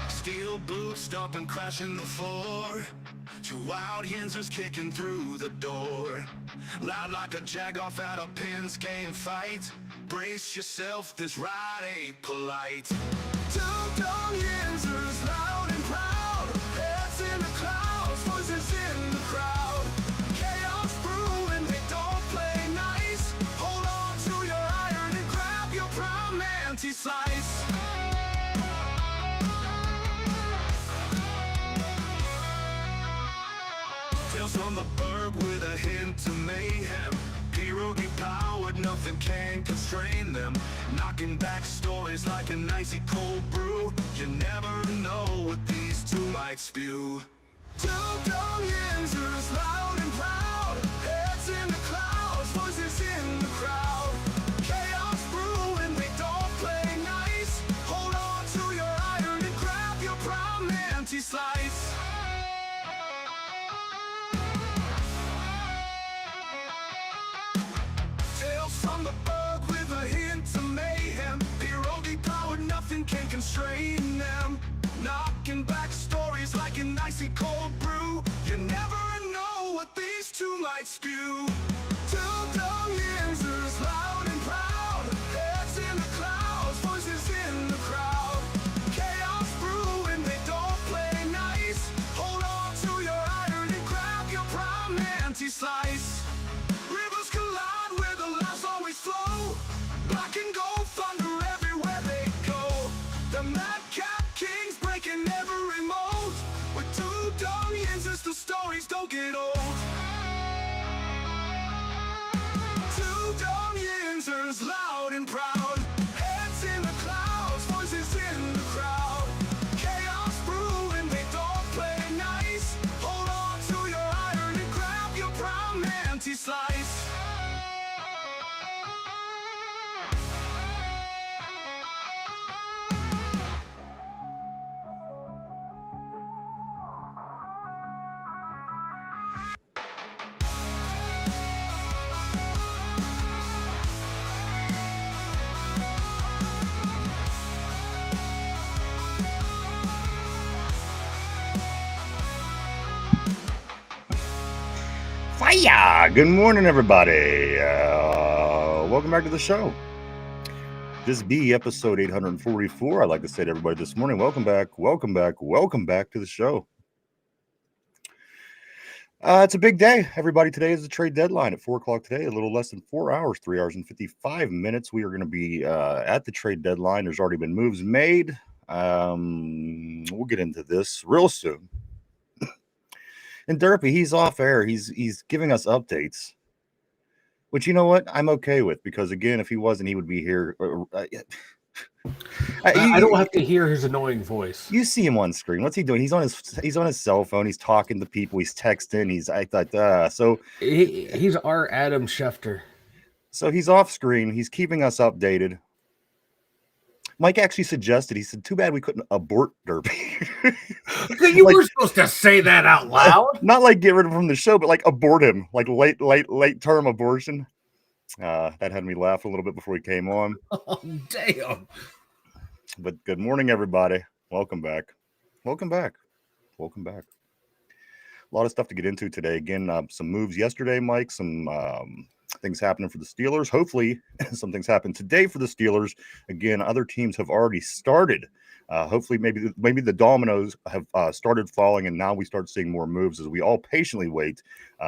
Steel boots stomping, crashing the floor. Two wild Yinzers kicking through the door. Loud like a jag-off at a pins game fight. Brace yourself, this ride ain't polite. Two dumb Yinzers, loud and proud. Heads in the clouds, voices in the crowd. Chaos brewing, they don't play nice. Hold on to your iron and grab your prime anti-slice. Tales from the burg with a hint of mayhem. Pierogi powered, nothing can constrain them. Knocking back stories like an icy cold brew. You never know what these two might spew. Two dumb Yinzers, loud and proud. Heads in the clouds, voices in the crowd. Chaos brewing, they don't play nice. Hold on to your iron and grab your prime anti-slice. From the burg with a hint of mayhem. Pierogi powered, nothing can constrain them. Knocking back stories like an icy cold brew. You never know what these two might spew. Two dumb Yinzers, loud and proud. Heads in the clouds, voices in the crowd. Chaos brewing, they don't play nice. Hold on to your iron and grab your prime anti-slice. Rivers collide where the laughs always flow. Black and gold thunder everywhere they go. The madcap kings breaking every mold. With two dumb Yinzers, the stories don't get old. Two dumb Yinzers, loud and proud. Heads in the clouds, voices in the crowd. Chaos brewing, they don't play nice. Hold on to your iron and grab your prime anti-slice. Fire! Good morning, everybody. Welcome back to the show. This be episode 844. I'd like to say to everybody this morning, welcome back, welcome back, welcome back to the show. It's a big day, everybody. Today is the trade deadline at 4 o'clock today, a little less than 4 hours, 3 hours and 55 minutes. We are going to be at the trade deadline. There's already been moves made. We'll get into this real soon. And Derpy, he's off air. He's giving us updates, which, you know what, I'm okay with, because again, if he wasn't, he would be here. I don't have to hear his annoying voice. You see him on screen. What's he doing? He's on his cell phone. He's talking to people. He's texting. So He's our Adam Schefter. So he's off screen. He's keeping us updated. Mike actually suggested, he said, too bad we couldn't abort Derpy. You were supposed to say that out loud. Not like get rid of him from the show, but like abort him, like late term abortion. That had me laugh a little bit before he came on. Oh, damn. But good morning, everybody. Welcome back. Welcome back. Welcome back. A lot of stuff to get into today. Again, some moves yesterday, Mike, some things happening for the Steelers. Hopefully, some things happen today for the Steelers. Again, other teams have already started. Hopefully, maybe the dominoes have started falling, and now we start seeing more moves as we all patiently wait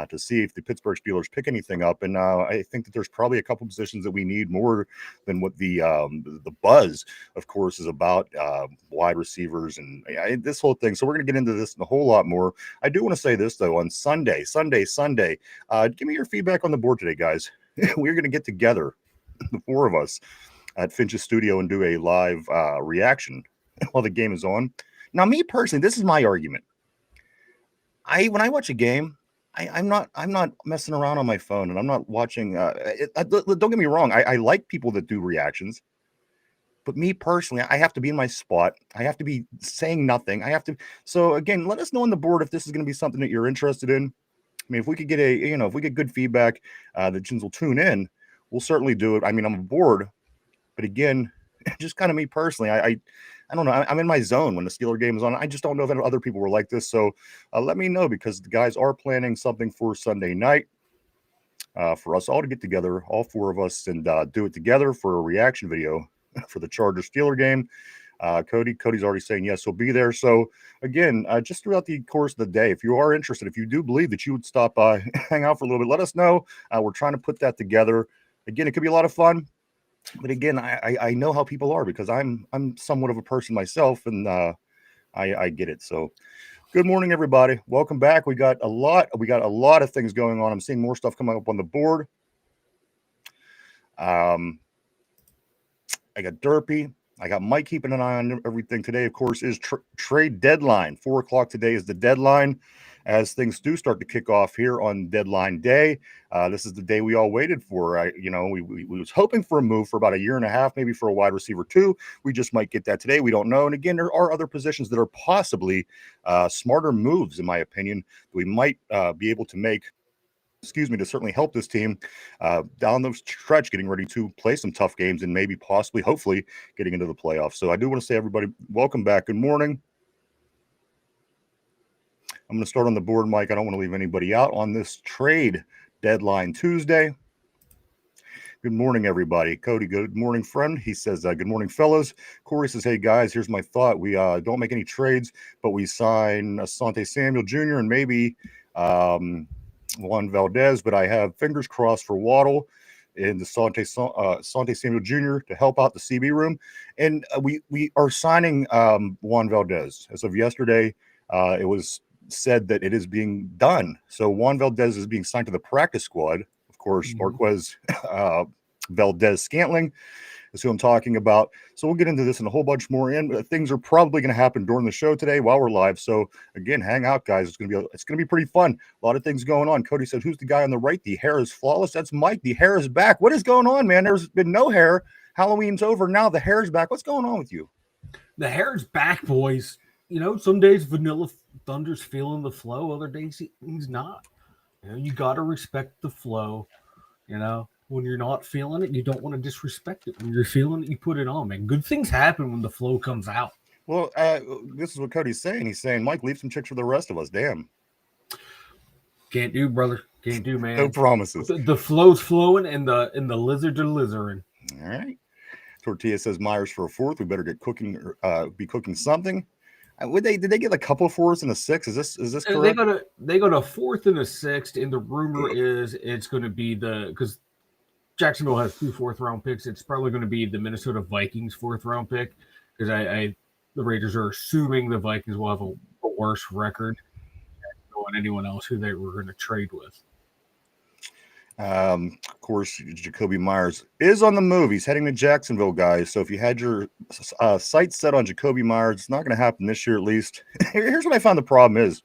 to see if the Pittsburgh Steelers pick anything up. And I think that there's probably a couple positions that we need more than what the buzz, of course, is about, wide receivers and this whole thing. So we're going to get into this and a whole lot more. I do want to say this, though, on Sunday, give me your feedback on the board today, guys. We're going to get together, the four of us, at Finch's studio and do a live reaction while the game is on. Now, me personally, this is my argument. When I watch a game, I'm not messing around on my phone, and I'm not watching. Don't get me wrong. I like people that do reactions, but me personally, I have to be in my spot. I have to be saying nothing. So again, let us know on the board if this is going to be something that you're interested in. I mean, if we could get if we get good feedback, the Jins will tune in. we'll certainly do it. I mean, I'm aboard, but again, just kind of me personally, I don't know. I'm in my zone when the Steeler game is on. I just don't know if other people were like this. So let me know, because the guys are planning something for Sunday night for us all to get together, all four of us, and do it together for a reaction video for the Chargers Steeler game. Cody's already saying yes, he'll be there. So again, just throughout the course of the day, if you are interested, if you do believe that you would stop by, hang out for a little bit, let us know. We're trying to put that together. Again, it could be a lot of fun. But again, I know how people are, because I'm somewhat of a person myself, and I get it. So good morning, everybody. Welcome back. We got a lot of things going on. I'm seeing more stuff coming up on the board. I got Derpy. I got Mike keeping an eye on everything. Today, of course, is trade deadline. 4 o'clock today is the deadline, as things do start to kick off here on deadline day. This is the day we all waited for. We was hoping for a move for about a year and a half, maybe for a wide receiver too. We just might get that today. We don't know. And again, there are other positions that are possibly smarter moves, in my opinion, that we might be able to make, to certainly help this team down the stretch, getting ready to play some tough games and maybe possibly, hopefully, getting into the playoffs. So I do want to say, everybody, welcome back. Good morning. I'm going to start on the board, Mike. I don't want to leave anybody out on this trade deadline Tuesday. Good morning, everybody. Cody, good morning, friend. He says, good morning, fellas. Corey says, hey, guys, here's my thought. We don't make any trades, but we sign Asante Samuel Jr. and maybe Juan Valdez, but I have fingers crossed for Waddle and the Asante Samuel Jr. to help out the CB room. And we are signing Juan Valdez. As of yesterday, it was said that it is being done. So Juan Valdez is being signed to the practice squad. Of course, Marquez Valdes-Scantling is who I'm talking about. So we'll get into this and a whole bunch more. And things are probably going to happen during the show today while we're live. So again, hang out, guys. It's going to be pretty fun. A lot of things going on. Cody said, "Who's the guy on the right? The hair is flawless." That's Mike. The hair is back. What is going on, man? There's been no hair. Halloween's over. Now the hair is back. What's going on with you? The hair's back, boys. You know, some days Vanilla Thunder's feeling the flow. Other days he's not. You know, you got to respect the flow. You know, when you're not feeling it, you don't want to disrespect it. When you're feeling it, you put it on, man. Good things happen when the flow comes out. Well, this is what Cody's saying. He's saying, Mike, leave some chicks for the rest of us. Damn. Can't do, brother. Can't do, man. No promises. The flow's flowing and the lizards are lizarding. All right. Tortilla says Myers for a fourth. We better get cooking, be cooking something. Did they get a couple of fourths and a six? Is this correct? They got a fourth and a sixth, and the rumor is it's going to be because Jacksonville has 2 4th-round picks. It's probably going to be the Minnesota Vikings 4th-round pick, because the Raiders are assuming the Vikings will have a worse record than anyone else who they were going to trade with. Of course, Jacoby Myers is on the move. He's heading to Jacksonville, guys. So if you had your sights set on Jacoby Myers, it's not going to happen this year, at least. Here's what I found the problem is.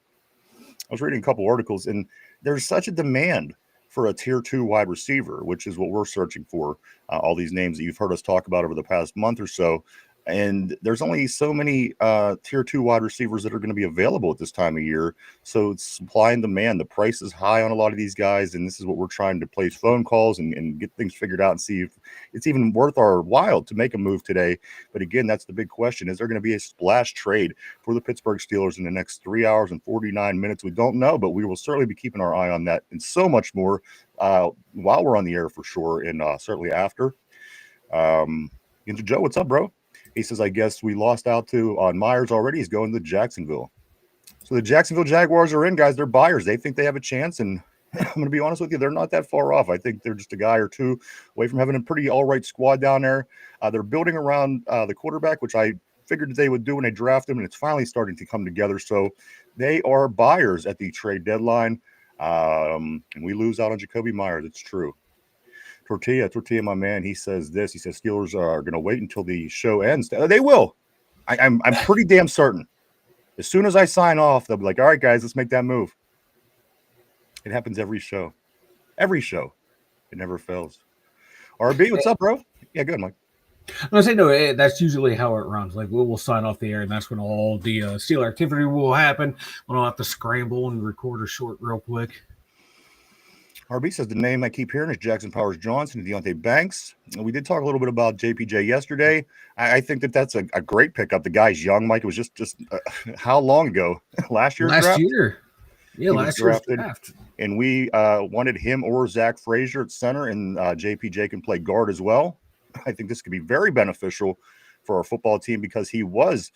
I was reading a couple articles, and there's such a demand for a tier 2 wide receiver, which is what we're searching for. All these names that you've heard us talk about over the past month or so. And there's only so many tier 2 wide receivers that are going to be available at this time of year. So it's supply and demand. The price is high on a lot of these guys. And this is what we're trying to place phone calls and get things figured out and see if it's even worth our while to make a move today. But again, that's the big question. Is there going to be a splash trade for the Pittsburgh Steelers in the next 3 hours and 49 minutes? We don't know, but we will certainly be keeping our eye on that and so much more while we're on the air for sure. And certainly after. Joe, what's up, bro? He says, I guess we lost out on Myers already. He's going to Jacksonville. So the Jacksonville Jaguars are in, guys. They're buyers. They think they have a chance. And I'm going to be honest with you, they're not that far off. I think they're just a guy or two away from having a pretty all right squad down there. They're building around the quarterback, which I figured they would do when they drafted him, and it's finally starting to come together. So they are buyers at the trade deadline. And we lose out on Jacoby Myers. It's true. Tortilla, my man, he says this. He says Steelers are going to wait until the show ends. They will. I'm pretty damn certain. As soon as I sign off, they'll be like, all right, guys, let's make that move. It happens every show. Every show. It never fails. RB, what's up, bro? Yeah, good, Mike. I say no. That's usually how it runs. Like we'll sign off the air, and that's when all the Steeler activity will happen. We'll have to scramble and record a short real quick. RB says the name I keep hearing is Jackson Powers Johnson and Deontay Banks. And we did talk a little bit about JPJ yesterday. I think that's a great pickup. The guy's young, Mike. It was just how long ago? Last year's draft? Year. Yeah, he was last year's drafted. draft. And we wanted him or Zach Frazier at center, and JPJ can play guard as well. I think this could be very beneficial for our football team because he was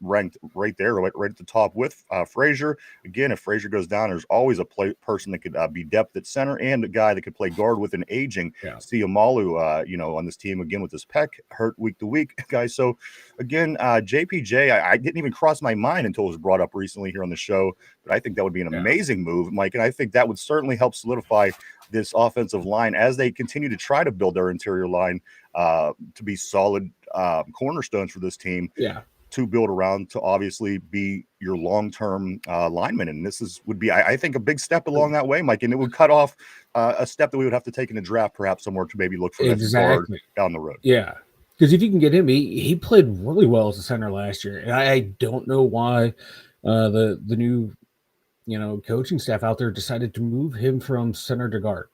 ranked right there, right at the top with Frazier. Again, if Frazier goes down, there's always a person that could be depth at center and a guy that could play guard with an aging Siamalu, on this team, again, with his pec hurt week to week, guys. So, again, JPJ, I didn't even cross my mind until it was brought up recently here on the show, but I think that would be an amazing move, Mike, and I think that would certainly help solidify this offensive line as they continue to try to build their interior line to be solid cornerstones for this team. Yeah. To build around, to obviously be your long-term lineman. And this would be, I think, a big step along that way, Mike, and it would cut off a step that we would have to take in the draft, perhaps somewhere to maybe look for guard down the road. Yeah, because if you can get him, he played really well as a center last year, and I don't know why the new coaching staff out there decided to move him from center to guard.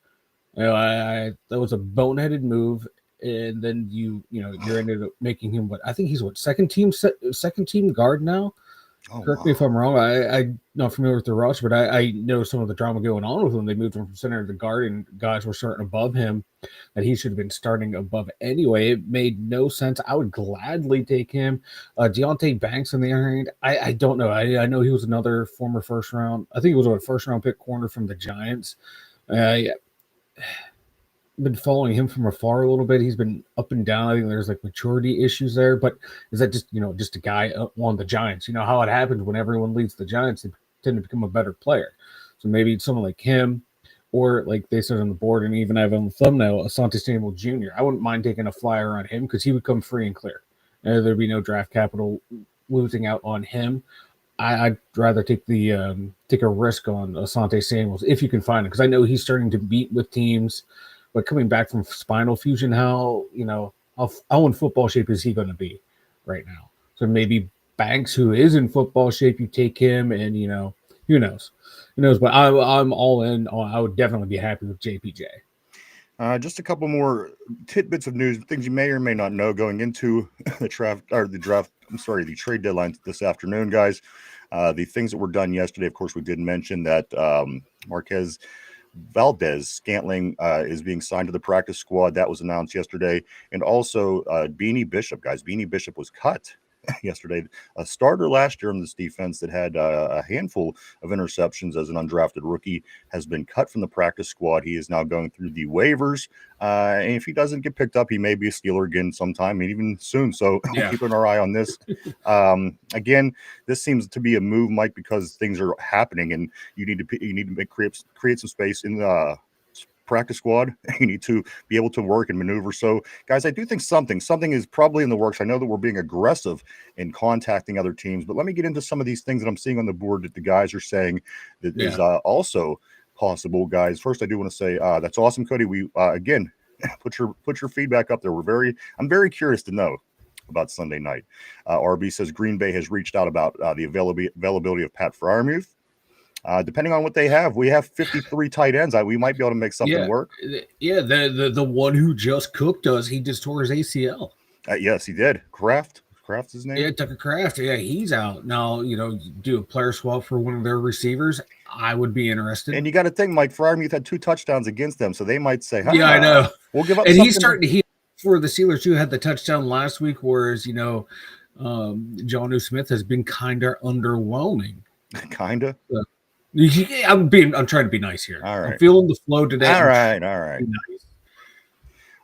That was a boneheaded move. And then you ended up making him I think he's second team guard now. Correct me if I'm wrong. I'm not familiar with the roster, but I know some of the drama going on with him. They moved him from center to guard, and guys were starting above him that he should have been starting above anyway. It made no sense. I would gladly take him. Deontay Banks on the other hand, I don't know. I know he was another former first round. I think he was a first round pick corner from the Giants. Been following him from afar a little bit. He's been up and down. I think there's maturity issues there, but is that just a guy on the Giants? You know how it happens when everyone leaves the Giants, they tend to become a better player. So maybe someone like him, or like they said on the board, and even I have on the thumbnail, Asante Samuel Jr. I wouldn't mind taking a flyer on him because he would come free and clear. There'd be no draft capital losing out on him. I'd rather take a risk on Asante Samuels if you can find him, because I know he's starting to meet with teams. But coming back from spinal fusion, how in football shape is he going to be right now? So maybe Banks, who is in football shape, you take him, and who knows? But I'm all in. I would definitely be happy with JPJ. Just a couple more tidbits of news, things you may or may not know going into the trade deadline this afternoon, guys. The things that were done yesterday, of course, we did mention that valdes-scantling is being signed to the practice squad. That was announced yesterday. And also Beanie Bishop, guys. Beanie Bishop was cut yesterday. A starter last year in this defense that had a handful of interceptions as an undrafted rookie has been cut from the practice squad. He is now going through the waivers. And if he doesn't get picked up, he may be a Steeler again sometime, and even soon. So keeping our eye on this. Again, this seems to be a move, Mike, because things are happening, and you need to create some space in the practice squad. You need to be able to work and maneuver. So, guys, I do think something is probably in the works. I know that we're being aggressive in contacting other teams, but let me get into some of these things that I'm seeing on the board that the guys are saying that is also possible, guys. First, I do want to say that's awesome, Cody. We again put your feedback up there. I'm very curious to know about Sunday night. RB says Green Bay has reached out about the availability of Pat Freiermuth. Depending on what they have, we have 53 tight ends. We might be able to make something work. Yeah, the one who just cooked us, he just tore his ACL. Yes, he did. Kraft's his name. Yeah, Tucker Kraft. Yeah, he's out now. Do a player swap for one of their receivers. I would be interested. And you got to think, Mike Freiermuth had 2 touchdowns against them, so they might say, "Yeah, I know." We'll give up. And he's starting to heal for the Steelers too. Had the touchdown last week, whereas Jonnu Smith has been kind of underwhelming. Kinda. I'm trying to be nice here. All right. I'm feeling the flow today. All right. Nice.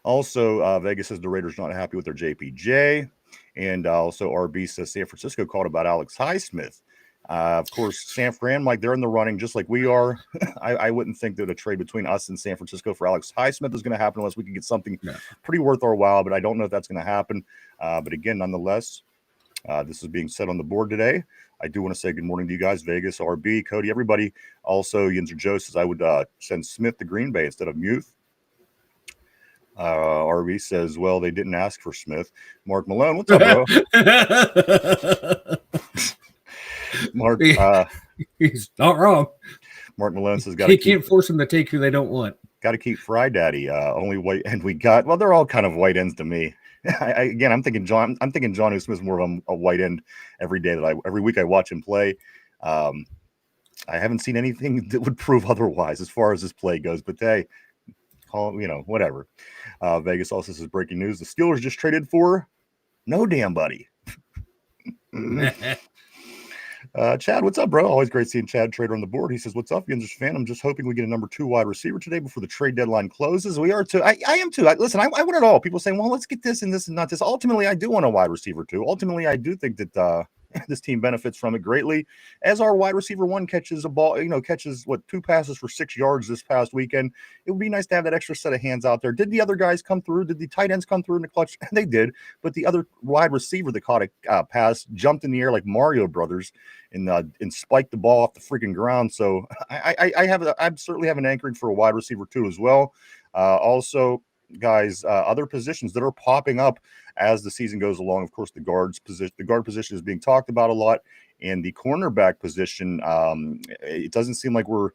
Also, Vegas says the Raiders not happy with their JPJ. And also RB says San Francisco called about Alex Highsmith. Of course, San Fran, Mike, they're in the running just like we are. I wouldn't think that a trade between us and San Francisco for Alex Highsmith is going to happen unless we can get something pretty worth our while, but I don't know if that's going to happen. But again, nonetheless, this is being said on the board today. I do want to say good morning to you guys, Vegas, RB, Cody, everybody. Also, Yinzer Joe says I would send Smith to Green Bay instead of Muth. RB says, well, they didn't ask for Smith. Mark Malone, what's up, bro? Mark, he's not wrong. Mark Malone says, You can't force them to take who they don't want. Got to keep Fry Daddy. Only white end we got. Well, they're all kind of white ends to me. I'm thinking John U. Smith's more of a white end every week I watch him play. I haven't seen anything that would prove otherwise as far as his play goes. But hey, whatever. Vegas also says breaking news: the Steelers just traded for no damn buddy. Chad, what's up, bro? Always great seeing Chad Trader on the board. He says, what's up, Yinzers fan? I'm just hoping we get a number 2 wide receiver today before the trade deadline closes. We are too. I am too. Listen, I want it all. People saying, well, let's get this and this and not this. Ultimately, I do want a wide receiver too. Ultimately, I do think that this team benefits from it greatly. As our wide receiver 1 catches a ball, catches 2 passes for 6 yards this past weekend. It would be nice to have that extra set of hands out there. Did the other guys come through? Did the tight ends come through in the clutch? They did. But the other wide receiver that caught a pass jumped in the air like Mario Brothers and spiked the ball off the freaking ground. So I certainly have an anchoring for a wide receiver too as well. Also, guys, other positions that are popping up as the season goes along. Of course, the guard position is being talked about a lot, and the cornerback position. It doesn't seem like we're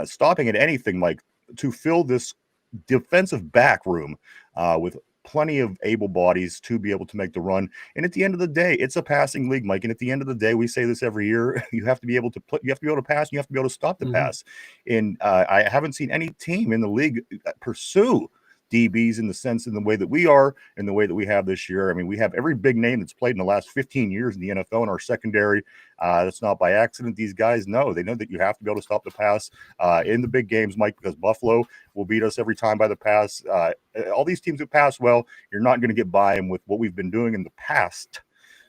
stopping at anything like to fill this defensive back room with plenty of able bodies to be able to make the run. And at the end of the day, it's a passing league, Mike. And at the end of the day, we say this every year: you have to be able to you have to be able to pass. And you have to be able to stop the pass. And I haven't seen any team in the league pursue DBs in the way that we are, in the way that we have this year. I mean, we have every big name that's played in the last 15 years in the NFL in our secondary. That's not by accident. These guys know. They know that you have to be able to stop the pass in the big games, Mike, because Buffalo will beat us every time by the pass. All these teams who pass well, you're not going to get by them with what we've been doing in the past.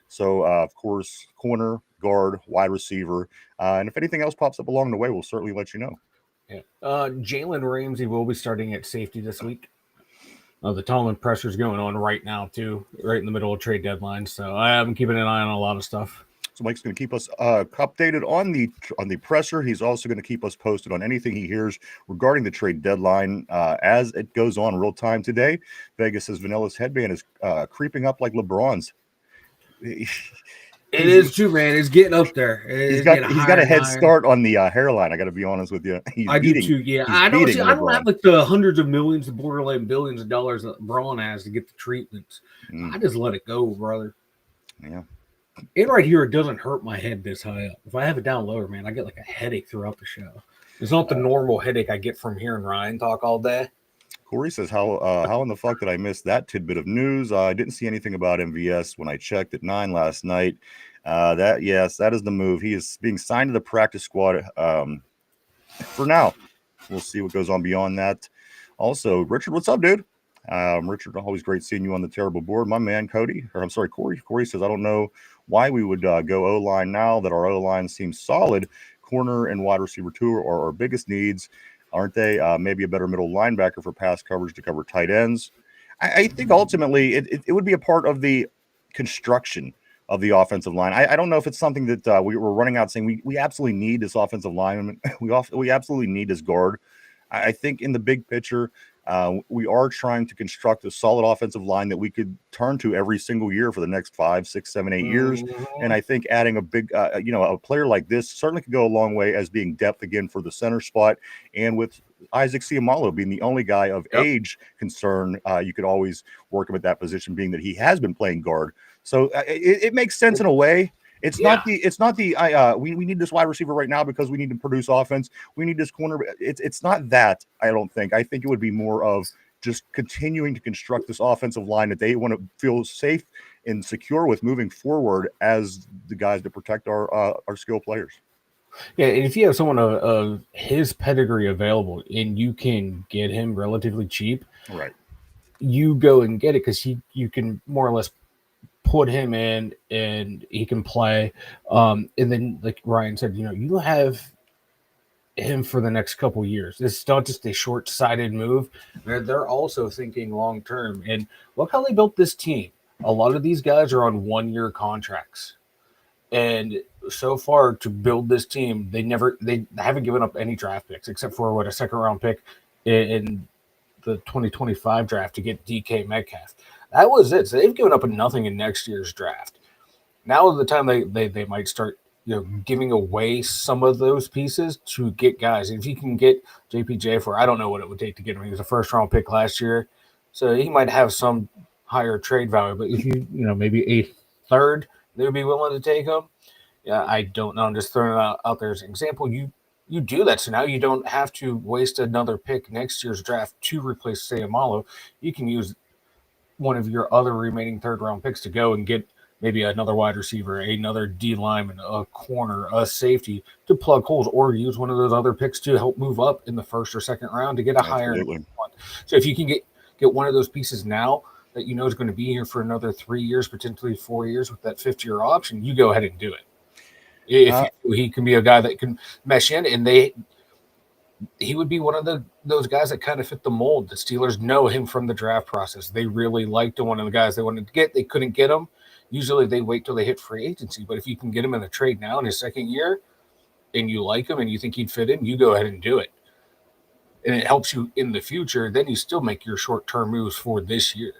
So, of course, corner, guard, wide receiver. And if anything else pops up along the way, we'll certainly let you know. Yeah. Jalen Ramsey will be starting at safety this week. The Tomlin pressure is going on right now, too, right in the middle of trade deadline. So I'm keeping an eye on a lot of stuff. So Mike's going to keep us updated on the presser. He's also going to keep us posted on anything he hears regarding the trade deadline as it goes on real time today. Vegas says Vanilla's headband is creeping up like LeBron's. It is too, man. It's getting up there. He's got a head start on the hairline. I got to be honest with you. I do too. Yeah, I don't have like the hundreds of millions, borderline billions of dollars that Braun has to get the treatments. I just let it go, brother. Yeah. And right here, it doesn't hurt my head this high up. If I have it down lower, man, I get like a headache throughout the show. It's not the normal headache I get from hearing Ryan talk all day. Corey says, how in the fuck did I miss that tidbit of news? I didn't see anything about MVS when I checked at 9 last night. That is the move. He is being signed to the practice squad for now. We'll see what goes on beyond that. Also, Richard, what's up, dude? Richard, always great seeing you on the terrible board. My man, Corey. Corey says, I don't know why we would go O-line now that our O-line seems solid. Corner and wide receiver 2 are our biggest needs, aren't they? Maybe a better middle linebacker for pass coverage to cover tight ends. I think ultimately it would be a part of the construction of the offensive line. I don't know if it's something that we're running out saying we absolutely need this offensive line. We absolutely need this guard. I think in the big picture, we are trying to construct a solid offensive line that we could turn to every single year for the next 5, 6, 7, 8 years. And I think adding a big, a player like this certainly could go a long way as being depth again for the center spot. And with Isaac Seumalo being the only guy of age concern, you could always work him at that position, being that he has been playing guard. So it makes sense in a way. It's not the we need this wide receiver right now because we need to produce offense. We need this corner. It's not that, I don't think. I think it would be more of just continuing to construct this offensive line that they want to feel safe and secure with moving forward as the guys that protect our skilled players. Yeah, and if you have someone of his pedigree available and you can get him relatively cheap, right? You go and get it because you can more or less put him in and he can play. And then, like Ryan said, you have him for the next couple years. This is not just a short-sighted move. They're also thinking long-term. And look how they built this team. A lot of these guys are on one-year contracts. And so far to build this team, they haven't given up any draft picks except for a second-round pick in the 2025 draft to get DK Metcalf. That was it. So they've given up nothing in next year's draft. Now is the time they might start giving away some of those pieces to get guys. If you can get JPJ for, I don't know what it would take to get him. He was a first round pick last year, so he might have some higher trade value. But if maybe a third, they would be willing to take him. Yeah, I don't know. I'm just throwing it out there as an example. You do that, so now you don't have to waste another pick next year's draft to replace Sayamalo. You can use one of your other remaining third round picks to go and get maybe another wide receiver, another D lineman, a corner, a safety to plug holes, or use one of those other picks to help move up in the first or second round to get a higher one. So if you can get one of those pieces now that is going to be here for another 3 years, potentially 4 years with that 5th-year option, you go ahead and do it. If he can be a guy that can mesh in, and he would be one of those guys that kind of fit the mold. The Steelers know him from the draft process. They really liked one of the guys they wanted to get. They couldn't get him. Usually they wait till they hit free agency. But if you can get him in a trade now in his second year and you like him and you think he'd fit in, you go ahead and do it. And it helps you in the future. Then you still make your short-term moves for this year.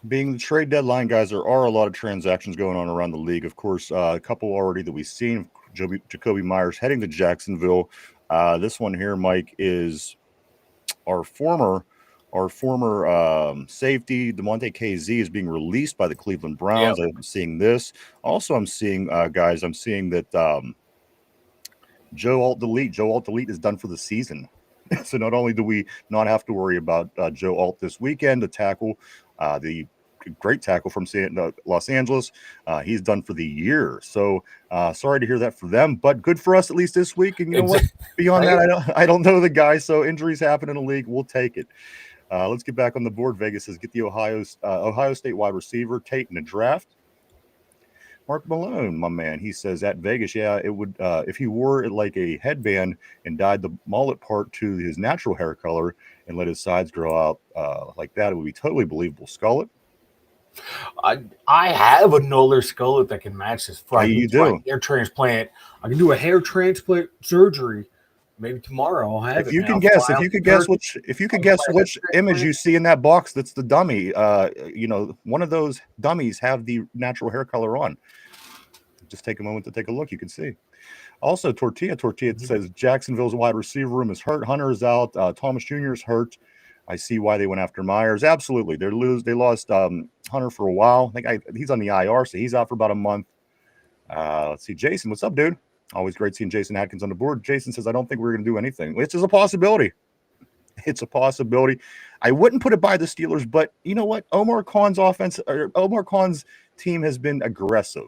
Being the trade deadline, guys, there are a lot of transactions going on around the league. Of course, a couple already that we've seen. Jacoby Myers heading to Jacksonville. This one here, Mike, is our former safety, DeMonte KZ, is being released by the Cleveland Browns. Yep. I'm seeing this. Also, I'm seeing, guys, that Joe Alt-Delete is done for the season. So not only do we not have to worry about Joe Alt this weekend, the tackle, the great tackle from Los Angeles, he's done for the year. So sorry to hear that for them, but good for us at least this week. And you know what? Beyond that, I don't know the guy. So injuries happen in the league. We'll take it. Let's get back on the board. Vegas says get the Ohio State wide receiver Tate in the draft. Mark Malone, my man, he says at Vegas, yeah, it would if he wore it like a headband and dyed the mullet part to his natural hair color and let his sides grow out like that, it would be totally believable. Skullet. I have a Noller skullet that can match this. You do. Hair transplant. I can do a hair transplant surgery. Maybe tomorrow I'll have if you can guess which image you see in that box, that's the dummy. One of those dummies have the natural hair color on. Just take a moment to take a look. You can see. Also, Tortilla says Jacksonville's wide receiver room is hurt. Hunter is out. Thomas Jr. is hurt. I see why they went after Myers. Absolutely, they lost Hunter for a while. I think he's on the IR, so he's out for about a month. Let's see, Jason, what's up, dude? Always great seeing Jason Atkins on the board. Jason says, I don't think we're going to do anything, which is a possibility. It's a possibility. I wouldn't put it by the Steelers, but you know what? Omar Khan's team has been aggressive.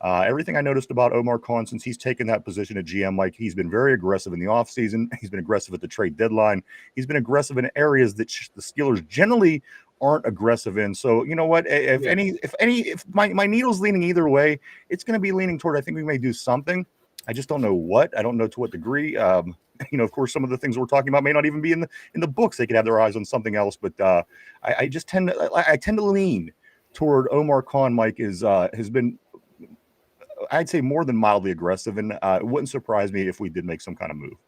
Everything I noticed about Omar Khan since he's taken that position at GM, like he's been very aggressive in the offseason. He's been aggressive at the trade deadline. He's been aggressive in areas that the Steelers generally aren't aggressive in. So you know what? If my needle's leaning either way, it's going to be leaning toward, I think we may do something. I just don't know what. I don't know to what degree. Of course, some of the things we're talking about may not even be in the books. They could have their eyes on something else. But I tend to lean toward Omar Khan. Mike has been, I'd say, more than mildly aggressive, and it wouldn't surprise me if we did make some kind of move.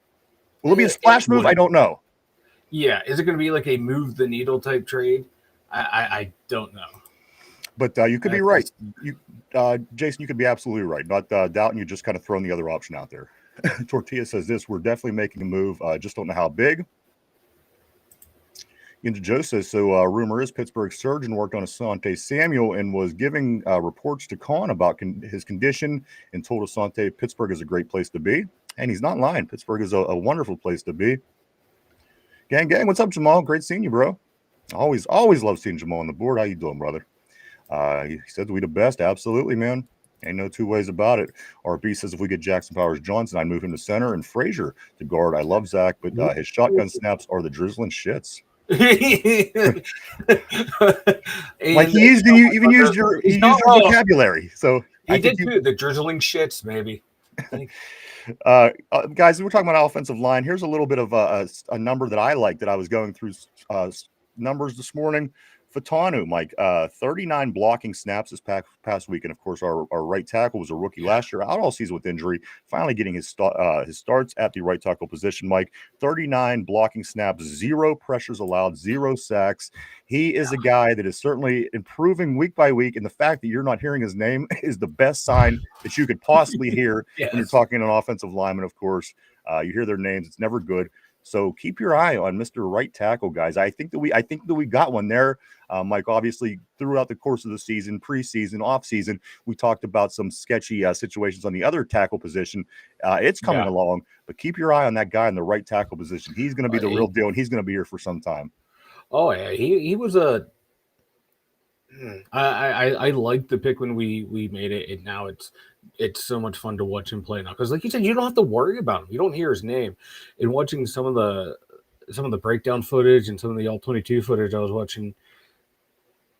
Will it be a splash move? I don't know. Yeah, is it going to be like a move the needle type trade? I don't know. But you could be right. Jason, you could be absolutely right. Not doubting you, just kind of throwing the other option out there. Tortilla says this, we're definitely making a move. Just don't know how big. Joe says, so rumor is Pittsburgh surgeon worked on Asante Samuel and was giving reports to Khan about his condition and told Asante Pittsburgh is a great place to be. And he's not lying. Pittsburgh is a wonderful place to be. Gang, what's up, Jamal? Great seeing you, bro. Always love seeing Jamal on the board. How you doing, brother? He said we the best. Absolutely, man. Ain't no two ways about it. RB says if we get Jackson Powers Johnson, I'd move him to center and Frazier to guard. I love Zach, but his shotgun snaps are the drizzling shits. Like he used your vocabulary. So he did too. The drizzling shits, maybe. Guys, we're talking about offensive line. Here's a little bit of a number that I like that I was going through numbers this morning. Fatanu, Mike, 39 blocking snaps this past week. And of course, our right tackle was a rookie last year, out all season with injury, finally getting his starts at the right tackle position. Mike, 39 blocking snaps, 0 pressures allowed, 0 sacks. He is a guy that is certainly improving week by week. And the fact that you're not hearing his name is the best sign that you could possibly hear when you're talking an offensive lineman, of course. You hear their names. It's never good. So keep your eye on Mr. Right Tackle, guys. I think that we got one there. Mike, obviously, throughout the course of the season, preseason, offseason, we talked about some sketchy situations on the other tackle position. It's coming along, but keep your eye on that guy in the right tackle position. He's going to be the real deal, and he's going to be here for some time. Oh, yeah. He was a I liked the pick when we made it, and now it's so much fun to watch him play now. Because like you said, you don't have to worry about him. You don't hear his name. And watching some of the breakdown footage and some of the all-22 footage I was watching,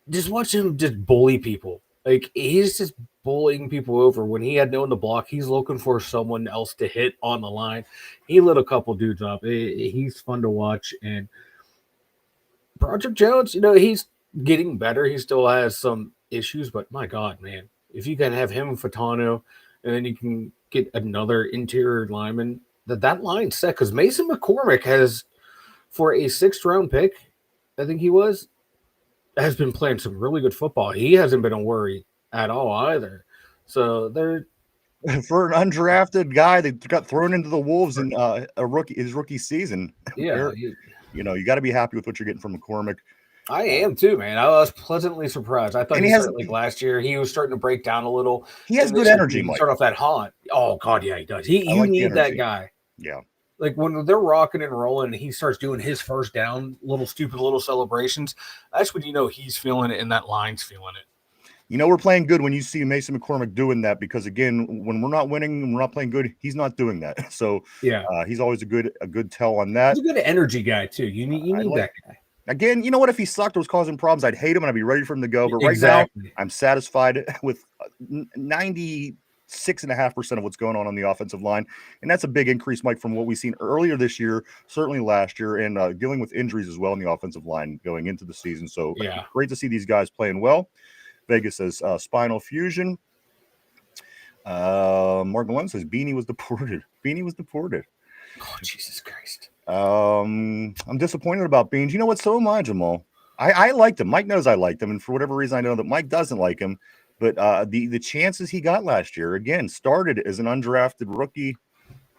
just watch him just bully people. Like, he's just bullying people over. When he had no one to block, he's looking for someone else to hit on the line. He lit a couple dudes up. He's fun to watch. And Project Jones, he's getting better. He still has some issues, but my God, man, if you can have him and Fatano, and then you can get another interior lineman, that line's set. Because Mason McCormick has, for a 6th round pick, I think he has been playing some really good football. He hasn't been a worry at all either. So they're for an undrafted guy that got thrown into the Wolves in his rookie season. Yeah, you got to be happy with what you're getting from McCormick. I am too, man. I was pleasantly surprised. I thought he started like last year. He was starting to break down a little. He has good energy, Mike. Start off that haunt. Oh God, yeah, he does. You need that guy. Yeah. Like when they're rocking and rolling and he starts doing his first down, stupid little celebrations, that's when he's feeling it and that line's feeling it. We're playing good when you see Mason McCormick doing that, because again, when we're not winning and we're not playing good, he's not doing that. So yeah, he's always a good tell on that. He's a good energy guy too. You need that guy. Again, you know what? If he sucked or was causing problems, I'd hate him and I'd be ready for him to go. But right now, I'm satisfied with 96.5% of what's going on the offensive line. And that's a big increase, Mike, from what we've seen earlier this year, certainly last year, and dealing with injuries as well in the offensive line going into the season. So great to see these guys playing well. Vegas says spinal fusion. Mark Malone says Beanie was deported. Oh, Jesus Christ. I'm disappointed about Beans. You know what? So am I, Jamal. I liked him. Mike knows I liked him, and for whatever reason, I know that Mike doesn't like him. But the chances he got last year, again, started as an undrafted rookie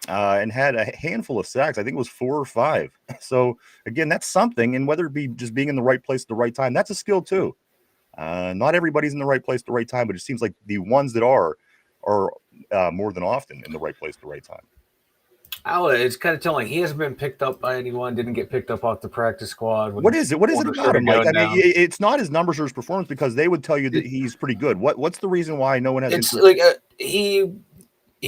and had a handful of sacks. I think it was 4 or 5. So again, that's something. And whether it be just being in the right place at the right time, that's a skill too. Not everybody's in the right place at the right time, but it seems like the ones that are more than often in the right place at the right time. It's kind of telling. He hasn't been picked up by anyone. Didn't get picked up off the practice squad. What is it? What is it about him, Mike? I mean, it's not his numbers or his performance, because they would tell you that he's pretty good. What's the reason why no one has? It's like he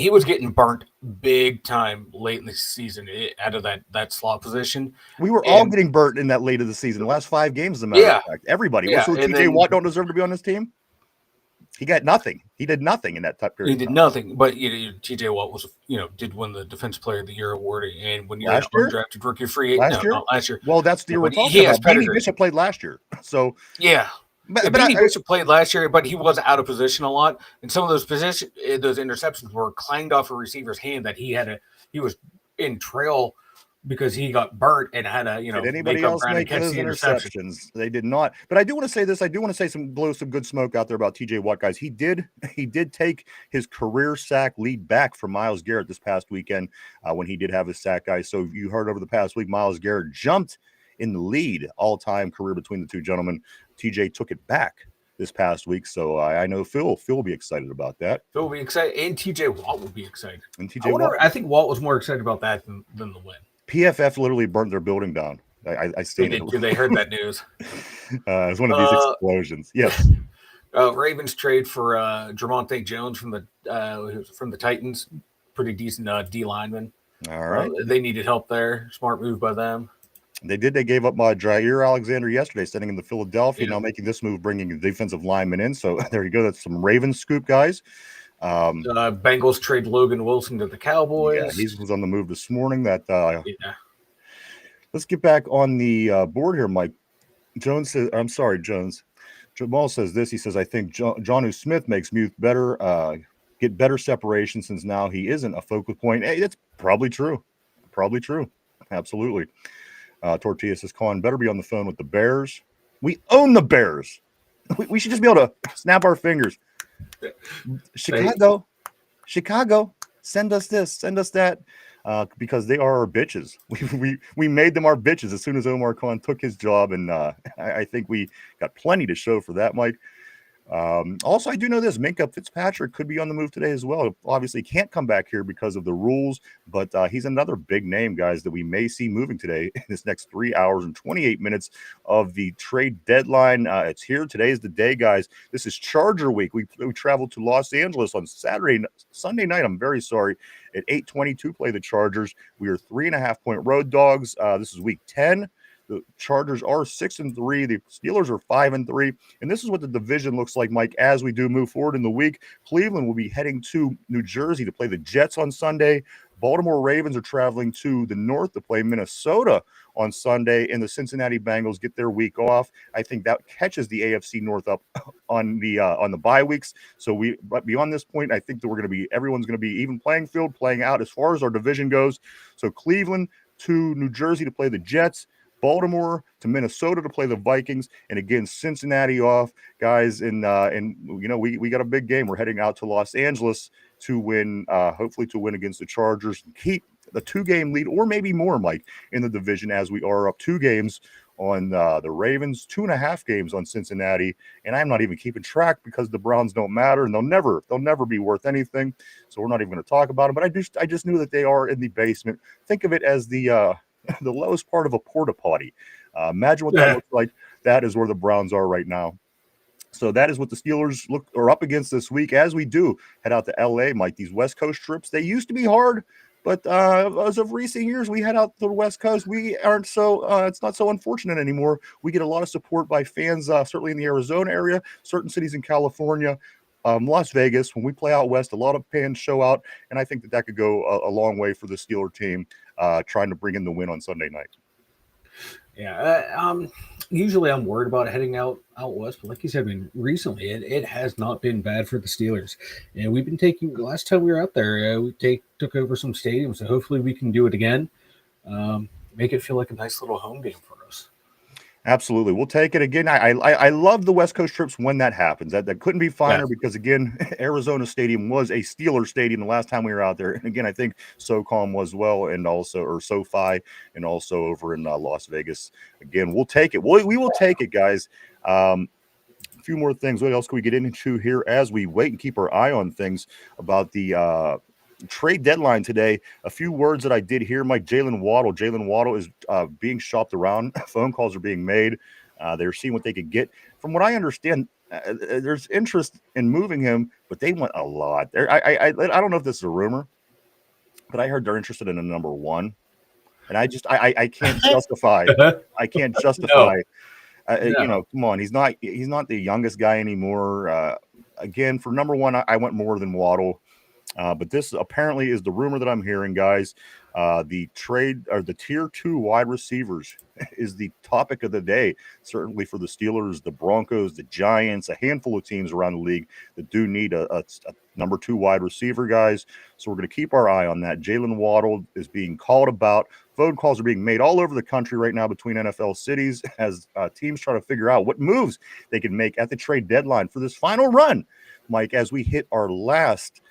was getting burnt big time late in the season out of that slot position. We were all getting burnt in that late of the season. The last 5 games, as a matter of fact, everybody. So TJ Watt don't deserve to be on this team. He got nothing. He did nothing in that time period. He did nothing, but TJ Watt was, did win the Defensive Player of the Year award, and when you're an undrafted rookie free last year. Well, that's the year we're talking about. Beanie Bishop played last year, so yeah. But Beanie Bishop played last year, but he was out of position a lot, and some of those interceptions were clanged off a receiver's hand that he was in trail because he got burnt and had a, did anybody else make those interceptions? They did not. But I do want to say this. I do want to say blow some good smoke out there about TJ Watt, guys. He did take his career sack lead back from Myles Garrett this past weekend when he did have his sack, guys. So you heard over the past week, Myles Garrett jumped in the lead all-time career between the two gentlemen. TJ took it back this past week. So I know Phil will be excited about that. Phil will be excited, and TJ Watt will be excited. And I think Watt was more excited about that than the win. PFF literally burnt their building down. I stated it. They heard that news. It's one of these explosions. Yes. Ravens trade for Jermonte Jones from the Titans. Pretty decent D lineman. All right. They needed help there. Smart move by them. They did. They gave up Jair Alexander yesterday, sending him to Philadelphia. Now making this move, bringing a defensive lineman in. So there you go. That's some Ravens scoop, guys. Bengals trade Logan Wilson to the Cowboys. Yeah, he was on the move this morning. Let's get back on the board here, Mike. Jones says, I'm sorry, Jones. Jamal says this. He says, I think Jonnu Smith makes Muth better, get better separation since now he isn't a focal point. Hey, that's probably true. Probably true. Absolutely. Tortilla says, Colin, better be on the phone with the Bears. We own the Bears. We should just be able to snap our fingers. Chicago, send us this, send us that. Because they are our bitches. We made them our bitches as soon as Omar Khan took his job, and I think we got plenty to show for that, Mike. Also, I do know this: Minkah Fitzpatrick could be on the move today as well. Obviously, can't come back here because of the rules, but he's another big name, guys, that we may see moving today in this next 3 hours and 28 minutes of the trade deadline. It's here. Today is the day, guys. This is Charger Week. We traveled to Los Angeles on Sunday night. I'm very sorry. At 8:20 to play the Chargers. We are 3.5-point road dogs. This is week 10. The Chargers are 6-3. The Steelers are 5-3. And this is what the division looks like, Mike, as we do move forward in the week. Cleveland will be heading to New Jersey to play the Jets on Sunday. Baltimore Ravens are traveling to the north to play Minnesota on Sunday, and the Cincinnati Bengals get their week off. I think that catches the AFC North up on the bye weeks. But beyond this point, I think that everyone's going to be even playing field, playing out as far as our division goes. So Cleveland to New Jersey to play the Jets. Baltimore to Minnesota to play the Vikings, and again Cincinnati off, guys. And we got a big game. We're heading out to Los Angeles to win, hopefully to win against the Chargers, and keep the 2-game lead or maybe more, Mike, in the division, as we are up 2 games on the Ravens, 2.5 games on Cincinnati, and I'm not even keeping track because the Browns don't matter and they'll never be worth anything. So we're not even going to talk about them. But I just knew that they are in the basement. Think of it as the lowest part of a porta potty. Imagine what that looks like. That is where the Browns are right now. So that is what the Steelers are up against this week, as we do head out to LA, Mike. These West Coast trips, they used to be hard, but as of recent years, we head out to the West Coast. We aren't it's not so unfortunate anymore. We get a lot of support by fans, certainly in the Arizona area, certain cities in California. Las Vegas, when we play out west, a lot of fans show out, and I think that could go a long way for the Steeler team trying to bring in the win on Sunday night. Yeah, usually I'm worried about heading out west, but like you said, recently it has not been bad for the Steelers, and we've been taking. Last time we were out there, we took over some stadiums, so hopefully we can do it again. Make it feel like a nice little home game for us. Absolutely. We'll take it again. I love the West Coast trips when that happens. That couldn't be finer because, again, Arizona Stadium was a Steelers stadium the last time we were out there. And again, I think SoCom was well, and also, or SoFi, and also over in Las Vegas. Again, we'll take it. We will take it, guys. A few more things. What else can we get into here as we wait and keep our eye on things about the trade deadline today? A few words that I did hear, Mike. Jalen Waddle is being shopped around. Phone calls are being made. They're seeing what they could get. From what I understand, there's interest in moving him, but they want a lot. I don't know if this is a rumor, but I heard they're interested in a number 1, and I can't justify. I can't justify. No. Come on. He's not the youngest guy anymore. Again, for number 1, I went more than Waddle. But this apparently is the rumor that I'm hearing, guys. The trade, or the tier 2 wide receivers, is the topic of the day, certainly for the Steelers, the Broncos, the Giants, a handful of teams around the league that do need a number 2 wide receiver, guys. So we're going to keep our eye on that. Jalen Waddle is being called about. Phone calls are being made all over the country right now between NFL cities as teams try to figure out what moves they can make at the trade deadline for this final run, Mike, as we hit our last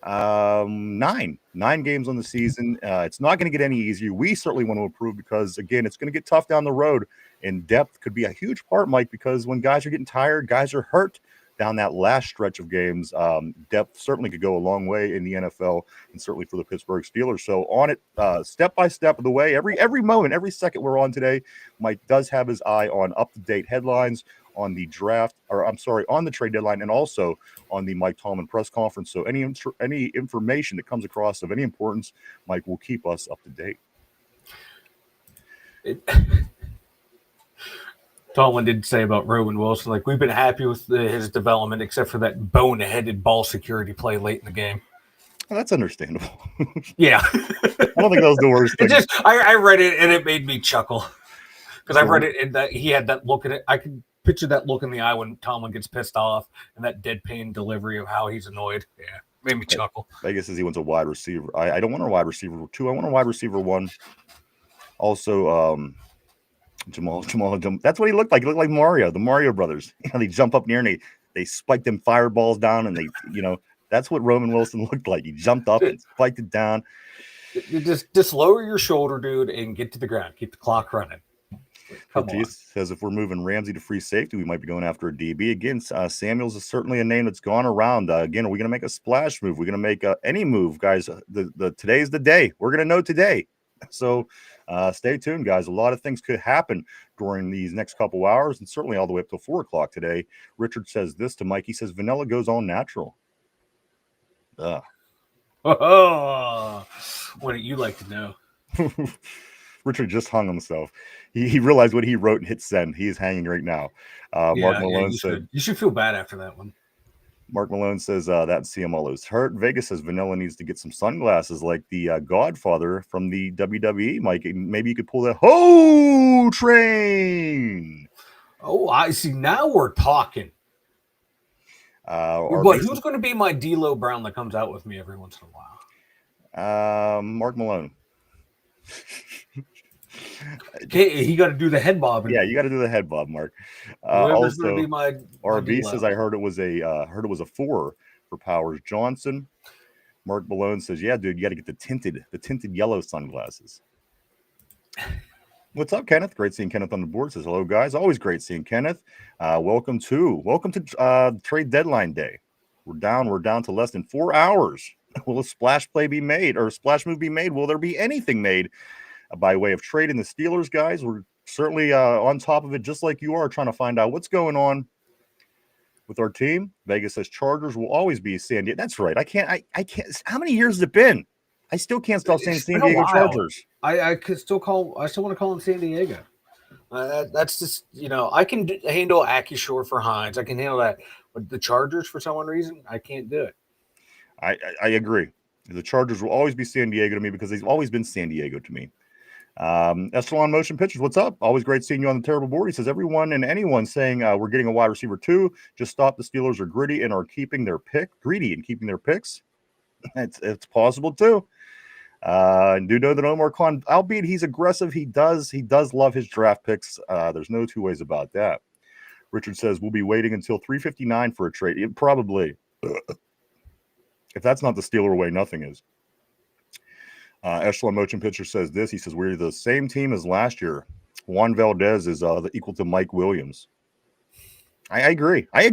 9 games on the season. It's not going to get any easier. We certainly want to improve because, again, it's going to get tough down the road, and depth could be a huge part, Mike, because when guys are getting tired, guys are hurt down that last stretch of games. Depth certainly could go a long way in the NFL, and certainly for the Pittsburgh Steelers. So on it, step by step of the way, every moment, every second we're on today, Mike does have his eye on up-to-date headlines on the on the trade deadline, and also on the Mike Tomlin press conference. So any information that comes across of any importance, Mike will keep us up to date. Tomlin did say about Roman Wilson, like, we've been happy with his development, except for that boneheaded ball security play late in the game. Well, that's understandable. Yeah. I don't think that was the worst thing. I read it and it made me chuckle. because I read it and that he had that look at it. I can picture that look in the eye when Tomlin gets pissed off and that deadpan delivery of how he's annoyed. Yeah, made me chuckle. Vegas says he wants a wide receiver. I don't want a wide receiver 2. I want a wide receiver 1. Also, Jamal. That's what he looked like. He looked like Mario, the Mario brothers. They jump up near and they spike them fireballs down, and that's what Roman Wilson looked like. He jumped up and spiked it down. Just lower your shoulder, dude, and get to the ground. Keep the clock running. Ortiz says if we're moving Ramsey to free safety, we might be going after a DB. Again, Samuels is certainly a name that's gone around. Again, are we going to make a splash move? We're going to make any move, guys. Today's the day. We're going to know today. So stay tuned, guys. A lot of things could happen during these next couple hours, and certainly all the way up till 4 o'clock today. Richard says this to Mike. He says vanilla goes all natural. Oh, what do you like to know? Richard just hung himself. He realized what he wrote and hit send. He is hanging right now. Mark Malone said you should feel bad after that one. Mark Malone says that CML is hurt. Vegas says Vanilla needs to get some sunglasses like the Godfather from the WWE. Mike, maybe you could pull that Ho Train. Oh, I see. Now we're talking. But who's going to be my D'Lo Brown that comes out with me every once in a while? Mark Malone. Okay, he got to do the head bob. Yeah, you got to do the head bob, Mark. Also, be my RB says I heard it was a 4 for Powers Johnson. Mark Malone says, yeah, dude, you got to get the tinted yellow sunglasses. What's up, Kenneth? Great seeing Kenneth on the board. Says hello, guys. Always great seeing Kenneth. Welcome to trade deadline day. We're down to less than 4 hours. Will a splash play be made or a splash move be made? Will there be anything made by way of trading the Steelers, guys? We're certainly on top of it, just like you are, trying to find out what's going on with our team. Vegas says Chargers will always be San Diego. That's right. I can't. How many years has it been? I still can't stop saying San Diego Chargers. I still want to call them San Diego. That's just, I can handle Acusure for Hines. I can handle that. But the Chargers, for some reason, I can't do it. I agree. The Chargers will always be San Diego to me because they've always been San Diego to me. Echelon Motion Pictures, what's up? Always great seeing you on the terrible board. He says, everyone and anyone saying we're getting a wide receiver 2, just stop. The Steelers are greedy and are keeping their picks. It's possible too. Do know that Omar Khan, albeit he's aggressive, he does love his draft picks. There's no two ways about that. Richard says we'll be waiting until 3:59 for a trade. Probably. If that's not the Steeler way, nothing is. Echelon Motion Picture says this. He says, we're the same team as last year. Juan Valdez is equal to Mike Williams. I agree. I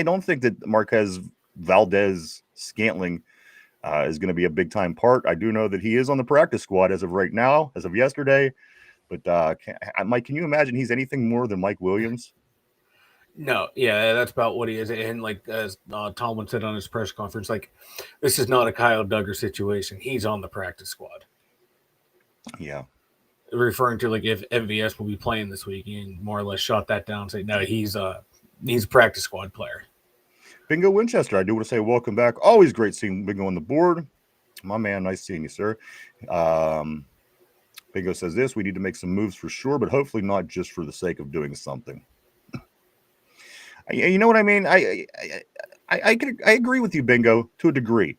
don't think that Marquez Valdes-Scantling is going to be a big-time part. I do know that he is on the practice squad as of right now, as of yesterday. But, Mike, can you imagine he's anything more than Mike Williams? No, yeah, that's about what he is. And like as Tomlin said on his press conference, like this is not a Kyle Duggar situation. He's on the practice squad. Yeah. Referring to like if MVS will be playing this week, and more or less shot that down and say, no, he's a practice squad player. Bingo Winchester, I do want to say welcome back. Always great seeing Bingo on the board. My man, nice seeing you, sir. Bingo says this, we need to make some moves for sure, but hopefully not just for the sake of doing something. You know what I mean? I agree with you, Bingo, to a degree.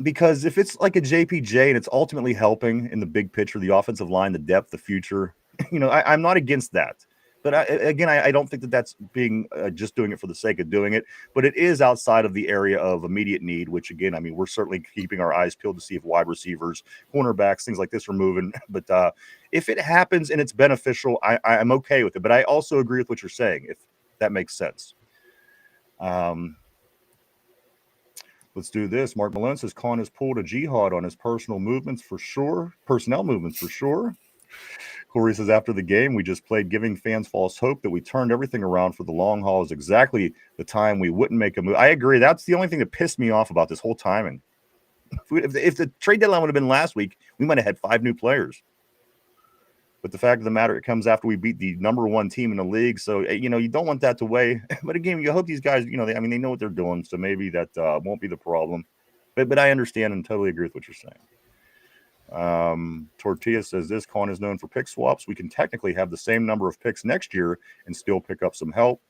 Because if it's like a JPJ and it's ultimately helping in the big picture, the offensive line, the depth, the future, I'm not against that. But I don't think that that's being just doing it for the sake of doing it. But it is outside of the area of immediate need, which, again, I mean, we're certainly keeping our eyes peeled to see if wide receivers, cornerbacks, things like this are moving. But if it happens and it's beneficial, I'm okay with it. But I also agree with what you're saying, if that makes sense. Let's do this. Mark Malone says Khan has pulled a jihad on his personnel movements for sure. Corey says, after the game, we just played giving fans false hope that we turned everything around for the long haul is exactly the time we wouldn't make a move. I agree. That's the only thing that pissed me off about this whole timing. If the trade deadline would have been last week, we might have had 5 new players. But the fact of the matter, it comes after we beat the number 1 team in the league. So, you don't want that to weigh. But again, you hope these guys, they know what they're doing. So maybe that won't be the problem. But I understand and totally agree with what you're saying. Tortilla says this Con is known for pick swaps. We can technically have the same number of picks next year and still pick up some help.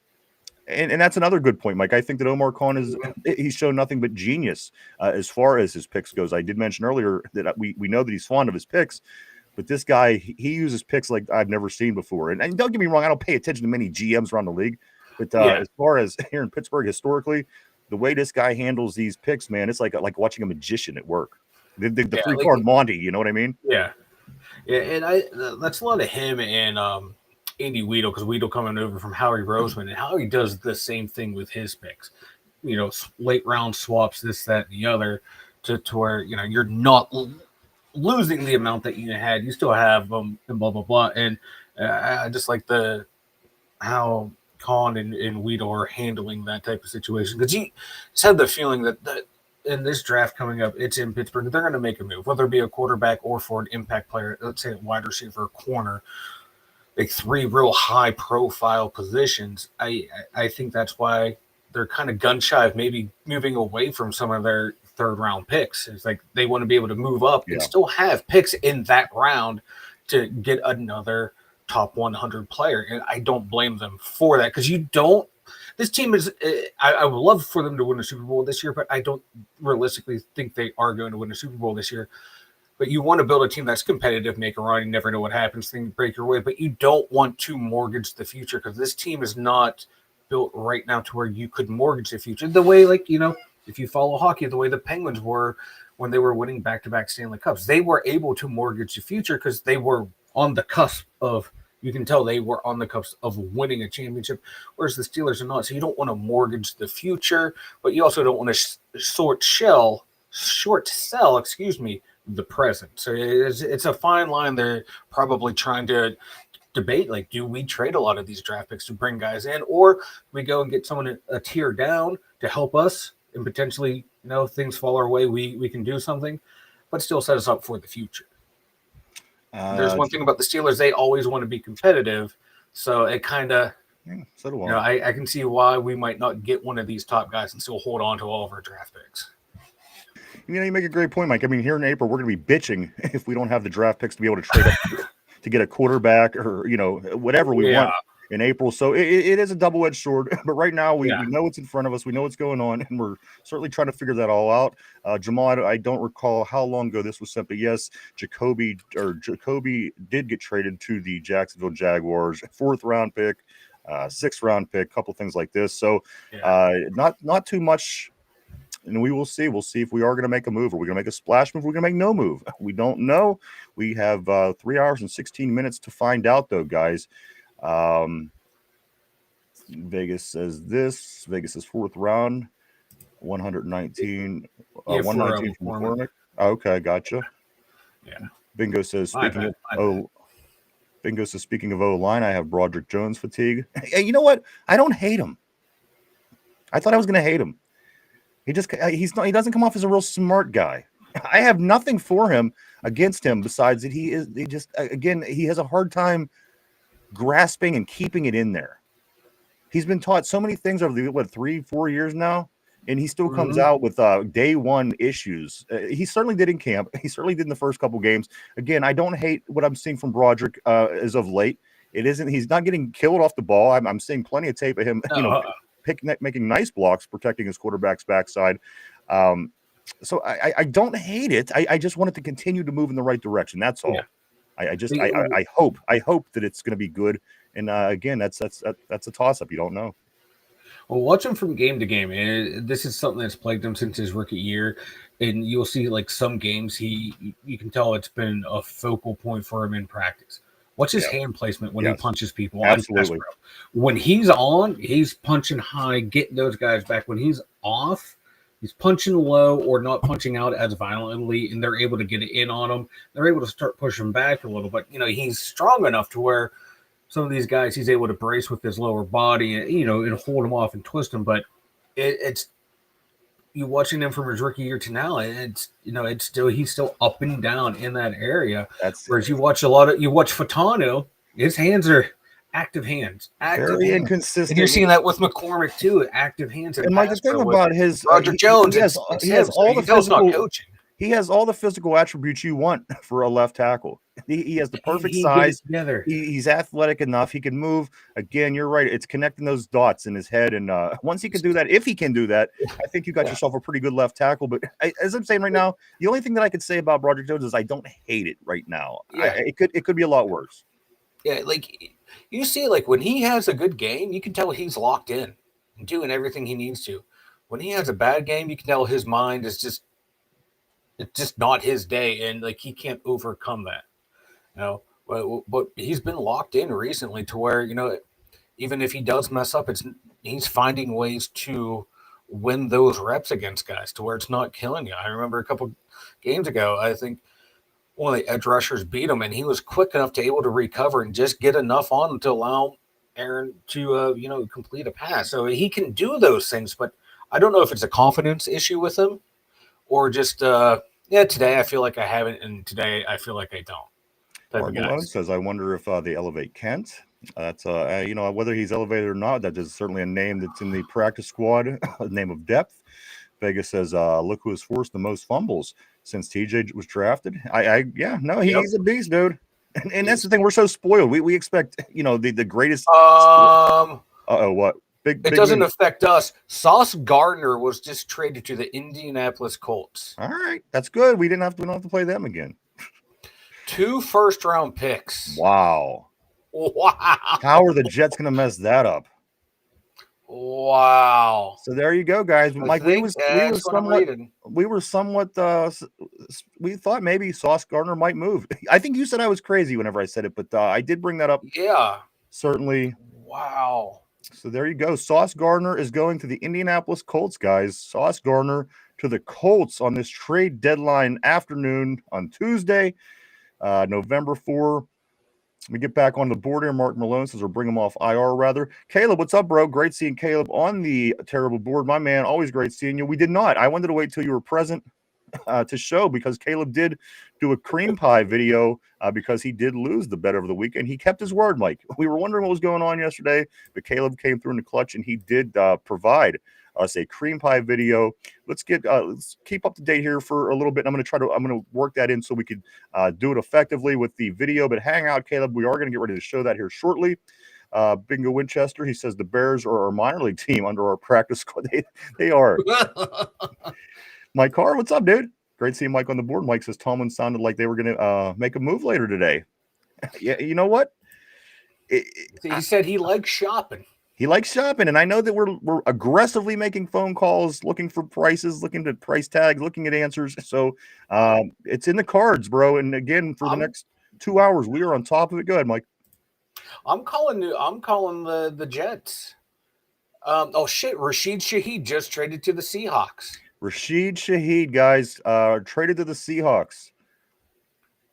And that's another good point, Mike. I think that Omar Khan he's shown nothing but genius as far as his picks goes. I did mention earlier that we know that he's fond of his picks, but this guy, he uses picks like I've never seen before. And don't get me wrong, I don't pay attention to many GMs around the league, but as far as here in Pittsburgh historically, the way this guy handles these picks, man, it's like watching a magician at work. The three card Monty, you know what I mean? Yeah, and that's a lot of him and Andy Weedle, because Weedle coming over from Howie Roseman, and Howie does the same thing with his picks. Late round swaps, this, that, and the other, to where you're not losing the amount that you had. You still have them, and blah blah blah. And I just like how Kahn and Weedle are handling that type of situation, because you just have the feeling that in this draft coming up, it's in Pittsburgh, they're going to make a move, whether it be a quarterback or for an impact player, let's say a wide receiver, corner, like three real high-profile positions. I think that's why they're kind of gun-shy of maybe moving away from some of their third-round picks. It's like they want to be able to move up and still have picks in that round to get another top 100 player, and I don't blame them for that, because this team is, I would love for them to win a Super Bowl this year, but I don't realistically think they are going to win a Super Bowl this year. But you want to build a team that's competitive, make a run. You never know what happens, things break your way. But you don't want to mortgage the future, because this team is not built right now to where you could mortgage the future. The way, if you follow hockey, the way the Penguins were when they were winning back-to-back Stanley Cups, they were able to mortgage the future because they were on the cusp of – you can tell they were on the cusp of winning a championship, whereas the Steelers are not. So you don't want to mortgage the future, but you also don't want to short sell, the present. So it's a fine line. They're probably trying to debate, like, do we trade a lot of these draft picks to bring guys in, or we go and get someone a tier down to help us and potentially, things fall our way, we can do something, but still set us up for the future. There's one thing about the Steelers, they always want to be competitive, so it kind of, so do I. I can see why we might not get one of these top guys and still hold on to all of our draft picks. You make a great point, Mike. I mean, here in April, we're going to be bitching if we don't have the draft picks to be able to trade up to get a quarterback or, whatever we want in April. So it is a double-edged sword. But right now, we know what's in front of us. We know what's going on, and we're certainly trying to figure that all out. Jamal, I don't recall how long ago this was sent, but yes, Jacoby did get traded to the Jacksonville Jaguars, 4th-round pick, 6th-round pick, a couple things like this. So not too much. And we will see. We'll see if we are going to make a move. Are we going to make a splash move? We're going to make no move. We don't know. We have 3 hours and 16 minutes to find out, though, guys. Vegas says this. Vegas is 4th round, 119. 119 from McCormick. Okay, gotcha. Yeah. Bingo says speaking of O-line, I have Broderick Jones fatigue. Hey, you know what? I don't hate him. I thought I was going to hate him. He doesn't come off as a real smart guy. I have nothing for him against him besides that he has a hard time grasping and keeping it in there. He's been taught so many things over the 3-4 years now, and he still comes out with day one issues. He certainly did in camp. He certainly did in the first couple games. Again, I don't hate what I'm seeing from Broderick as of late. He's not getting killed off the ball. I'm seeing plenty of tape of him, making nice blocks, protecting his quarterback's backside. So I don't hate it. I just want it to continue to move in the right direction. That's all. Yeah. I hope that it's going to be good. And again, that's a toss up. You don't know. Well, watch him from game to game. This is something that's plagued him since his rookie year. And you'll see, like, some games you can tell it's been a focal point for him in practice. What's his hand placement when he punches people? Absolutely. When he's on, he's punching high, getting those guys back. When he's off, he's punching low or not punching out as violently, and they're able to get it in on him. They're able to start pushing back a little. But, he's strong enough to where some of these guys he's able to brace with his lower body and, and hold him off and twist him. But it's you watching him from his rookie year to now, it's he's still up and down in that area. Whereas you watch Fatano, his hands are active hands. Very inconsistent. And you're seeing that with McCormick too, active hands. And Mike, the thing about his Roger Jones, he has all the physical coaching. He has all the physical attributes you want for a left tackle. He has the perfect He get it size. together. He's athletic enough. He can move. Again, you're right. It's connecting those dots in his head. And once he can do that, if he can do that, I think you got yourself a pretty good left tackle. But as I'm saying right now, the only thing that I could say about Broderick Jones is I don't hate it right now. Yeah. It could be a lot worse. Yeah, like you see, like when he has a good game, you can tell he's locked in and doing everything he needs to. When he has a bad game, you can tell his mind is just it's just not his day, and like he can't overcome that. You know, but he's been locked in recently to where even if he does mess up, he's finding ways to win those reps against guys to where it's not killing you. I remember a couple games ago, I think one of the edge rushers beat him, and he was quick enough to able to recover and just get enough on him to allow Aaron to complete a pass. So he can do those things, but I don't know if it's a confidence issue with him or just today I feel like I haven't, and today I feel like I don't. Mark Malone says, I wonder if they elevate Kent. That's whether he's elevated or not, that is certainly a name that's in the practice squad, a name of depth. Vegas says, look who has forced the most fumbles since TJ was drafted. He's a beast, dude. And that's the thing, we're so spoiled. We expect, the greatest. What? It doesn't affect us. Sauce Gardner was just traded to the Indianapolis Colts. All right, that's good. We don't have to play them again. 2 first-round picks. Wow. How are the Jets going to mess that up? Wow. So there you go, guys. Mike, we thought maybe Sauce Gardner might move. I think you said I was crazy whenever I said it, but I did bring that up. Yeah. Certainly. Wow. So there you go. Sauce Gardner is going to the Indianapolis Colts, guys. Sauce Gardner to the Colts on this trade deadline afternoon on Tuesday, November 4. Let me get back on the board here. Mark Malone says, or bring him off IR, rather. Caleb, what's up, bro? Great seeing Caleb on the terrible board. My man, always great seeing you. We did not. I wanted to wait till you were present to show because Caleb did do a cream pie video because he did lose the bet over the weekend. He kept his word, Mike. We were wondering what was going on yesterday, but Caleb came through in the clutch, and he did provide us a cream pie video. Let's keep up to date here for a little bit. I'm going to work that in so we could do it effectively with the video, but hang out, Caleb. We are going to get ready to show that here shortly. Bingo Winchester, he says the Bears are our minor league team under our practice squad. They are. Mike Carr, what's up, dude? Great seeing Mike on the board. Mike says Tomlin sounded like they were going to make a move later today. Yeah, you know what? He said he likes shopping. He likes shopping, and I know that we're aggressively making phone calls, looking for prices, looking at price tags, looking at answers. So it's in the cards, bro. And again, for the next 2 hours, we are on top of it. Go ahead, Mike. I'm calling the Jets. Rashid Shaheed just traded to the Seahawks. Rashid Shaheed, guys, traded to the Seahawks.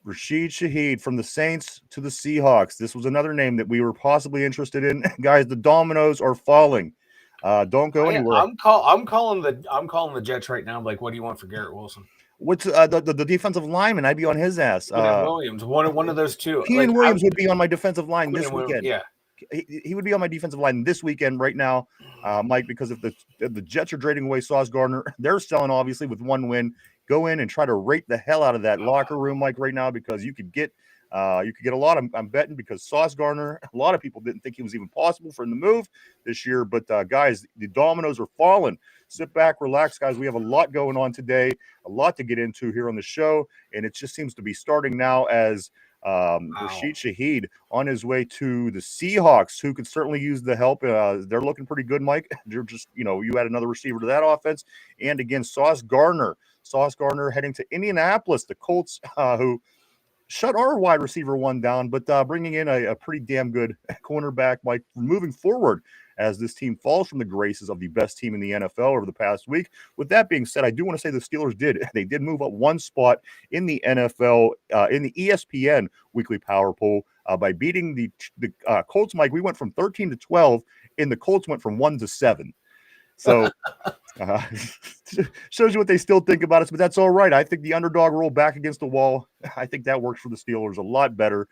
Rashid Shaheed from the Saints to the Seahawks. This was another name that we were possibly interested in. Guys, the dominoes are falling. Don't go anywhere. I'm calling the Jets right now. I'm like, what do you want for Garrett Wilson? What's the defensive lineman? I'd be on his ass. Williams, one of those two. Keenan Williams would be on my defensive line this weekend. Yeah. He would be on my defensive line this weekend right now, Mike, because if the Jets are trading away Sauce Gardner, they're selling obviously with one win. Go in and try to rate the hell out of that locker room, Mike, right now, because you could get a lot. I'm betting because Sauce Gardner, a lot of people didn't think he was even possible for him to move this year. But guys, the dominoes are falling. Sit back, relax, guys. We have a lot going on today, a lot to get into here on the show, and it just seems to be starting now as Rashid Shaheed on his way to the Seahawks, who could certainly use the help. They're looking pretty good, Mike. They're just, you add another receiver to that offense. And again, Sauce Gardner heading to Indianapolis, the Colts, who shut our wide receiver one down, but bringing in a pretty damn good cornerback, Mike, moving forward as this team falls from the graces of the best team in the NFL over the past week. With that being said, I do want to say the Steelers did move up one spot in the NFL, in the ESPN weekly power poll by beating the Colts, Mike. We went from 13 to 12, and the Colts went from 1 to 7. So shows you what they still think about us, but that's all right. I think the underdog roll back against the wall, I think that works for the Steelers a lot better.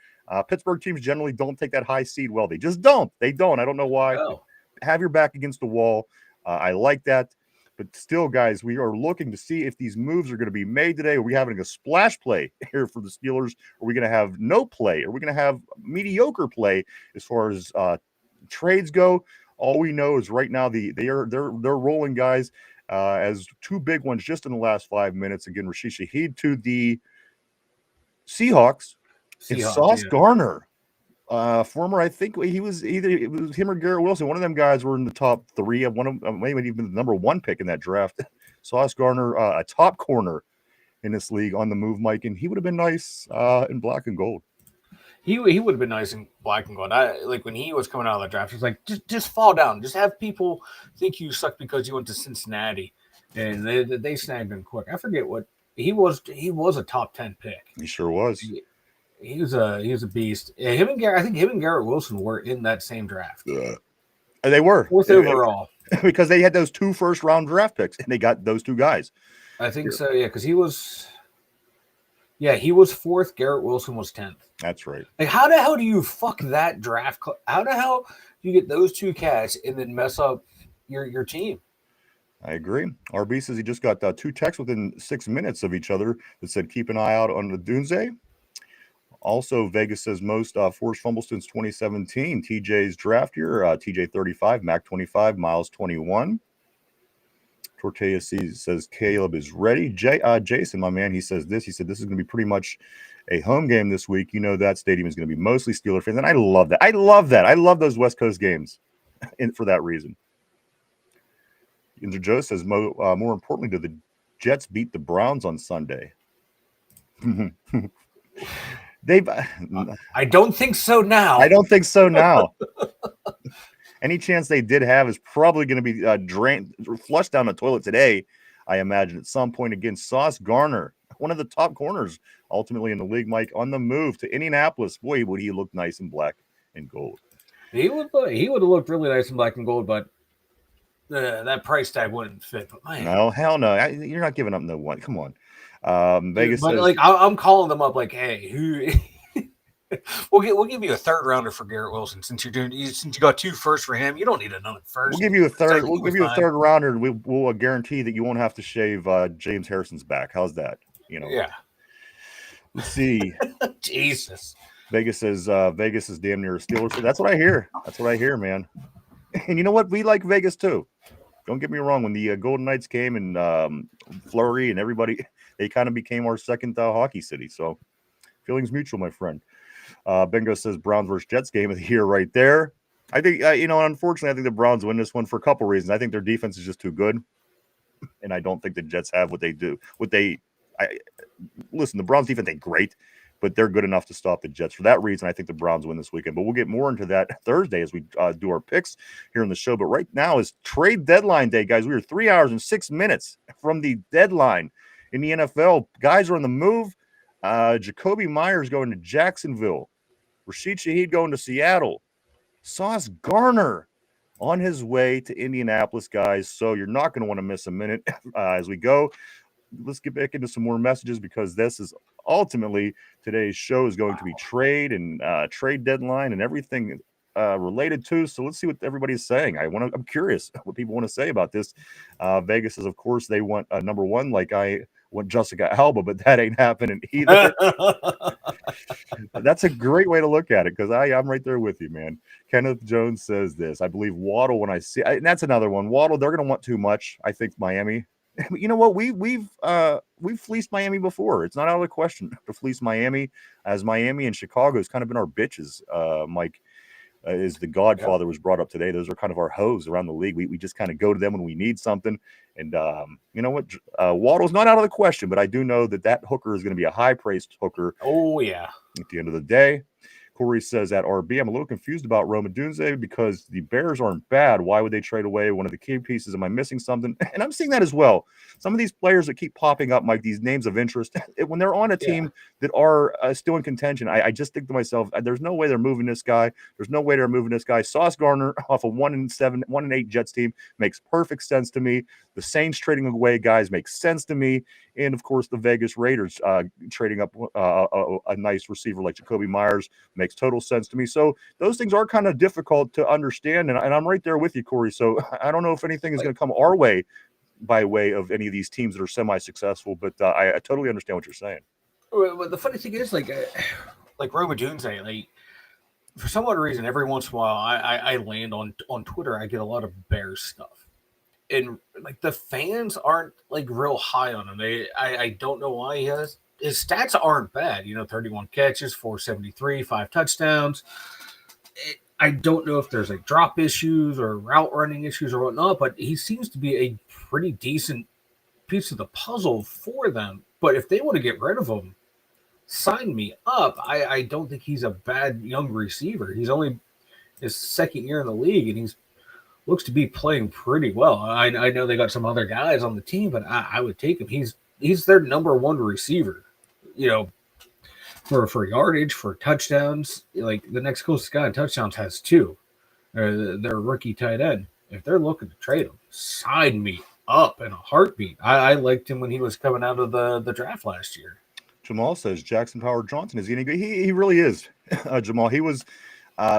Pittsburgh teams generally don't take that high seed well. They just don't. They don't. I don't know why. Oh. Have your back against the wall. I like that. But still, guys, we are looking to see if these moves are going to be made today. Are we having a splash play here for the Steelers? Are we going to have no play? Are we going to have mediocre play as far as trades go? All we know is right now they're rolling guys as two big ones just in the last 5 minutes. Again, Rashid Shaheed to the Seahawks. And Sauce Gardner. Former, I think it was him or Garrett Wilson. One of them guys were in the top 3 of one of maybe even the number 1 pick in that draft. Sauce Gardner, a top corner in this league on the move, Mike, and he would have been nice in black and gold. He would have been nice in black and gold. Like when he was coming out of the draft, he's like, just fall down. Just have people think you suck because you went to Cincinnati, and they snagged him quick. I forget what he was. He was a top 10 pick. He sure was. He was a beast. I think him and Garrett Wilson were in that same draft. They were 4th overall because they had those 2 first-round draft picks, and they got those 2 guys. I think so. Yeah, because he was 4th. Garrett Wilson was 10th. That's right. Like, how the hell do you fuck that draft? How the hell do you get those 2 cats and then mess up your team? I agree. RB says he just got 2 texts within 6 minutes of each other that said keep an eye out on the Dunze. Also, Vegas says most forced fumbles since 2017. TJ's draft year, TJ 35, Mac 25, Miles 21. Tortilla says Caleb is ready. Jason, my man, he said this is going to be pretty much a home game this week. You know that stadium is going to be mostly Steeler fans, and I love that. I love those West Coast games for that reason. Yinzer Joe says more importantly, do the Jets beat the Browns on Sunday? I don't think so now. I don't think so now. Any chance they did have is probably going to be flushed down the toilet today, I imagine, at some point. Again, Sauce Gardner, one of the top corners ultimately in the league, Mike, on the move to Indianapolis. Boy, would he look nice in black and gold. He would have looked really nice in black and gold, but that price tag wouldn't fit. But man, no, hell no. You're not giving up no one. Come on. Vegas but says, like I'm calling them up like, hey, who we'll give you a 3rd rounder for Garrett Wilson since you got 2 firsts for him. You don't need another first. We'll give you a third. We'll give you a 3rd rounder, and we'll guarantee that you won't have to shave James Harrison's back. How's that? Yeah. Let's see. Jesus. Vegas is damn near a Steelers. That's what I hear. Man. And you know what? We like Vegas too. Don't get me wrong. When the Golden Knights came and Fleury and everybody, they kind of became our second hockey city. So feelings mutual, my friend. Bingo says Browns versus Jets game of the year right there. I think, unfortunately, I think the Browns win this one for a couple reasons. I think their defense is just too good. And I don't think the Jets have what they do. Listen, the Browns defense ain't great, but they're good enough to stop the Jets. For that reason, I think the Browns win this weekend. But we'll get more into that Thursday as we do our picks here on the show. But right now is trade deadline day, guys. We are 3 hours and 6 minutes from the deadline in the NFL. Guys are on the move. Jacoby Myers going to Jacksonville. Rashid Shaheed going to Seattle. Sauce Gardner on his way to Indianapolis, guys. So you're not going to want to miss a minute as we go. Let's get back into some more messages because this is ultimately today's show is going to be trade and trade deadline and everything related to. So let's see what everybody's saying. I'm curious what people want to say about this. Vegas is, of course, they want number 1, like I want Jessica Alba, but that ain't happening either. That's a great way to look at it because I'm right there with you, man. Kenneth Jones says this. I believe Waddle when I see, and that's another one. Waddle, they're going to want too much. I think Miami. You know what? We've fleeced Miami before. It's not out of the question to fleece Miami, as Miami and Chicago has kind of been our bitches. Mike is the Godfather was brought up today. Those are kind of our hoes around the league. We just kind of go to them when we need something. And you know what? Waddle's not out of the question, but I do know that hooker is going to be a high-priced hooker. Oh yeah. At the end of the day. Corey says at RB, I'm a little confused about Rome Odunze because the Bears aren't bad. Why would they trade away one of the key pieces? Am I missing something? And I'm seeing that as well. Some of these players that keep popping up, Mike, these names of interest, when they're on a team that are still in contention, I just think to myself, there's no way they're moving this guy. There's no way they're moving this guy. Sauce Gardner off a 1-8 Jets team makes perfect sense to me. The Saints trading away guys makes sense to me. And, of course, the Vegas Raiders trading up a nice receiver like Jacoby Myers makes total sense to me. So those things are kind of difficult to understand. And I'm right there with you, Corey. So I don't know if anything is going to come our way by way of any of these teams that are semi-successful, but I totally understand what you're saying. Well, the funny thing is, like Roma Dunze, like for some odd reason, every once in a while, I land on Twitter. I get a lot of Bears stuff, and like the fans aren't like real high on him. I don't know why. His stats aren't bad. 31 catches, 473, 5 touchdowns. I don't know if there's like drop issues or route running issues or whatnot, but he seems to be a pretty decent piece of the puzzle for them. But if they want to get rid of him, sign me up. I don't think he's a bad young receiver. He's only his second year in the league, and he's looks to be playing pretty well. I know they got some other guys on the team, but I would take him. He's their number one receiver. For yardage, for touchdowns. Like the next closest guy in touchdowns has 2. Their rookie tight end. If they're looking to trade him, sign me up in a heartbeat. I liked him when he was coming out of the draft last year. Jamal says Jackson Powers Johnson is getting good. He really is. Jamal, he was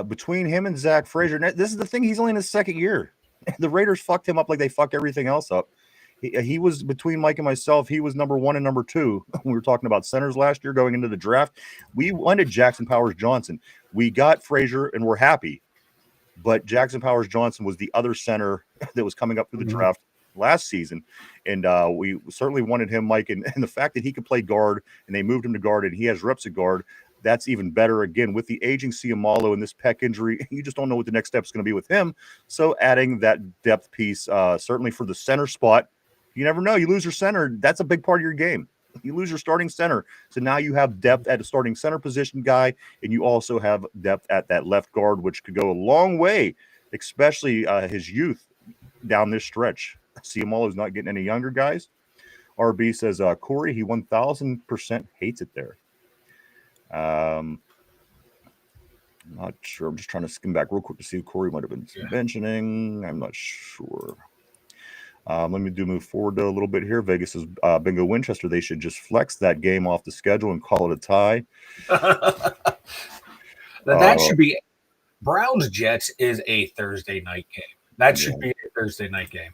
between him and Zach Frazier. This is the thing. He's only in his second year. The Raiders fucked him up like they fuck everything else up. He was between Mike and myself. He was number 1 and number 2. We were talking about centers last year going into the draft. We wanted Jackson Powers Johnson. We got Frazier, and we're happy. But Jackson Powers Johnson was the other center that was coming up through the draft last season. And we certainly wanted him, Mike. And the fact that he could play guard, and they moved him to guard, and he has reps at guard, that's even better. Again, with the aging Ciamalo and this pec injury, you just don't know what the next step is going to be with him. So adding that depth piece, certainly for the center spot, you never know. You lose your center. That's a big part of your game. You lose your starting center. So now you have depth at a starting center position guy, and you also have depth at that left guard, which could go a long way, especially his youth down this stretch. Ciamalo is not getting any younger, guys. RB says, Corey, he 1,000% hates it there. Not sure. I'm just trying to skim back real quick to see who Corey might have been mentioning. I'm not sure. Let me move forward a little bit here. Vegas is Bingo Winchester. They should just flex that game off the schedule and call it a tie. That should be Browns Jets is a Thursday night game. That should be a Thursday night game.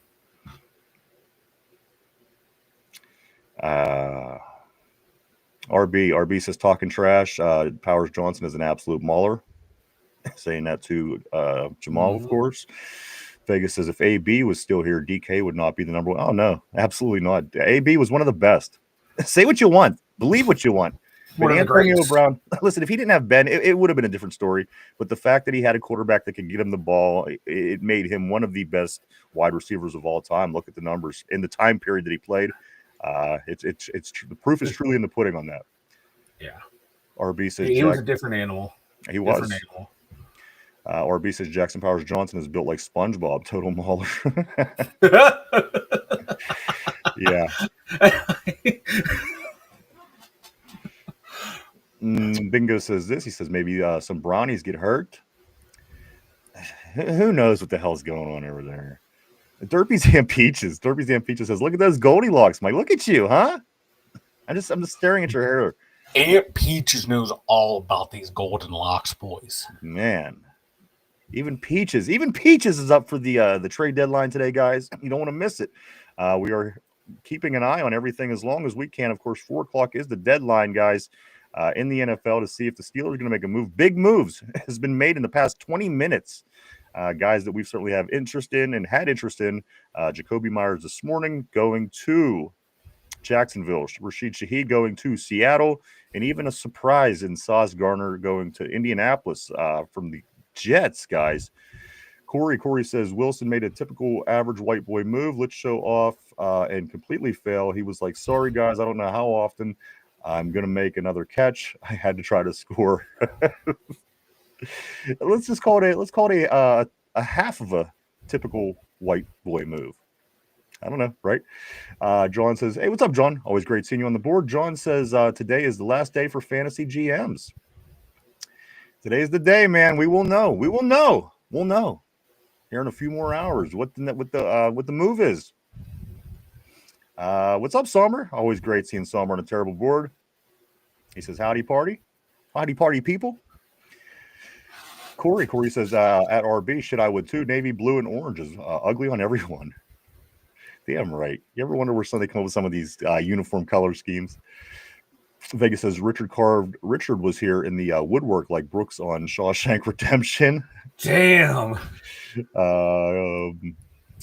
RB says talking trash. Powers Johnson is an absolute mauler. Saying that to Jamal, of course. Vegas says if AB was still here, DK would not be the number 1. Oh, no, absolutely not. AB was one of the best. Say what you want. Believe what you want. But Antonio Brown, listen, if he didn't have Ben, it would have been a different story. But the fact that he had a quarterback that could get him the ball, it made him one of the best wide receivers of all time. Look at the numbers in the time period that he played. It's the proof is truly in the pudding on that. Yeah. RB says he was a different animal. He was. RB says Jackson Powers Johnson is built like SpongeBob, total mauler. Yeah. Bingo says this. He says maybe some brownies get hurt. Who knows what the hell's going on over there? Derpy's and Peaches. Derpy's and Peaches says, look at those Goldilocks, Mike. Look at you, huh? I'm just staring at your hair. Aunt Peaches knows all about these golden locks, boys. Man. Even Peaches is up for the trade deadline today, guys. You don't want to miss it. We are keeping an eye on everything as long as we can. Of course, 4:00 is the deadline, guys, in the NFL to see if the Steelers are going to make a move. Big moves has been made in the past 20 minutes. Guys that we certainly have interest in and had interest in. Jacoby Myers this morning going to Jacksonville. Rashid Shaheed going to Seattle. And even a surprise in Sauce Gardner going to Indianapolis from the Jets, guys. Corey says Wilson made a typical average white boy move. Let's show off and completely fail. He was like, sorry, guys, I don't know how often I'm going to make another catch. I had to try to score. Let's call it a half of a typical white boy move. I don't know, right? John says, hey, what's up, John? Always great seeing you on the board. John says today is the last day for fantasy GMs. Today's the day, man. We will know. We'll know here in a few more hours what the move is. What's up, Sommer? Always great seeing Sommer on a terrible board. He says, howdy party, people. Corey says at RB, shit, I would too. Navy blue and orange is ugly on everyone. Damn right. You ever wonder where they come up with some of these uniform color schemes? Vegas says Richard was here in the woodwork like Brooks on Shawshank Redemption. Damn.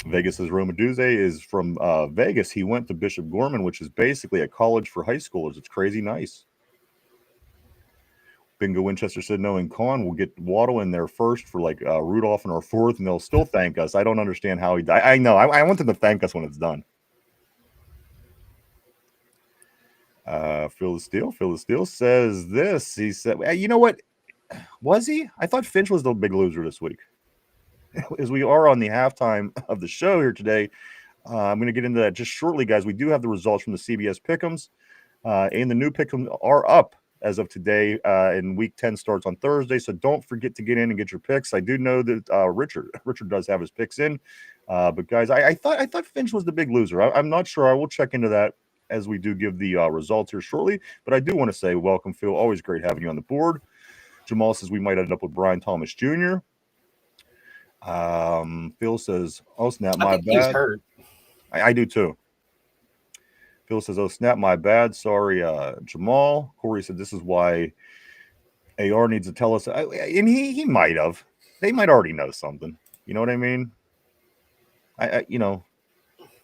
Vegas says Romaduze is from Vegas. He went to Bishop Gorman, which is basically a college for high schoolers. It's crazy nice. Bingo Winchester said no, and Con will get Waddle in there first for like Rudolph in our fourth, and they'll still thank us. I don't understand how he died. I know. I want them to thank us when it's done. Phil the Steel says this. He said, you know what? Was he? I thought Finch was the big loser this week. As we are on the halftime of the show here today, I'm going to get into that just shortly, guys. We do have the results from the CBS Pick'ems, and the new Pick'ems are up as of today, and Week 10 starts on Thursday, so don't forget to get in and get your picks. I do know that Richard does have his picks in, but guys, I thought Finch was the big loser. I'm not sure. I will check into that as we do give the results here shortly, but I do want to say welcome, Phil. Always great having you on the board. Jamal says we might end up with Brian Thomas Jr. Phil says, oh, snap, my bad. He's hurt. I do too. Phil says, oh, snap, my bad. Sorry, Jamal. Corey said, this is why AR needs to tell us. And he might have. They might already know something. You know what I mean?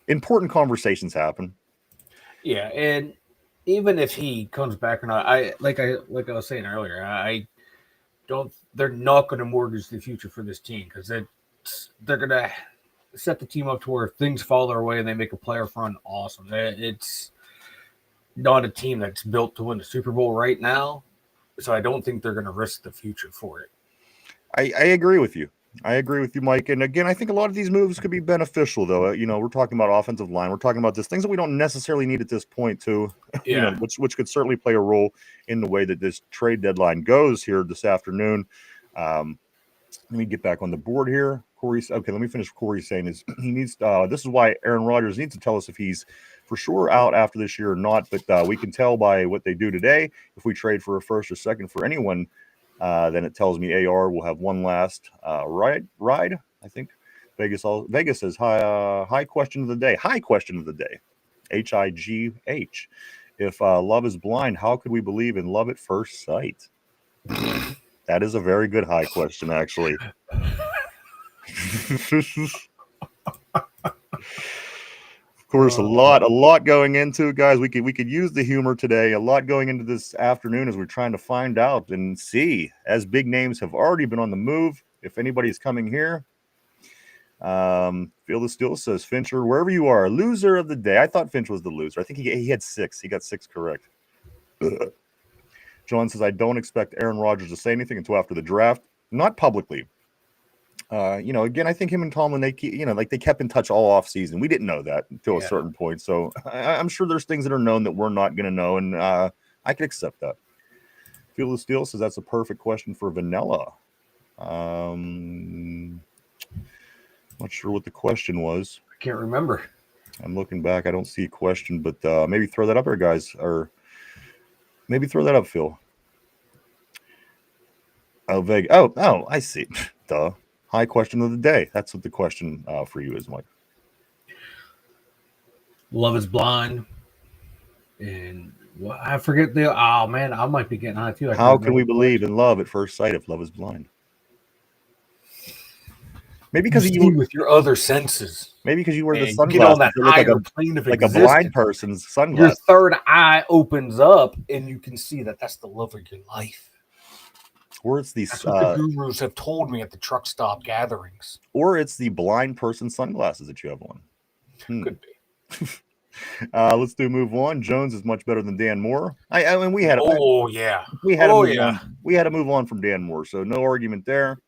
Important conversations happen. Yeah, and even if he comes back or not, I was saying earlier, they're not going to mortgage the future for this team because they're going to set the team up to where if things fall their way and they make a playoff run, awesome. It's not a team that's built to win the Super Bowl right now, so I don't think they're going to risk the future for it. I agree with you. I agree with you, Mike. And again, I think a lot of these moves could be beneficial, though. We're talking about offensive line. We're talking about things that we don't necessarily need at this point, too. Yeah. Which could certainly play a role in the way that this trade deadline goes here this afternoon. Let me get back on the board here. Let me finish what Corey's saying is he needs. This is why Aaron Rodgers needs to tell us if he's for sure out after this year or not. But we can tell by what they do today. If we trade for a first or second for anyone, then it tells me AR will have one last ride. I think Vegas says high question of the day. High question of the day. HIGH. If love is blind, how could we believe in love at first sight? That is a very good high question, actually. Of course, a lot going into it, guys. We could use the humor today. A lot going into this afternoon as we're trying to find out and see, as big names have already been on the move. If anybody's coming here, Phil the Steel says Fincher, wherever you are, loser of the day. I thought Finch was the loser. I think he had 6. He got 6 correct. John says I don't expect Aaron Rodgers to say anything until after the draft, not publicly. Again, I think him and Tomlin, they kept in touch all off season. We didn't know that until a certain point. So I'm sure there's things that are known that we're not going to know. And I can accept that. Phil the Steel says that's a perfect question for Vanilla. Not sure what the question was. I can't remember. I'm looking back. I don't see a question, but maybe throw that up there, guys. Or maybe throw that up, Phil. Oh, Veg. Oh, I see. Duh. High question of the day. That's what the question for you is, Mike. Love is blind. And I forget I might be getting high too. How can we believe in love at first sight if love is blind? Maybe because you with your other senses. Maybe because you wear the sunglasses. Get on that higher plane of existence. Like a blind person's sunglasses. Your third eye opens up and you can see that's the love of your life. Or it's these that's what the gurus have told me at the truck stop gatherings. Or it's the blind person sunglasses that you have on. Could be. Let's move on. Jones is much better than Dan Moore. We had to move on from Dan Moore, so no argument there.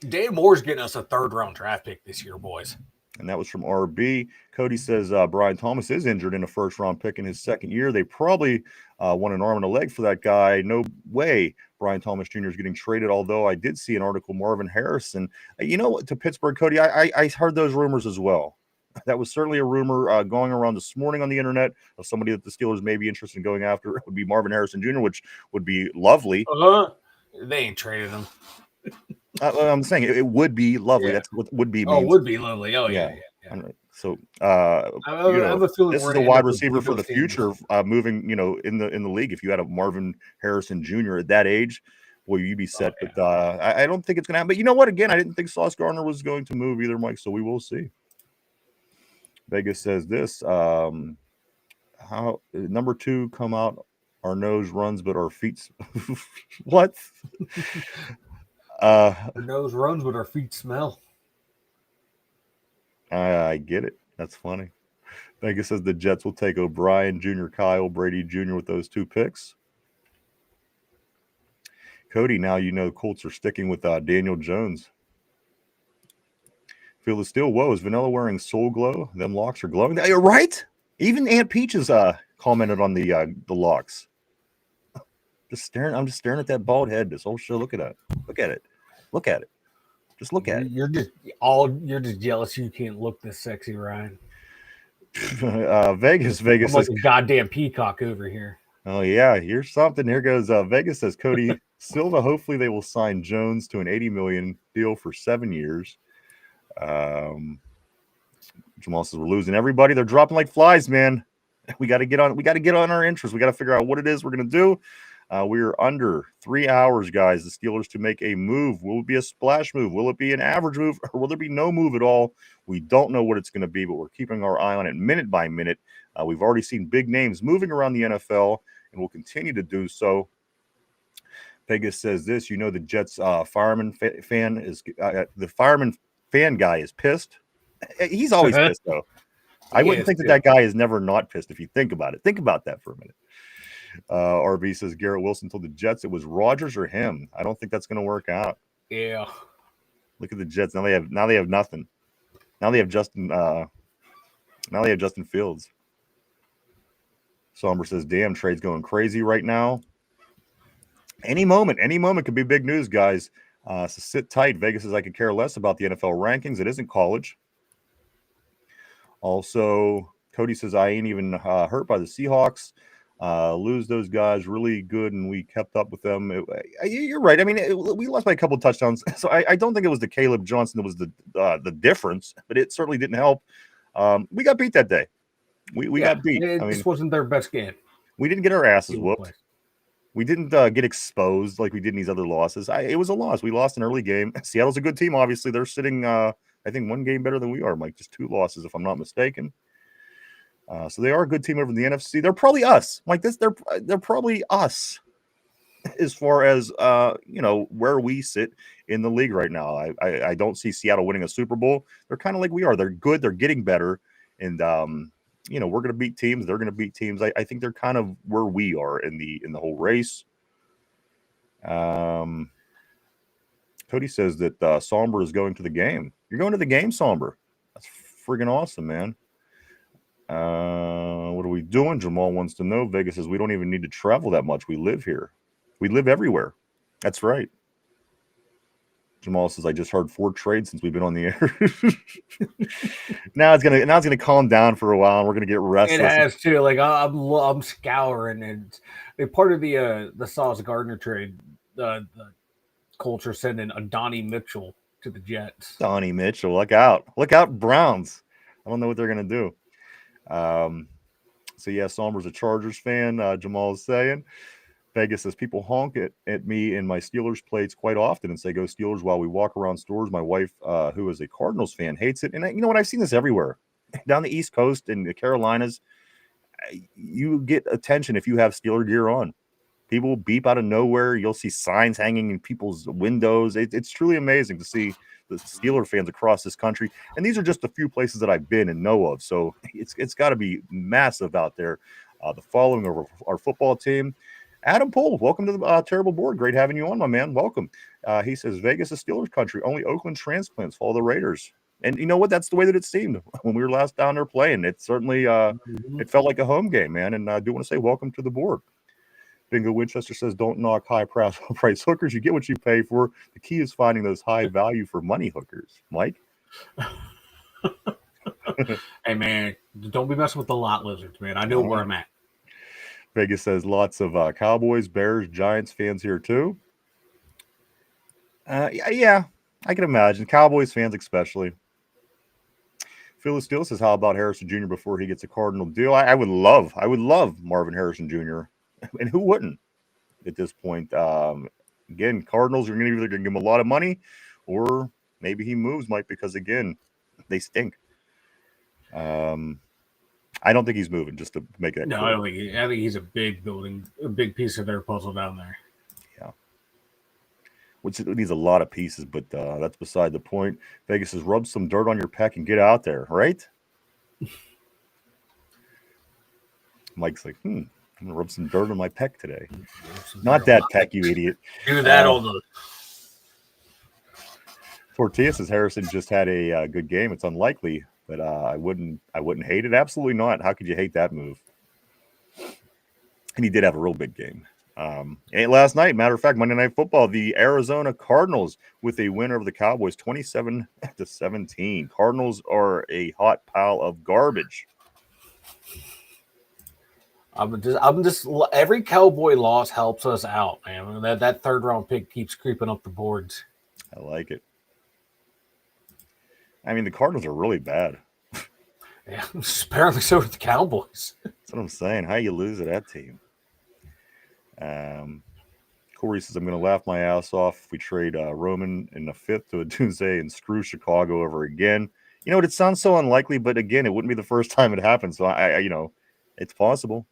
Dan Moore's getting us a 3rd round draft pick this year, boys. And that was from RB. Cody says Brian Thomas is injured in a 1st round pick in his 2nd year. They probably want an arm and a leg for that guy. No way Brian Thomas Jr. is getting traded, although I did see an article, Marvin Harrison, to Pittsburgh, Cody. I heard those rumors as well. That was certainly a rumor going around this morning on the internet of somebody that the Steelers may be interested in going after. It would be Marvin Harrison Jr., which would be lovely. They ain't traded him. I'm saying it would be lovely. Yeah. That's what would be. Means. Would be lovely. Oh, yeah. So, I have a feeling this we're is a gonna end wide up with receiver for the Debo Samuel. future, moving, in the league. If you had a Marvin Harrison Jr. at that age, boy, you'd be set. yeah. But I don't think it's going to happen. But you know what? Again, I didn't think Sauce Gardner was going to move either, Mike. So we will see. Vegas says this: how number 2 come out? Our nose runs, but our feet. What? Our nose runs, but our feet smell. I get it. That's funny. Vegas says the Jets will take O'Brien Jr., Kyle Brady Jr. with those 2 picks. Cody, now Colts are sticking with Daniel Jones. Feel the steel. Whoa, is Vanilla wearing Soul Glow? Them locks are glowing. You're right. Even Aunt Peach has commented on the locks. I'm just staring at that bald head this whole show. Look at it. Look at it. Look at it. Just look at it. You're just jealous you can't look this sexy, Ryan. Vegas I'm like says, a goddamn peacock over here. oh yeah, here's something. Here goes. Vegas says Cody Silva. Hopefully they will sign Jones to an $80 million deal for 7 years. Jamal says we're losing everybody. They're dropping like flies, man. We got to get on our interest. We got to figure out what it is we're gonna do. We are under 3 hours, guys. The Steelers to make a move. Will it be a splash move? Will it be an average move? Or will there be no move at all? We don't know what it's going to be, but we're keeping our eye on it minute by minute. We've already seen big names moving around the NFL, and we'll continue to do so. Vegas says this: the Jets fireman fan is the fireman fan guy is pissed. He's always pissed, though. I wouldn't think that guy is never not pissed if you think about it. Think about that for a minute. RB says Garrett Wilson told the Jets it was Rodgers or him. I don't think that's going to work out. Yeah. Look at the Jets. Now they have nothing. Now they have Justin Fields. Somber says, damn, trade's going crazy right now. Any moment could be big news, guys. So sit tight. Vegas says I could care less about the NFL rankings. It isn't college. Also, Cody says I ain't even hurt by the Seahawks. Lose those guys really good, and we kept up with them. You're right. I mean, we lost by a couple of touchdowns, so I don't think it was the Caleb Johnson that was the difference, but it certainly didn't help. We got beat that day. We got beat. This wasn't their best game. We didn't get our asses whooped. We didn't get exposed like we did in these other losses. It was a loss. We lost an early game. Seattle's a good team, obviously. They're sitting, I think, 1 game better than we are, Mike. Just 2 losses, if I'm not mistaken. So they are a good team over in the NFC. They're probably us. Like this, they're probably us as far as where we sit in the league right now. I don't see Seattle winning a Super Bowl. They're kind of like we are. They're good. They're getting better, and we're going to beat teams. They're going to beat teams. I think they're kind of where we are in the whole race. Cody says that Somber is going to the game. You're going to the game, Somber. That's friggin' awesome, man. What are we doing? Jamal wants to know. Vegas says we don't even need to travel that much. We live here. We live everywhere. That's right. Jamal says I just heard 4 trades since we've been on the air. now it's gonna calm down for a while, and we're gonna get restless. It has too. Like I'm scouring, and part of the Sauce Gardner trade, the Colts are sending a Donnie Mitchell to the Jets. Donnie Mitchell, look out, Browns. I don't know what they're gonna do. So yeah, Somber's a Chargers fan. Jamal is saying. Vegas says people honk at me in my Steelers plates quite often and say go Steelers while we walk around stores. My wife, who is a Cardinals fan, hates it. And you know what? I've seen this everywhere. Down the East Coast and the Carolinas, you get attention if you have Steeler gear on. People beep out of nowhere. You'll see signs hanging in people's windows. It's truly amazing to see the Steeler fans across this country. And these are just a few places that I've been and know of. So it's got to be massive out there. The following of our football team. Adam Pohl, welcome to the Terrible Board. Great having you on, my man. Welcome. He says, Vegas is Steelers country. Only Oakland transplants follow the Raiders. And you know what? That's the way that it seemed when we were last down there playing. It certainly it felt like a home game, man. And I do want to say welcome to the board. Bingo Winchester says, don't knock high price hookers. You get what you pay for. The key is finding those high value for money hookers. Mike? Hey, man, don't be messing with the lot lizards, man. I know where I'm at. Vegas says lots of Cowboys, Bears, Giants fans here too. Yeah, I can imagine. Cowboys fans especially. Phyllis Steele says, how about Harrison Jr. before he gets a Cardinal deal? I would love Marvin Harrison Jr. And who wouldn't at this point? Again, Cardinals are either going to give him a lot of money or maybe he moves, Mike, because, again, they stink. I don't think he's moving, just to make that No, clear. I think he's a big piece of their puzzle down there. Yeah. Which needs a lot of pieces, but that's beside the point. Vegas says, rub some dirt on your pec and get out there, right? Mike's like, I'm going to rub some dirt on my pec today. Not that pec, you idiot. Do that all the... Tortilla says, Harrison just had a good game. It's unlikely, but I wouldn't hate it. Absolutely not. How could you hate that move? And he did have a real big game. And last night, matter of fact, Monday Night Football, the Arizona Cardinals with a win over the Cowboys, 27-17. Cardinals are a hot pile of garbage. I'm just every Cowboy loss helps us out, man. That third round pick keeps creeping up the boards. I like it. I mean, the Cardinals are really bad. Yeah, apparently so are the Cowboys. That's what I'm saying. How you lose to that team? Corey says, I'm going to laugh my ass off if we trade Roman in the 5th to a Doomsday and screw Chicago over again. You know what? It sounds so unlikely, but again, it wouldn't be the first time it happened. So I it's possible.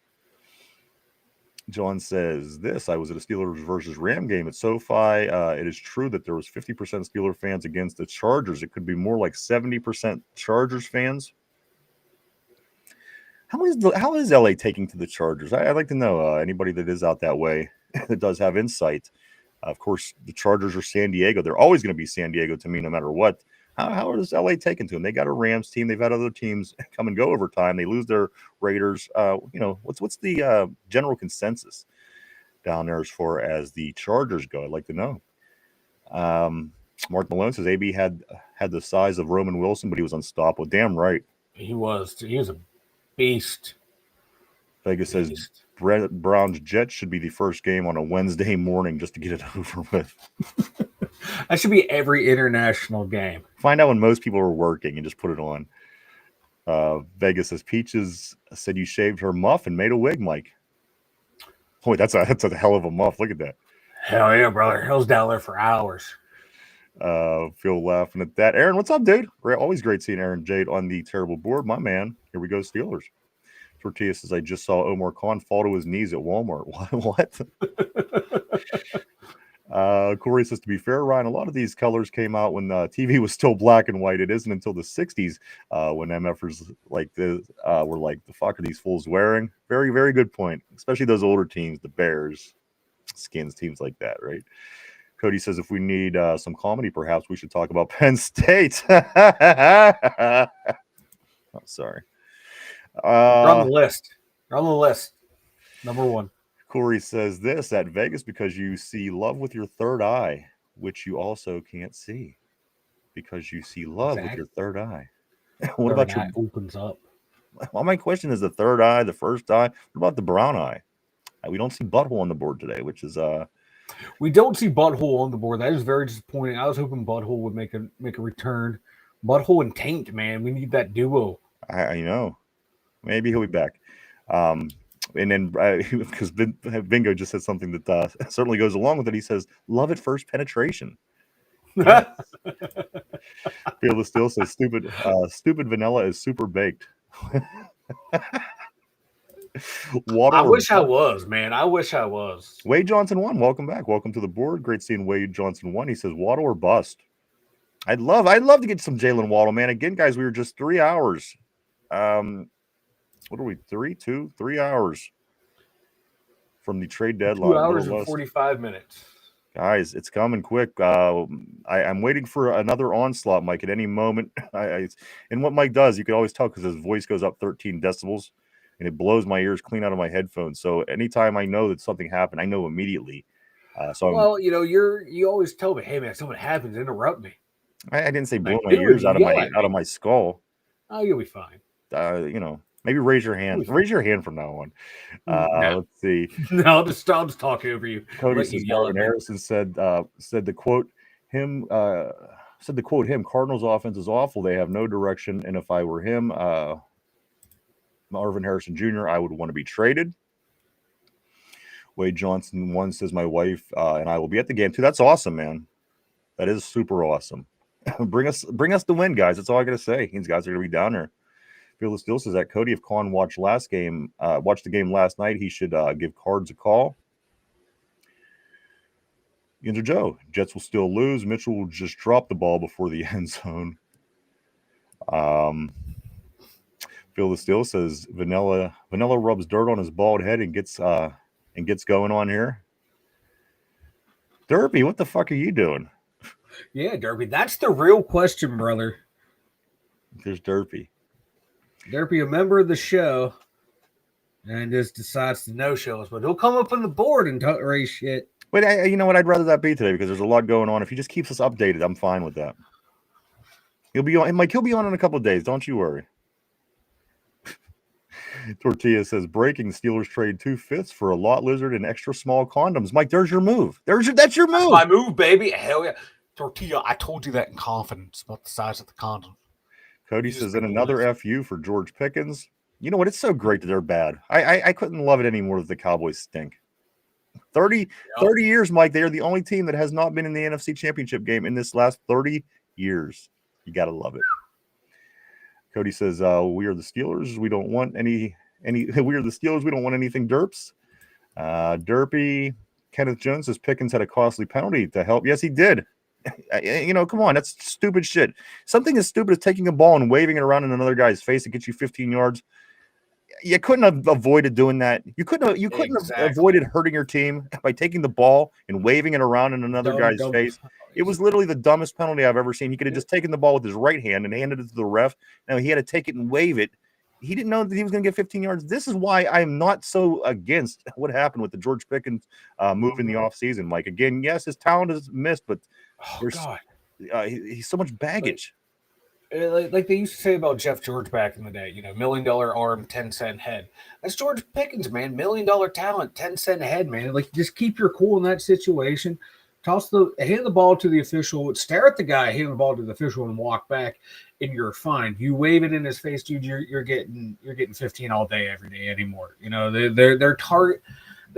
John says this, I was at a Steelers versus Ram game at SoFi. It is true that there was 50% Steeler fans against the Chargers. It could be more like 70% Chargers fans. How is LA taking to the Chargers? I'd like to know anybody that is out that way that does have insight. Of course, the Chargers are San Diego. They're always going to be San Diego to me no matter what. How is LA taking to them? They got a Rams team. They've had other teams come and go over time. They lose their Raiders. What's the general consensus down there as far as the Chargers go? I'd like to know. Mark Malone says AB had the size of Roman Wilson, but he was unstoppable. Damn right. He was a beast. Vegas says Brett Brown's Jets should be the first game on a Wednesday morning just to get it over with. That should be every international game. Find out when most people are working and just put it on. Vegas says Peaches said you shaved her muff and made a wig, Mike. Boy, that's a hell of a muff. Look at that. Hell yeah, brother. Hell's down there for hours. Phil laughing at that. Aaron, what's up, dude? Always great seeing Aaron Jade on the terrible board. My man. Here we go, Steelers. Tortilla says, I just saw Omar Khan fall to his knees at Walmart. What? Corey says, to be fair, Ryan, a lot of these colors came out when TV was still black and white. It isn't until the 60s when MFers like this were like, the fuck are these fools wearing? Very, very good point. Especially those older teams, the Bears, Skins, teams like that, right? Cody says, if we need some comedy, perhaps we should talk about Penn State. Oh, sorry. They're on the list. They're on the list. Number one. Corey says this at Vegas because you see love with your third eye, which you also can't see because you see love with your third eye. What about your opens up? Well, my question is the third eye, the first eye. What about the brown eye? We don't see butthole on the board today, which is we don't see butthole on the board. That is very disappointing. I was hoping butthole would make a return. Butthole and taint, man. We need that duo. I know. Maybe he'll be back. And then because Bingo just said something that certainly goes along with it. He says, love at first penetration. Yes. Fearless Still says, stupid vanilla is super baked. I wish I was, man. I wish I was. Wade Johnson won. Welcome back. Welcome to the board. Great seeing Wade Johnson won. He says, Waddle or bust. I'd love to get some Jalen Waddle, man. Again, guys, we were just 3 hours. What are we? 3 hours from the trade deadline. 2 hours and 45 minutes. Guys, it's coming quick. I'm waiting for another onslaught, Mike, at any moment. And what Mike does, you can always tell because his voice goes up 13 decibels, and it blows my ears clean out of my headphones. So anytime I know that something happened, I know immediately. You always tell me, hey, man, something happens, interrupt me. I didn't say blow my ears out of my skull. Oh, you'll be fine. Maybe raise your hand. Raise your hand from now on. No. Let's see. No, I'll just talk over you. Cody says Marvin Harrison said the quote, him said to quote him, Cardinals offense is awful. They have no direction. And if I were him, Marvin Harrison Jr., I would want to be traded. Wade Johnson 1 says, my wife and I will be at the game too. That's awesome, man. That is super awesome. bring us the win, guys. That's all I got to say. These guys are going to be down there. Fearless Steel says that Cody, if Con watched the game last night, he should give Cards a call. Yinzer Joe, Jets will still lose. Mitchell will just drop the ball before the end zone. Fearless Steel says Vanilla rubs dirt on his bald head and gets going on here. Derpy, what the fuck are you doing? Yeah, Derpy, that's the real question, brother. There's Derpy. Derpy, a member of the show, and just decides to no-show us, but he'll come up on the board and raise shit. But you know what? I'd rather that be today because there's a lot going on. If he just keeps us updated, I'm fine with that. He'll be on, Mike. He'll be on in a couple of days. Don't you worry. Tortilla says breaking Steelers trade 2/5 for a lot lizard and extra small condoms. Mike, there's your move. That's your move. That's my move, baby. Hell yeah. Tortilla, I told you that in confidence about the size of the condom. Cody says, and another FU for George Pickens. You know what? It's so great that they're bad. I couldn't love it anymore that the Cowboys stink. 30 years, Mike. They are the only team that has not been in the NFC Championship game in this last 30 years. You got to love it. Cody says, we are the Steelers. We don't want any we are the Steelers. We don't want anything derps. Derpy. Kenneth Jones says Pickens had a costly penalty to help. Yes, he did. Come on. That's stupid shit. Something as stupid as taking a ball and waving it around in another guy's face to get you 15 yards. You couldn't have avoided doing that. You couldn't have avoided hurting your team by taking the ball and waving it around in another guy's face. It was literally the dumbest penalty I've ever seen. He could have just taken the ball with his right hand and handed it to the ref. Now he had to take it and wave it. He didn't know that he was going to get 15 yards. This is why I'm not so against what happened with the George Pickens move in the offseason. Mike, again, yes, his talent is missed, but he's so much baggage. Like they used to say about Jeff George back in the day, $1 million arm, 10-cent head. That's George Pickens, man. $1 million talent, 10-cent head, man. Like, just keep your cool in that situation. Hand the ball to the official, stare at the guy, hand the ball to the official, and walk back, and you're fine. You wave it in his face, dude. You're getting 15 all day, every day anymore. They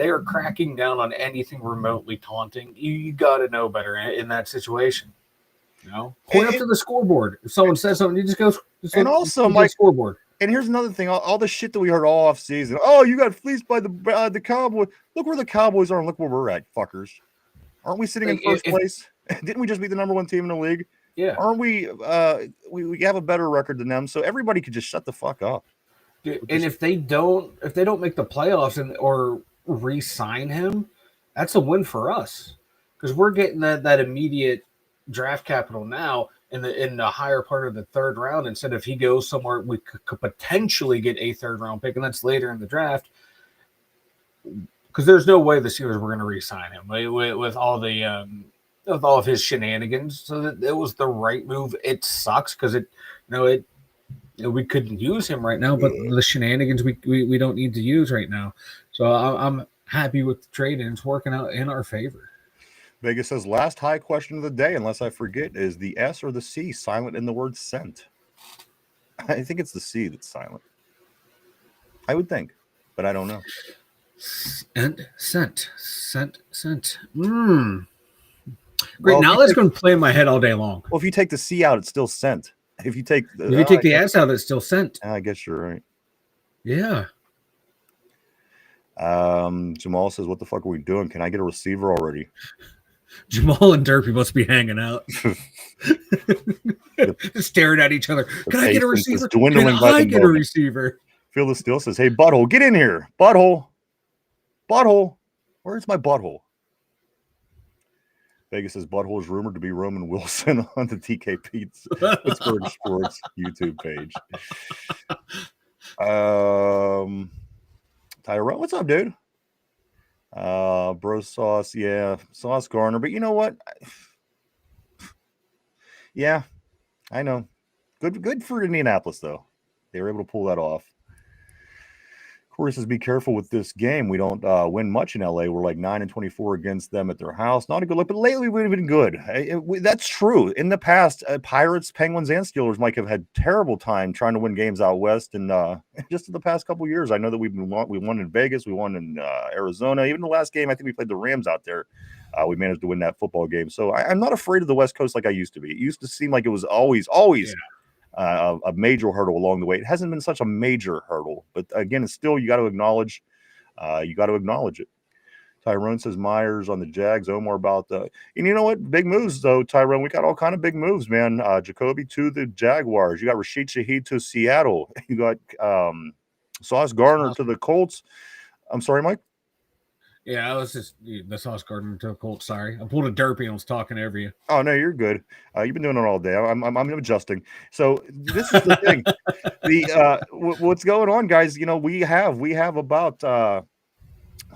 are cracking down on anything remotely taunting. You got to know better in that situation. Point up to the scoreboard. If someone says something, you just go. And also, Mike, scoreboard. And here's another thing: all the shit that we heard all off season. Oh, you got fleeced by the Cowboys. Look where the Cowboys are, and look where we're at, fuckers. Aren't we sitting in first place? Didn't we just be the number one team in the league? Yeah. Aren't we? We have a better record than them, so everybody could just shut the fuck up. And if they don't make the playoffs or re-sign him, that's a win for us because we're getting that immediate draft capital now in the higher part of the third round. Instead of he goes somewhere, we could potentially get a third round pick, and that's later in the draft. Because there's no way the Steelers were going to re-sign him with all with all of his shenanigans. So that it was the right move. It sucks because we couldn't use him right now, but the shenanigans we don't need to use right now. So I'm happy with the trade, and it's working out in our favor. Vegas says, last high question of the day, unless I forget, is the S or the C silent in the word sent? I think it's the C that's silent. I would think, but I don't know. And sent. Great. Now that's going to play in my head all day long. Well, if you take the C out, it's still sent. If you take the S out, it's still sent. I guess you're right. Yeah. Jamal says, what the fuck are we doing? Can I get a receiver already? Jamal and Derpy must be hanging out. Staring at each other. Can I get a receiver? Can I get a receiver? Fearless Steel says, hey, butthole, get in here. Butthole. Where's my butthole? Vegas says butthole is rumored to be Roman Wilson on the TK Pittsburgh Sports YouTube page. Tyrell, what's up, dude? Bro Sauce, yeah, Sauce Garner. But you know what? Yeah, I know. Good for Indianapolis, though. They were able to pull that off. Corey says, be careful with this game. We don't win much in LA. We're like 9-24 against them at their house. Not a good look, but lately we've been good. That's true. In the past, Pirates, Penguins, and Steelers might have had terrible time trying to win games out west. And just in the past couple of years, I know that we won in Vegas, we won in Arizona. Even the last game, I think we played the Rams out there. We managed to win that football game. So I'm not afraid of the West Coast like I used to be. It used to seem like it was always. Yeah. A major hurdle along the way. It hasn't been such a major hurdle, but again, it's still, you got to acknowledge it. Tyrone says Myers on the Jags. Omar about the, and you know what? Big moves though, Tyrone. We got all kind of big moves, man. Jacoby to the Jaguars. You got Rashid Shaheed to Seattle. You got Sauce Gardner to the Colts. I'm sorry, Mike. Yeah, I was just the Sauce Gardner to the Colts. Sorry, I pulled a derpy and was talking over you. Oh no, you're good. You've been doing it all day. I'm adjusting. So this is the thing. What's going on, guys? You know, we have about a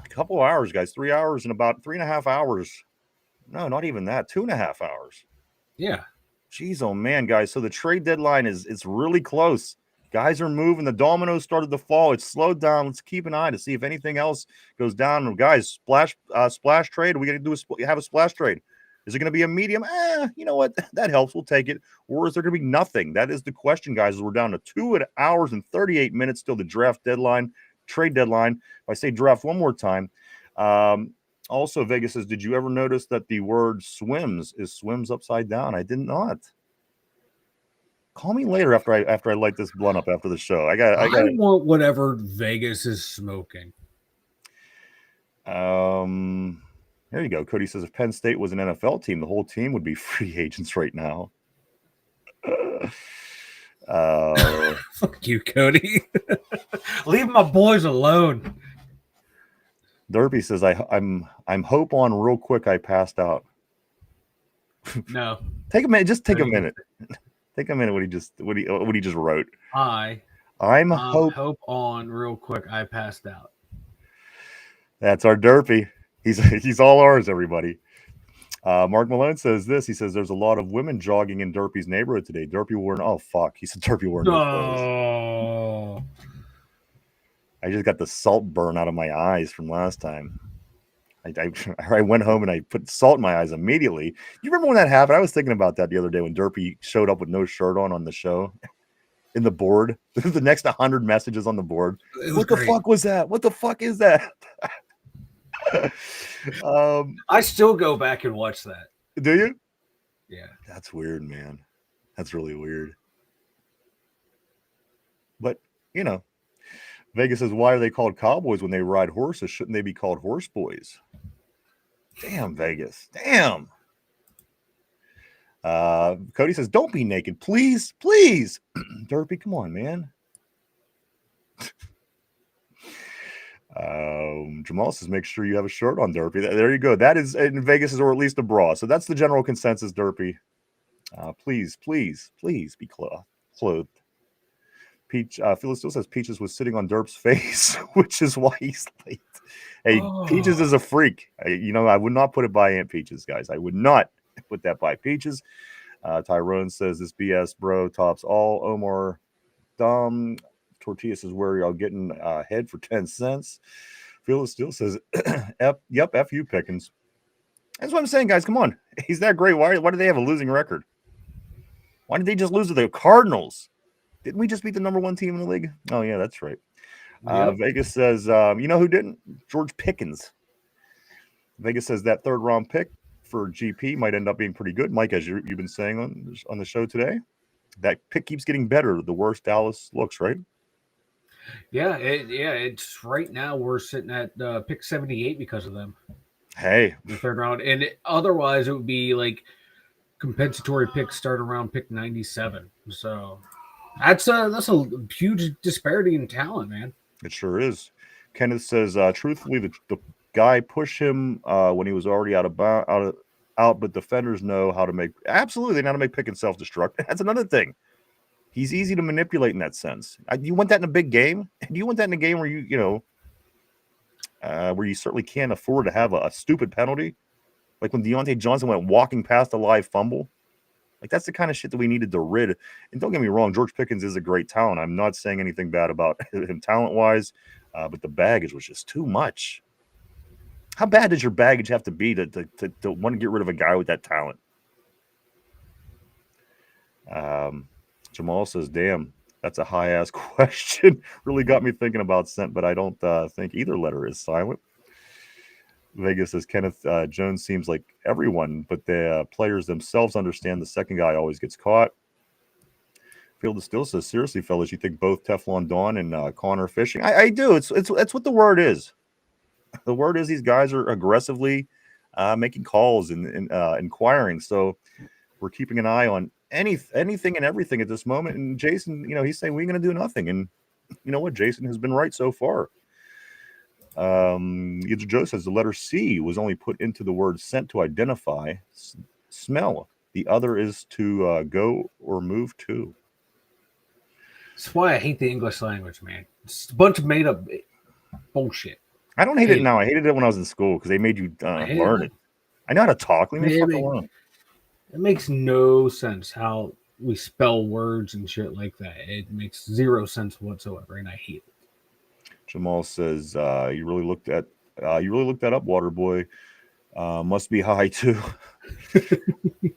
couple hours, guys. 3 hours and about 3.5 hours. No, not even that. 2.5 hours. Yeah. Jeez, oh man, guys. So the trade deadline it's really close. Guys are moving. The dominoes started to fall. It's slowed down. Let's keep an eye to see if anything else goes down. Guys, splash trade. Are we going to have a splash trade? Is it going to be a medium? You know what? That helps. We'll take it. Or is there going to be nothing? That is the question, guys. We're down to 2 hours and 38 minutes till the draft deadline, trade deadline. If I say draft one more time. Also, Vegas says, did you ever notice that the word swims is swims upside down? I did not. Call me later after I light this blunt up after the show. I want whatever Vegas is smoking. There you go. Cody says if Penn State was an NFL team, the whole team would be free agents right now. Fuck you, Cody. Leave my boys alone. Derpy says I'm hope on real quick. I passed out. No. Take a minute. Just take a minute. Take a minute. What he just wrote. I'm hope on real quick. I passed out. That's our Derpy. He's all ours, everybody. Mark Malone says this. He says there's a lot of women jogging in Derpy's neighborhood today. Derpy wore he said Derpy wore no clothes. I just got the salt burn out of my eyes from last time. I went home and I put salt in my eyes immediately. You remember when that happened? I was thinking about that the other day when Derpy showed up with no shirt on the show. In the board. The next 100 messages on the board. What the fuck was that? What the fuck is that? I still go back and watch that. Do you? Yeah. That's weird, man. That's really weird. But, you know, Vegas says, why are they called cowboys when they ride horses? Shouldn't they be called horse boys? Damn, Vegas. Damn. Cody says, don't be naked. Please, please. Derpy, come on, man. Jamal says, make sure you have a shirt on, Derpy. There you go. That is in Vegas, or at least a bra. So that's the general consensus, Derpy. Please be clothed. Peach, Phyllis still says Peaches was sitting on Derp's face, which is why he's late. Hey, Peaches is a freak. I would not put it by Aunt Peaches, guys. I would not put that by Peaches. Tyrone says this BS, bro, tops all. Omar Dumb Tortilla says, where are y'all getting head for 10 cents? Phyllis still says, F you, Pickens. That's what I'm saying, guys. Come on. He's that great. Why do they have a losing record? Why did they just lose to the Cardinals? Didn't we just beat the number one team in the league? Oh, yeah, that's right. Yep. Vegas says, you know who didn't? George Pickens. Vegas says that third-round pick for GP might end up being pretty good. Mike, as you've been saying on the show today, that pick keeps getting better the worse Dallas looks, right? Yeah, it's right now we're sitting at pick 78 because of them. Hey. The third round. And otherwise it would be like compensatory picks start around pick 97. So that's a huge disparity in talent, man. It sure is. Kenneth says, truthfully, the guy pushed him when he was already out, but defenders know how to make pick and self-destruct. That's another thing. He's easy to manipulate in that sense. You want that in a big game? Do you want that in a game where where you certainly can't afford to have a stupid penalty? Like when Deontay Johnson went walking past a live fumble? Like, that's the kind of shit that we needed to rid. And don't get me wrong, George Pickens is a great talent. I'm not saying anything bad about him talent-wise. but the baggage was just too much. How bad does your baggage have to be to want to get rid of a guy with that talent? Jamal says, damn, that's a high-ass question. Really got me thinking about scent, but I don't think either letter is silent. Vegas says, Kenneth Jones seems like everyone, but the players themselves understand the second guy always gets caught. Field of Steel says, seriously, fellas, you think both Teflon Don and Connor are fishing? I do. It's what the word is. The word is these guys are aggressively making calls and inquiring. So we're keeping an eye on anything and everything at this moment. And Jason, he's saying we're going to do nothing. And you know what? Jason has been right so far. Joe says the letter C was only put into the word scent to identify smell. The other is to go or move to. That's why I hate the English language, man. It's a bunch of made up bullshit. I don't hate it now. I hated it when I was in school because they made you learn it. I know how to talk. Leave me fucking alone. It makes no sense how we spell words and shit like that. It makes zero sense whatsoever, and I hate it. Jamal says, "You really looked that up, Waterboy. Must be high too."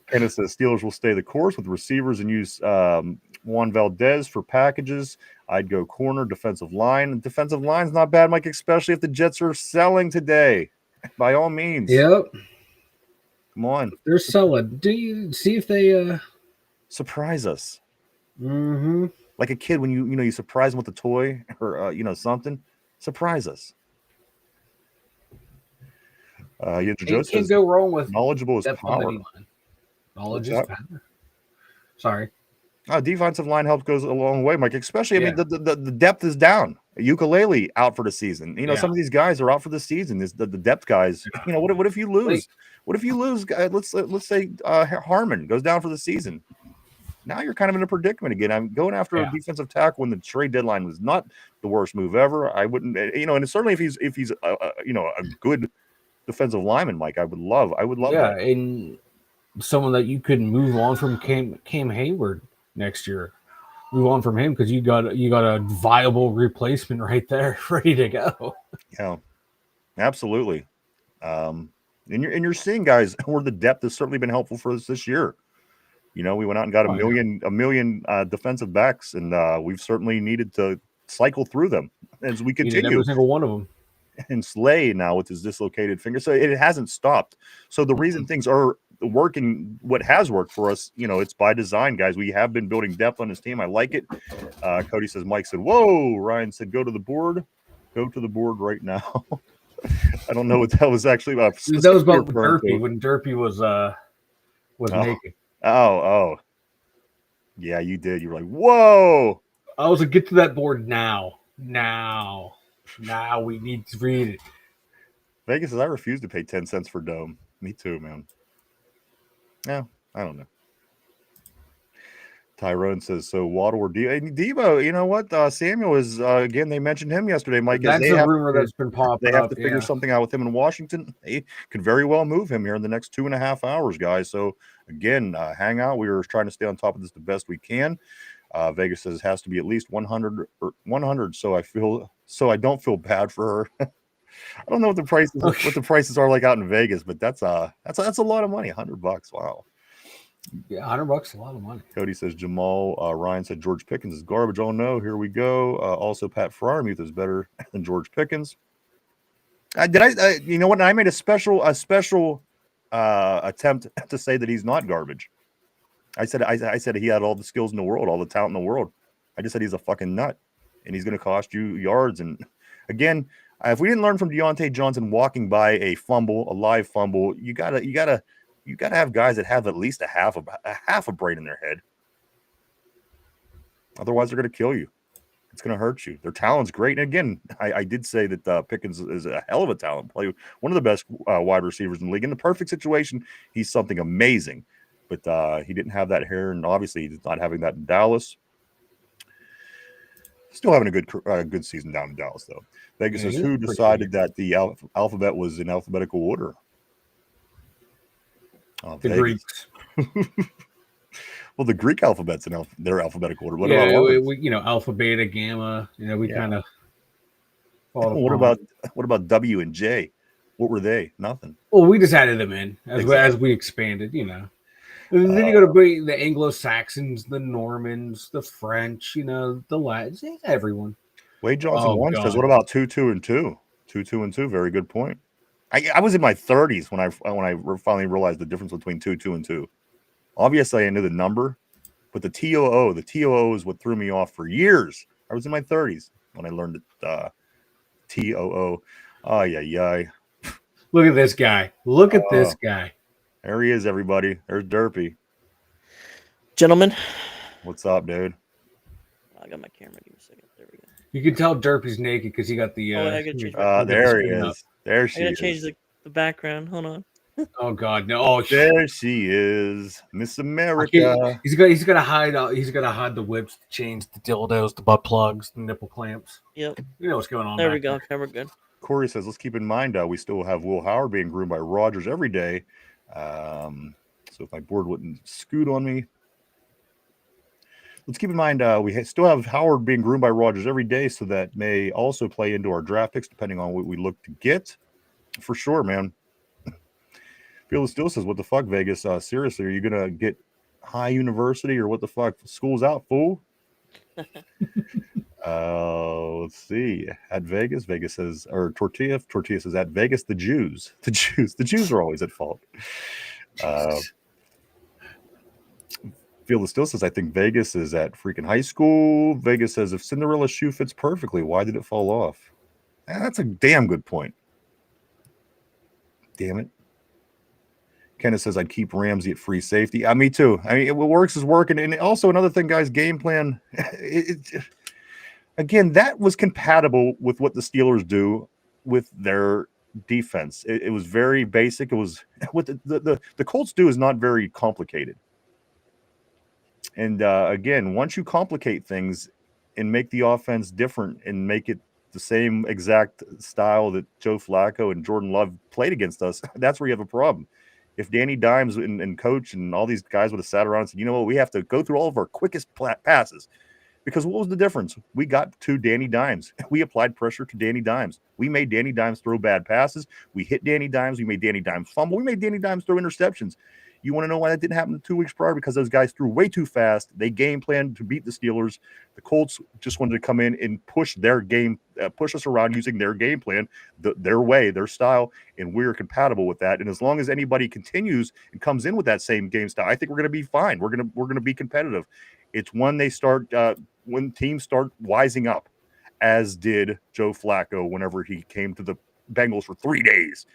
Kenneth says Steelers will stay the course with receivers and use Juan Valdez for packages. I'd go corner, defensive line. Defensive line's not bad, Mike, especially if the Jets are selling today. By all means. Yep. Come on. They're selling. Do you see if they surprise us? Mm-hmm. Like a kid when you surprise them with a toy or something. Surprise us. You can't go wrong with knowledgeable is power. Knowledge is power. Sorry. Defensive line help goes a long way, Mike. Especially, I mean, the depth is down. Ukulele out for the season. Some of these guys are out for the season. The depth guys. What if you lose? What if you lose? Let's say Harmon goes down for the season. Now you're kind of in a predicament again. I'm going after a defensive tackle when the trade deadline was not the worst move ever. I wouldn't, and certainly if he's a good defensive lineman, Mike, I would love that. And someone that you could move on from Cam Hayward next year. Move on from him because you got a viable replacement right there, ready to go. Yeah, absolutely. And you're seeing guys where the depth has certainly been helpful for us this year. We went out and got a million defensive backs, and we've certainly needed to cycle through them as we continue. Every single one of them. And Slay now with his dislocated finger, so it hasn't stopped. So the reason things are working, what has worked for us, it's by design, guys. We have been building depth on this team. I like it. Cody says, Mike said, whoa. Ryan said, go to the board right now. I don't know what that was actually about. That was about Derpy when Derpy was naked. Oh yeah, you did. You were like, whoa. I was like, get to that board now we need to read it. Vegas says, I refuse to pay 10 cents for Dome. Me too, man. Yeah, I don't know. Tyrone says, so Waddle or Debo, you know what? Samuel is, again, they mentioned him yesterday, Mike. That's a rumor that's been popping up. They have to figure something out with him in Washington. They could very well move him here in the next 2.5 hours, guys. So, again, hang out. We were trying to stay on top of this the best we can. Vegas says it has to be at least 100 or 100. So I don't feel bad for her. I don't know what the prices are like out in Vegas, but that's a lot of money. $100. Wow. Yeah, $100 a lot of money. Cody says Jamal. Ryan said George Pickens is garbage. Oh no, here we go. Also, Pat Freiermuth is better than George Pickens. You know what? I made a special attempt to say that he's not garbage. I said he had all the skills in the world, all the talent in the world. I just said he's a fucking nut, and he's going to cost you yards. And again, if we didn't learn from Deontay Johnson walking by a live fumble, you gotta have guys that have at least a half a brain in their head. Otherwise, they're going to kill you. It's going to hurt you. Their talent's great. And again, I did say that Pickens is a hell of a talent player, one of the best wide receivers in the league. In the perfect situation, he's something amazing. But he didn't have that here, and obviously he's not having that in Dallas. Still having a good season down in Dallas, though. Vegas says, who decided that the alphabet was in alphabetical order? The Greeks. Well, the Greek alphabet's in their alphabetical order. What about ours? Alpha, Beta, Gamma. We kind of Fall What upon. about W and J? What were they? Nothing. Well, we just added them in as Exactly. we expanded, you know. And then you got to bring the Anglo-Saxons, the Normans, the French, you know, the Latins, everyone. Wade Johnson Oh, once says, God. "What about 2, 2, and 2? 2, 2, and 2. Very good point." I was in my 30s when I finally realized the difference between 2, 2, and 2. Obviously, I knew the number, but the TOO is what threw me off for years. I was in my 30s when I learned that TOO. Oh yeah. Look at this guy. Look at this guy. There he is, everybody. There's Derpy. Gentlemen, What's up, dude? I got my camera. Give me a second. There we go. You can tell Derpy's naked because he got the. Oh, wait, I gotta change my. There he is. Up. There I she gotta is. change the background. Hold on. Oh God, no! Oh, There she is, Miss America. He's got to hide. He's got to hide the whips, the chains, the dildos, the butt plugs, the nipple clamps. Yep. You know what's going on. There we go. Okay, we're good. Corey says, let's keep in mind we still have Will Howard being groomed by Rogers every day. So if my board wouldn't scoot on me, let's keep in mind we still have Howard being groomed by Rogers every day, so that may also play into our draft picks depending on what we look to get. For sure, man. Fearless still says, what the fuck, Vegas? Seriously, are you going to get high university or what the fuck? School's out, fool. Let's see. At Vegas says, or Tortilla says, at Vegas, the Jews are always at fault. Fearless still says, I think Vegas is at freaking high school. Vegas says, if Cinderella's shoe fits perfectly, why did it fall off? That's a damn good point. Damn it. Kenneth says, I'd keep Ramsey at free safety. Me too. I mean, what works is working. And also another thing, guys, game plan. Again, that was compatible with what the Steelers do with their defense. It was very basic. It was what the Colts do is not very complicated. And again, once you complicate things and make the offense different and make it the same exact style that Joe Flacco and Jordan Love played against us, that's where you have a problem. If Danny Dimes and coach and all these guys would have sat around and said, you know what, we have to go through all of our quickest passes. Because what was the difference? We got to Danny Dimes. We applied pressure to Danny Dimes. We made Danny Dimes throw bad passes. We hit Danny Dimes. We made Danny Dimes fumble. We made Danny Dimes throw interceptions. You want to know why that didn't happen 2 weeks prior? Because those guys threw way too fast. They game planned to beat the Steelers. The Colts just wanted to come in and push their game, push us around using their game plan, their way, their style, and we're compatible with that. And as long as anybody continues and comes in with that same game style, I think we're going to be fine. We're going to be competitive. It's when they start, when teams start wising up, as did Joe Flacco whenever he came to the Bengals for 3 days.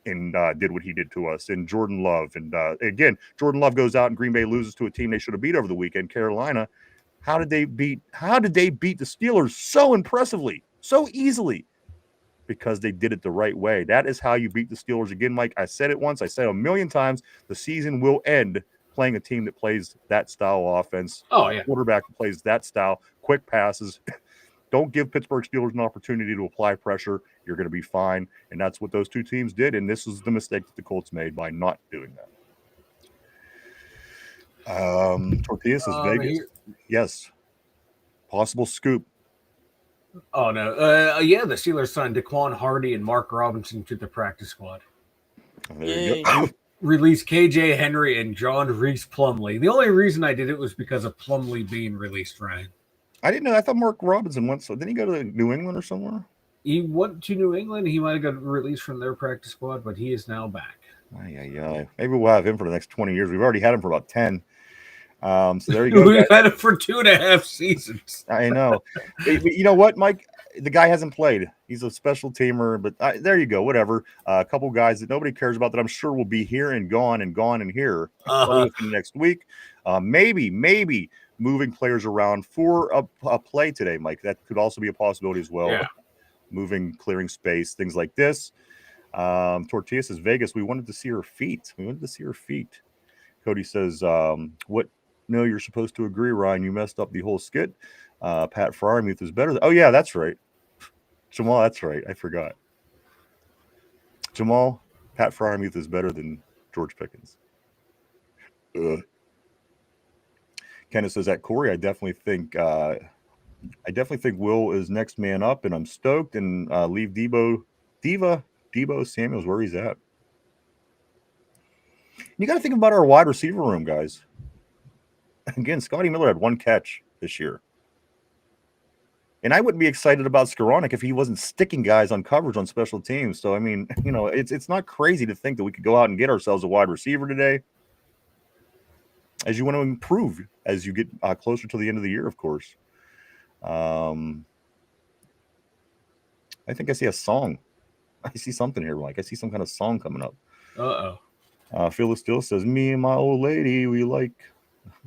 And did what he did to us, and Jordan Love. And again, Jordan Love goes out and Green Bay loses to a team they should have beat over the weekend, Carolina. How did they beat the Steelers so impressively, so easily? Because they did it the right way. That is how you beat the Steelers. Again, Mike, I said it once, I said it a million times. The season will end playing a team that plays that style of offense. Oh, yeah. Quarterback that plays that style, quick passes. Don't give Pittsburgh Steelers an opportunity to apply pressure. You're going to be fine. And that's what those two teams did. And this is the mistake that the Colts made by not doing that. Tortilla says Vegas. Yes. Possible scoop. Oh, no. Yeah, the Steelers signed Daquan Hardy and Mark Robinson to the practice squad. There you go. Release KJ Henry and John Reese Plumlee. The only reason I did it was because of Plumlee being released, Ryan. I didn't know. I thought Mark Robinson went. So didn't he go to New England or somewhere? He went to New England. He might have got released from their practice squad, but he is now back. Maybe we'll have him for the next 20 years. We've already had him for about 10. So there you go. We've had him for 2.5 seasons. I know. You know what, Mike? The guy hasn't played. He's a special teamer, but there you go. Whatever. A couple guys that nobody cares about that I'm sure will be here and gone and here next week. Maybe moving players around for a play today, Mike. That could also be a possibility as well. Yeah. Moving, clearing space, things like this. Tortilla says, Vegas, we wanted to see her feet. Cody says, what? No, you're supposed to agree, Ryan. You messed up the whole skit. Pat Fryermuth is better. Oh, yeah, that's right. Jamal, that's right. I forgot. Jamal, Pat Fryermuth is better than George Pickens. Kenneth says, at Corey, I definitely think I definitely think Will is next man up, and I'm stoked. And leave Debo Samuels where he's at. You got to think about our wide receiver room, guys. Again, Scotty Miller had 1 catch this year. And I wouldn't be excited about Skoranek if he wasn't sticking guys on coverage on special teams. So, I mean, it's not crazy to think that we could go out and get ourselves a wide receiver today. As you want to improve as you get closer to the end of the year, of course. I think I see a song. I see something here, Mike. I see some kind of song coming up. Phyllis Still says, me and my old lady, we like...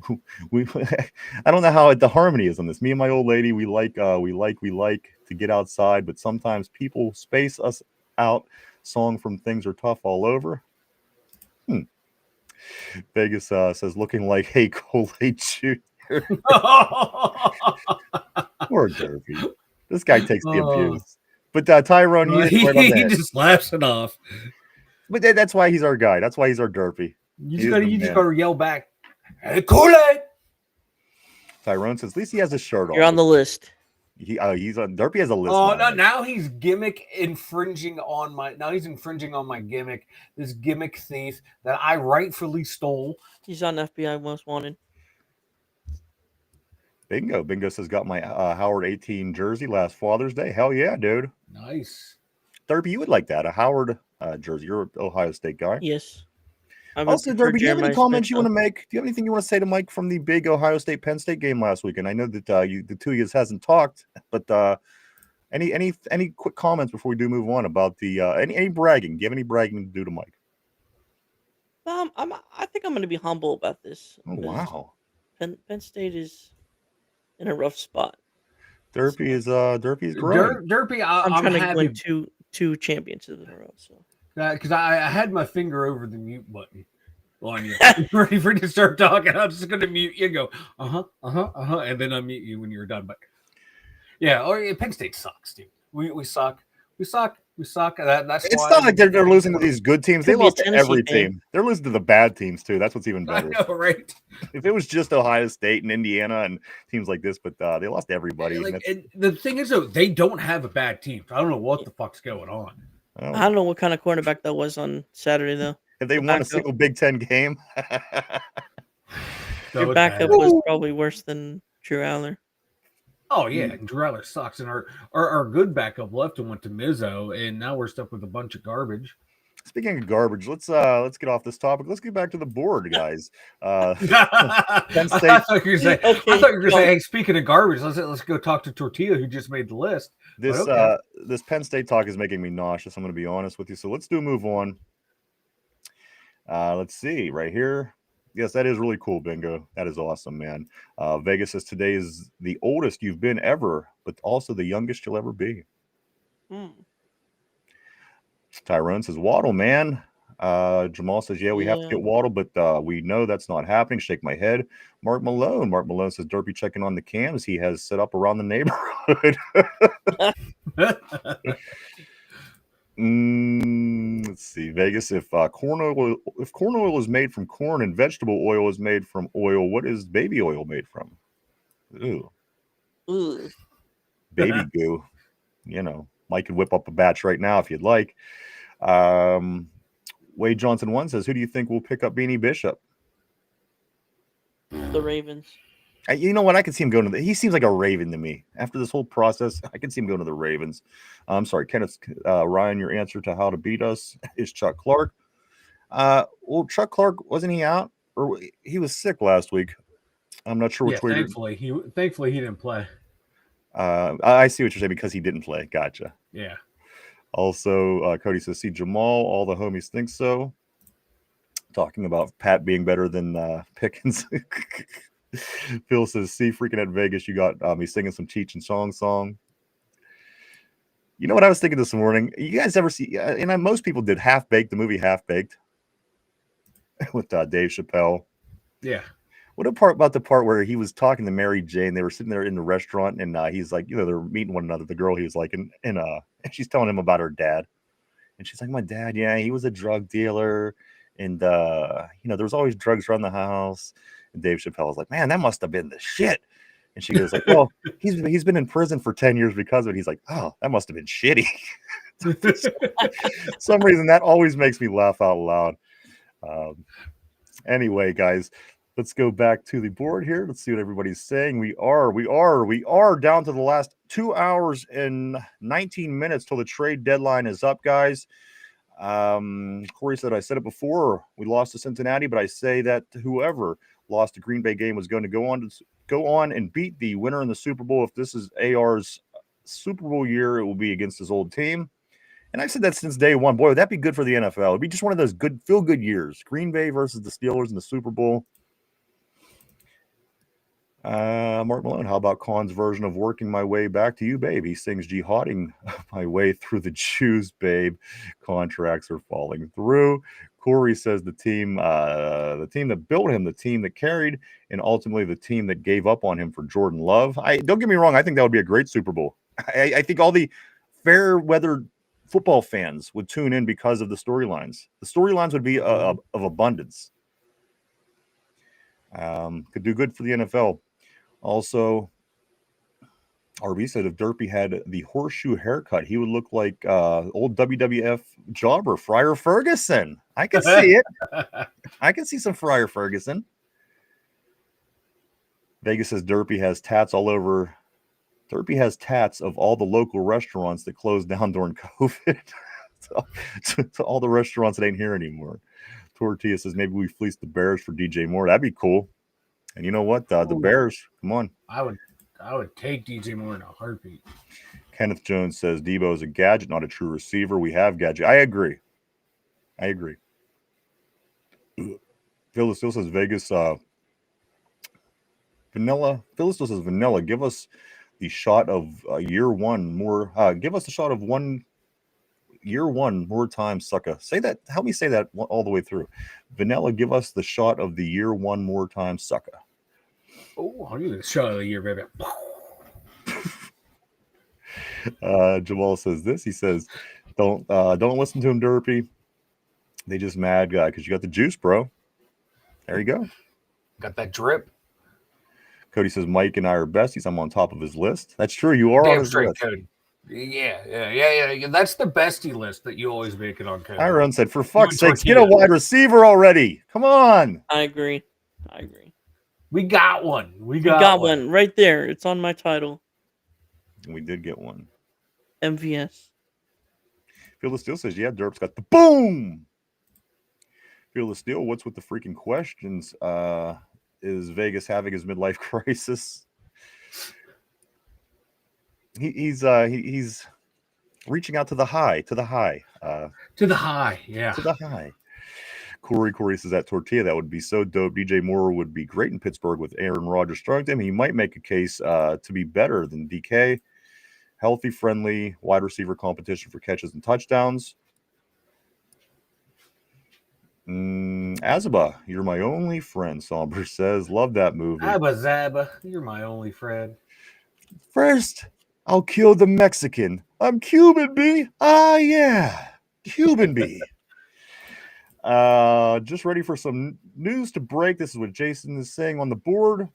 I don't know how the harmony is on this. Me and my old lady, we like to get outside, but sometimes people space us out. Song from Things Are Tough All Over. Vegas says, looking like Hey Kool-Aid Jr. Poor Derby. This guy takes the abuse. But Tyrone, he just laughs it off. But that's why he's our guy. That's why he's our derpy. You just gotta yell back, "Hey, Kool-Aid!" Tyrone says, at least he has a shirt on. You're on the list. He's on. Derpy has a list. Oh no! Now he's infringing on my gimmick. This gimmick thief that I rightfully stole. He's on FBI Most Wanted. Bingo says, got my Howard 18 jersey last Father's Day. Hell yeah, dude. Nice. Derby, you would like that, a Howard jersey. You're an Ohio State guy. Yes. Also, Derby, do you have any comments you want to make? Do you have anything you want to say to Mike from the big Ohio State Penn State game last weekend? I know that the two of you hasn't talked, but any quick comments before we do move on about the any bragging? Do you have any bragging to do to Mike? I think I'm going to be humble about this. Oh wow, Penn State is in a rough spot. Derpy is growing. Derpy, I'm trying to happy. win two championships in a row. So because I had my finger over the mute button on you, ready for you to start talking. I'm just going to mute you and go and then unmute you when you're done. But yeah, Penn State sucks, dude. We suck. We suck. That's it's why not like they're losing to these good teams. They lost to every team. team. They're losing to the bad teams too. That's what's even better. I know, right? If it was just Ohio State and Indiana and teams like this, but they lost to everybody. And the thing is, though, they don't have a bad team. I don't know what the fuck's going on. I don't know what kind of cornerback that was on Saturday, though. If they won a single Big Ten game, your backup was probably worse than Drew Aller. Oh yeah, and Drew Aller sucks, and our good backup left and went to Mizzo, and now we're stuck with a bunch of garbage. Speaking of garbage, let's get off this topic. Let's get back to the board, guys. Penn State. I thought you were going to say, hey, speaking of garbage, let's go talk to Tortilla, who just made the list. This Penn State talk is making me nauseous. I'm going to be honest with you. So let's move on. Let's see right here. Yes, that is really cool, Bingo. That is awesome, man. Vegas says today is the oldest you've been ever, but also the youngest you'll ever be. Tyrone says Waddle, man. Jamal says, yeah, we have to get Waddle, but we know that's not happening. Shake my head. Mark Malone says Derpy checking on the cams he has set up around the neighborhood. Let's see, Vegas. If corn oil is made from corn and vegetable oil is made from oil, what is baby oil made from? Ooh. Baby goo. Mike could whip up a batch right now if you'd like. Wade Johnson 1 says, who do you think will pick up Beanie Bishop? The Ravens. You know what? I can see him going he seems like a Raven to me. After this whole process, I can see him going to the Ravens. I'm sorry, Kenneth Ryan, your answer to how to beat us is Chuck Clark. Well, Chuck Clark, wasn't he out? Or he was sick last week. I'm not sure which way. Thankfully, he didn't play. I see what you're saying because he didn't play. Gotcha. Yeah. Also, Cody says, see Jamal, all the homies think so. Talking about Pat being better than Pickens. Phil says, see, freaking at Vegas, you got me singing some Cheech and Chong song. You know what I was thinking this morning? You guys ever see, and most people did the movie Half Baked with Dave Chappelle. Yeah. What about the part where he was talking to Mary Jane? They were sitting there in the restaurant, and he's like, they're meeting one another. The girl he was like, and she's telling him about her dad, and she's like, my dad, yeah, he was a drug dealer, and there was always drugs around the house. And Dave Chappelle was like, man, that must have been the shit. And she goes like, well, he's been in prison for 10 years because of it. He's like, oh, that must have been shitty. For some reason, that always makes me laugh out loud. Anyway, guys, let's go back to the board here. Let's see what everybody's saying. We are down to the last 2 hours and 19 minutes till the trade deadline is up, guys. Corey said, I said it before, we lost to Cincinnati, but I say that whoever lost the Green Bay game was going to go on and beat the winner in the Super Bowl. If this is AR's Super Bowl year, it will be against his old team. And I've said that since day one. Boy, would that be good for the NFL? It'd be just one of those good feel-good years. Green Bay versus the Steelers in the Super Bowl. Mark Malone, how about Khan's version of working my way back to you, babe? He sings jihading my way through the Jews, babe. Contracts are falling through. Corey says the team that built him, the team that carried, and ultimately the team that gave up on him for Jordan Love. Don't get me wrong, I think that would be a great Super Bowl. I think all the fair weather football fans would tune in because of the storylines. The storylines would be of abundance. Could do good for the NFL. Also, RB said if Derpy had the horseshoe haircut, he would look like old WWF jobber Friar Ferguson. I can see it. I can see some Friar Ferguson. Vegas says Derpy has tats all over. Derpy has tats of all the local restaurants that closed down during COVID. to all the restaurants that ain't here anymore. Tortilla says maybe we fleece the Bears for DJ Moore. That'd be cool. And you know what? The Bears, come on. I would take DJ Moore in a heartbeat. Kenneth Jones says Debo is a gadget, not a true receiver. We have gadget. I agree. Phyllis still says Vegas vanilla. Phyllis still says vanilla. Give us the shot of year one more. Give us the shot of year one more time, sucker. Say that. Help me say that all the way through. Vanilla, give us the shot of the year one more time, sucker. Oh, I'll give you the shot of the year, baby. Jamal says this. He says, don't listen to him, Derpy. They just mad guy because you got the juice, bro. There you go. Got that drip. Cody says Mike and I are besties. I'm on top of his list. That's true. You are on his list. Cody. Yeah. That's the bestie list that you always make it on, Cody. Iron said, for fuck's sakes, get a wide receiver already. Come on. I agree. We got one. We got one right there. It's on my title. We did get one. MVS. Field of Steel says, yeah, Derp's got the boom. Field of Steel, what's with the freaking questions? Is Vegas having his midlife crisis? He's reaching out to the high. Yeah. To the high. Corey says that tortilla, that would be so dope. DJ Moore would be great in Pittsburgh with Aaron Rodgers throwing to him. He might make a case to be better than DK. Healthy, friendly, wide receiver competition for catches and touchdowns. Azaba, you're my only friend, Somber says. Love that movie. Abba Zaba, you're my only friend. First, I'll kill the Mexican. I'm Cuban, B. Ah, yeah. Cuban, B. Just ready for some news to break. This is what Jason is saying on the board.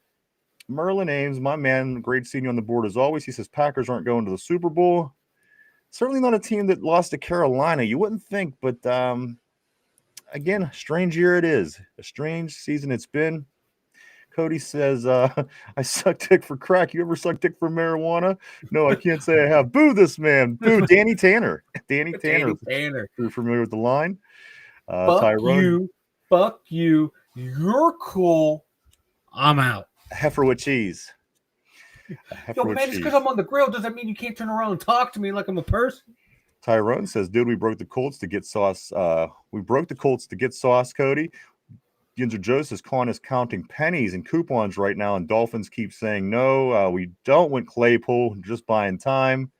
Merlin Ames, my man, great seeing you on the board as always. He says Packers aren't going to the Super Bowl. Certainly not a team that lost to Carolina. You wouldn't think, but again, strange year it is. A strange season it's been. Cody says, I suck dick for crack. You ever suck dick for marijuana? No, I can't say I have. Boo this man. Boo, Danny Tanner. Danny Tanner. You're familiar with the line. Tyrone. Fuck you. You're cool. I'm out. Heifer with cheese. Yo, man, just because I'm on the grill doesn't mean you can't turn around and talk to me like I'm a person. Tyrone says, dude, we broke the Colts to get sauce. Cody. Yinzer Joe says, Khan is counting pennies and coupons right now, and Dolphins keep saying no. We don't want Claypool, just buying time.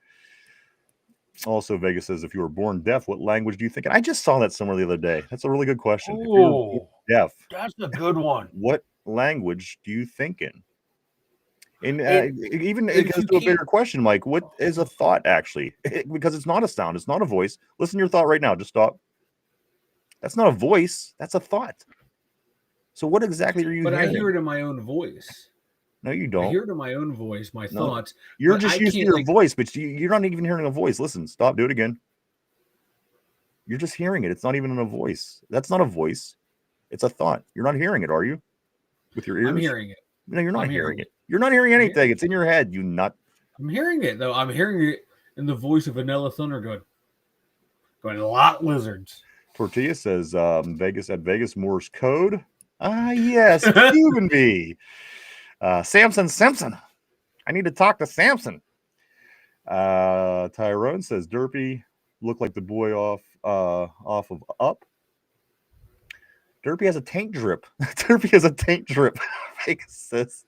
Also, Vegas says, if you were born deaf, what language do you think? And I just saw that somewhere the other day. That's a really good question. If you were born deaf, that's a good one. What language do you think in? And even it goes to a bigger question, Mike. What is a thought, actually? Because it's not a sound. It's not a voice. Listen to your thought right now. Just stop. That's not a voice. That's a thought. So what exactly are you hearing? But I hear it in my own voice. No, you I don't. hear it in my own voice, my No. thoughts. You're but just I used to can't, your like- voice, but you're not even hearing a voice. Listen, stop. Do it again. You're just hearing it. It's not even in a voice. That's not a voice. It's a thought. You're not hearing it, are you? With your ears? I'm hearing it. No, you're not I'm hearing hearing it. You're not hearing I'm anything. hearing It's in your head, you nut. I'm hearing it though. I'm hearing it in the voice of Vanilla Thunder going a lot lizards. Tortilla says Vegas at Vegas Morse code. Ah, yes, Cuban V. Samson. I need to talk to Samson. Tyrone says Derpy looked like the boy off of Up. Derpy has a taint drip. Derpy has a taint drip. Vegas says.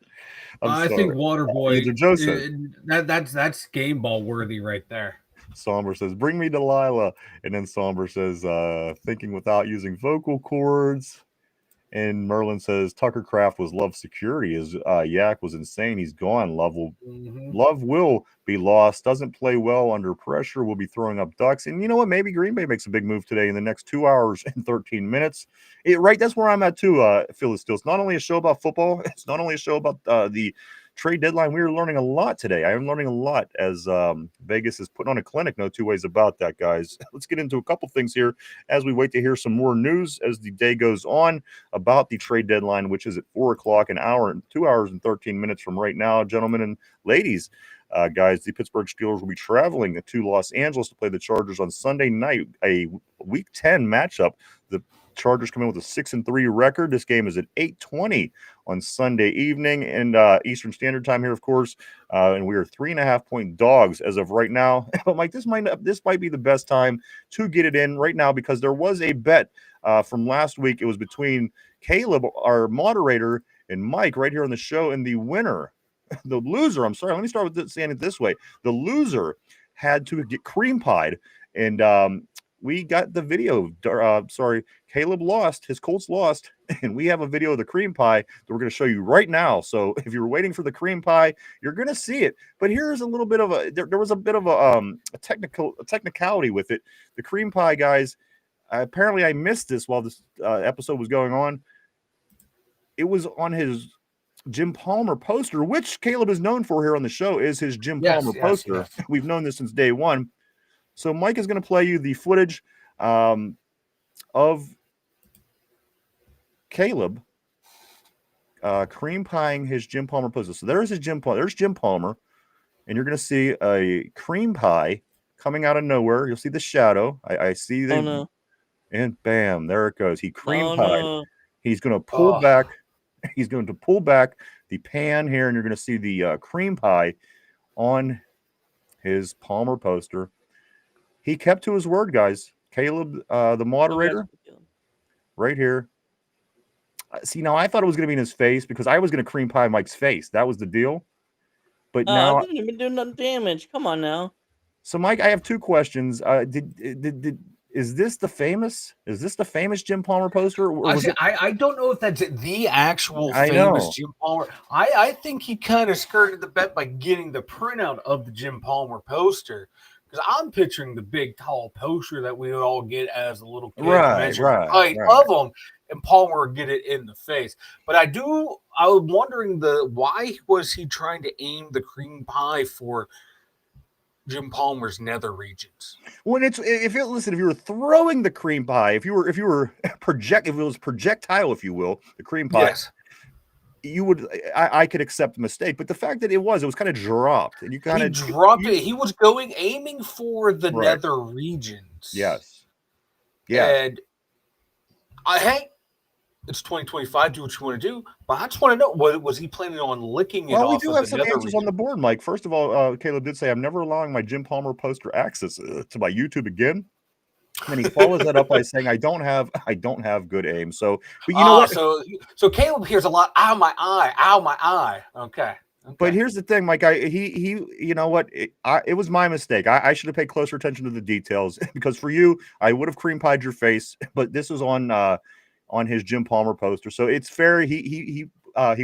I think Waterboy. Yinzer Joe says. That's game ball worthy right there. Somber says, "Bring me Delilah," and then Somber says, "Thinking without using vocal cords." And Merlin says, "Tucker Craft was Love's security. His yak was insane. He's gone. Love will be lost. Doesn't play well under pressure. Will be throwing up ducks." And you know what? Maybe Green Bay makes a big move today in the next 2 hours and 13 minutes. Right, that's where I'm at too. Phyllis Steele. It's not only a show about football. It's not only a show about the trade deadline. We are learning a lot today. I am learning a lot as Vegas is putting on a clinic. No two ways about that, guys. Let's get into a couple things here as we wait to hear some more news as the day goes on about the trade deadline, which is at 4 o'clock, 2 hours and 13 minutes from right now, gentlemen and ladies. Guys, the Pittsburgh Steelers will be traveling to Los Angeles to play the Chargers on Sunday night, a Week 10 matchup. The Chargers come in with a 6-3 record. This game is at 8:20 on Sunday evening and Eastern Standard Time here, of course. And we are 3.5-point dogs as of right now. But Mike, this might be the best time to get it in right now because there was a bet from last week. It was between Caleb, our moderator, and Mike right here on the show, and the winner. The loser, I'm sorry, let me start with saying it this way. The loser had to get cream pied, and we got the video. Caleb lost. His Colts lost, and we have a video of the cream pie that we're going to show you right now. So if you're waiting for the cream pie, you're going to see it. But here's a little bit of there was a bit of a technicality with it. The cream pie, guys, apparently I missed this while this episode was going on. It was on his Jim Palmer poster, which Caleb is known for here on the show, is his Jim Palmer poster. Yes. We've known this since day one. So Mike is going to play you the footage of Caleb cream pieing his Jim Palmer poster. So there's his Jim Palmer. There's Jim Palmer, and you're going to see a cream pie coming out of nowhere. You'll see the shadow. I see the, oh, no. And bam, there it goes. He cream pied. No. He's going to pull back. He's going to pull back the pan here, and you're going to see the cream pie on his Palmer poster. He kept to his word, guys. Caleb, the moderator, right here. See, now I thought it was going to be in his face because I was going to cream pie Mike's face. That was the deal. But now I didn't even do nothing damage. Come on now. So, Mike, I have two questions. Is this the famous Jim Palmer poster? I don't know if that's the actual famous Jim Palmer. I think he kind of skirted the bet by getting the printout of the Jim Palmer poster. Because I'm picturing the big, tall poster that we would all get as a little kid. Right. Of them, and Palmer would get it in the face. But I was wondering why was he trying to aim the cream pie for Jim Palmer's nether regions? When if you were throwing the cream pie, if it was projectile, if you will, the cream pie. Yes. You would, I could accept the mistake, but the fact that it was kind of dropped, and you kind of dropped it. He was aiming for the nether regions. Yes. Yeah. And it's 2025. Do what you want to do, but I just want to know, was he planning on licking it off? Well, we do have some answers on the board, Mike. First of all, Caleb did say, "I'm never allowing my Jim Palmer poster access to my YouTube again." And he follows that up by saying, I don't have good aim. So, but you know what? So Caleb hears a lot. Ow, my eye. Okay. But here's the thing, Mike. You know what? It was my mistake. I should have paid closer attention to the details because for you, I would have cream pied your face. But this was on his Jim Palmer poster, so it's fair. He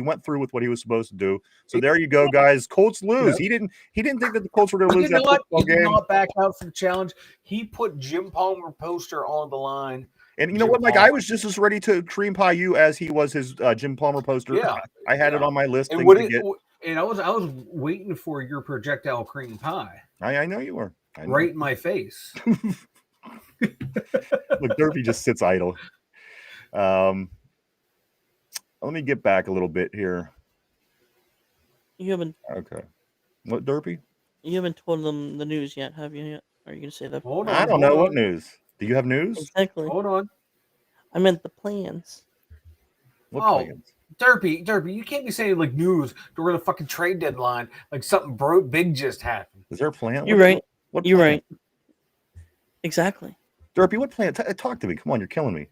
went through with what he was supposed to do. So there you go, guys. Colts lose. Yep. He didn't think that the Colts were going to lose that football game. He did not back out for the challenge. He put Jim Palmer poster on the line, And you know Jim what, Mike? I Palmer. was just as ready to cream pie you as he was his Jim Palmer poster. Yeah, I had it yeah. on my list. And Things what to it, get. and I was waiting for your projectile cream pie I know you were. I know. right in my face. Look, Derpy just sits idle. Let me get back a little bit here. You haven't Okay. What, Derpy? told them the news yet, have you? Yet? Are you gonna say that? Hold I on, don't hold know. What on, news? Do you have news? Exactly. hold on. I meant the plans. What Oh, plans? Derpy, you can't be saying like news during the fucking trade deadline, like something big just happened. Is there a plan? You're right. What You're plan? right. Exactly. Derpy, what plan? Talk to me. Come on, you're killing me.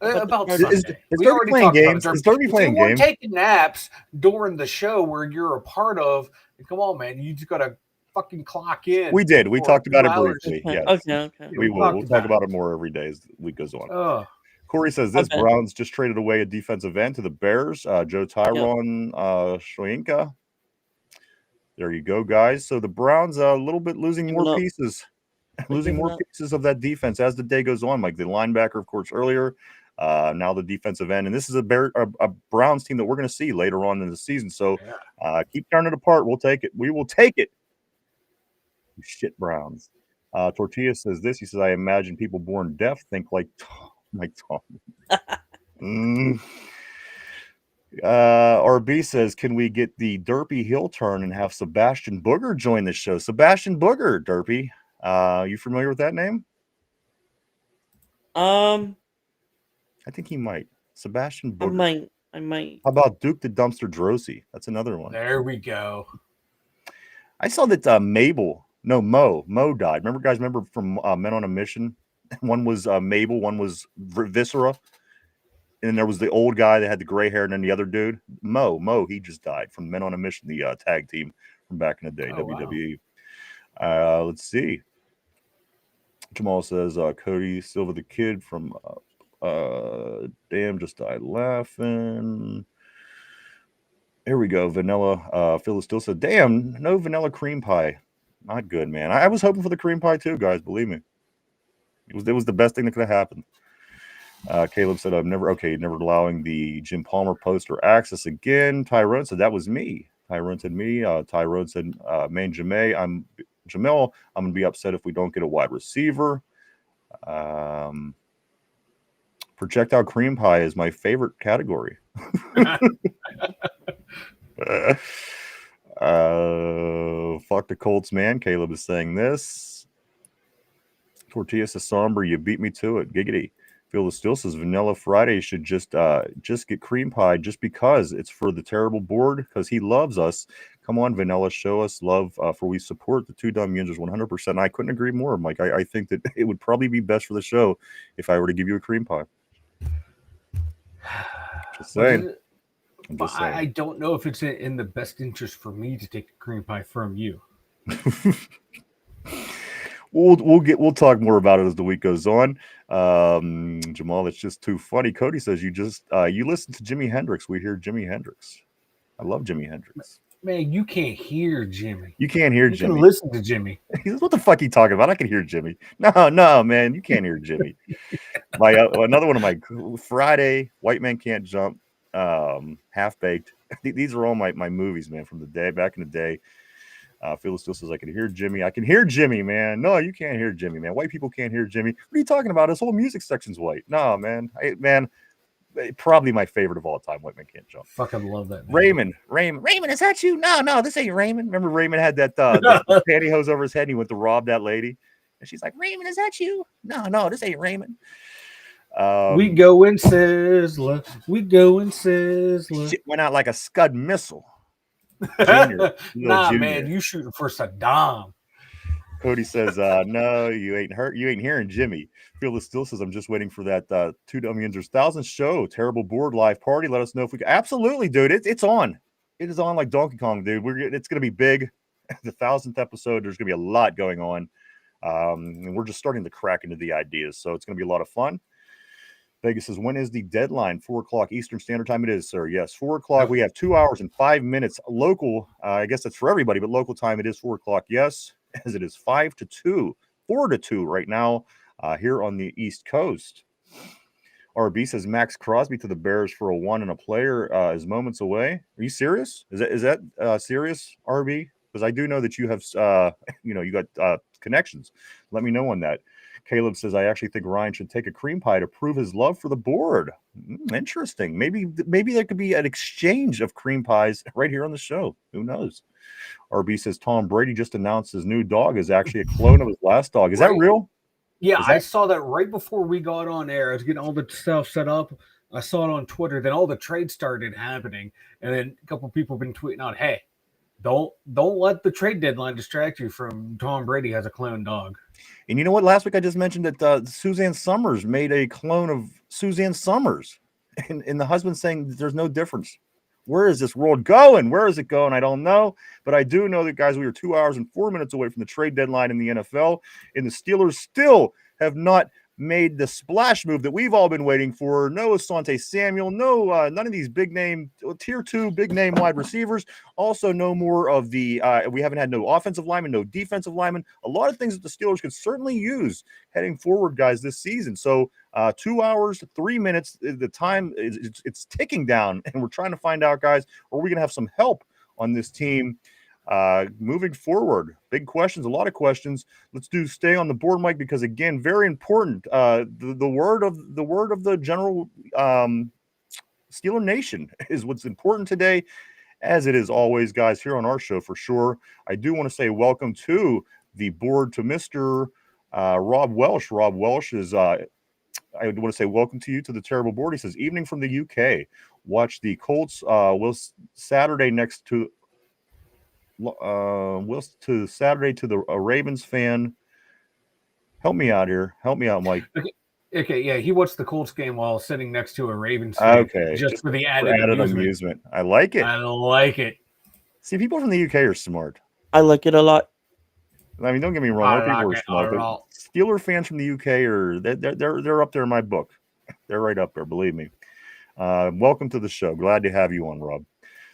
About the- Is Sunday. Derpy We already playing talked about games? it. Is Derpy If playing you weren't games? taking naps during the show where you're a part of, come on, man, you just gotta fucking clock in. We did. We for talked about 2 it hours. briefly. Okay. Yes. Okay. We will. We'll talked talk about about it more every day as the week goes on. Oh, Corey says this: Okay. Browns just traded away a defensive end to the Bears. Joe Tyrone Shoyinka. There you go, guys. So the Browns a little bit losing Giving more up. pieces, They're losing giving more up. pieces of that defense as the day goes on. Like the linebacker, of course, earlier. Now the defensive end, and this is a Browns team that we're going to see later on in the season. So keep tearing it apart. We'll take it. We will take it. You shit Browns. Tortilla says this. He says, "I imagine people born deaf think like Tom." RB says, "Can we get the Derpy heel turn and have Sebastian Booger join the show?" Sebastian Booger, Derpy. You familiar with that name? I I think he might. Sebastian Booger. I might. How about Duke the Dumpster Drosy? That's another one. there we go. I saw that Mo died. Remember from Men on a Mission? One was Mabel, one was Viscera. And then there was the old guy that had the gray hair, and then the other dude, Mo, he just died from Men on a Mission, the tag team from back in the day, Oh, WWE. Let's see. Jamal says Cody Silva the Kid from Damn just died laughing. Here we go. Vanilla. Phyllis still said, "Damn, no vanilla cream pie. Not good, man." I was hoping for the cream pie too, guys. Believe me, it was the best thing that could have happened. Caleb said, never allowing the Jim Palmer poster access again." Tyrone said, "That was me." Tyrone said, "Me." Tyrone said, "Main Jamel, I'm going to be upset if we don't get a wide receiver." Projectile cream pie is my favorite category. Fuck the Colts, man. Caleb is saying this. Tortilla says, "Somber, you beat me to it. Giggity." Phil still says, "Vanilla Friday should just get cream pie just because it's for the terrible board because he loves us. Come on, Vanilla, show us love for we support the Two Dumb Yinzers 100%. I couldn't agree more, Mike. I think that it would probably be best for the show if I were to give you a cream pie. Just saying. I'm just saying. I don't know if it's in the best interest for me to take the cream pie from you. We'll talk more about it as the week goes on. Jamal, it's just too funny. Cody says you listen to Jimi Hendrix. We hear Jimi Hendrix. I love Jimi Hendrix. Man, you can't hear Jimmy. You can't hear You Jimmy. can listen to Jimmy. He says, "What the fuck are you talking about? I can hear Jimmy." No, man, you can't hear Jimmy. Another one of my Friday, White Man Can't Jump, Half Baked. These are all my movies, man, from the day back in the day. Phyllis still says, "I can hear Jimmy." I can hear Jimmy, man. No, you can't hear Jimmy, man. White people can't hear Jimmy. What are you talking about? This whole music section's white. No, man. Probably my favorite of all time. White Man Can't Jump. Fucking love that. Raymond, is that you? No, this ain't Raymond. Remember Raymond had that the pantyhose over his head and he went to rob that lady. And she's like, "Raymond, is that you?" No, this ain't Raymond. We go in Sizzler. We go in Sizzler. Shit went out like a Scud missile. Junior. Man, you shooting for Saddam. Cody says, "No, you ain't hurt. You ain't hearing Jimmy." Phyllis still says, "I'm just waiting for that 2 Dumb Yinzers 1000th show. Terrible board live party. Let us know if we can." Absolutely, dude. It's on. It is on like Donkey Kong, dude. It's going to be big. The 1000th episode. There's going to be a lot going on. And we're just starting to crack into the ideas. So it's going to be a lot of fun. Vegas says, "When is the deadline?" 4:00 Eastern Standard Time. It is, sir. Yes, 4:00. We have 2 hours and 5 minutes. Local, I guess that's for everybody, but local time it is 4:00. Yes, as it is 5 to 2, 4 to 2 right now. here on the East Coast. RB says Max Crosby to the Bears for a 1 and a player is moments away. Are you serious? Is that serious, RB? Because I do know that you have, you got connections. Let me know on that. Caleb says, I actually think Ryan should take a cream pie to prove his love for the board. Interesting. Maybe there could be an exchange of cream pies right here on the show. Who knows? RB says Tom Brady just announced his new dog is actually a clone of his last dog. Is that real? Yeah, I saw that right before we got on air. I was getting all the stuff set up. I saw it on Twitter. Then all the trades started happening, and then a couple people have been tweeting out, "Hey, don't let the trade deadline distract you from Tom Brady has a clone dog." And you know what? Last week I just mentioned that Suzanne Summers made a clone of Suzanne Summers, and the husband saying there's no difference. Where is this world going? Where is it going? I don't know. But I do know that, guys, we are 2 hours and 4 minutes away from the trade deadline in the NFL, and the Steelers still have not made the splash move that we've all been waiting for. No Asante Samuel, no none of these big name tier 2 big name wide receivers. Also, no more of the we haven't had no offensive lineman, no defensive lineman. A lot of things that the Steelers could certainly use heading forward, guys, this season. So 2 hours, 3 minutes, the time it's ticking down, and we're trying to find out, guys, are we going to have some help on this team moving forward? Big questions, a lot of questions. Let's stay on the board, Mike, because again, very important. The word of the general Steeler Nation is what's important today, as it is always, guys, here on our show for sure. I do want to say welcome to the board to Mr. Rob Welsh. Rob Welsh is I want to say welcome to you to the terrible board. He says, evening from the UK. Watch the Colts Saturday next to Saturday to the Ravens fan. Help me out here. Help me out, Mike. Okay, yeah, he watched the Colts game while sitting next to a Ravens fan. Okay, just for the added amusement. I like it. I like it. See, people from the UK are smart. I like it a lot. I mean, don't get me wrong. People are smart, but Steeler fans from the UK they're up there in my book. They're right up there, believe me. Welcome to the show. Glad to have you on, Rob.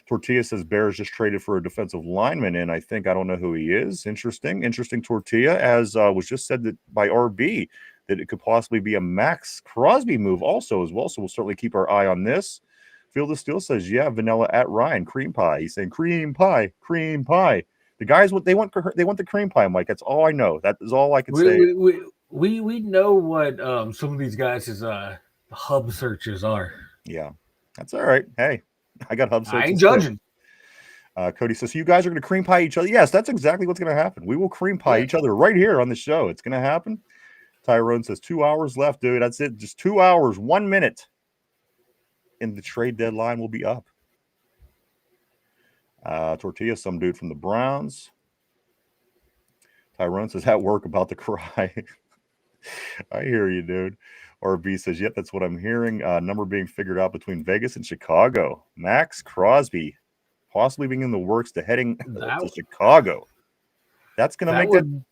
Tortilla says Bears just traded for a defensive lineman, and I don't know who he is. Interesting, Tortilla, as was just said that by RB that it could possibly be a Max Crosby move also as well. So we'll certainly keep our eye on this. Field of Steel says, yeah, vanilla at Ryan, cream pie. He's saying cream pie. The guys, they want the cream pie, Mike. That's all I know. That is all I can say. We know what some of these guys' hub searches are. Yeah, that's all right. Hey, I got hub searches. I ain't judging. Cody says, so you guys are going to cream pie each other. Yes, that's exactly what's going to happen. We will cream pie each other right here on the show. It's going to happen. Tyrone says 2 hours left, dude. That's it. Just 2 hours, 1 minute. And the trade deadline will be up. Tortilla, some dude from the Browns. Tyrone says, at work about to cry. I hear you, dude. RB says, yep, that's what I'm hearing. Number being figured out between Vegas and Chicago. Max Crosby possibly being in the works to heading to Chicago. That's going to make that.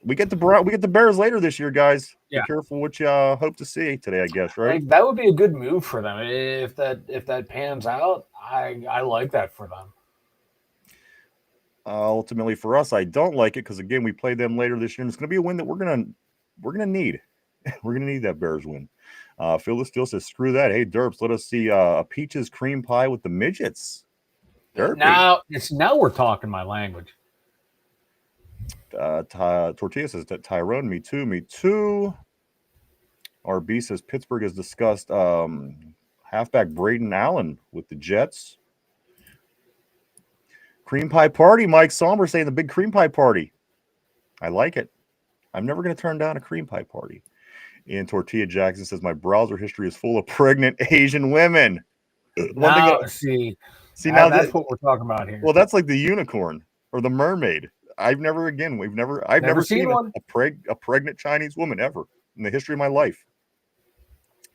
We get the Bears later this year, guys. Yeah. Be careful what you hope to see today, I guess, right? Like, that would be a good move for them if that pans out. I like that for them. Ultimately, for us, I don't like it because again, we play them later this year, and it's going to be a win that we're gonna need. We're gonna need that Bears win. Phil still says, "Screw that." Hey, Derps, let us see a peaches cream pie with the midgets. Derpy. Now we're talking my language. Tortilla says that Tyrone, me too. RB says Pittsburgh has discussed halfback Braden Allen with the Jets. Cream pie party, Mike Somber saying the big cream pie party. I like it. I'm never going to turn down a cream pie party. And Tortilla Jackson says my browser history is full of pregnant Asian women. Now that's what we're talking about here. Well, that's like the unicorn or the mermaid. I've never seen a pregnant Chinese woman ever in the history of my life.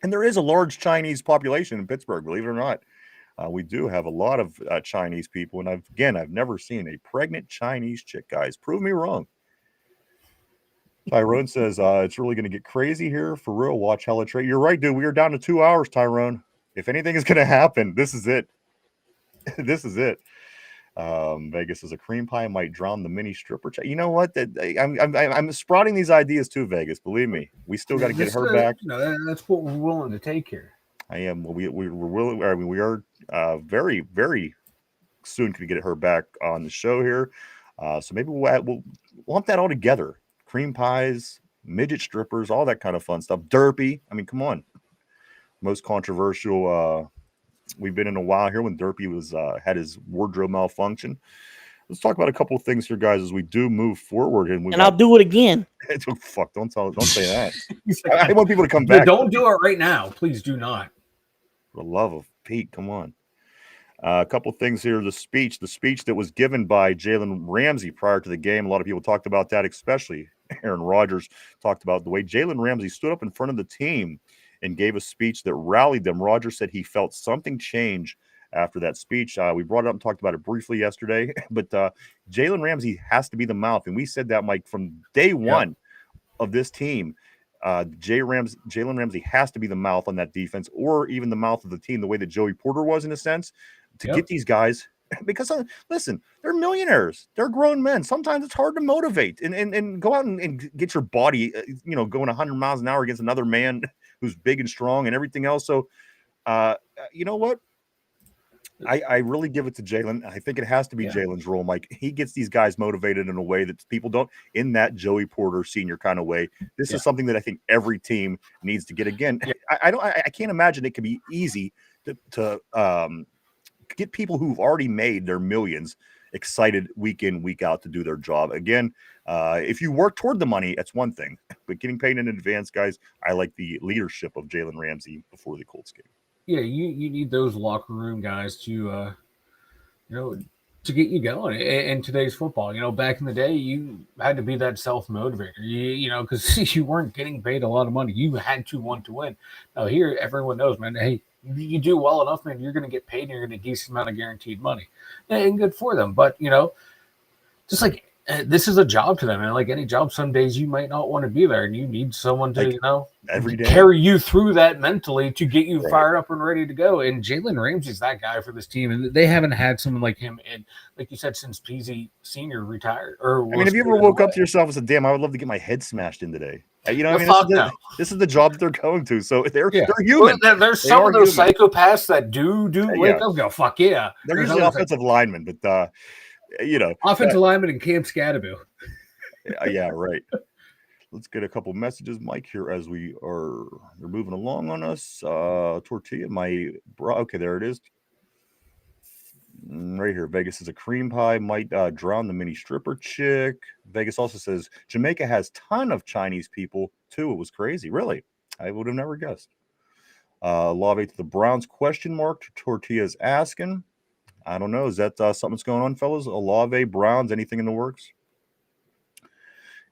And there is a large Chinese population in Pittsburgh, believe it or not. We do have a lot of Chinese people, and I've never seen a pregnant Chinese chick, guys. Prove me wrong. Tyrone says it's really going to get crazy here for real. Watch hella trade. You're right, dude. We are down to 2 hours, Tyrone. If anything is going to happen, this is it. This is it. Vegas is a cream pie might drown the mini stripper. You know what? I'm sprouting these ideas too, Vegas. Believe me, we still got to get her back. That's what we're willing to take here. I am. We're willing. I mean, we are very, very soon to get her back on the show here. So maybe we'll lump that all together. Cream pies, midget strippers, all that kind of fun stuff. Derpy. I mean, come on. Most controversial we've been in a while here when Derpy was had his wardrobe malfunction. Let's talk about a couple of things here, guys, as we do move forward. And I'll do it again. Fuck! Don't say that. I want people to come back. Don't do it right now, please. Do not. For the love of Pete, come on. A couple things here. The speech that was given by Jalen Ramsey prior to the game. A lot of people talked about that, especially Aaron Rodgers talked about the way Jalen Ramsey stood up in front of the team and gave a speech that rallied them. Rodgers said he felt something change after that speech. We brought it up and talked about it briefly yesterday, but Jalen Ramsey has to be the mouth. And we said that, Mike, from day one of this team. Jalen Ramsey has to be the mouth on that defense, or even the mouth of the team, the way that Joey Porter was in a sense, to get these guys. Because listen, they're millionaires, they're grown men. Sometimes it's hard to motivate and go out and get your body, going 100 miles an hour against another man who's big and strong and everything else. So, you know what? I really give it to Jalen. I think it has to be Jalen's role, Mike. He gets these guys motivated in a way that people don't, in that Joey Porter senior kind of way. This is something that I think every team needs to get. Again, I can't imagine it could be easy to get people who've already made their millions excited week in, week out to do their job. Again, if you work toward the money, that's one thing. But getting paid in advance, guys, I like the leadership of Jalen Ramsey before the Colts game. Yeah, you need those locker room guys to to get you going in today's football. Back in the day, you had to be that self-motivator, because you weren't getting paid a lot of money. You had to want to win. Now here, everyone knows, man, hey, you do well enough, man, you're going to get paid and you're going to get a decent amount of guaranteed money. And good for them. But, just like this is a job to them. And like any job, some days you might not want to be there and you need someone to, every day carry you through that mentally to get you fired up and ready to go. And Jalen Ramsey's that guy for this team. And they haven't had someone like him, and like you said, since PZ Senior retired. Have you ever woke up to yourself and said, damn, I would love to get my head smashed in today? This is the job that they're going to. So they're human. Well, there's some of those psychopaths that do wake up and go, fuck yeah. They're usually offensive linemen, but offensive lineman in Camp Scatterville. Yeah, right. Let's get a couple messages, Mike, here as they're moving along on us. Tortilla, okay, there it is. Right here. Vegas is a cream pie, might drown the mini stripper chick. Vegas also says Jamaica has ton of Chinese people too. It was crazy. Really? I would have never guessed. Lave to the Browns question mark. Tortilla's asking. I don't know. Is that something that's going on, fellas? Olave, Browns, anything in the works?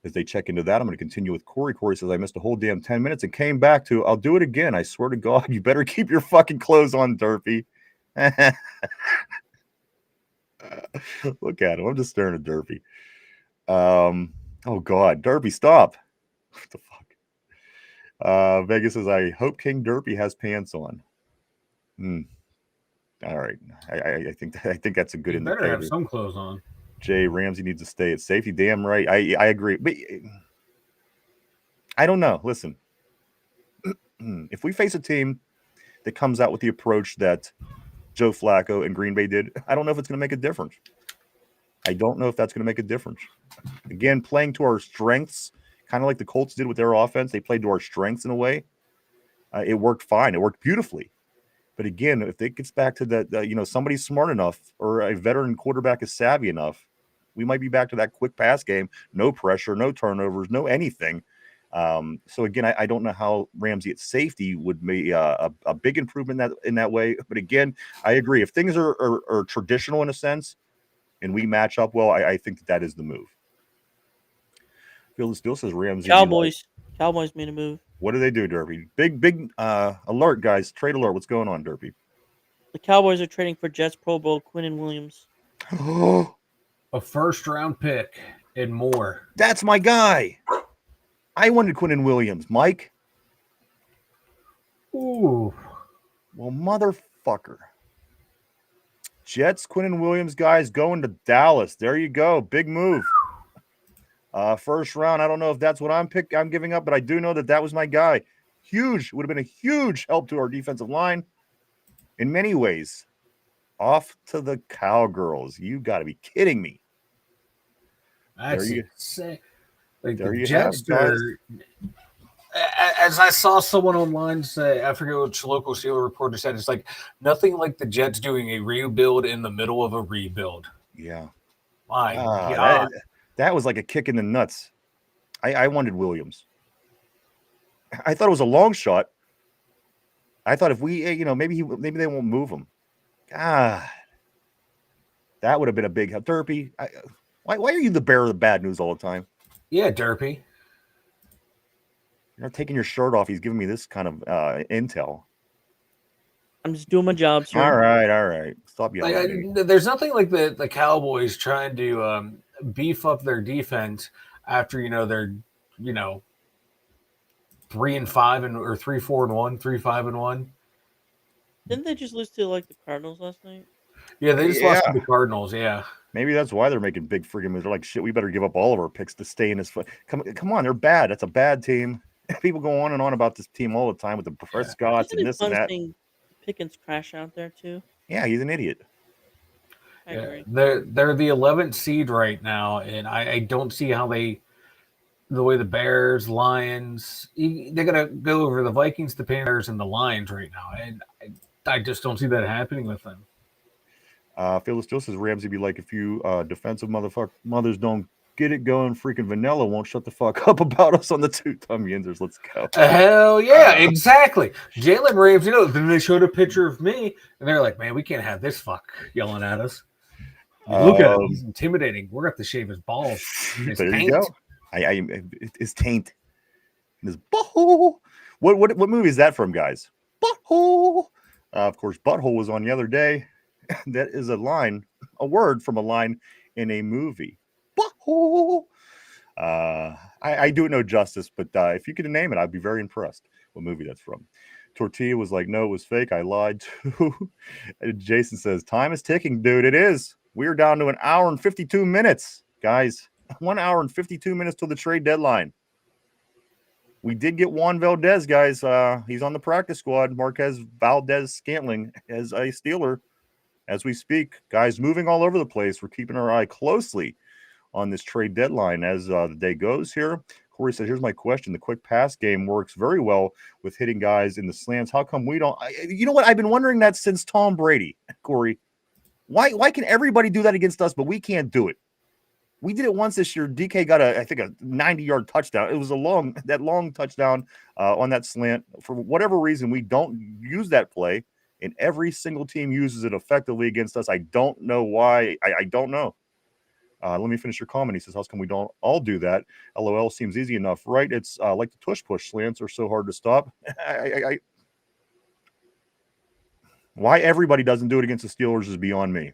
As they check into that, I'm going to continue with Corey. Corey says, I missed a whole damn 10 minutes and came back to, I'll do it again. I swear to God, you better keep your fucking clothes on, Derpy. Look at him. I'm just staring at Derpy. Oh, God. Derpy, stop. What the fuck? Vegas says, I hope King Derpy has pants on. All right. I think that's a good indicator. Better have some clothes on. Jay Ramsey needs to stay at safety. Damn right. I agree. But I don't know. Listen, if we face a team that comes out with the approach that Joe Flacco and Green Bay did, I don't know if it's going to make a difference. I don't know if that's going to make a difference. Again, playing to our strengths, kind of like the Colts did with their offense. They played to our strengths in a way. It worked fine. It worked beautifully. But again, if it gets back to that, somebody's smart enough or a veteran quarterback is savvy enough, we might be back to that quick pass game. No pressure, no turnovers, no anything. So again, I don't know how Ramsey at safety would be a big improvement in that way. But again, I agree. If things are traditional in a sense, and we match up well, I think that is the move. Phil still says Ramsey. Cowboys made a move. What do they do, Derpy? Big alert, guys. Trade alert. What's going on, Derpy? The Cowboys are trading for Jets Pro Bowl Quinnen Williams. A first-round pick and more. That's my guy. I wanted Quinnen Williams, Mike. Ooh. Well, motherfucker. Jets, Quinnen Williams, guys, going to Dallas. There you go. Big move. First round. I don't know if that's what I'm giving up, but I do know that was my guy. Huge. Would have been a huge help to our defensive line in many ways. Off to the Cowgirls. You got to be kidding me. That's insane. Like there the you Jets have, are, as I saw someone online say, I forget which local Steeler reporter said, it's like nothing like the Jets doing a rebuild in the middle of a rebuild. Yeah. My God. That was like a kick in the nuts. I wanted Williams. I thought it was a long shot. I thought if we, maybe they won't move him. God, that would have been a big help. Derpy, why are you the bearer of the bad news all the time? Yeah, Derpy. You're not taking your shirt off. He's giving me this kind of intel. I'm just doing my job, sir. All right. Stop yelling at me. There's nothing like the Cowboys trying to beef up their defense after they're 3-5 or 3-4-1, 3-5-1. Didn't they just lose to the Cardinals last night? Yeah, they just lost to the Cardinals. Yeah, maybe that's why they're making big freaking moves. They're like, shit, we better give up all of our picks to stay in this. Come on, they're bad. That's a bad team. People go on and on about this team all the time with the Prescotts and this and that. Pickens crash out there too. Yeah, he's an idiot. I agree. They're the 11th seed right now, and I don't see how the way the Bears, Lions, they're gonna go over the Vikings, the Panthers, and the Lions right now, and I just don't see that happening with them. Phyllis Jill says Ramsey be like, if you defensive mothers don't get it going, freaking Vanilla won't shut the fuck up about us on the two-time Yinzers. Let's go. Hell yeah, exactly. Jalen Ramsey, then they showed a picture of me, and they're like, man, we can't have this fuck yelling at us. Look at him. He's intimidating. We're going to have to shave his balls. There you go. His taint. His butthole. What movie is that from, guys? Butthole. Of course, butthole was on the other day. That is a word from a line in a movie. Butthole. I do it no justice, but if you could name it, I'd be very impressed. What movie that's from? Tortilla was like, no, it was fake. I lied too. Jason says, time is ticking, dude. It is. We're down to 1 hour and 52 minutes, guys. 1 hour and 52 minutes till the trade deadline. We did get Juan Valdez, guys. He's on the practice squad. Marquez Valdes-Scantling as a Steeler as we speak. Guys, moving all over the place. We're keeping our eye closely on this trade deadline as the day goes here. Corey says, here's my question. The quick pass game works very well with hitting guys in the slants. How come we don't? You know what? I've been wondering that since Tom Brady, Corey. Why can everybody do that against us, but we can't do it? We did it once this year. DK got I think a 90-yard touchdown. It was that long touchdown on that slant. For whatever reason, we don't use that play, and every single team uses it effectively against us. I don't know why. I don't know. Let me finish your comment. He says, how come we don't all do that? LOL seems easy enough, right? It's like the tush-push slants are so hard to stop. Why everybody doesn't do it against the Steelers is beyond me.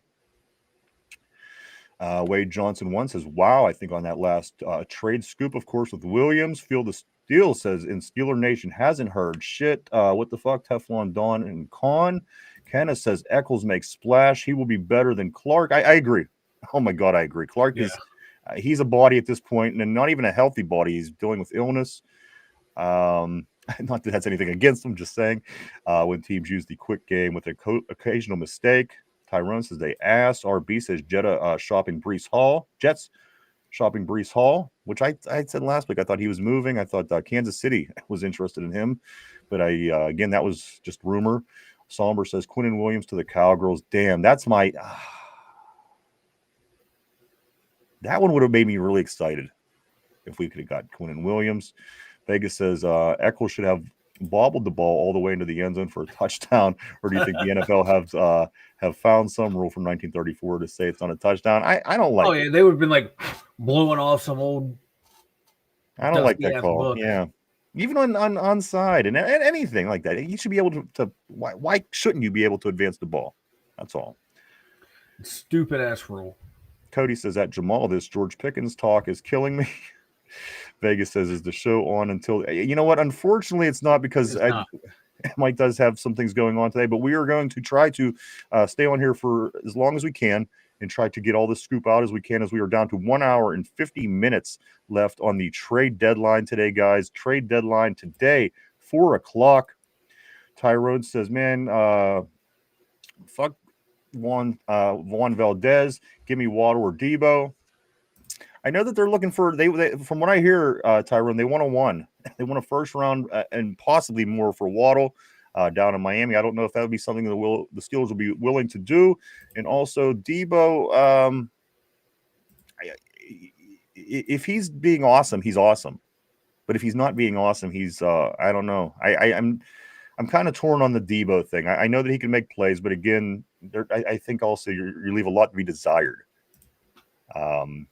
Wade Johnson 1 says, wow, I think on that last trade scoop, of course, with Williams. Field of Steel says, in Steeler Nation hasn't heard shit. What the fuck? Teflon Don and Con. Kenneth says, Eccles makes splash. He will be better than Clark. I agree. Oh, my God, I agree. Clark is he's a body at this point, and not even a healthy body. He's dealing with illness. Not that that's anything against him, just saying. When teams use the quick game with an occasional mistake. Tyrone says they asked. RB says Jets shopping Breece Hall, which I said last week. I thought he was moving. I thought Kansas City was interested in him. But again, that was just rumor. Somber says Quinnen Williams to the Cowgirls. Damn, that's my... that one would have made me really excited if we could have got Quinnen Williams. Vegas says Eccles should have bobbled the ball all the way into the end zone for a touchdown, or do you think the NFL have found some rule from 1934 to say it's not a touchdown? I don't like. Oh yeah, they would have been like blowing off some old. I don't like that call. Book. Yeah, even on onside and anything like that, you should be able to. Why shouldn't you be able to advance the ball? That's all. Stupid ass rule. Cody says that Jamal, this George Pickens talk is killing me. Vegas says, is the show on until... You know what? Unfortunately, it's not because... Mike does have some things going on today, but we are going to try to stay on here for as long as we can and try to get all the scoop out as we can, as we are down to 1 hour and 50 minutes left on the trade deadline today, guys. Trade deadline today, 4 o'clock. Tyrone says, man, fuck Juan Valdez. Give me Waddle or Debo. I know that they're looking for, they from what I hear, Tyrone, they want a one. They want a first round and possibly more for Waddle down in Miami. I don't know if that would be something that the Steelers will be willing to do. And also Debo, if he's being awesome, he's awesome. But if he's not being awesome, he's I don't know. I'm kind of torn on the Debo thing. I know that he can make plays, but again, I think also you leave a lot to be desired.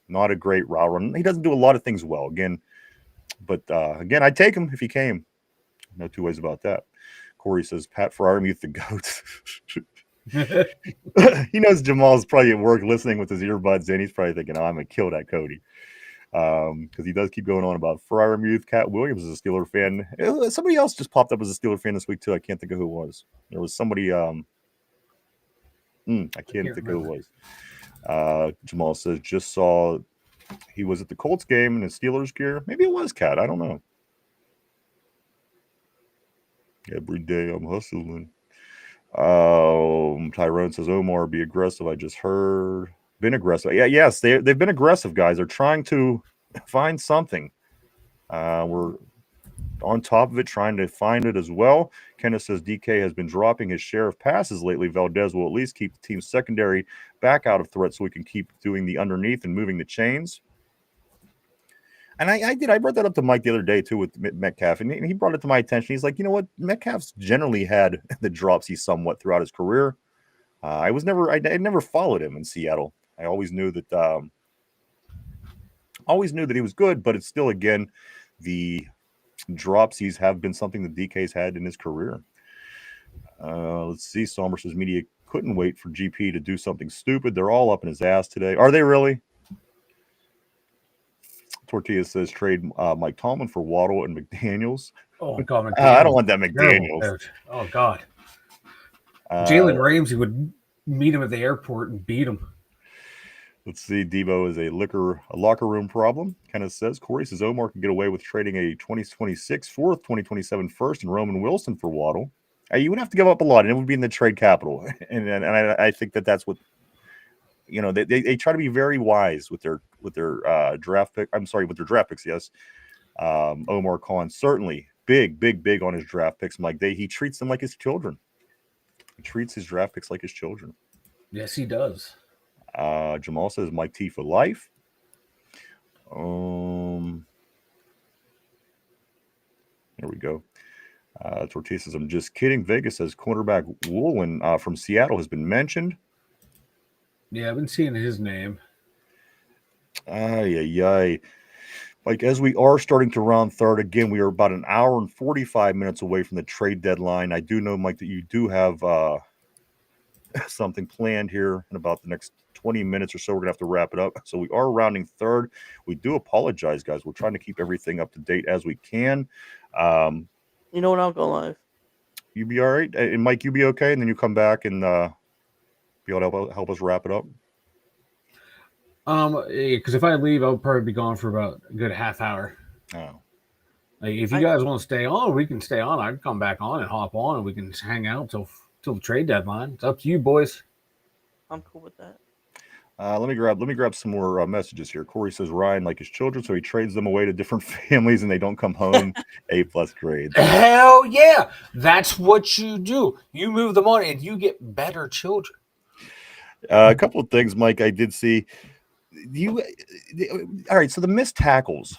Not a great route run. He doesn't do a lot of things well. Again, I'd take him if he came. No two ways about that. Corey says Pat Fryermuth the goat. He knows Jamal's probably at work listening with his earbuds in. He's probably thinking, "Oh, I'm gonna kill that Cody," because he does keep going on about Fryermuth. Cat Williams is a Steeler fan. Somebody else just popped up as a Steeler fan this week too. I can't think of who it was. There was somebody. I can't think of who it was. Jamal says just saw he was at the Colts game in his Steelers gear. Maybe it was Cat. I don't know. Every day I'm hustling. Tyrone says Omar be aggressive. I just heard been aggressive. Yes, they've been aggressive, guys. They're trying to find something. We're on top of it, trying to find it as well. Kenneth says DK has been dropping his share of passes lately. Valdez will at least keep the team's secondary back out of threat so we can keep doing the underneath and moving the chains. And I brought that up to Mike the other day too with Metcalf, and he brought it to my attention. He's like, you know what, Metcalf's generally had the dropsy somewhat throughout his career. I never followed him in Seattle. I always knew that he was good, but it's still, again, the dropsies have been something that DK's had in his career. Let's see. Somber says media couldn't wait for GP to do something stupid. They're all up in his ass today. Are they really? Tortilla says trade Mike Tomlin for Waddle and McDaniels. Oh, God. I don't want that McDaniels. Oh, God. Jalen Ramsey would meet him at the airport and beat him. Let's see. Debo is a locker room problem. Kenneth says Corey says Omar can get away with trading a 2026 fourth, 2027 first, and Roman Wilson for Waddle. You would have to give up a lot, and it would be in the trade capital. And I think that's what, you know, they try to be very wise with their draft pick. I'm sorry, with their draft picks. Yes, Omar Khan certainly big on his draft picks. I'm like he treats them like his children. He treats his draft picks like his children. Yes, he does. Jamal says Mike T for life. There we go. Tortilla says, I'm just kidding. Vegas says cornerback Woolen from Seattle has been mentioned. Yeah, I've been seeing his name. Like, as we are starting to round third, again, we are about an hour and 45 minutes away from the trade deadline. I do know, Mike, that you do have something planned here in about the next 20 minutes or so. We're going to have to wrap it up. So we are rounding third. We do apologize, guys. We're trying to keep everything up to date as we can. You know what? I'll go live. You be all right? And Mike, you be okay? And then you come back and be able to help us wrap it up? Because if I leave, I'll probably be gone for about a good half hour. Oh. Like, if you guys want to stay on, we can stay on. I can come back on and hop on, and we can hang out till the trade deadline. It's up to you, boys. I'm cool with that. Let me grab some more messages here. Corey says Ryan like his children, so he trades them away to different families and they don't come home. A+ grades. Hell yeah, that's what you do. You move them on and you get better children. A couple of things, Mike. I did see all right. So the missed tackles,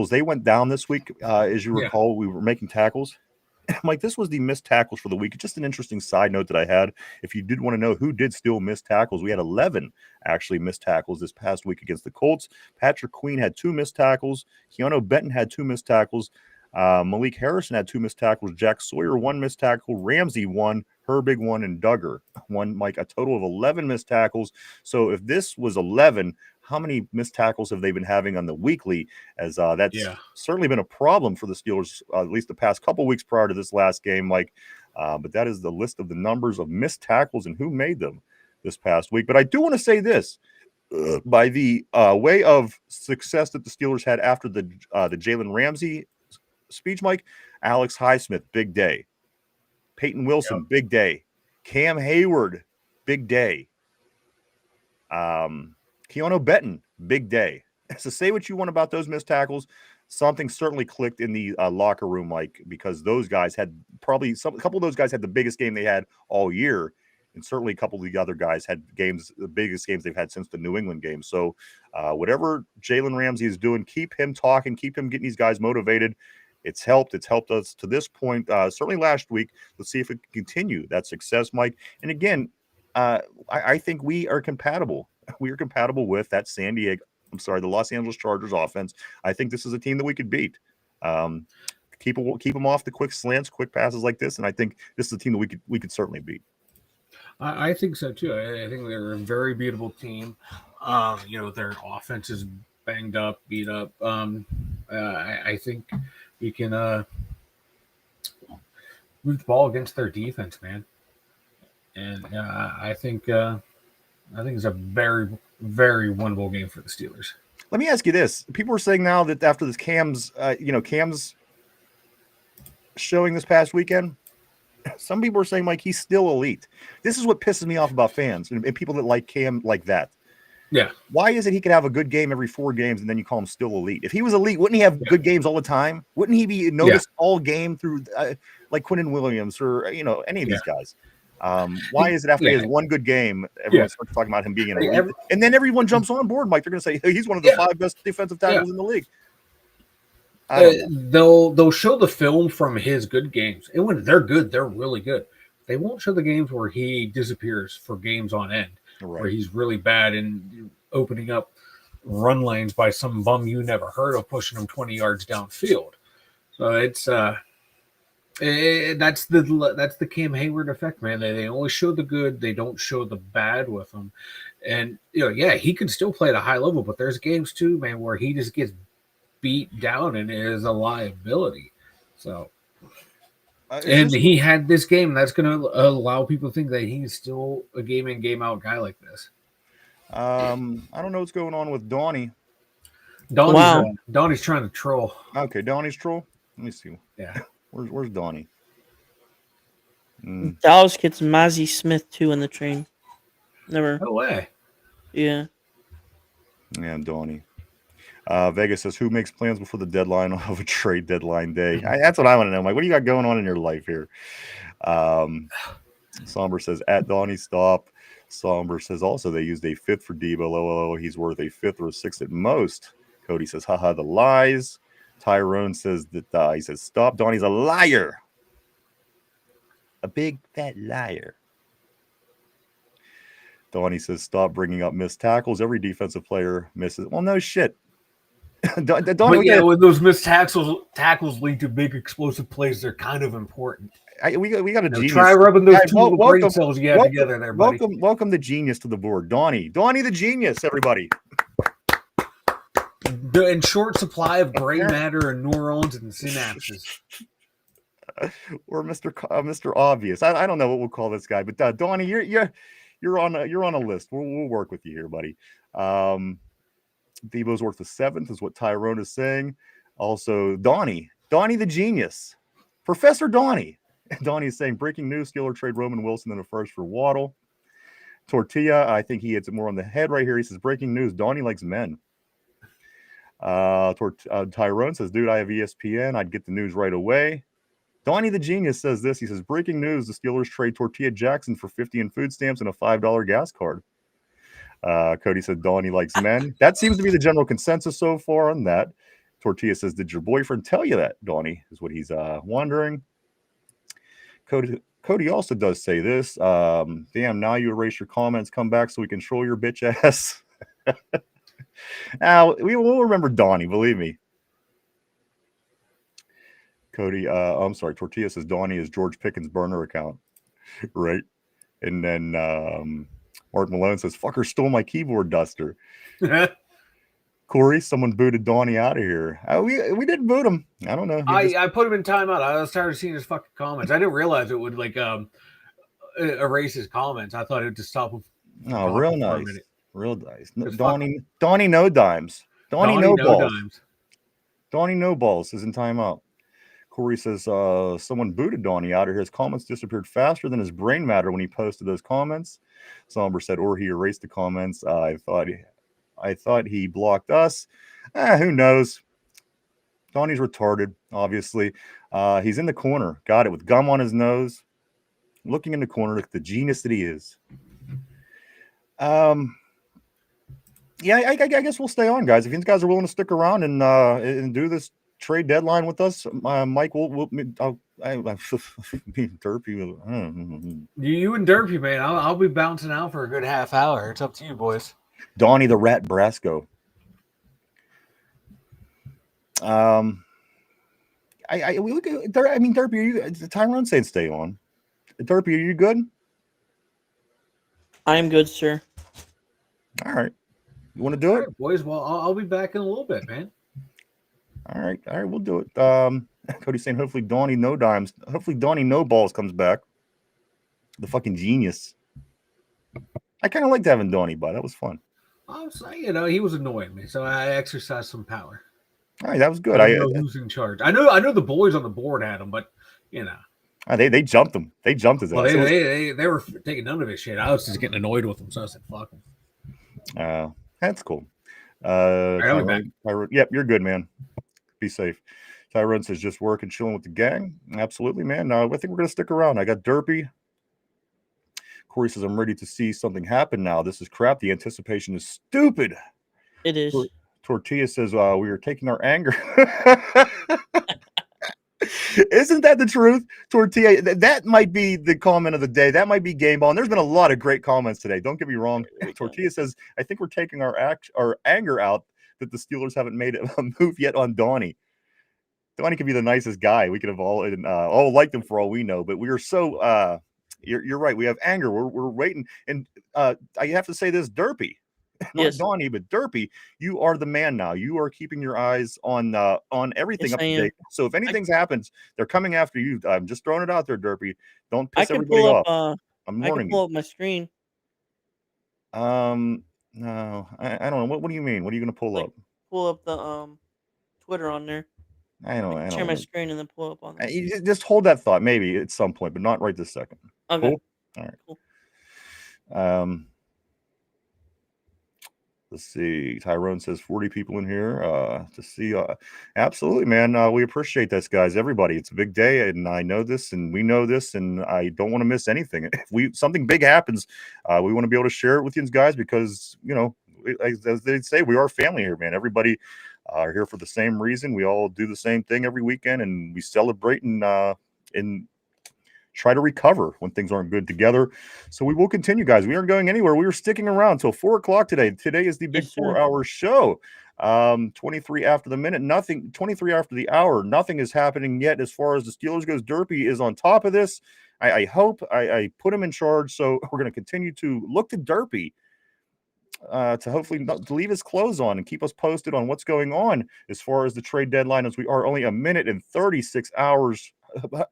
they went down this week. As you recall, we were making tackles. Mike, this was the missed tackles for the week. Just an interesting side note that I had. If you did want to know who did still miss tackles, we had 11 actually missed tackles this past week against the Colts. Patrick Queen had 2 missed tackles. Keanu Benton had 2 missed tackles. Malik Harrison had 2 missed tackles. Jack Sawyer 1 missed tackle. Ramsey 1. Herbig 1, and Duggar 1. Mike, a total of 11 missed tackles. So if this was 11, how many missed tackles have they been having on the weekly? As that's Yeah. certainly been a problem for the Steelers, at least the past couple weeks prior to this last game, Mike. But that is the list of the numbers of missed tackles and who made them this past week. But I do want to say this. By the way of success that the Steelers had after the Jalen Ramsey speech, Mike, Alex Highsmith, big day. Peyton Wilson, big day. Cam Hayward, big day. Keanu Benton, big day. So say what you want about those missed tackles. Something certainly clicked in the locker room, Mike, because those guys had probably a couple of those guys had the biggest game they had all year. And certainly a couple of the other guys had games, the biggest games they've had since the New England game. So whatever Jalen Ramsey is doing, keep him talking, keep him getting these guys motivated. It's helped. It's helped us to this point, certainly last week. Let's see if it can continue that success, Mike. And again, I think we are compatible. We are compatible with that the Los Angeles Chargers offense. I think this is a team that we could beat. Keep them off the quick slants, quick passes like this, and I think this is a team that we could certainly beat. I think so too. I think they're a very beatable team. Their offense is banged up, beat up. I think we can move the ball against their defense, man. And I think it's a very, very winnable game for the Steelers. Let me ask you this: people are saying now that after this Cam's showing this past weekend, some people are saying, Mike, he's still elite. This is what pisses me off about fans and people that like Cam like that. Yeah. Why is it he could have a good game every 4 games and then you call him still elite? If he was elite, wouldn't he have good games all the time? Wouldn't he be noticed all game through like Quinnen Williams or any of these guys? Why is it after he has one good game, everyone starts talking about him being an elite, and then everyone jumps on board, Mike? They're going to say, hey, he's one of the 5 best defensive tackles in the league. They'll show the film from his good games, and when they're good, they're really good. They won't show the games where he disappears for games on end, where he's really bad and opening up run lanes by some bum you never heard of, pushing him 20 yards downfield. So it's that's the Cam Hayward effect, man. They only show the good, they don't show the bad with him. And he can still play at a high level, but there's games too, man, where he just gets beat down and is a liability. So and he had this game, that's going to allow people to think that he's still a game in, game out guy like this. I don't know what's going on with Donnie. Donnie's trying to troll. Okay, Donnie's troll. Let me see. Yeah. Where's Donnie? Dallas gets Mazzie Smith too in the train. Never. No way. Yeah. Yeah, Donnie. Vegas says, who makes plans before the deadline of a trade deadline day? That's what I want to know, Mike. What do you got going on in your life here? Somber says, at Donnie, stop. Somber says, also, they used a 5th for Debo. Oh, he's worth a 5th or a 6th at most. Cody says, haha, the lies. Tyrone says that he says, stop. Donnie's a liar. A big, fat liar. Donnie says, stop bringing up missed tackles. Every defensive player misses. Well, no shit. When those missed tackles lead to big explosive plays, they're kind of important. We got a genius. Try rubbing those two brain cells you have together there, buddy. Welcome the genius to the board. Donnie the genius, everybody. In short supply of gray matter and neurons and synapses. Or Mr. Obvious. I don't know what we'll call this guy, but Donnie, you're on a list. We'll work with you here, buddy. Debo's worth a 7th is what Tyrone is saying. Also, Donnie the genius. Professor Donnie. Donnie is saying, breaking news, Steelers trade Roman Wilson in a 1st for Waddle. Tortilla, I think he hits it more on the head right here. He says, breaking news, Donnie likes men. Tyrone says, dude, I have ESPN. I'd get the news right away. Donnie the genius says this. He says, breaking news, the Steelers trade Tortilla Jackson for 50 in food stamps and a $5 gas card. Cody said, Donnie likes men. That seems to be the general consensus so far on that. Tortilla says, did your boyfriend tell you that, Donnie? Is what he's wondering. Cody also does say this. Damn, now you erase your comments. Come back so we can troll your bitch ass. Now, we will remember Donnie, believe me. Cody, I'm sorry, Tortilla says Donnie is George Pickens' burner account. Right? And then Mark Malone says, "Fucker stole my keyboard duster." Corey, someone booted Donnie out of here. We didn't boot him. I don't know. I put him in timeout. I was tired of seeing his fucking comments. I didn't realize it would like erase his comments. I thought it would just stop him. Oh, real nice. Real nice. Donnie no dimes. Donnie no balls. Dimes. Donnie no balls is in timeout. Corey says someone booted Donnie out of here. His comments disappeared faster than his brain matter when he posted those comments. Somber said, or he erased the comments. I thought he blocked us. Who knows? Donnie's retarded, obviously. He's in the corner. Got it, with gum on his nose. Looking in the corner like the genius that he is. Yeah, I guess we'll stay on, guys. If you guys are willing to stick around and do this trade deadline with us, Mike, we'll Derpy. You and Derpy, man. I'll be bouncing out for a good half hour. It's up to you, boys. Donnie the Rat Brasco. We look at. I mean, Derpy, are you? Tyrone saying stay on. Derpy, are you good? I am good, sir. All right. You want to do it, right, boys? Well, I'll be back in a little bit, man. All right, we'll do it. Cody's saying hopefully Donnie no dimes. Hopefully Donnie no balls comes back. The fucking genius. I kind of liked having Donnie, but that was fun. He was annoying me, so I exercised some power. All right, that was good. I know who's in charge. I know the boys on the board had him, but they jumped him. They jumped his ass. They were taking none of his shit. I was just getting annoyed with him, so I said, "Fuck him." That's cool. Tyrone, yep, you're good, man. Be safe. Tyrone says just work and chilling with the gang. Absolutely, man. I think we're gonna stick around. I got Derpy. Corey says I'm ready to see something happen now. This is crap. The anticipation is stupid. It is. Tortilla says we are taking our anger. Isn't that the truth, Tortilla? That might be the comment of the day. That might be game on. There's been a lot of great comments today. Don't get me wrong. Tortilla says, I think we're taking our anger out that the Steelers haven't made a move yet on Donnie. Donnie could be the nicest guy. We could have all liked him for all we know, but we are so you're right. We have anger. We're waiting. And I have to say this, Derpy. Not Donnie, but Derpy, you are the man now. You are keeping your eyes on everything up to date. So if anything happens, they're coming after you. I'm just throwing it out there, Derpy. Don't piss everybody off. I'm warning you. I can pull up my screen. No, I don't know. What do you mean? What are you going to pull up? Pull up the Twitter on there. I don't share my screen and then pull up on there. You just hold that thought, maybe at some point, but not right this second. Okay. Cool? All right. Cool. Let's see. Tyrone says 40 people in here to see. Absolutely, man. We appreciate this, guys. Everybody, it's a big day, and I know this, and we know this, and I don't want to miss anything. If something big happens, we want to be able to share it with you guys because as they say, we are family here, man. Everybody are here for the same reason. We all do the same thing every weekend, and we celebrate and try to recover when things aren't good together. So we will continue, guys. We aren't going anywhere. We are sticking around until 4 o'clock today. Today is the big 4-hour show. 23 after the minute, 23 after the hour. Nothing is happening yet as far as the Steelers goes. Derpy is on top of this. I hope I put him in charge. So we're going to continue to look to Derpy to hopefully to leave his clothes on and keep us posted on what's going on as far as the trade deadline, as we are only a minute and 36 hours.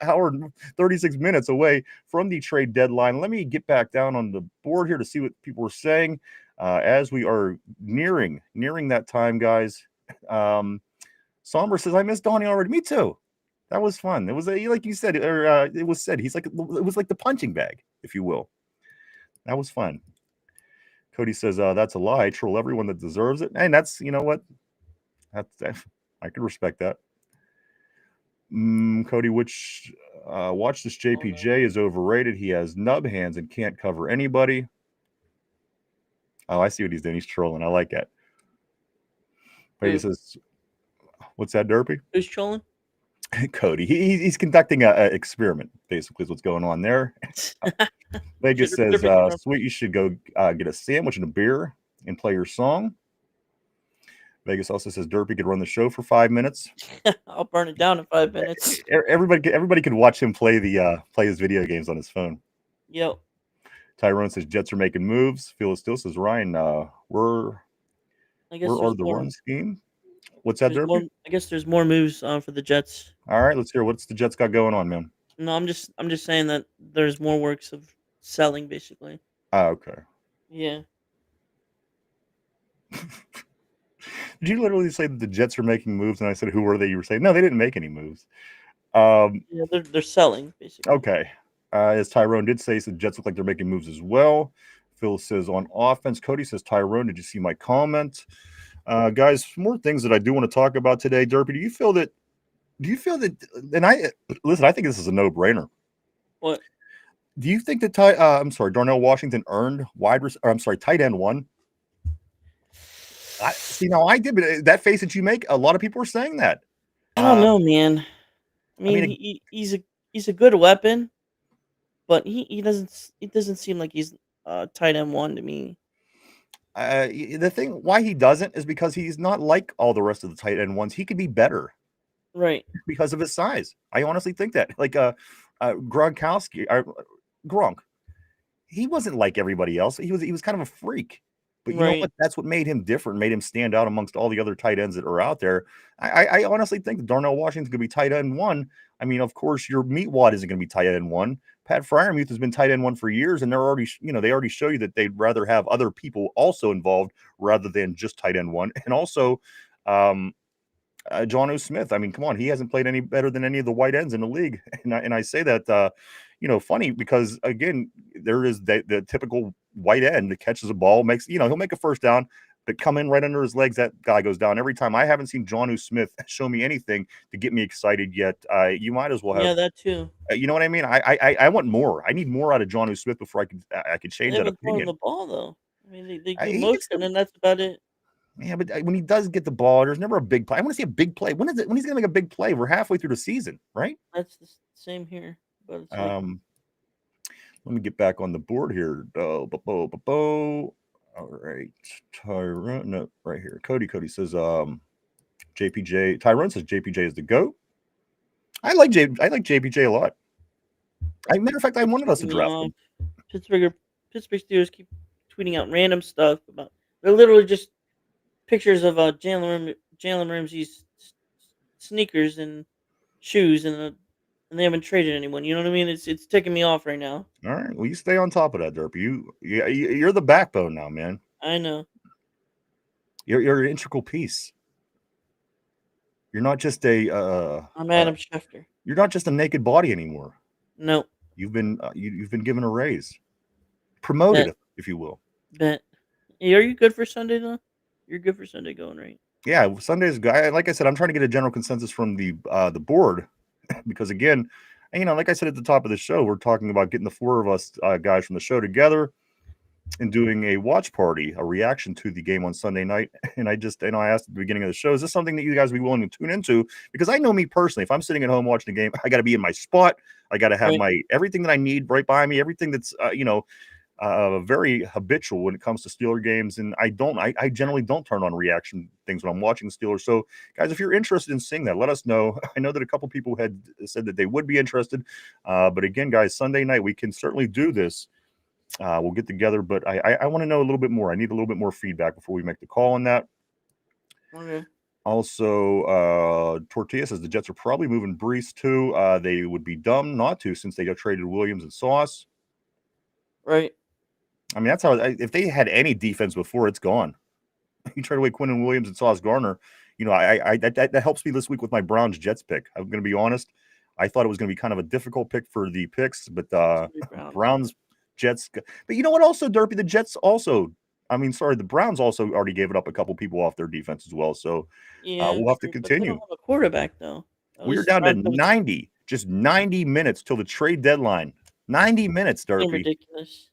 Hour and 36 minutes away from the trade deadline. Let me get back down on the board here to see what people are saying as we are nearing that time, guys. Somber says, I miss Donnie already. Me too. That was fun. It was like you said, or it was said, it was like the punching bag, if you will. That was fun. Cody says, that's a lie. Troll everyone that deserves it. And that's, you know what? I could respect that. Cody, watch this JPJ is overrated. He has nub hands and can't cover anybody. Oh, I see what he's doing. He's trolling. I like that. But he says, what's that, Derpy? Who's trolling? Cody. He's conducting an experiment, basically, is what's going on there. Vegas says, sweet, you should go get a sandwich and a beer and play your song. Vegas also says Derpy could run the show for 5 minutes. I'll burn it down in 5 minutes. Everybody could watch him play his video games on his phone. Yep. Tyrone says Jets are making moves. Phil still says Ryan, where I guess are there's the more. run scheme? What's that, There's more. Derpy? I guess there's more moves for the Jets. All right, let's hear what's the Jets got going on, man. No, I'm just saying that there's more works of selling, basically. Okay. Yeah. Did you literally say that the Jets are making moves? And I said, who are they? You were saying, no, they didn't make any moves. Yeah, they're selling, basically. Okay. As Tyrone did say, the Jets look like they're making moves as well. Phil says on offense. Cody says, Tyrone, did you see my comment? Guys, more things that I do want to talk about today. Derpy, do you feel that, and I think this is a no-brainer. What? Do you think that Darnell Washington earned tight end one? I did, but that face that you make, a lot of people are saying that. I don't know, man. I mean, he's a good weapon, but he doesn't seem like he's tight end one to me. The thing why he doesn't is because he's not like all the rest of the tight end ones. He could be better, right? Because of his size. I honestly think that. Like Gronkowski, Gronk, he wasn't like everybody else. He was kind of a freak. But you know what? That's what made him different, made him stand out amongst all the other tight ends that are out there. I honestly think that Darnell Washington's going to be tight end one. I mean, of course, your Meatwad isn't going to be tight end one. Pat Fryermuth has been tight end one for years, and they already show you that they'd rather have other people also involved rather than just tight end one. And also, John O. Smith. I mean, come on, he hasn't played any better than any of the white ends in the league. And I say that, funny because again, there is the typical white end that catches a ball, he'll make a first down, but come in right under his legs, that guy goes down every time. I haven't seen John O. Smith show me anything to get me excited yet. You might as well have. Yeah, that too. You know what I mean? I want more. I need more out of John O. Smith before I could change that opinion. The ball though. I mean, they do motion, and that's about it. Yeah, but when he does get the ball, there's never a big play. I want to see a big play. When he's going to make a big play? We're halfway through the season, right? That's the same here. But it's let me get back on the board here. All right, Tyrone. No, right here. Cody says, JPJ. Tyrone says JPJ is the GOAT. I like JPJ a lot. Matter of fact, I wanted us to draft him. Pittsburgh Steelers keep tweeting out random stuff about. They're literally just pictures of Jalen Ramsey's sneakers and shoes, and they haven't traded anyone. You know what I mean? It's ticking me off right now. All right. Well, you stay on top of that, Derpy. You're the backbone now, man. I know. You're an integral piece. You're not just I'm Adam Schefter. You're not just a naked body anymore. No. You've been given a raise, promoted, if you will. Bet. Hey, are you good for Sunday though? You're good for Sunday going, right? Yeah, Sunday's guy. Like I said, I'm trying to get a general consensus from the board because again, like I said at the top of the show, we're talking about getting the four of us guys from the show together and doing a watch party, a reaction to the game on Sunday night. And I asked at the beginning of the show, is this something that you guys would be willing to tune into? Because I know me personally, if I'm sitting at home watching the game, I got to be in my spot. I got to have my everything that I need right by me, everything that's very habitual when it comes to Steeler games. And I generally don't turn on reaction things when I'm watching Steelers. So guys, if you're interested in seeing that, let us know. I know that a couple people had said that they would be interested. But again, guys, Sunday night, we can certainly do this. We'll get together, but I want to know a little bit more. I need a little bit more feedback before we make the call on that. Okay. Also, Tortilla says the Jets are probably moving Brees too. They would be dumb not to since they got traded Williams and Sauce. Right. I mean, that's how. If they had any defense before, it's gone. You trade away Quinn and Williams and Sauce Gardner. That helps me this week with my Browns Jets pick. I'm going to be honest. I thought it was going to be kind of a difficult pick for the picks, but Browns, Jets. But you know what? Also, Derpy, the Jets also. The Browns also already gave it up a couple people off their defense as well. So we'll have to continue. They don't have a quarterback though. We are down to 90, just 90 minutes till the trade deadline. 90 minutes, Derpy. Ridiculous.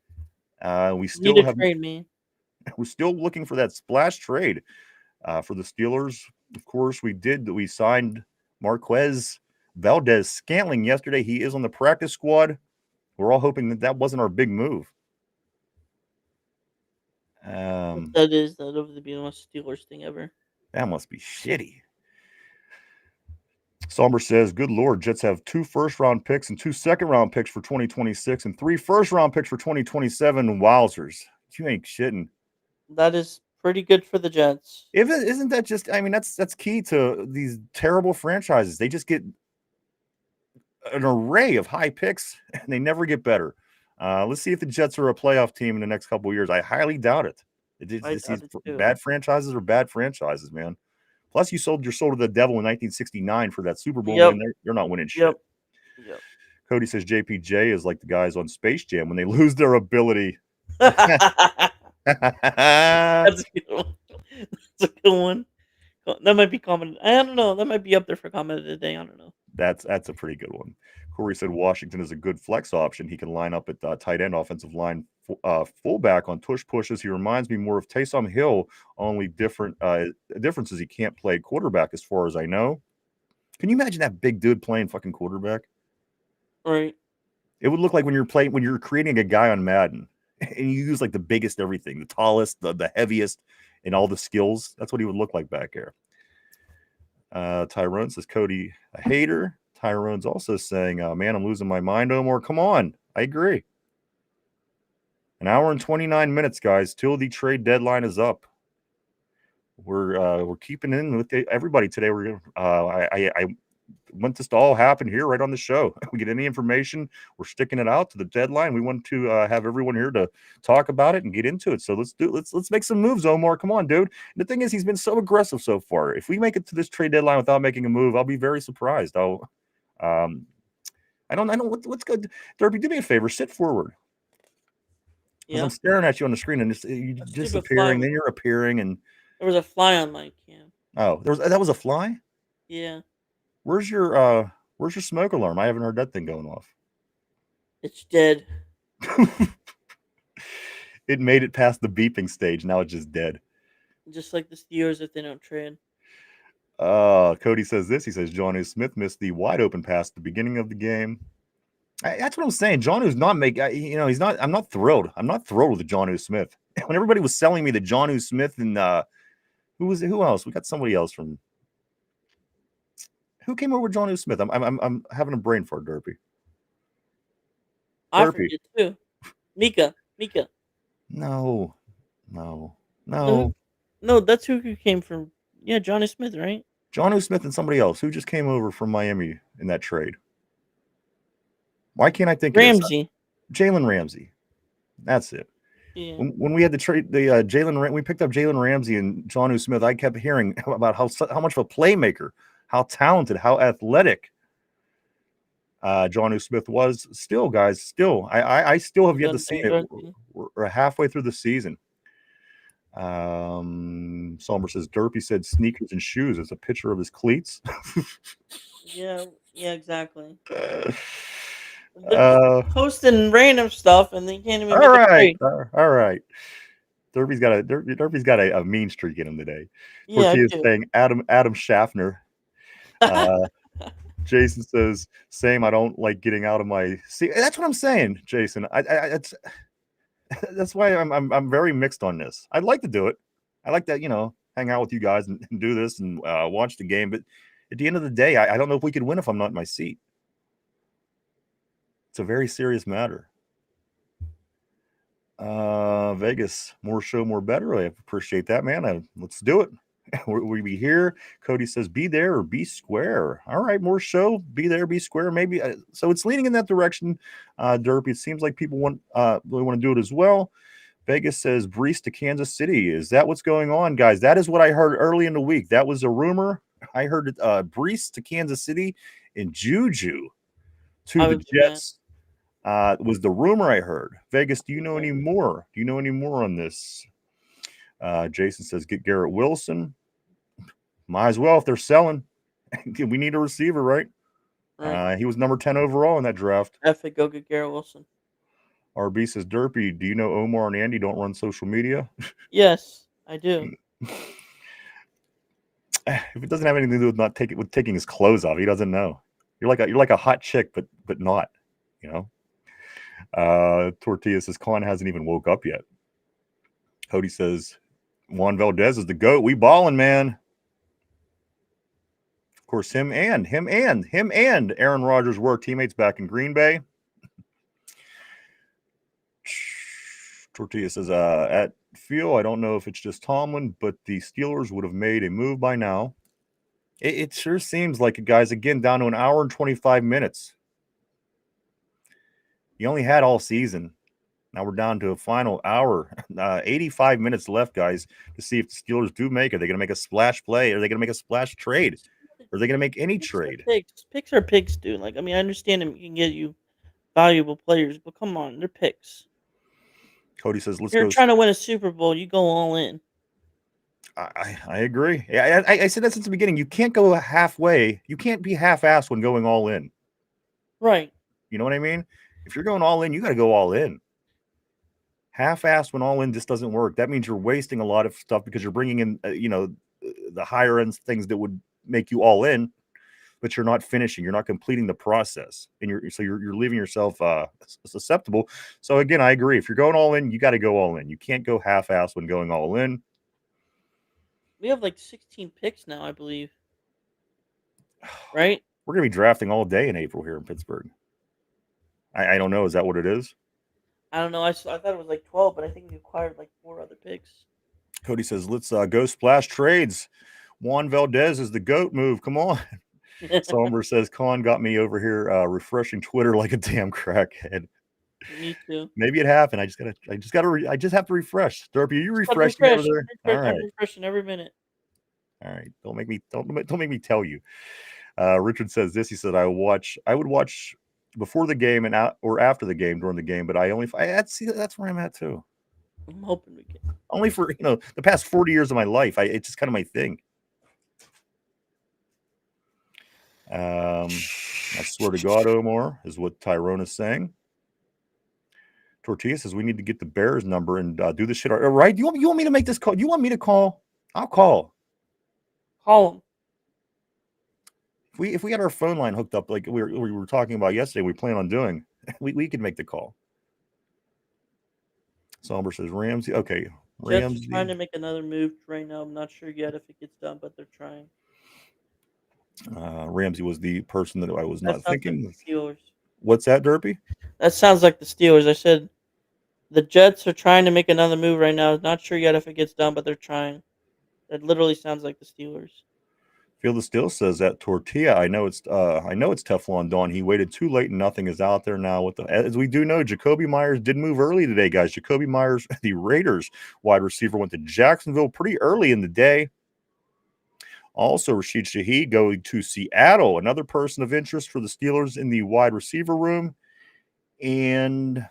We still have trade, man. We're still looking for that splash trade for the Steelers. Of course, we signed Marquez Valdes-Scantling yesterday. He is on the practice squad. We're all hoping that wasn't our big move. That would be the most Steelers thing ever. That must be shitty. Somber says, good Lord, Jets have 2 first-round picks and 2 second-round picks for 2026 and 3 first-round picks for 2027. Wowzers. You ain't shitting. That is pretty good for the Jets. Isn't that just, I mean, that's key to these terrible franchises. They just get an array of high picks and they never get better. Let's see if the Jets are a playoff team in the next couple of years. I highly doubt it. I doubt it too. Bad franchises are bad franchises, man. Plus, you sold your soul to the devil in 1969 for that Super Bowl win. You're not winning shit. Yep. Cody says JPJ is like the guys on Space Jam when they lose their ability. That's a good one. That's a good one. That might be comment. I don't know. That might be up there for comment of the day. I don't know. That's a pretty good one. Corey said Washington is a good flex option. He can line up at tight end, offensive line, fullback on tush pushes. He reminds me more of Taysom Hill, only different difference is he can't play quarterback as far as I know. Can you imagine that big dude playing fucking quarterback? Right. It would look like when you're creating a guy on Madden and you use like the biggest everything, the tallest, the heaviest, and all the skills. That's what he would look like back there. Tyrone says Cody a hater. Tyrone's also saying, man, I'm losing my mind, Omar. Come on. I agree. An hour and 29 minutes, guys, till the trade deadline is up. We're keeping in with everybody today. I want this to all happen here right on the show. We get any information, we're sticking it out to the deadline. We want to have everyone here to talk about it and get into it. So let's make some moves, Omar. Come on, dude. And the thing is, he's been so aggressive so far. If we make it to this trade deadline without making a move, I'll be very surprised. I don't what's good. Derby, do me a favor, sit forward. Yeah. I'm staring at you on the screen and you disappearing, then you're appearing, and there was a fly on my cam. Oh, that was a fly? Yeah. Where's your smoke alarm? I haven't heard that thing going off. It's dead. It made it past the beeping stage. Now it's just dead. Just like the Steelers if they don't trade. Cody says this. He says Jonnu Smith missed the wide open pass at the beginning of the game. That's what I'm saying. Jonnu's not he's not. I'm not thrilled. I'm not thrilled with the Jonnu Smith. When everybody was selling me the Jonnu Smith and who else? We got somebody else from. Who came over Jonnu Smith? I'm having a brain fart, Derpy. I forget too. Mika. No. No, that's who came from. Yeah, Jonnu Smith, right? Jonnu Smith and somebody else who just came over from Miami in that trade. Why can't I think Ramsey? Jalen Ramsey. That's it. Yeah. When we had the trade, we picked up Jalen Ramsey and Jonnu Smith. I kept hearing about how much of a playmaker, how talented, how athletic Jonnu Smith was. Still, guys, I still have yet to see it. We're halfway through the season. Somber says Derpy said sneakers and shoes as a picture of his cleats. yeah, exactly. Posting random stuff and they can't even. All right. Derpy's got a mean streak in him today. Yeah, Tortilla's saying Adam Schaffner. Jason says same. I don't like getting out of my seat. That's what I'm saying, Jason. That's why I'm very mixed on this. I'd like to do it. I like that, hang out with you guys and do this and watch the game. But at the end of the day, I don't know if we could win if I'm not in my seat. It's a very serious matter. Vegas, more show, more better. I appreciate that, man. Let's do it. We be here. Cody says, be there or be square. All right, more show, be there, be square. Maybe so. It's leaning in that direction. Derpy. It seems like people really want to do it as well. Vegas says Brees to Kansas City. Is that what's going on, guys? That is what I heard early in the week. That was a rumor. I heard Brees to Kansas City and Juju to the Jets. Was the rumor I heard. Vegas, do you know any more? Do you know any more on this? Jason says, get Garrett Wilson. Might as well if they're selling. We need a receiver, right? He was number 10 overall in that draft. Go get Garrett Wilson. RB says, Derpy, do you know Omar and Andy don't run social media? Yes, I do. If it doesn't have anything to do with taking his clothes off, he doesn't know. You're like a hot chick, but not, Tortilla says Con hasn't even woke up yet. Cody says Juan Valdez is the GOAT. We balling, man. course, him and Aaron Rodgers were teammates back in Green Bay. Tortilla says, at feel, I don't know if it's just Tomlin, but the Steelers would have made a move by now. It sure seems like it, guys, again, down to an hour and 25 minutes. You only had all season. Now we're down to a final hour, 85 minutes left, guys, to see if the Steelers do make it. Are they going to make a splash play? Are they going to make a splash trade? Are they going to make any trade? Picks are picks, dude. Like, I mean, I understand them can get you valuable players, but come on, they're picks. Cody says, let's You're go. trying to win a Super Bowl, you go all in. I agree. I said that since the beginning. You can't go halfway. You can't be half-assed when going all in. Right. You know what I mean? If you're going all in, you got to go all in. Half-assed when all in just doesn't work. That means you're wasting a lot of stuff because you're bringing in, the higher end things that would make you all in, but you're not finishing. You're not completing the process, and you're leaving yourself susceptible. So again, I agree. If you're going all in, you got to go all in. You can't go half-assed when going all in. We have like 16 picks now, I believe. Right? We're going to be drafting all day in April here in Pittsburgh. I don't know. Is that what it is? I don't know. I thought it was like 12, but I think we acquired like 4 other picks. Cody says, let's go splash trades. Juan Valdez is the GOAT move. Come on. Somber says, Con got me over here refreshing Twitter like a damn crackhead. Me too. Maybe it happened. I just have to refresh. Derpy, are you refreshing over there? All right. I'm refreshing every minute. All right. Don't make me tell you. Richard says this. He said, I would watch before the game and or after the game during the game, but that's where I'm at too. I'm hoping we can. Only for the past 40 years of my life. It's just kind of my thing. I swear to God, Omar, is what Tyrone is saying. Tortilla says we need to get the Bears number and do this shit. All right? You want me to make this call? You want me to call? I'll call. Call them. If we had our phone line hooked up like we were talking about yesterday, we plan on doing, we could make the call. Somber says Ramsey. Okay, Ramsey. Jets are trying to make another move right now. I'm not sure yet if it gets done, but they're trying. Ramsey was the person that I was not thinking. Like the Steelers. What's that, Derpy? That sounds like the Steelers. I said the Jets are trying to make another move right now. Not sure yet if it gets done, but they're trying. That literally sounds like the Steelers. Feel the Still says that Tortilla. I know it's Teflon Don. He waited too late and nothing is out there now. As we do know, Jacoby Myers did move early today, guys. Jacoby Myers, the Raiders wide receiver, went to Jacksonville pretty early in the day. Also, Rashid Shaheed going to Seattle, another person of interest for the Steelers in the wide receiver room. And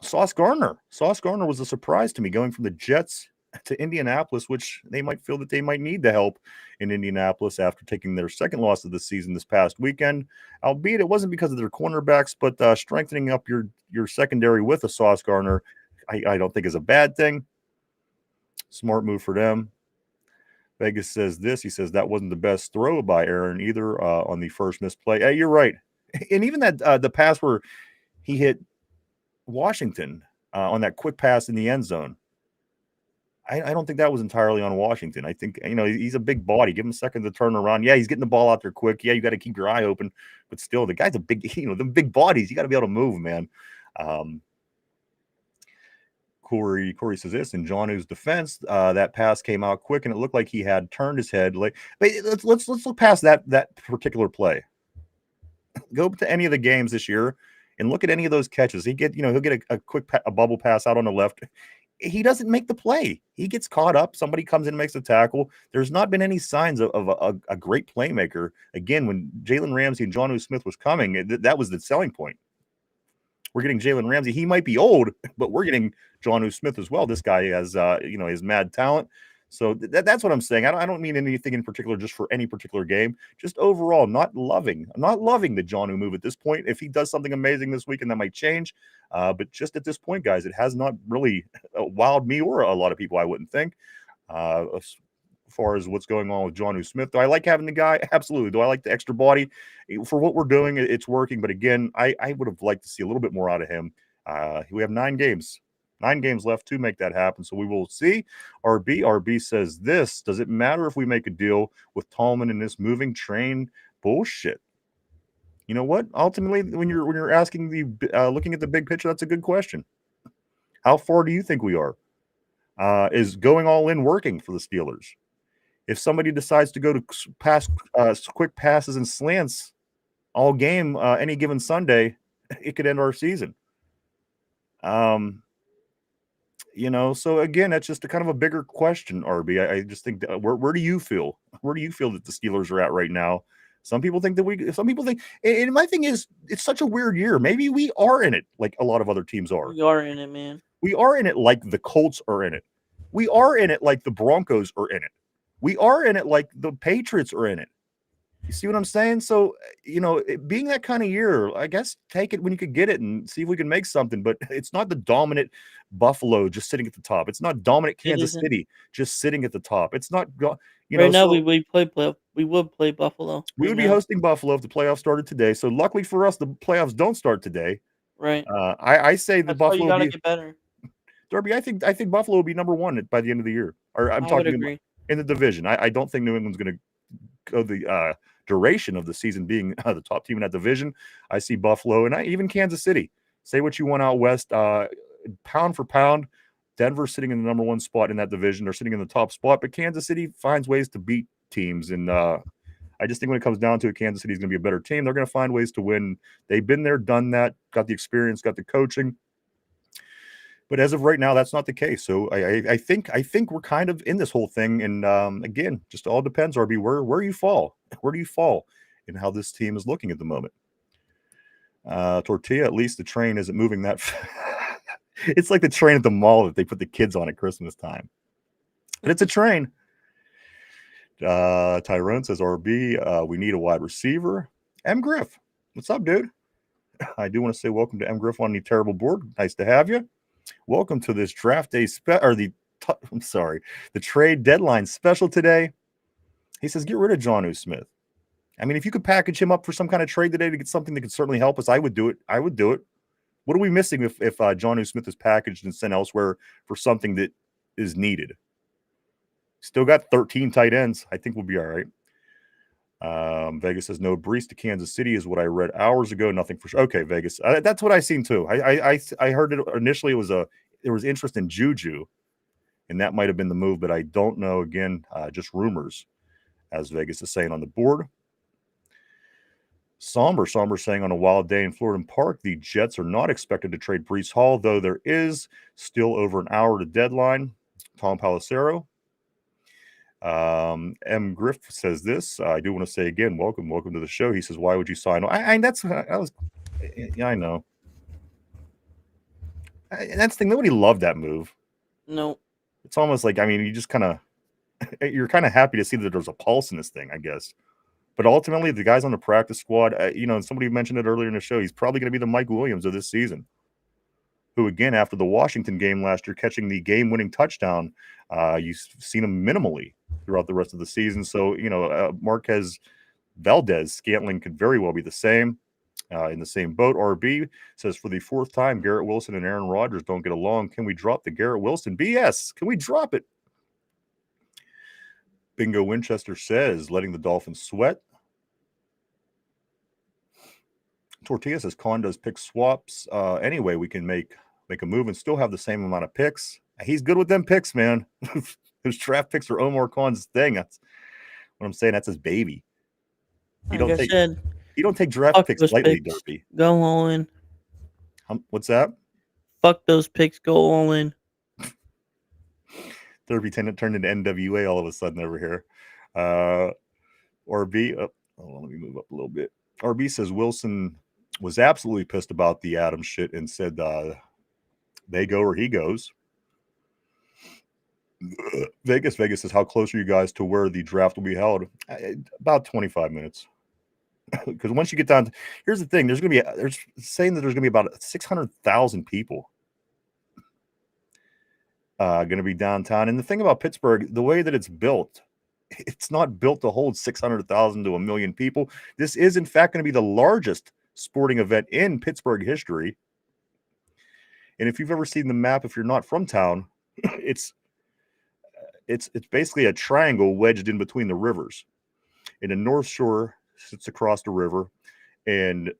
Sauce Gardner. Sauce Gardner was a surprise to me going from the Jets to Indianapolis, which they might feel that they might need the help in Indianapolis after taking their second loss of the season this past weekend, albeit it wasn't because of their cornerbacks, but strengthening up your secondary with a Sauce Gardner, I don't think is a bad thing. Smart move for them. Vegas says this. He says that wasn't the best throw by Aaron either on the first missed play. Hey, you're right. And even that the pass where he hit Washington on that quick pass in the end zone, I don't think that was entirely on Washington. I think, he's a big body. Give him a second to turn around. Yeah, he's getting the ball out there quick. Yeah, you got to keep your eye open. But still, the guy's a big, the big bodies. You got to be able to move, man. Corey says this. In Jonnu's defense, that pass came out quick, and it looked like he had turned his head. But let's look past that particular play. Go to any of the games this year and look at any of those catches. He'll get a quick a bubble pass out on the left. He doesn't make the play. He gets caught up. Somebody comes in and makes a tackle. There's not been any signs of a great playmaker. Again, when Jalen Ramsey and Jonnu Smith was coming, that was the selling point. We're getting Jalen Ramsey. He might be old, but we're getting Jonnu Smith as well. This guy has, his mad talent. So that's what I'm saying. I don't mean anything in particular just for any particular game. Just overall, not loving the Jonnu move at this point. If he does something amazing this weekend, that might change. But just at this point, guys, it has not really wowed me or a lot of people, I wouldn't think. As far as what's going on with Jonnu Smith. Do I like having the guy? Absolutely. Do I like the extra body? For what we're doing, it's working. But again, I would have liked to see a little bit more out of him. We have 9 games 9 games left to make that happen. So we will see. RB says this: does it matter if we make a deal with Tallman in this moving train bullshit? You know what? Ultimately, when you're asking looking at the big picture, that's a good question. How far do you think we are? Is going all in working for the Steelers? If somebody decides to go to quick passes and slants all game, any given Sunday, it could end our season. So again, that's just a kind of a bigger question, RB. I just think that, where do you feel? Where do you feel that the Steelers are at right now? Some people think and my thing is, it's such a weird year. Maybe we are in it like a lot of other teams are. We are in it, man. We are in it like the Colts are in it. We are in it like the Broncos are in it. We are in it like the Patriots are in it. You see what I'm saying? So, being that kind of year, I guess take it when you could get it and see if we can make something. But it's not the dominant Buffalo just sitting at the top. It's not dominant Kansas City just sitting at the top. It's not, right now. We would play Buffalo. We would be hosting Buffalo if the playoffs started today. So luckily for us, the playoffs don't start today. Right. I say the Buffalo. You gotta get better. Derby, I think Buffalo will be number 1 by the end of the year. Or I'm talking about in the division. I don't think New England's going to go the duration of the season being the top team in that division. I see Buffalo and even Kansas City. Say what you want out west. Pound for pound, Denver's sitting in the number 1 spot in that division. They're sitting in the top spot, but Kansas City finds ways to beat teams. And I just think when it comes down to it, Kansas City is going to be a better team. They're going to find ways to win. They've been there, done that, got the experience, got the coaching. But as of right now, that's not the case. So I think we're kind of in this whole thing. And again, just all depends, RB, where you fall. Where do you fall in how this team is looking at the moment? Tortilla, at least the train isn't moving that fast. It's like the train at the mall that they put the kids on at Christmas time. But it's a train. Tyrone says, RB, we need a wide receiver. M. Griff, what's up, dude? I do want to say welcome to M. Griff on the terrible board. Nice to have you. Welcome to this draft day the trade deadline special today. He says, get rid of Jonnu Smith. I mean, if you could package him up for some kind of trade today to get something that could certainly help us, I would do it. What are we missing if Jonnu Smith is packaged and sent elsewhere for something that is needed? Still got 13 tight ends. I think we'll be all right. Vegas says no. Brees to Kansas City is what I read hours ago. Nothing for sure. Okay, Vegas. That's what I seen too. I heard it initially. There was interest in Juju, and that might have been the move, but I don't know. Again, just rumors, as Vegas is saying on the board. Somber saying on a wild day in Florida Park, the Jets are not expected to trade Brees Hall, though there is still over an hour to deadline. Tom Palacero. M. Griff says this. I do want to say again, welcome to the show. He says, "Why would you sign?" I know. That's the thing. Nobody loved that move. No. It's almost like you just you're kind of happy to see that there's a pulse in this thing, I guess. But ultimately, the guy's on the practice squad. And somebody mentioned it earlier in the show. He's probably going to be the Mike Williams of this season. Who, again, after the Washington game last year, catching the game-winning touchdown, you've seen him minimally throughout the rest of the season. So, Marquez Valdes-Scantling could very well be the same, in the same boat. RB says, for the 4th time, Garrett Wilson and Aaron Rodgers don't get along. Can we drop the Garrett Wilson BS? Can we drop it? Bingo Winchester says, letting the Dolphins sweat. Tortilla says, Condo's pick swaps. Anyway, we can make a move and still have the same amount of picks. He's good with them picks, man. Those draft picks are Omar Khan's thing. That's what I'm saying. That's his baby. You don't take draft picks lightly, picks. Derby. Go all in. What's that? Fuck those picks. Go all in. Derby turned into NWA all of a sudden over here. RB, let me move up a little bit. RB says Wilson was absolutely pissed about the Adams shit and said they go or he goes. Vegas says, how close are you guys to where the draft will be held? About 25 minutes. Because once you get down, here's the thing: they're saying that there's going to be about 600,000 people going to be downtown. And the thing about Pittsburgh, the way that it's built, it's not built to hold 600,000 to 1 million people. This is, in fact, going to be the largest sporting event in Pittsburgh history. And if you've ever seen the map, if you're not from town, it's basically a triangle wedged in between the rivers. And the North Shore sits across the river, and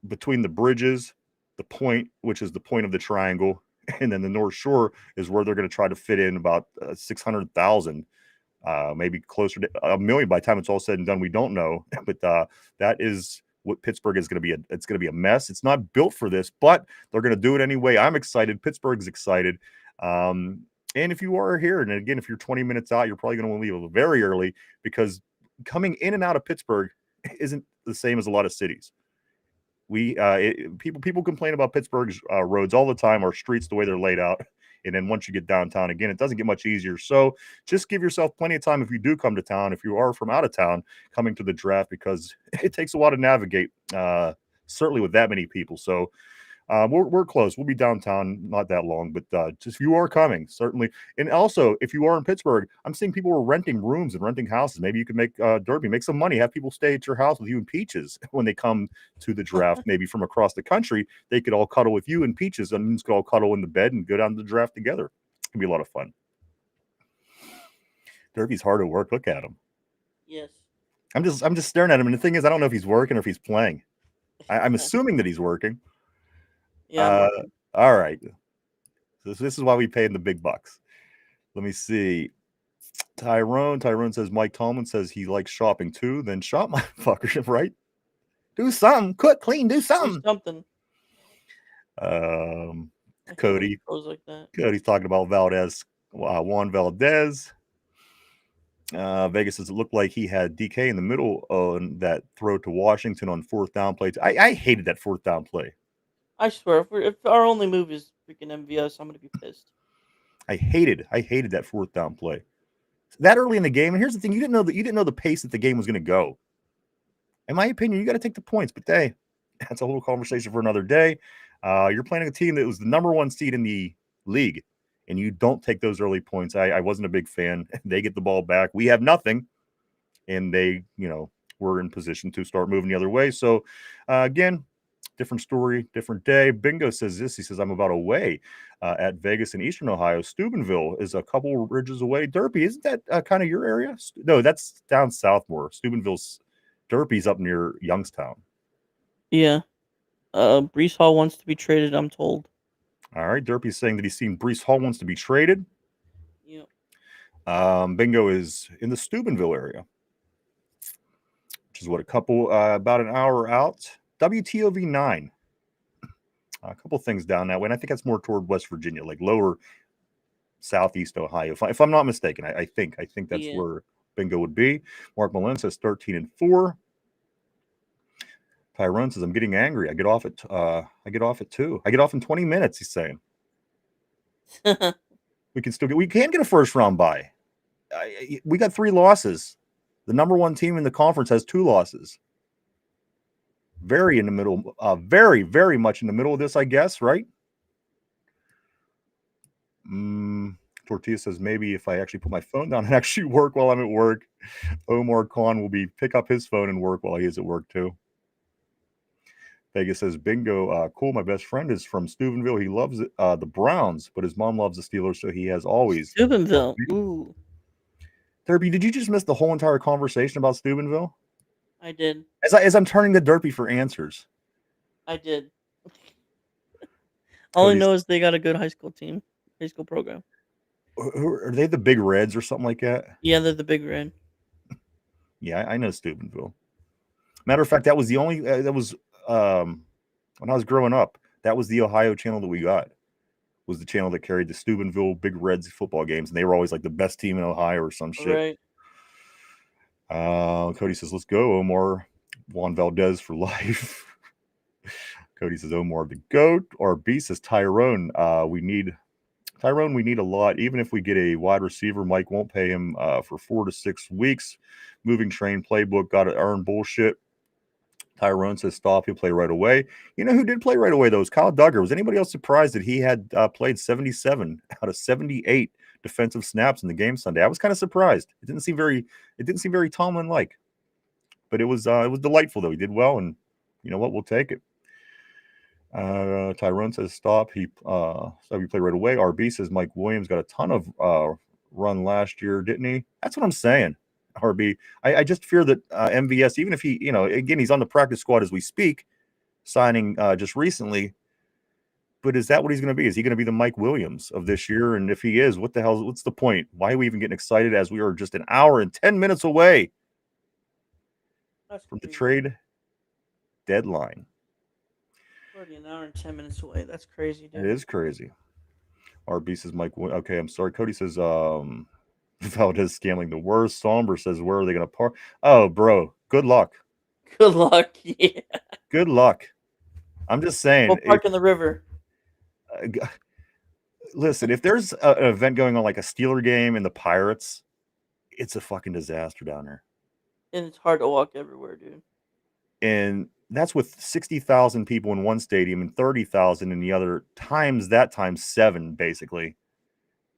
between the bridges, the point, which is the point of the triangle, and then the North Shore is where they're going to try to fit in about 600,000, maybe closer to 1 million by the time it's all said and done. We don't know, but that is what Pittsburgh is going to be. It's going to be a mess. It's not built for this, but they're going to do it anyway. I'm excited. Pittsburgh's excited. And if you are here, and again, if you're 20 minutes out, you're probably going to want to leave very early, because coming in and out of Pittsburgh isn't the same as a lot of cities. People complain about Pittsburgh's roads all the time, or streets, the way they're laid out. And then once you get downtown, again, it doesn't get much easier. So just give yourself plenty of time if you do come to town, if you are from out of town coming to the draft, because it takes a while to navigate, certainly with that many people. So we're close. We'll be downtown not that long, but just if you are coming, certainly. And also, if you are in Pittsburgh, I'm seeing people are renting rooms and renting houses. Maybe you could make Derby, make some money, have people stay at your house with you and Peaches when they come to the draft, maybe from across the country. They could all cuddle with you and Peaches, and you could all cuddle in the bed and go down to the draft together. It could be a lot of fun. Derby's hard at work. Look at him. Yes. I'm just staring at him, and the thing is, I don't know if he's working or if he's playing. I'm assuming that he's working. Yeah. All right. So this is why we pay him the big bucks. Let me see. Tyrone says Mike Tomlin says he likes shopping too. Then shop, motherfucker, right? Do something. Cook, clean, do something. Cody. Like that. Cody's talking about Juan Valdez. Vegas says it looked like he had DK in the middle on that throw to Washington on 4th down play. I hated that 4th down play. I swear, if our only move is freaking MVS, I'm gonna be pissed. I hated that 4th down play that early in the game. And here's the thing: you didn't know the pace that the game was going to go. In my opinion, you got to take the points. But that's a whole conversation for another day. You're playing a team that was the number 1 seed in the league, and you don't take those early points. I wasn't a big fan. They get the ball back. We have nothing, and they, were in position to start moving the other way. So, again. Different story, different day. Bingo says this. He says, I'm about away at Vegas in Eastern Ohio. Steubenville is a couple ridges away. Derby, isn't that kind of your area? No, that's down south more. Steubenville's Derby's up near Youngstown. Yeah. Brees Hall wants to be traded, I'm told. All right. Derby's saying that he's seen Brees Hall wants to be traded. Yeah. Bingo is in the Steubenville area, which is what, about an hour out. WTOV 9. A couple things down that way, and I think that's more toward West Virginia, like lower southeast Ohio. If I'm not mistaken, I think that's where Bingo would be. Mark Malone says 13-4. Tyrone says I'm getting angry. I get off at 2. I get off in 20 minutes. He's saying we can get a first round bye. We got 3 losses. The number 1 team in the conference has 2 losses. Very in the middle, very, very much in the middle of this, I guess, right? Tortilla says maybe if I actually put my phone down and actually work while I'm at work, Omar Khan will pick up his phone and work while he is at work too. Vegas says bingo, cool. My best friend is from Steubenville. He loves the Browns, but his mom loves the Steelers, so he has always Steubenville. Ooh. Derby, did you just miss the whole entire conversation about Steubenville? I did. As I'm turning to Derby for answers. I did. All I know is they got a good high school program. Are they the Big Reds or something like that? Yeah, they're the Big Red. Yeah, I know Steubenville. Matter of fact, that was the only when I was growing up. That was the Ohio channel that we got. Was the channel that carried the Steubenville Big Reds football games, and they were always like the best team in Ohio or some shit. Right. Cody says, let's go, Omar. Juan Valdez for life. Cody says, Omar the GOAT. RB says, Tyrone, we need a lot. Even if we get a wide receiver, Mike won't pay him for 4 to 6 weeks. Moving train playbook, got to earn bullshit. Tyrone says, stop, he'll play right away. You know who did play right away, though, is Kyle Duggar. Was anybody else surprised that he had played 77 out of 78 defensive snaps in the game Sunday? I was kind of surprised. It didn't seem very Tomlin-like. But it was delightful, though. He did well, and you know what? We'll take it. Tyrone says stop. So we play right away. RB says Mike Williams got a ton of run last year, didn't he? That's what I'm saying. RB. I just fear that MVS, even if he, again, he's on the practice squad as we speak, signing just recently. But is that what he's going to be? Is he going to be the Mike Williams of this year? And if he is, what's the point? Why are we even getting excited as we are just an hour and 10 minutes away from the trade deadline? Already an hour and 10 minutes away. That's crazy, dude. It is crazy. RB says Mike. Okay, I'm sorry. Cody says valdes-scantling the worst. Somber says where are they going to park? Oh, bro, good luck. Good luck. Yeah. Good luck. I'm just saying. We'll park in the river. Listen, if there's an event going on like a Steeler game and the Pirates, it's a fucking disaster down there. And it's hard to walk everywhere, dude. And that's with 60,000 people in one stadium and 30,000 in the other, times 7, basically.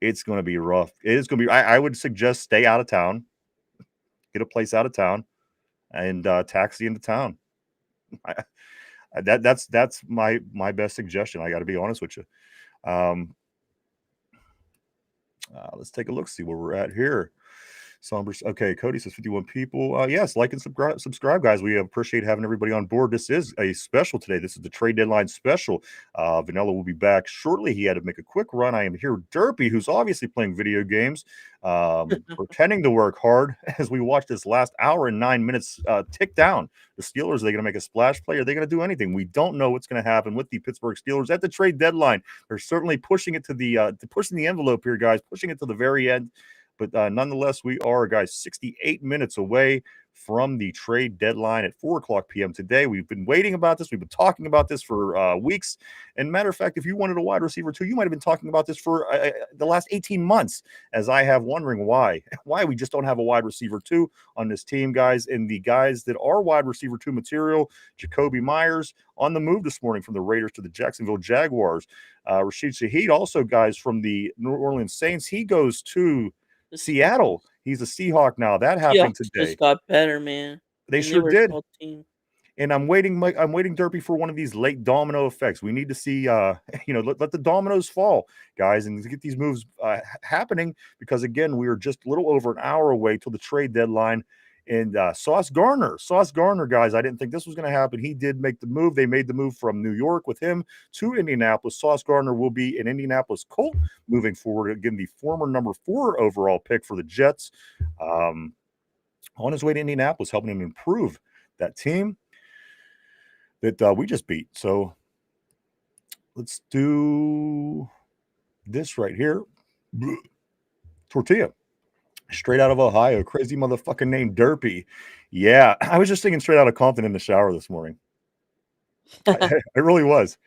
It's going to be rough. It is going to be. I would suggest stay out of town, get a place out of town, and taxi into town. That's my best suggestion. I got to be honest with you. Let's take a look, see where we're at here. Somber. Okay, Cody says 51 people. Yes, like and subscribe, guys. We appreciate having everybody on board. This is a special today. This is the trade deadline special. Vanilla will be back shortly. He had to make a quick run. I am here with Derpy, who's obviously playing video games, pretending to work hard as we watch this last hour and 9 minutes tick down. The Steelers, are they going to make a splash play? Are they going to do anything? We don't know what's going to happen with the Pittsburgh Steelers at the trade deadline. They're certainly pushing it to pushing the envelope here, guys, pushing it to the very end. But nonetheless, we are, guys, 68 minutes away from the trade deadline at 4 o'clock p.m. today. We've been waiting about this. We've been talking about this for weeks. And matter of fact, if you wanted a wide receiver too, you might have been talking about this for the last 18 months, as I have, wondering why we just don't have a wide receiver too on this team, guys. And the guys that are wide receiver two material, Jacoby Myers on the move this morning from the Raiders to the Jacksonville Jaguars. Rashid Shaheed, also, guys, from the New Orleans Saints. He goes to Seattle. He's a Seahawk now. That happened today. Just got better, man. They sure did. And I'm waiting, Derpy, for one of these late domino effects. We need to see, let the dominoes fall, guys, and get these moves happening, because, again, we are just a little over an hour away till the trade deadline. And Sauce Gardner, guys, I didn't think this was going to happen. He did make the move. They made the move from New York with him to Indianapolis. Sauce Gardner will be an Indianapolis Colt moving forward. Again, the former number 4 overall pick for the Jets, on his way to Indianapolis, helping him improve that team that we just beat. So let's do this right here. Tortilla. Straight out of Ohio, crazy motherfucking name, Derpy. Yeah, I was just thinking straight out of Compton in the shower this morning. It really was.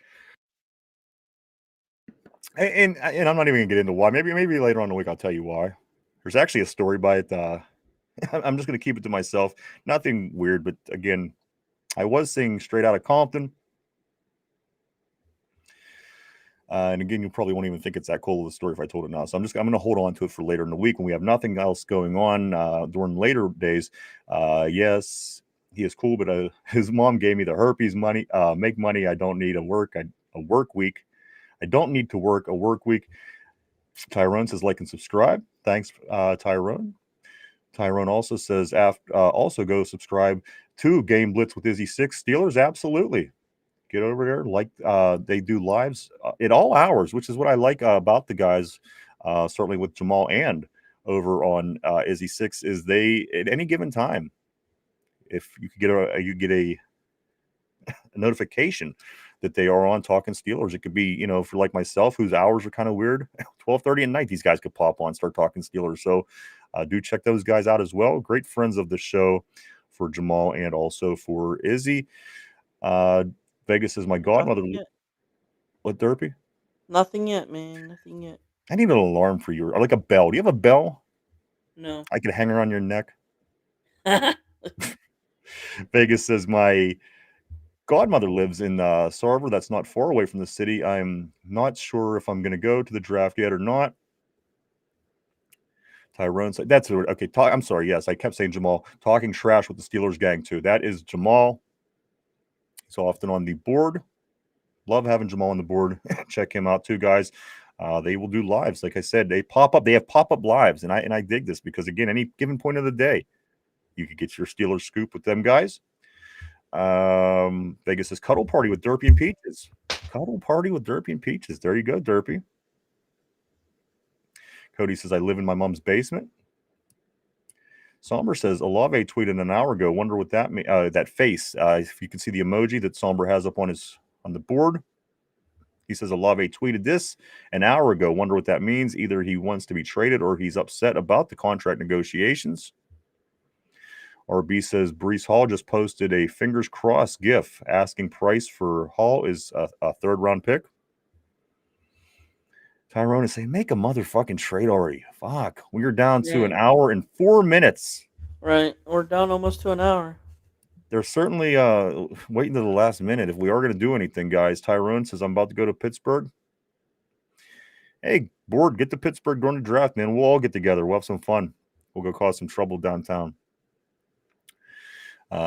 And I'm not even gonna get into why. Maybe later on in the week I'll tell you why. There's actually a story by it. I'm just gonna keep it to myself. Nothing weird, but again, I was saying straight out of Compton. And again, you probably won't even think it's that cool of a story if I told it now. So I'm going to hold on to it for later in the week when we have nothing else going on during later days. Yes, he is cool, but his mom gave me the herpes money. Make money. I don't need a work week. I don't need to work a work week. Tyrone says like and subscribe. Thanks, Tyrone. Tyrone also says also go subscribe to Game Blitz with Izzy 6 Steelers. Absolutely. Get over there. Like they do lives at all hours, which is what I like about the guys, certainly with Jamal and over on Izzy 6, is they at any given time, if you could get a notification that they are on talking Steelers. It could be, if you're like myself, whose hours are kind of weird, 12:30 at night, these guys could pop on, start talking Steelers. So do check those guys out as well. Great friends of the show for Jamal and also for Izzy. Vegas is my godmother. What, Derpy? Nothing yet, man. Nothing yet. I need an alarm for you, or like a bell. Do you have a bell? No. I could hang around your neck. Vegas says my godmother lives in Sarver. That's not far away from the city. I'm not sure if I'm going to go to the draft yet or not. Tyrone said, that's okay. I'm sorry. Yes, I kept saying Jamal. Talking trash with the Steelers gang too. That is Jamal. He's often on the board. Love having Jamal on the board. Check him out too, guys. They will do lives. Like I said, they pop up. They have pop-up lives, and I dig this because, again, any given point of the day, you could get your Steelers scoop with them guys. Vegas says cuddle party with Derpy and Peaches. Cuddle party with Derpy and Peaches. There you go, Derpy. Cody says I live in my mom's basement. Somber says Olave tweeted an hour ago. Wonder what that means. That face. If you can see the emoji that Somber has up on the board. He says Olave tweeted this an hour ago. Wonder what that means. Either he wants to be traded or he's upset about the contract negotiations. RB says Breece Hall just posted a fingers crossed gif. Asking price for Hall is a third-round pick. Tyrone is saying, make a motherfucking trade already. Fuck. We are down to an hour and 4 minutes. Right. We're down almost to an hour. They're certainly waiting to the last minute. If we are going to do anything, guys, Tyrone says, I'm about to go to Pittsburgh. Hey, board, get to Pittsburgh during the draft, man. We'll all get together. We'll have some fun. We'll go cause some trouble downtown.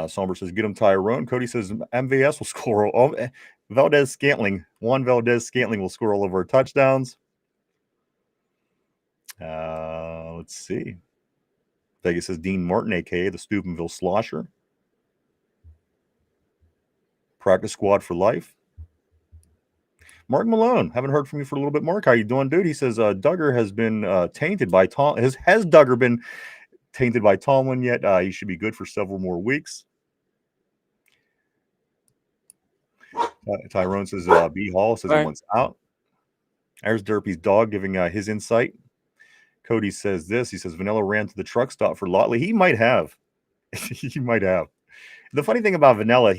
Somber says, get him Tyrone. Cody says, MVS will score. Valdes-scantling. Juan Valdes-scantling will score all of our touchdowns. Let's see. Vegas says, Dean Martin, a.k.a. the Steubenville Slosher. Practice squad for life. Mark Malone, haven't heard from you for a little bit. Mark, how you doing, dude? He says, Duggar has been tainted by Tom. Has Duggar been tainted by Tomlin yet? He should be good for several more weeks. Tyrone says B. Hall says he wants out. There's Derpy's dog giving his insight. Cody says this. He says Vanilla ran to the truck stop for Lotley. He might have. He might have. The funny thing about Vanilla,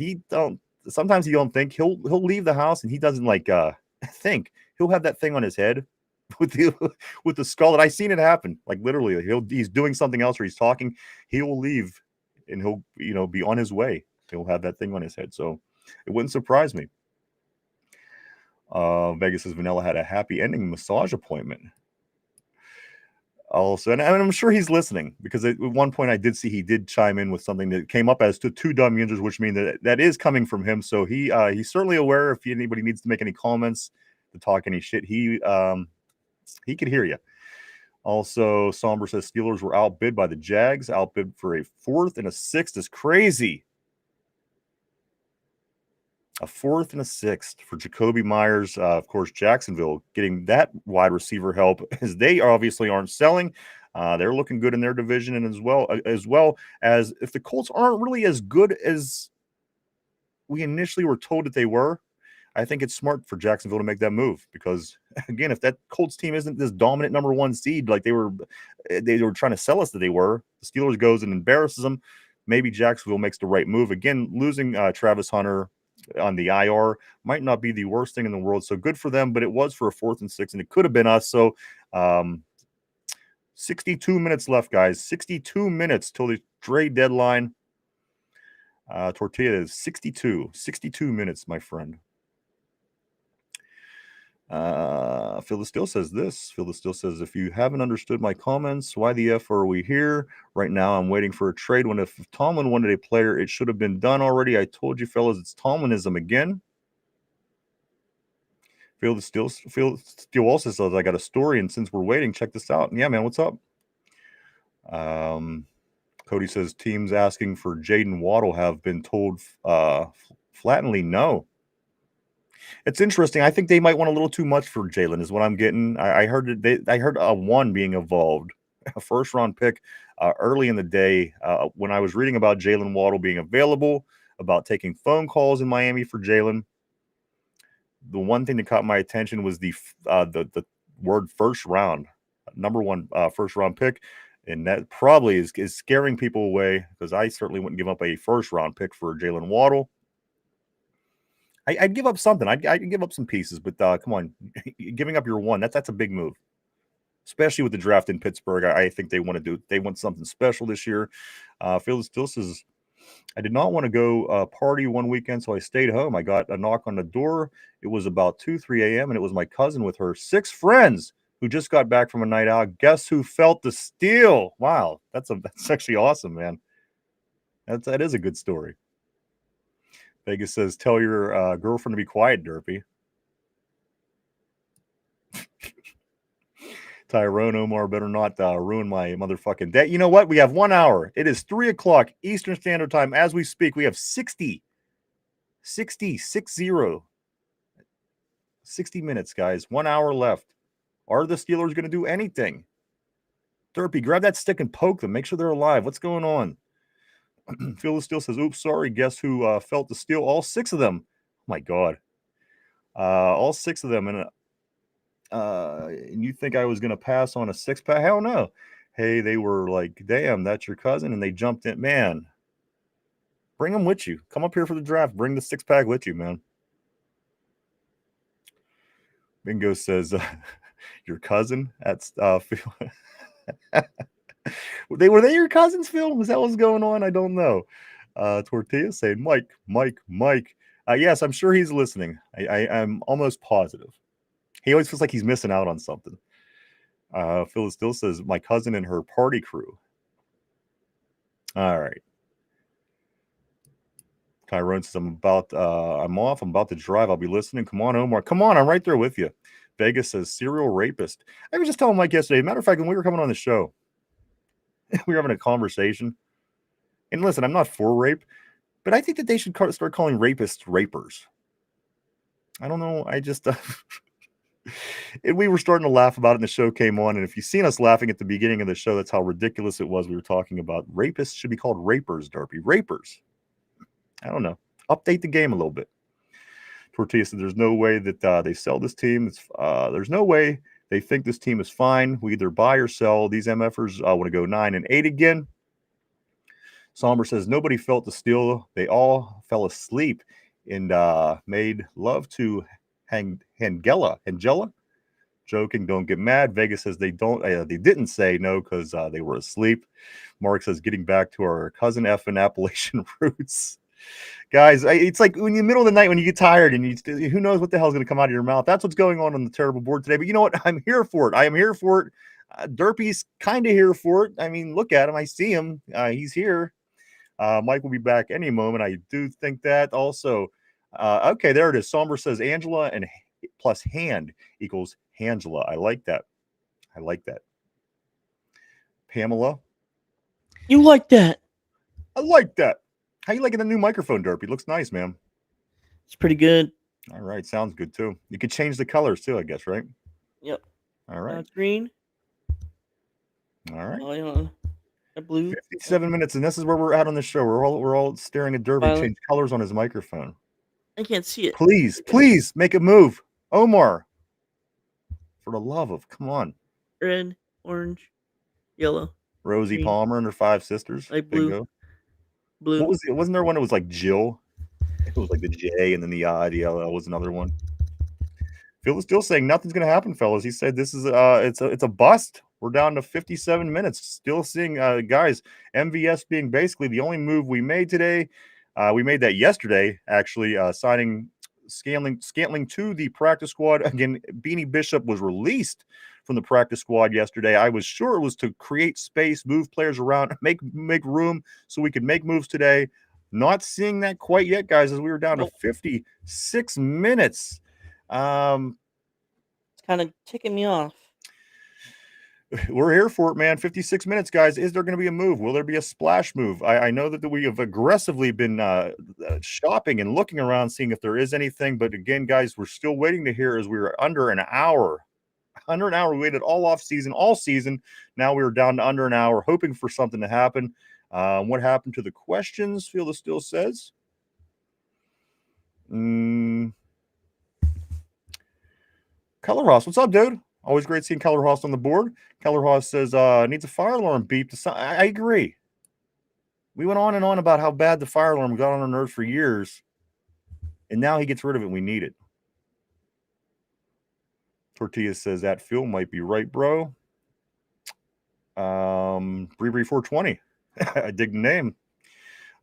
sometimes he don't think. He'll leave the house and he doesn't think. He'll have that thing on his head with the skull. And I've seen it happen. Like literally, he's doing something else or he's talking. He will leave and he'll be on his way. He'll have that thing on his head. So it wouldn't surprise me. Vegas says Vanilla had a happy ending massage appointment. Also, and I'm sure he's listening because at one point I did see he did chime in with something that came up as to two dumb Yinzers, which means that is coming from him. So he's certainly aware. If anybody needs to make any comments, to talk any shit, he could hear you. Also, Somber says Steelers were outbid by the Jags. Outbid for a 4th and a 6th is crazy. A 4th and a 6th for Jacoby Myers. Of course, Jacksonville getting that wide receiver help as they obviously aren't selling. They're looking good in their division, and as well as if the Colts aren't really as good as we initially were told that they were, I think it's smart for Jacksonville to make that move because, again, if that Colts team isn't this dominant number 1 seed like they were trying to sell us that they were, the Steelers goes and embarrasses them. Maybe Jacksonville makes the right move. Again, losing Travis Hunter on the IR might not be the worst thing in the world. So good for them, but it was for a 4th and 6, and it could have been us. So 62 minutes left, guys. 62 minutes till the trade deadline. Tortilla is 62 minutes, my friend. Phil Still says this. Phil Still says, if you haven't understood my comments, why the F are we here? Right now, I'm waiting for a trade. When if Tomlin wanted a player, it should have been done already. I told you, fellas, it's Tomlinism again. Phil Still also says, I got a story, and since we're waiting, check this out. Yeah, man, what's up? Cody says, teams asking for Jaden Waddle have been told flatly no. It's interesting. I think they might want a little too much for Jalen, is what I'm getting. I heard I heard a 1 being involved, a 1st-round pick early in the day when I was reading about Jalen Waddle being available, about taking phone calls in Miami for Jalen. The one thing that caught my attention was the word 1st round, number 1 1st-round pick, and that probably is scaring people away because I certainly wouldn't give up a 1st-round pick for Jalen Waddle. I'd give up something. I'd give up some pieces, but come on, giving up your 1, that's a big move, especially with the draft in Pittsburgh. I think they want something special this year. Phil Still says, I did not want to go party one weekend, so I stayed home. I got a knock on the door. It was about 2-3 a.m., and it was my cousin with her 6 friends who just got back from a night out. Guess who felt the steal? Wow, that's actually awesome, man. That is a good story. Vegas says, tell your girlfriend to be quiet, Derpy. Tyrone Omar better not ruin my motherfucking day. You know what? We have 1 hour. It is 3 o'clock Eastern Standard Time. As we speak, we have 60 minutes, guys. 1 hour left. Are the Steelers going to do anything? Derpy, grab that stick and poke them. Make sure they're alive. What's going on? Phil the Steel says, oops, sorry. Guess who felt the steal? All 6 of them. Oh, my God. All 6 of them. And you think I was going to pass on a 6-pack? Hell no. Hey, they were like, damn, that's your cousin. And they jumped in. Man, bring them with you. Come up here for the draft. Bring the 6-pack with you, man. Bingo says, your cousin? That's Phil. Were they your cousins, Phil? Was that what's going on? I don't know. Tortilla saying, Mike. Yes, I'm sure he's listening. I'm almost positive. He always feels like he's missing out on something. Phil still says, my cousin and her party crew. All right. Tyrone says, I'm off. I'm about to drive. I'll be listening. Come on, Omar. Come on. I'm right there with you. Vegas says, serial rapist. I was just telling Mike yesterday. Matter of fact, when we were coming on the show, we were having a conversation. And listen, I'm not for rape, but I think that they should start calling rapists rapers. I don't know. I just... And we were starting to laugh about it, and the show came on. And if you've seen us laughing at the beginning of the show, that's how ridiculous it was. We were talking about rapists should be called rapers, Derpy. Rapers. I don't know. Update the game a little bit. Tortilla said there's no way that they sell this team. There's no way they think this team is fine. We either buy or sell. These MFers want to go 9-8 again. Somber says nobody felt the steal. They all fell asleep and made love to Angela. Joking, don't get mad. Vegas says they didn't say no because they were asleep. Mark says getting back to our cousin effing Appalachian roots. Guys, it's like in the middle of the night when you get tired and who knows what the hell is going to come out of your mouth. That's what's going on the terrible board today. But you know what? I'm here for it. I am here for it. Derpy's kind of here for it. I mean, look at him. I see him. He's here. Mike will be back any moment. I do think that also. Okay, there it is. Somber says Angela and plus hand equals Angela. I like that. Pamela. You like that? I like that. How you liking the new microphone, Derpy? Looks nice, man. It's pretty good. All right, sounds good too. You could change the colors too, I guess, right? Yep. All right. Now it's green. All right. Oh, yeah. A blue. 57 minutes, and this is where we're at on the show. We're all staring at Derpy change colors on his microphone. I can't see it. Please make a move, Omar. For the love of, come on. Red, orange, yellow. Rosie green. Palmer and her 5 sisters. Like blue. Bingo. Blue. What was it? Wasn't there one that was like Jill? It was like the J and then the I, the L was another one. Phil is still saying nothing's going to happen, fellas. He said this is it's a bust. We're down to 57 minutes. Still seeing guys, MVS being basically the only move we made today. We made that yesterday, actually, signing Scantling to the practice squad. Again, Beanie Bishop was released from the practice squad yesterday. I was sure it was to create space, move players around, make room so we could make moves today. Not seeing that quite yet, guys, as we were down to 56 minutes. It's kind of ticking me off. We're here for it, man. 56 minutes, guys. Is there going to be a move? Will there be a splash move? I know that we have aggressively been shopping and looking around, seeing if there is anything. But again, guys, we're still waiting to hear as we were under an hour. Under an hour. We waited all season. Now we're down to under an hour, hoping for something to happen. What happened to the questions? Field still says. Keller Ross, what's up, dude? Always great seeing Keller Ross on the board. Keller Ross says, needs a fire alarm beep. I agree. We went on and on about how bad the fire alarm got on our nerves for years. And now he gets rid of it and we need it. Tortilla says that Phil might be right, bro. Bree 420. I dig the name.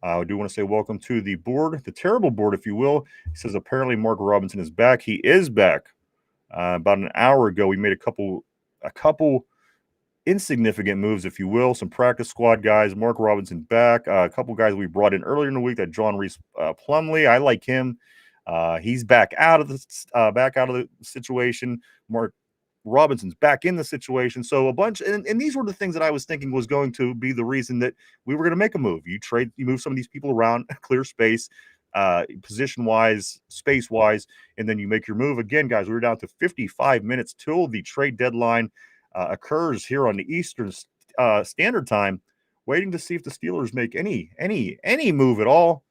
I do want to say welcome to the board, the terrible board, if you will. He says apparently Mark Robinson is back. He is back. About an hour ago, we made a couple insignificant moves, if you will. Some practice squad guys. Mark Robinson back. A couple guys we brought in earlier in the week. That John Reese Plumley. I like him. He's back out of the situation. Mark Robinson's back in the situation. So a bunch, and these were the things that I was thinking was going to be the reason that we were going to make a move. You move some of these people around, clear space, position wise, space wise, and then you make your move. Again, guys, we were down to 55 minutes till the trade deadline occurs here on the Eastern Standard Time, waiting to see if the Steelers make any move at all.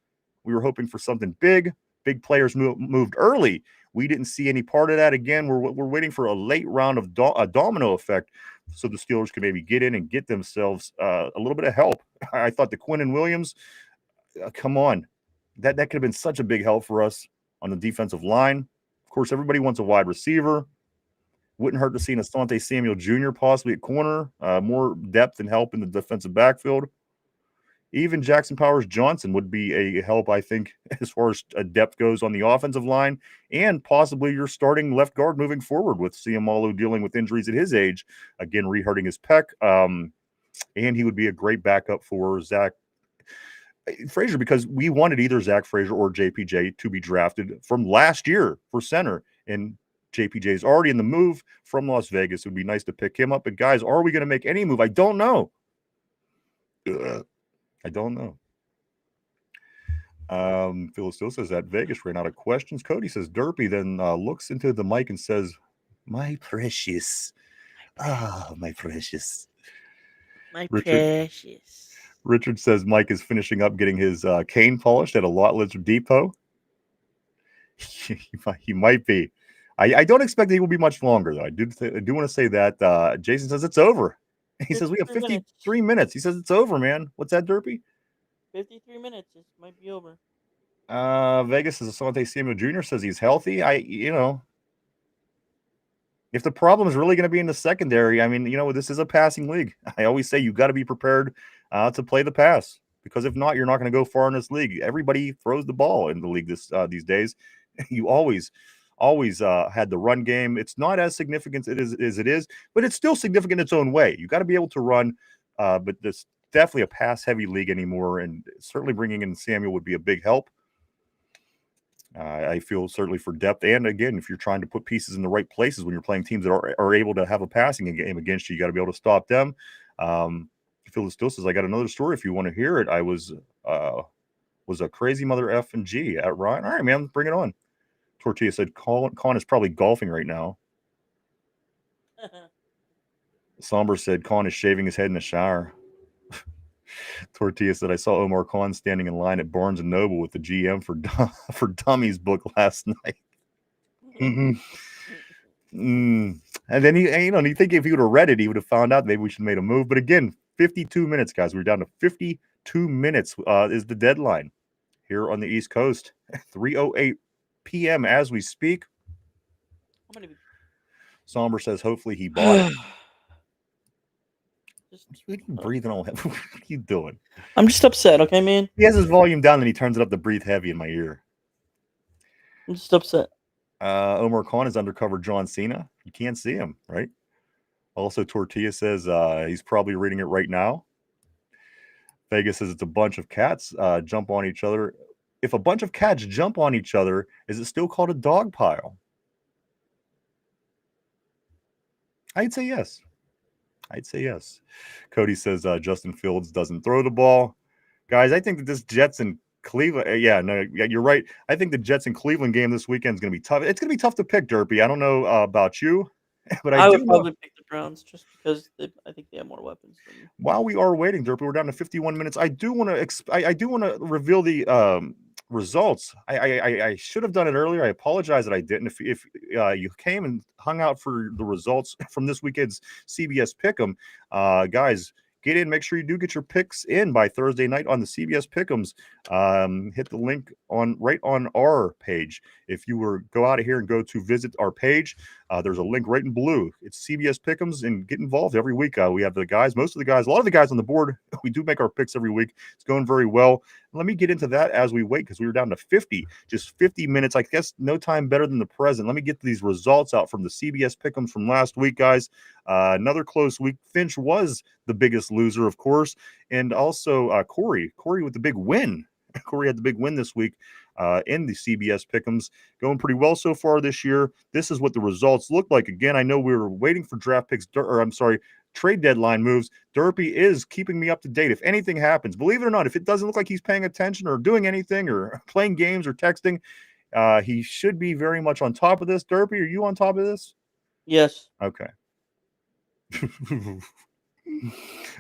We were hoping for something big. Big players moved early. We didn't see any part of that. Again, we're waiting for a late round of a domino effect so the Steelers can maybe get in and get themselves a little bit of help. I thought the Quinnen Williams, come on. That could have been such a big help for us on the defensive line. Of course, everybody wants a wide receiver. Wouldn't hurt to see an Asante Samuel Jr. possibly at corner, more depth and help in the defensive backfield. Even Jackson Powers Johnson would be a help, I think, as far as depth goes on the offensive line, and possibly your starting left guard moving forward with Siamalu dealing with injuries at his age, again, re-hurting his pec. And he would be a great backup for Zach Frazier, because we wanted either Zach Frazier or JPJ to be drafted from last year for center. And JPJ is already in the move from Las Vegas. It would be nice to pick him up. But guys, are we going to make any move? I don't know. I don't know. Phil still says that Vegas ran out of questions. Cody says Derpy, then looks into the mic and says, "My precious. Ah, my precious. My precious." Richard says Mike is finishing up getting his cane polished at a Lotless Depot. He might be. I don't expect he will be much longer, though. I do want to say that. Jason says it's over. He says we have 53 minutes. He says it's over, man. What's that, Derpy? 53 minutes. This might be over. Vegas is Asante Samuel Jr. says he's healthy. If the problem is really going to be in the secondary, I mean, this is a passing league. I always say you got to be prepared to play the pass, because if not, you're not going to go far in this league. Everybody throws the ball in the league these days. You always had the run game. It's not as significant as it is, but it's still significant in its own way. You got to be able to run, but there's definitely a pass-heavy league anymore, and certainly bringing in Samuel would be a big help. I feel certainly for depth, and again, if you're trying to put pieces in the right places when you're playing teams that are able to have a passing game against you, you got to be able to stop them. Phil still says, I got another story if you want to hear it. I was a crazy mother F and G at Ryan. All right, man, bring it on. Tortilla said, Con is probably golfing right now. Somber said, Con is shaving his head in the shower. Tortilla said, I saw Omar Khan standing in line at Barnes & Noble with the GM for Dummies book last night. And then you think if he would have read it, he would have found out maybe we should have made a move. But again, 52 minutes, guys. We're down to 52 minutes is the deadline here on the East Coast. 3:08 p.m. as we speak. Somber says, hopefully he bought it. Breathing all heavy. What are you doing? I'm just upset, okay, man? He has his volume down and he turns it up to breathe heavy in my ear. I'm just upset. Omar Khan is undercover John Cena. You can't see him, right? Also, Tortilla says he's probably reading it right now. Vegas says it's a bunch of cats jump on each other. If a bunch of cats jump on each other, is it still called a dog pile? I'd say yes. Cody says Justin Fields doesn't throw the ball. Guys, I think that this Jets and Cleveland, you're right. I think the Jets and Cleveland game this weekend is going to be tough. It's going to be tough to pick, Derpy. I don't know about you, but I would probably pick the Browns just because I think they have more weapons. While we are waiting, Derpy, we're down to 51 minutes. I do want to reveal the results. I should have done it earlier. I apologize that I didn't. If you came and hung out for the results from this weekend's CBS Pick'em, guys, get in. Make sure you do get your picks in by Thursday night on the CBS Pick'ems. Hit the link right on our page. If you go out of here and go to visit our page, there's a link right in blue. It's CBS Pick'ems, and get involved every week. We have a lot of the guys on the board. We do make our picks every week. It's going very well. Let me get into that as we wait because we were down to 50, just 50 minutes. I guess no time better than the present. Let me get these results out from the CBS Pick'ems from last week, guys. Another close week. Finch was the biggest loser, of course, and also Corey with the big win. Corey had the big win this week in the CBS Pick'ems, going pretty well so far this year. This is what the results look like. Again, I know we were waiting for draft picks, trade deadline moves. Derpy is keeping me up to date. If anything happens, believe it or not, if it doesn't look like he's paying attention or doing anything or playing games or texting, he should be very much on top of this. Derpy, are you on top of this? Yes. Okay.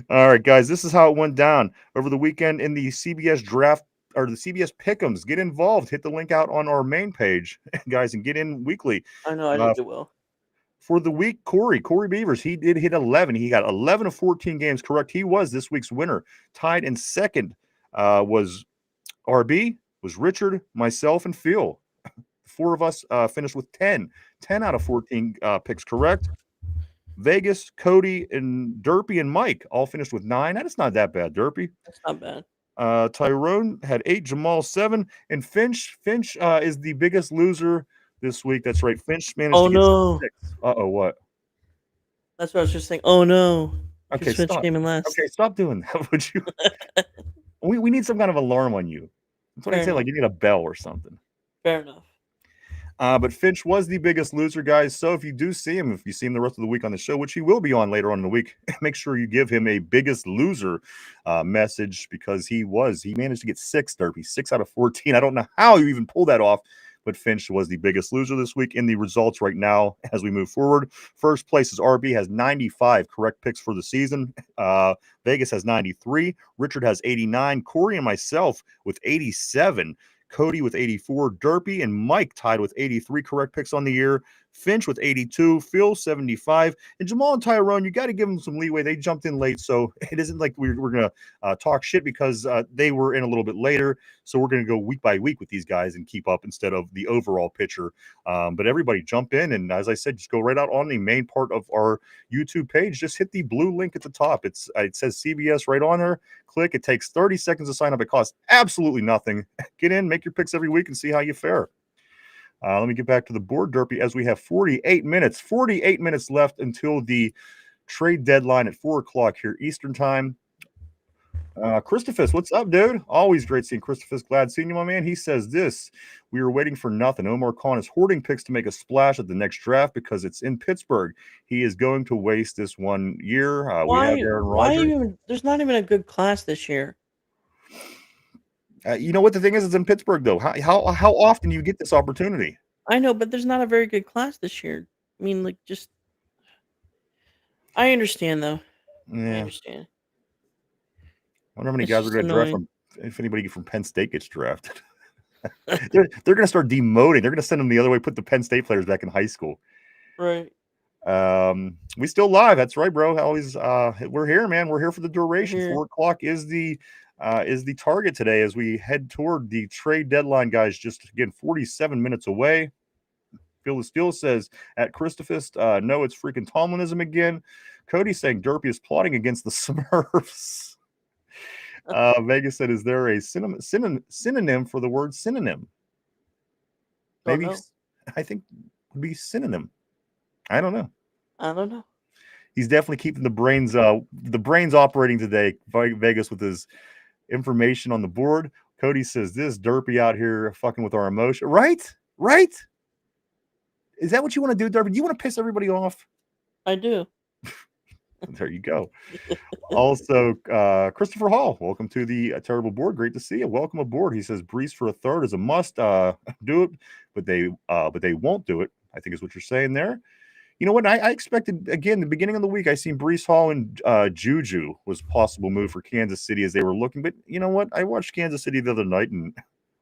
All right, guys, this is how it went down over the weekend in the CBS draft or the CBS Pick'ems. Get involved. Hit the link out on our main page, guys, and get in weekly. I know I didn't do well. For the week, Corey Beavers, he did hit 11. He got 11 of 14 games correct. He was this week's winner. Tied in second was RB, was Richard, myself, and Phil. Four of us finished with 10 out of 14 picks correct. Vegas, Cody, and Derpy and Mike all finished with 9. That is not that bad, Derpy. That's not bad. Tyrone had 8, Jamal 7, and Finch is the biggest loser this week. That's right. Finch managed to get 6. Uh-oh, what? That's what I was just saying. Oh no. Okay, Finch stop. came in last. Okay, stop doing that, would you? we need some kind of alarm on you. That's what I say, like you need a bell or something. Fair enough. But Finch was the biggest loser, guys. So if you do see him, if you see him the rest of the week on the show, which he will be on later on in the week, make sure you give him a biggest loser message because he managed to get 6, Derpy, 6 out of 14. I don't know how you even pulled that off, but Finch was the biggest loser this week. In the results right now as we move forward, first place is RB, has 95 correct picks for the season. Vegas has 93. Richard has 89. Corey and myself with 87. Cody with 84, Derpy and Mike tied with 83 correct picks on the year, Finch with 82, Phil 75, and Jamal and Tyrone, you got to give them some leeway. They jumped in late, so it isn't like we're going to talk shit because they were in a little bit later, so we're going to go week by week with these guys and keep up instead of the overall picture. But everybody jump in, and as I said, just go right out on the main part of our YouTube page. Just hit the blue link at the top. It says CBS right on there. Click. It takes 30 seconds to sign up. It costs absolutely nothing. Get in, make your picks every week, and see how you fare. Let me get back to the board, Derpy, as we have 48 minutes. 48 minutes left until the trade deadline at 4 o'clock here Eastern time. Christophus, what's up, dude? Always great seeing Christophus. Glad seeing you, my man. He says this: we are waiting for nothing. Omar Khan is hoarding picks to make a splash at the next draft because it's in Pittsburgh. He is going to waste this 1 year. We have Aaron Rodgers. There's not even a good class this year. You know what the thing is? It's in Pittsburgh, though. How often do you get this opportunity? I know, but there's not a very good class this year. I mean, like, just I understand, though. Yeah. I understand. I wonder how many It's guys are going just to draft annoying. if anybody from Penn State gets drafted. They're going to start demoting. They're going to send them the other way, put the Penn State players back in high school. Right. We still live. That's right, bro. Always, we're here, man. We're here for the duration. We're here. 4 o'clock is the target today as we head toward the trade deadline, guys. Just again, 47 minutes away. Phil the Steel says at Christophus, no, it's freaking Tomlinism again. Cody saying Derpy is plotting against the Smurfs. Vegas said, is there a synonym for the word synonym? Maybe I think would be synonym. I don't know. He's definitely keeping the brains operating today. Vegas with his information on the board. Cody says this Derpy out here fucking with our emotion. Right? Is that what you want to do, Derpy? Do you want to piss everybody off? I do. There you go. Also, Christopher Hall, welcome to the terrible board. Great to see you. Welcome aboard. He says Brees for a third is a must. Do it, but they won't do it. I think is what you're saying there. You know what? I expected, again, the beginning of the week, I seen Brees Hall and Juju was a possible move for Kansas City as they were looking. But you know what? I watched Kansas City the other night, and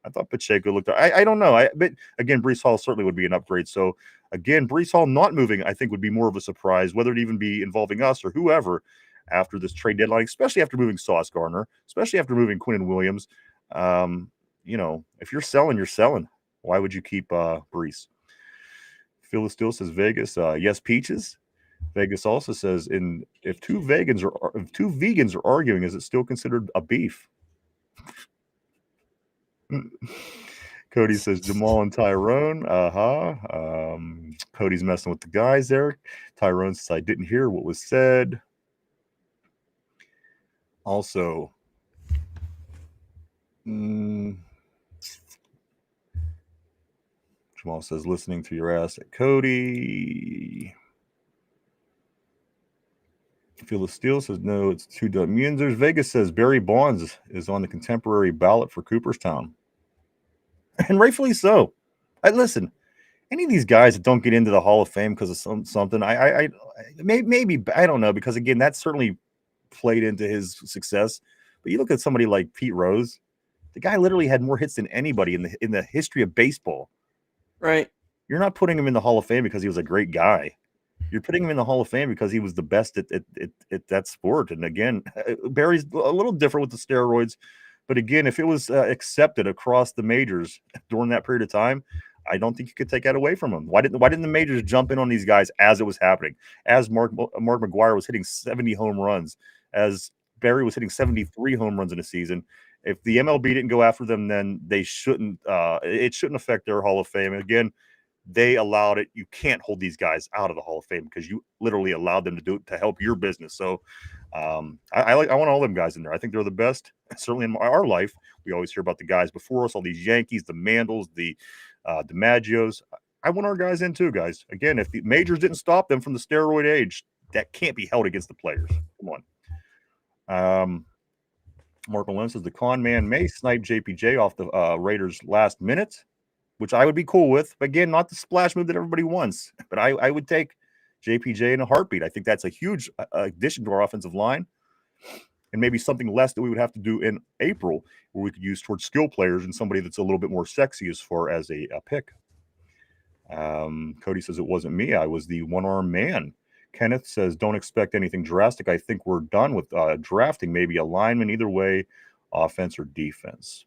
I thought Pacheco looked – I don't know. But, again, Brees Hall certainly would be an upgrade. So, again, Brees Hall not moving, I think, would be more of a surprise, whether it even be involving us or whoever after this trade deadline, especially after moving Sauce Gardner, especially after moving Quinnen Williams. You know, if you're selling, you're selling. Why would you keep Brees? Phil still says Vegas, yes, peaches. Vegas also says, if two vegans are arguing, is it still considered a beef? Cody says Jamal and Tyrone. Cody's messing with the guys there. Tyrone says I didn't hear what was said. Also, Jamal says listening to your ass at Cody. Phyllis Steele says no, it's too dumb. Yinzers. Vegas says Barry Bonds is on the contemporary ballot for Cooperstown. And rightfully so. Listen, any of these guys that don't get into the Hall of Fame because of something, maybe I don't know, because again, that certainly played into his success. But you look at somebody like Pete Rose, the guy literally had more hits than anybody in the history of baseball. Right. You're not putting him in the Hall of Fame because he was a great guy. You're putting him in the Hall of Fame because he was the best at that sport. And again, Barry's a little different with the steroids. But again, if it was accepted across the majors during that period of time, I don't think you could take that away from him. Why didn't the majors jump in on these guys as it was happening? As Mark McGwire was hitting 70 home runs, as Barry was hitting 73 home runs in a season. If the MLB didn't go after them, then they shouldn't. It shouldn't affect their Hall of Fame. And again, they allowed it. You can't hold these guys out of the Hall of Fame because you literally allowed them to do it to help your business. So I want all them guys in there. I think they're the best. Certainly in our life, we always hear about the guys before us, all these Yankees, the Mandels, the DiMaggios. I want our guys in too, guys. Again, if the majors didn't stop them from the steroid age, that can't be held against the players. Come on. Mark Malone says the con man may snipe JPJ off the Raiders last minute, which I would be cool with. But again, not the splash move that everybody wants. But I would take JPJ in a heartbeat. I think that's a huge addition to our offensive line. And maybe something less that we would have to do in April, where we could use towards skill players and somebody that's a little bit more sexy as far as a pick. Cody says it wasn't me. I was the one-arm man. Kenneth says don't expect anything drastic. I think we're done with drafting. Maybe a lineman, either way, offense or defense.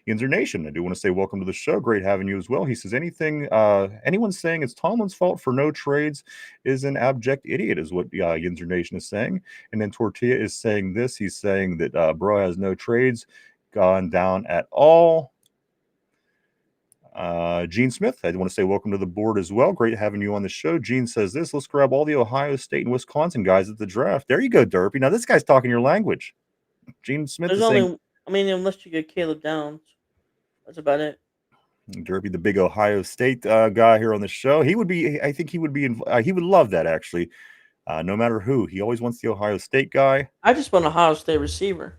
Yinzer Nation, I do want to say welcome to the show. Great having you as well. He says anyone saying it's Tomlin's fault for no trades is an abject idiot, is what Yinzer Nation is saying. And then Tortilla is saying this. He's saying that Bro has no trades gone down at all. Gene Smith, I want to say welcome to the board as well. Great having you on the show. Gene says this. Let's grab all the Ohio State and Wisconsin guys at the draft. There you go, Derpy. Now this guy's talking your language. Gene Smith is saying, unless you get Caleb Downs, that's about it. Derpy, the big Ohio State guy here on the show. He would be, I think he would be, he would love that actually. No matter who, he always wants the Ohio State guy. I just want a Ohio State receiver.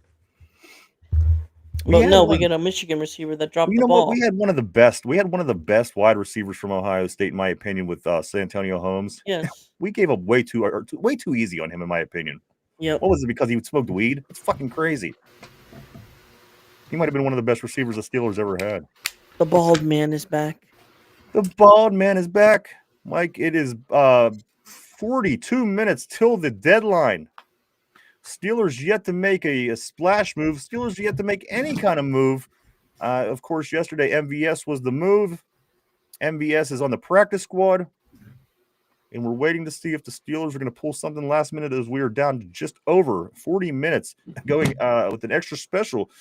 We get a Michigan receiver that dropped the ball. What? We had one of the best. We had one of the best wide receivers from Ohio State, in my opinion, with Santonio Holmes. Yes. We gave up way too easy on him, in my opinion. Yeah. What was it? Because he smoked weed? It's fucking crazy. He might have been one of the best receivers the Steelers ever had. The bald man is back. The bald man is back. Mike, it is 42 minutes till the deadline. Steelers yet to make a splash move. Steelers yet to make any kind of move. Of course, yesterday MVS was the move. MVS is on the practice squad. And we're waiting to see if the Steelers are going to pull something last minute, as we are down to just over 40 minutes going with an extra special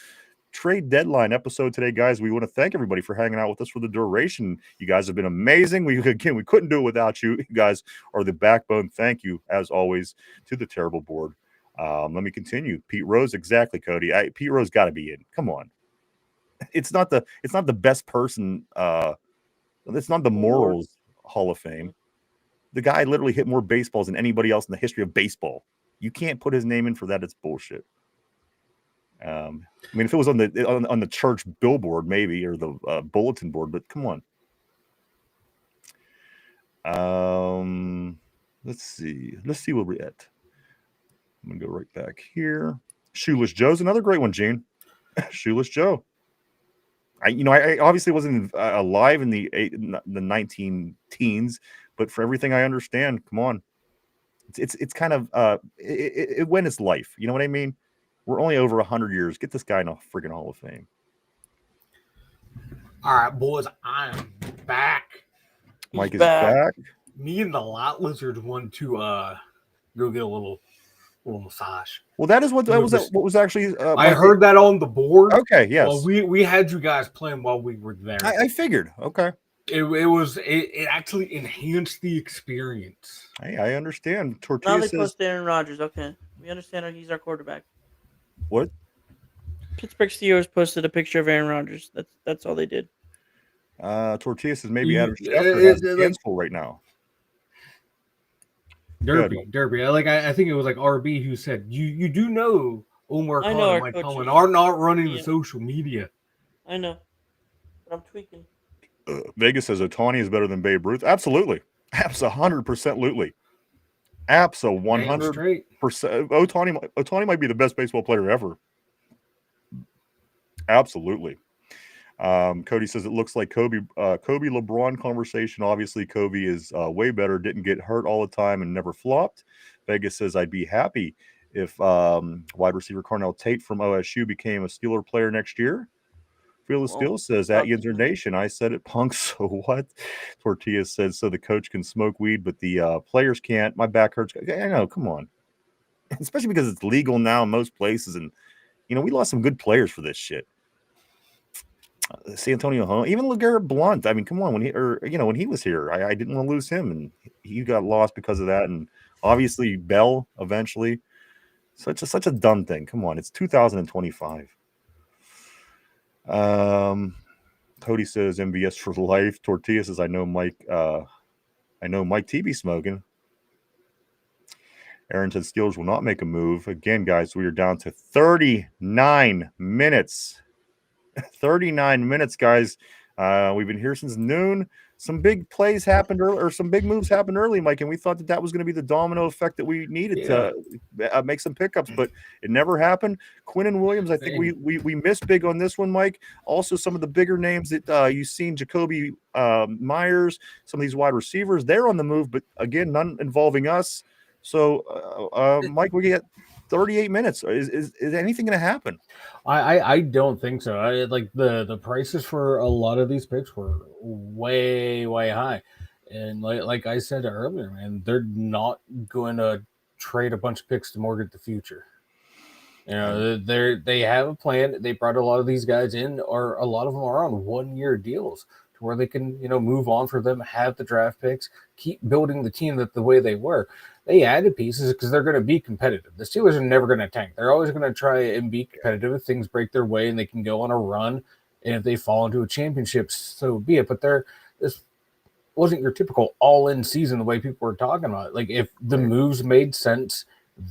trade deadline episode today, guys. We want to thank everybody for hanging out with us for the duration. You guys have been amazing. We couldn't do it without you. You guys are the backbone. Thank you, as always, to the terrible board. Let me continue. Pete Rose, exactly, Cody. Pete Rose got to be in. Come on. It's not the best person. It's not the Morals Hall of Fame. The guy literally hit more baseballs than anybody else in the history of baseball. You can't put his name in for that. It's bullshit. I mean, if it was on the church billboard, maybe, or the bulletin board, but come on. Let's see where we're at. I'm gonna go right back here. Shoeless Joe's another great one, Gene. Shoeless Joe. I obviously wasn't alive in the 19 teens, but for everything I understand, come on, it's kind of it went its life. You know what I mean? We're only over 100 years. Get this guy in a freaking Hall of Fame. All right, boys, I am back. Mike is back. Me and the Lot Lizards want to go get a little little massage. Well, that is what was actually. I heard that on the board. Okay, yes. Well, we had you guys playing while we were there. I figured. Okay. It actually enhanced the experience. Hey, I understand. Now Tortilla they says post Aaron Rodgers. Okay, we understand he's our quarterback. what? Pittsburgh Steelers posted a picture of Aaron Rodgers. That's all they did. Tortilla says maybe Adam You- Schefter has his hands full right now. Derby. I think it was like RB who said you do know Omar I Khan know and our Mike coach Cullen is- are not running the Yeah. social media. I know, but I'm tweaking. Vegas says Ohtani is better than Babe Ruth. Absolutely. 100%. Absolutely. Damn 100%. straight. Ohtani might be the best baseball player ever. Absolutely. Cody says it looks like Kobe LeBron conversation. Obviously, Kobe is way better. Didn't get hurt all the time and never flopped. Vegas says I'd be happy if wide receiver Carnell Tate from OSU became a Steeler player next year. Fearless Steel says at Yinzer Nation, I said it, punk. So what? Tortilla says so the coach can smoke weed, but the players can't. My back hurts. I know, come on. Especially because it's legal now in most places, and we lost some good players for this shit. San Antonio Home, even LeGarrette Blount. I mean, come on, when he was here, I didn't want to lose him, and he got lost because of that. And obviously Bell eventually. Such a dumb thing. Come on, it's 2025. Cody says MVS for life. Tortilla says I know Mike TB smoking. Aaron said Steelers will not make a move. Again, guys, we are down to 39 minutes. 39 minutes, guys. We've been here since noon. Some big plays happened early, or some big moves happened early, Mike, and we thought that was going to be the domino effect that we needed to make some pickups, but it never happened. Quinnen Williams, I think we missed big on this one, Mike. Also, some of the bigger names that you've seen, Jacoby Myers, some of these wide receivers, they're on the move, but again, none involving us. So, Mike, we get 38 minutes. Is anything going to happen? I don't think so. Like the prices for a lot of these picks were way high, and like I said earlier, man, they're not going to trade a bunch of picks to mortgage the future. They have a plan. They brought a lot of these guys in, or a lot of them are on 1-year deals to where they can move on for them, have the draft picks, keep building the team the way they were. They added pieces because they're going to be competitive. The Steelers are never going to tank. They're always going to try and be competitive. If things break their way and they can go on a run, and if they fall into a championship, so be it. But this wasn't your typical all-in season the way people were talking about. Like, if the moves made sense,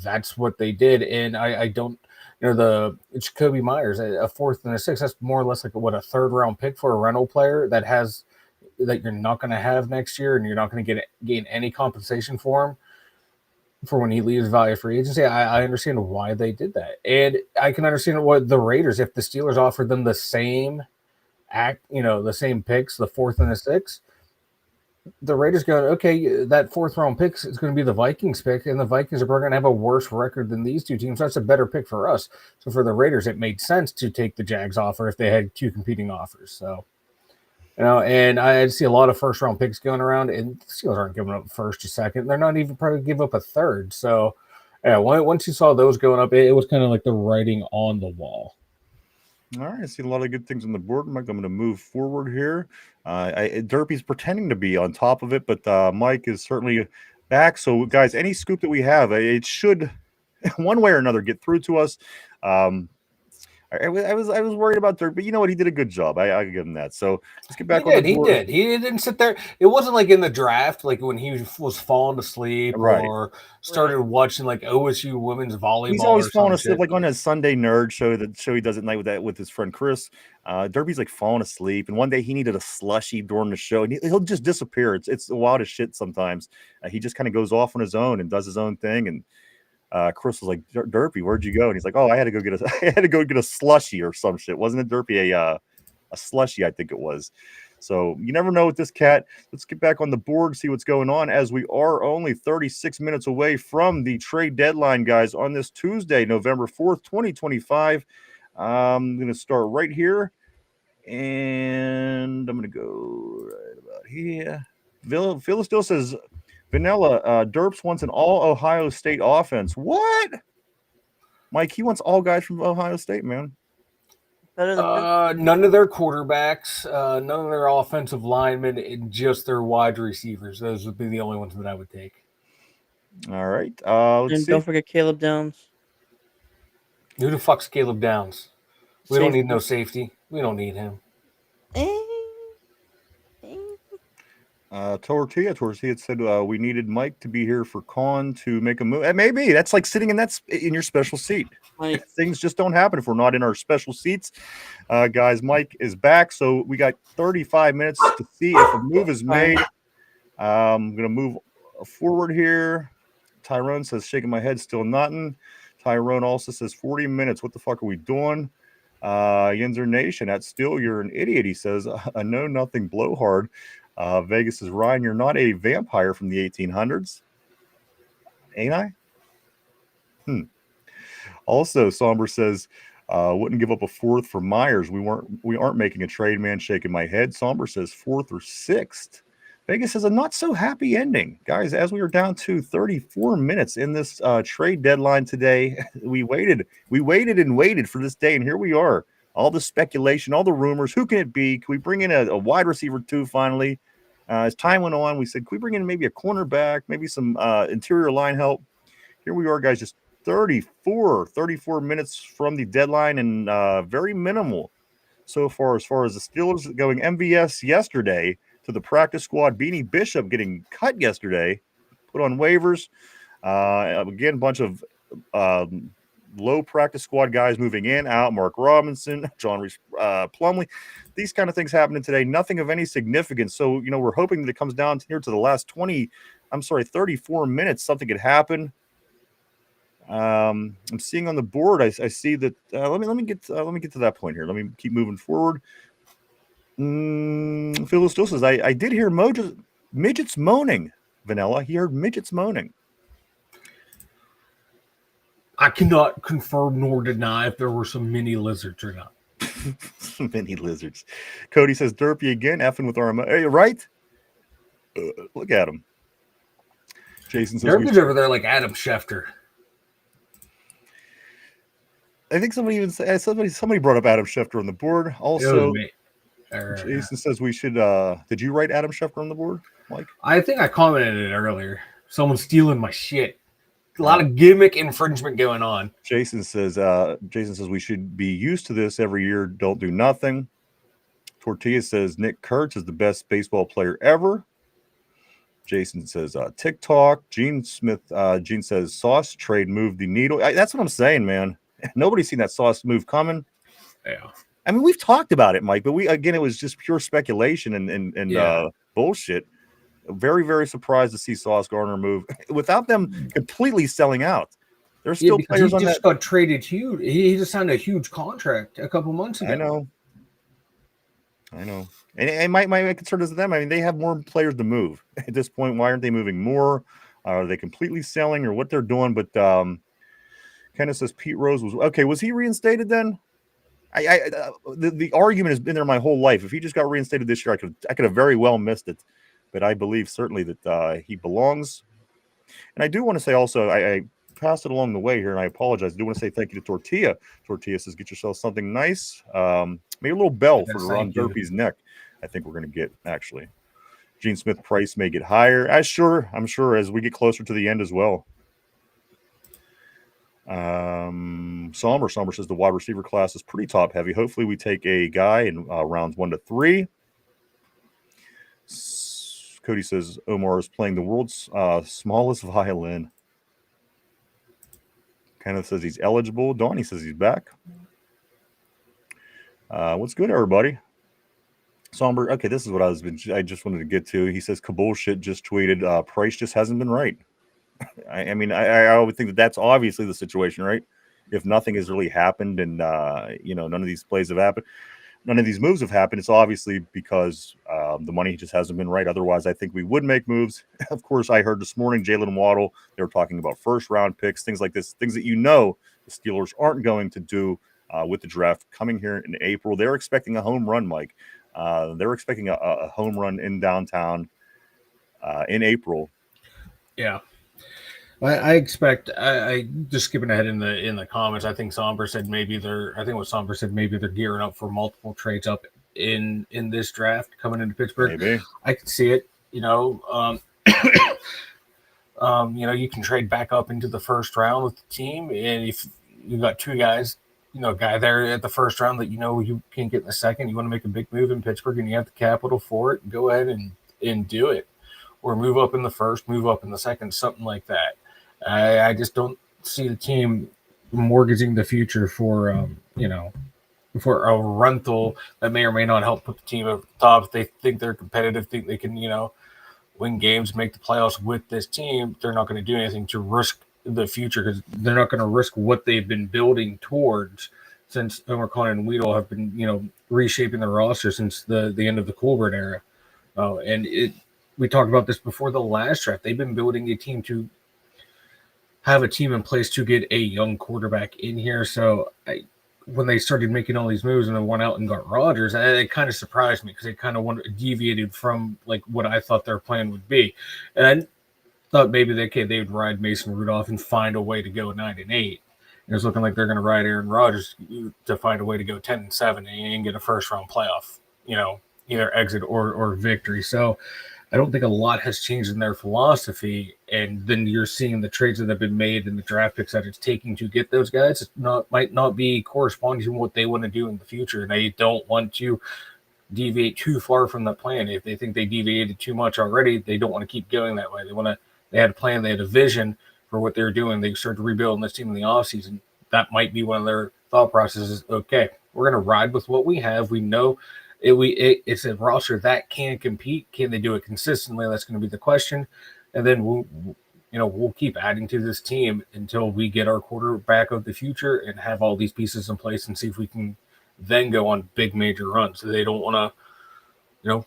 that's what they did. And I don't, the Jacoby Myers, a 4th and a 6th, that's more or less like a third-round pick for a rental player that you're not going to have next year, and you're not going to gain any compensation for him for when he leaves via free agency. I understand why they did that. And I can understand what the Raiders, if the Steelers offered them the same the same picks, the 4th and the 6th, the Raiders going, okay, that 4th round pick is going to be the Vikings pick, and the Vikings are going to have a worse record than these two teams. That's a better pick for us. So for the Raiders, it made sense to take the Jags offer if they had 2 competing offers. So, and I see a lot of 1st round picks going around, and the Steelers aren't giving up 1st or 2nd. They're not even probably give up a 3rd. So, yeah, once you saw those going up, it was kind of like the writing on the wall. All right, I see a lot of good things on the board, Mike. I'm going to move forward here. Derpy's pretending to be on top of it, but Mike is certainly back. So, guys, any scoop that we have, it should, one way or another, get through to us. I was worried about Dirk, but you know what? He did a good job. I give him that. So let's get back on the board. He did. He didn't sit there. It wasn't like in the draft, like when he was falling asleep or started watching like OSU women's volleyball. He's always falling asleep, like on his Sunday nerd show. That show he does at night with his friend Chris. Derby's like falling asleep, and one day he needed a slushie during the show, and he'll just disappear. It's the wildest shit sometimes. He just kind of goes off on his own and does his own thing, and Chris was like, "Derpy, where'd you go?" And he's like, "Oh, I had to go get a slushie or some shit." Wasn't it, Derpy? A slushie, I think it was. So you never know with this cat. Let's get back on the board, see what's going on, as we are only 36 minutes away from the trade deadline, guys, on this Tuesday, November 4th, 2025. I'm going to start right here, and I'm going to go right about here. Phil still says, Vanilla, Derps wants an all Ohio State offense. What? Mike, he wants all guys from Ohio State, man. Better than None of their quarterbacks, none of their offensive linemen, and just their wide receivers. Those would be the only ones that I would take. All right. Let's and see. don't forget Caleb Downs. Who the fuck's Caleb Downs? We don't Safety. need no safety. We don't need him. Tortilla said we needed Mike to be here for Con to make a move. And maybe that's like sitting in your special seat. Mike. Things just don't happen if we're not in our special seats. Guys, Mike is back, so we got 35 minutes to see if a move is made. I'm gonna move forward here. Tyrone says shaking my head, still nothing. Tyrone also says 40 minutes. What the fuck are we doing? Yinzer Nation, that's still you're an idiot. He says a no nothing blowhard. Vegas says, Ryan, you're not a vampire from the 1800s. Ain't I? Also, Somber says, wouldn't give up a fourth for Myers. We aren't making a trade, man. Shaking my head. Somber says fourth or sixth. Vegas says a not so happy ending. Guys, as we are down to 34 minutes in this trade deadline today, we waited and waited for this day, and here we are. All the speculation, all the rumors. Who can it be? Can we bring in a wide receiver too finally? As time went on, we said, can we bring in maybe a cornerback, maybe some interior line help? Here we are, guys, just 34 minutes from the deadline and very minimal so far as the Steelers going MVS yesterday to the practice squad. Beanie Bishop getting cut yesterday, put on waivers. Again, a bunch of low practice squad guys moving in, out. Mark Robinson, John Plumlee. These kind of things happening today. Nothing of any significance. So, we're hoping that it comes down here to the last 34 minutes. Something could happen. I'm seeing on the board. I see that. Let me get to that point here. Let me keep moving forward. Phil still says I did hear midgets moaning. Vanilla, he heard midgets moaning. I cannot confirm nor deny if there were some mini lizards or not. Mini lizards. Cody says derpy again, effing with our right. Look at him. Jason says Derpy's over there like Adam Schefter. I think somebody brought up Adam Schefter on the board. Also, Jason says we should. Did you write Adam Schefter on the board, Mike? I think I commented it earlier. Someone's stealing my shit. A lot of gimmick infringement going on. Jason says we should be used to this every year. Don't do nothing. Tortilla says Nick Kurtz is the best baseball player ever. Jason says TikTok. Gene says Sauce trade moved the needle. That's what I'm saying, man. Nobody's seen that Sauce move coming. Yeah. I mean, we've talked about it, Mike, but it was just pure speculation and bullshit. Very, very surprised to see Sauce Gardner move without them completely selling out. There's still players on that. He just got traded huge. He just signed a huge contract a couple months ago. I know. And my concern is them. I mean, they have more players to move at this point. Why aren't they moving more? Are they completely selling or what they're doing? But Kenneth says Pete Rose was okay. Was he reinstated then? The argument has been there my whole life. If he just got reinstated this year, I could have very well missed it. But I believe certainly that he belongs. And I do want to say also, I passed it along the way here, and I apologize. I do want to say thank you to Tortilla. Tortilla says, get yourself something nice. Maybe a little bell for around Derpy's neck. I think we're going to get, actually. Gene Smith price may get higher. I'm sure as we get closer to the end as well. Somber says the wide receiver class is pretty top heavy. Hopefully we take a guy in rounds 1 to 3. Cody says Omar is playing the world's smallest violin. Kenneth says he's eligible. Donnie says he's back. What's good, everybody? Somber. Okay, this is what I just wanted to get to. He says Kabul shit just tweeted. Price just hasn't been right. I mean, I would think that's obviously the situation, right? If nothing has really happened and none of these plays have happened. None of these moves have happened. It's obviously because the money just hasn't been right. Otherwise, I think we would make moves. Of course, I heard this morning Jalen Waddle. They were talking about first-round picks, things like this, things that the Steelers aren't going to do with the draft coming here in April. They're expecting a home run, Mike. They're expecting a home run in downtown in April. Yeah. I expect. I just skipping ahead in the comments. I think Somber said maybe they're. I think what Somber said maybe they're gearing up for multiple trades up in this draft coming into Pittsburgh. Maybe. I could see it. You can trade back up into the first round with the team, and if you got two guys, a guy there at the first round that you can't get in the second, you want to make a big move in Pittsburgh, and you have the capital for it. Go ahead and do it, or move up in the first, move up in the second, something like that. I just don't see the team mortgaging the future for for a rental that may or may not help put the team over the top. If they think they're competitive, think they can win games, make the playoffs with this team, they're not going to do anything to risk the future, because they're not going to risk what they've been building towards since Omar Khan and Weedle have been reshaping the roster since the end of the Colbert era. We talked about this before the last draft. They've been building a team to have a team in place to get a young quarterback in here. So when they started making all these moves and then went out and got Rodgers, it kind of surprised me, because they kind of deviated from like what I thought their plan would be. And I thought maybe they would ride Mason Rudolph and find a way to go 9-8. And it's looking like they're going to ride Aaron Rodgers to find a way to go 10-7 and get a first round playoff, either exit or victory. So I don't think a lot has changed in their philosophy. And then you're seeing the trades that have been made and the draft picks that it's taking to get those guys. Might not be corresponding to what they want to do in the future. And they don't want to deviate too far from the plan. If they think they deviated too much already, they don't want to keep going that way. They had a plan, they had a vision for what they're doing. They started rebuilding this team in the offseason. That might be one of their thought processes. Okay, we're going to ride with what we have. We know it's a roster that can compete. Can they do it consistently? That's going to be the question. And then we'll keep adding to this team until we get our quarterback of the future and have all these pieces in place, and see if we can then go on big major runs. So they don't want to,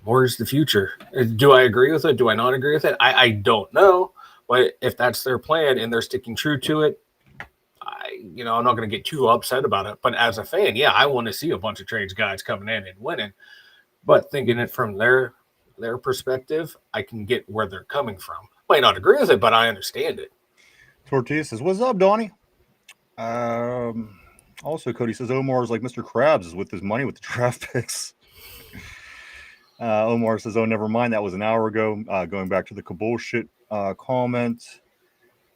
mortgage the future. Do I agree with it? Do I not agree with it? I don't know. But if that's their plan and they're sticking true to it, I'm not going to get too upset about it. But as a fan, yeah, I want to see a bunch of trades guys coming in and winning. But thinking it from their perspective, I can get where they're coming from. Might not agree with it, but I understand it. Tortilla says, "What's up, Donnie?" Also, Cody says Omar is like Mr. Krabs is with his money with the draft picks. Omar says, "Oh, never mind. That was an hour ago." Going back to the bullshit comment.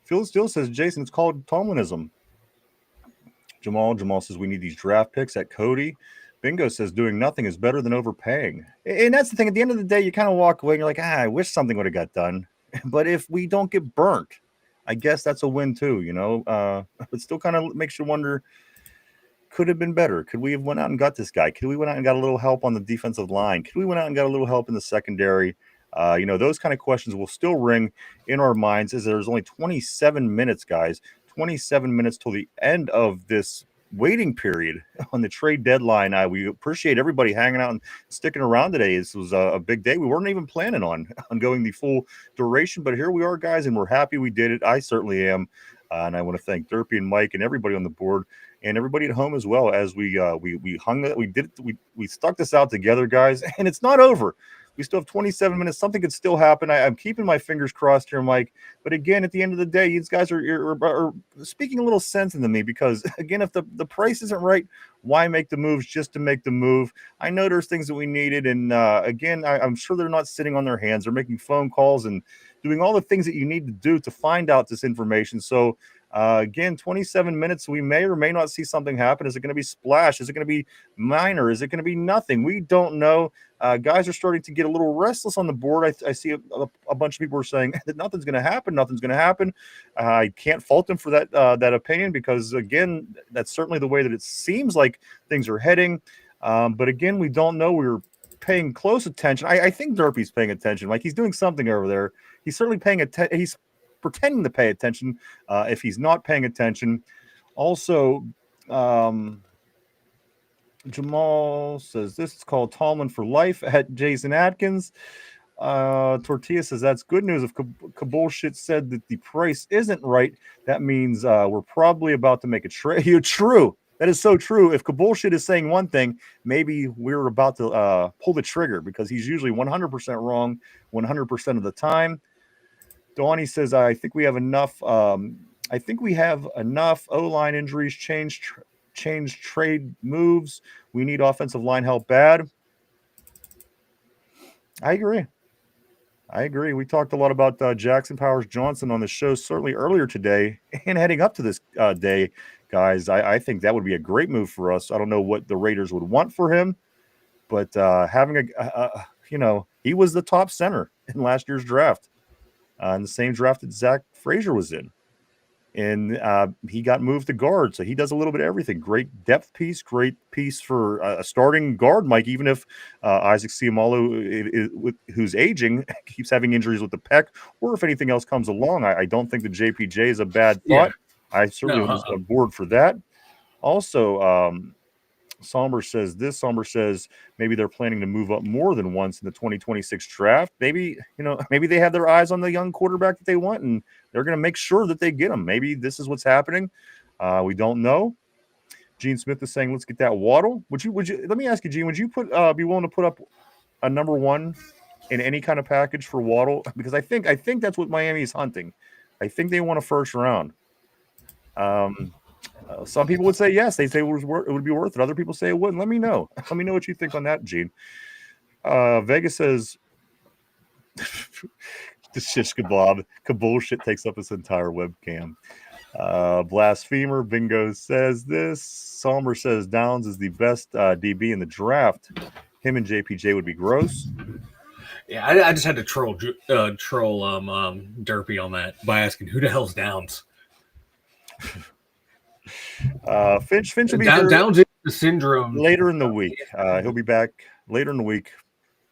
Phil Steele says, "Jason, it's called Tomlinism." Jamal says, "We need these draft picks at Cody." Bingo says, "Doing nothing is better than overpaying." And that's the thing. At the end of the day, you kind of walk away and you're like, I wish something would have got done. But if we don't get burnt, I guess that's a win too, It still kind of makes you wonder, could have been better. Could we have went out and got this guy? Could we went out and got a little help on the defensive line? Could we went out and got a little help in the secondary? Those kind of questions will still ring in our minds, as there's only 27 minutes, guys. 27 minutes till the end of this waiting period on the trade deadline. We appreciate everybody hanging out and sticking around today. This was a big day. We weren't even planning on going the full duration, but here we are, guys, and we're happy we did it. I certainly am. And I want to thank Derpy and Mike and everybody on the board and everybody at home as well, as we hung it. We did it. We stuck this out together, guys, and it's not over. We still have 27 minutes. Something could still happen. I'm keeping my fingers crossed here, Mike. But again, at the end of the day, these guys are speaking a little sense into me, because, again, if the price isn't right, why make the moves just to make the move? I know there's things that we needed. And, again, I'm sure they're not sitting on their hands. They're making phone calls and doing all the things that you need to do to find out this information. So, again, 27 minutes, we may or may not see something happen. Is it going to be splash? Is it going to be minor? Is it going to be nothing? We don't know. Guys are starting to get a little restless on the board. I see a bunch of people are saying that nothing's going to happen. Nothing's going to happen. I can't fault them for that opinion, because, again, that's certainly the way that it seems like things are heading. But, again, we don't know. We're paying close attention. I think Derpy's paying attention. Like, he's doing something over there. He's certainly paying attention. He's pretending to pay attention if he's not paying attention. Also, Jamal says this is called Tomlin for life at Jason Atkins. Tortilla says that's good news. If Bullshit said that the price isn't right, that means we're probably about to make a trade. True. That is so true. If Bullshit is saying one thing, maybe we're about to pull the trigger, because he's usually 100% wrong 100% of the time. Donnie says, I think we have enough. I think we have enough O-line injuries, change trade moves. We need offensive line help bad. I agree. We talked a lot about Jackson Powers Johnson on the show, certainly earlier today and heading up to this day, guys. I think that would be a great move for us. I don't know what the Raiders would want for him, but having he was the top center in last year's draft, in the same draft that Zach Frazier was in. And he got moved to guard, so he does a little bit of everything. Great depth piece, great piece for a starting guard, Mike. Even if Isaac Seumalo, who's aging, keeps having injuries with the pec, or if anything else comes along, I don't think the JPJ is a bad thought. I certainly was on board for that. Also, Somber says maybe they're planning to move up more than once in the 2026 draft. Maybe they have their eyes on the young quarterback that they want, and they're going to make sure that they get him. Maybe this is what's happening. We don't know. Gene Smith is saying, let's get that Waddle. Would you, let me ask you, Gene, would you be willing to put up a number one in any kind of package for Waddle? Because I think that's what Miami is hunting. I think they want a first round. Some people would say yes. They say it would be worth it. Other people say it wouldn't. Let me know. Let me know what you think on that, Gene. Vegas says, the shish kebab. Bullshit takes up his entire webcam. Blasphemer Bingo says this. Somber says Downs is the best DB in the draft. Him and JPJ would be gross. Yeah, I just had to troll Derpy on that by asking who the hell's Downs. Finch will be Downs is the syndrome later in the week. He'll be back later in the week.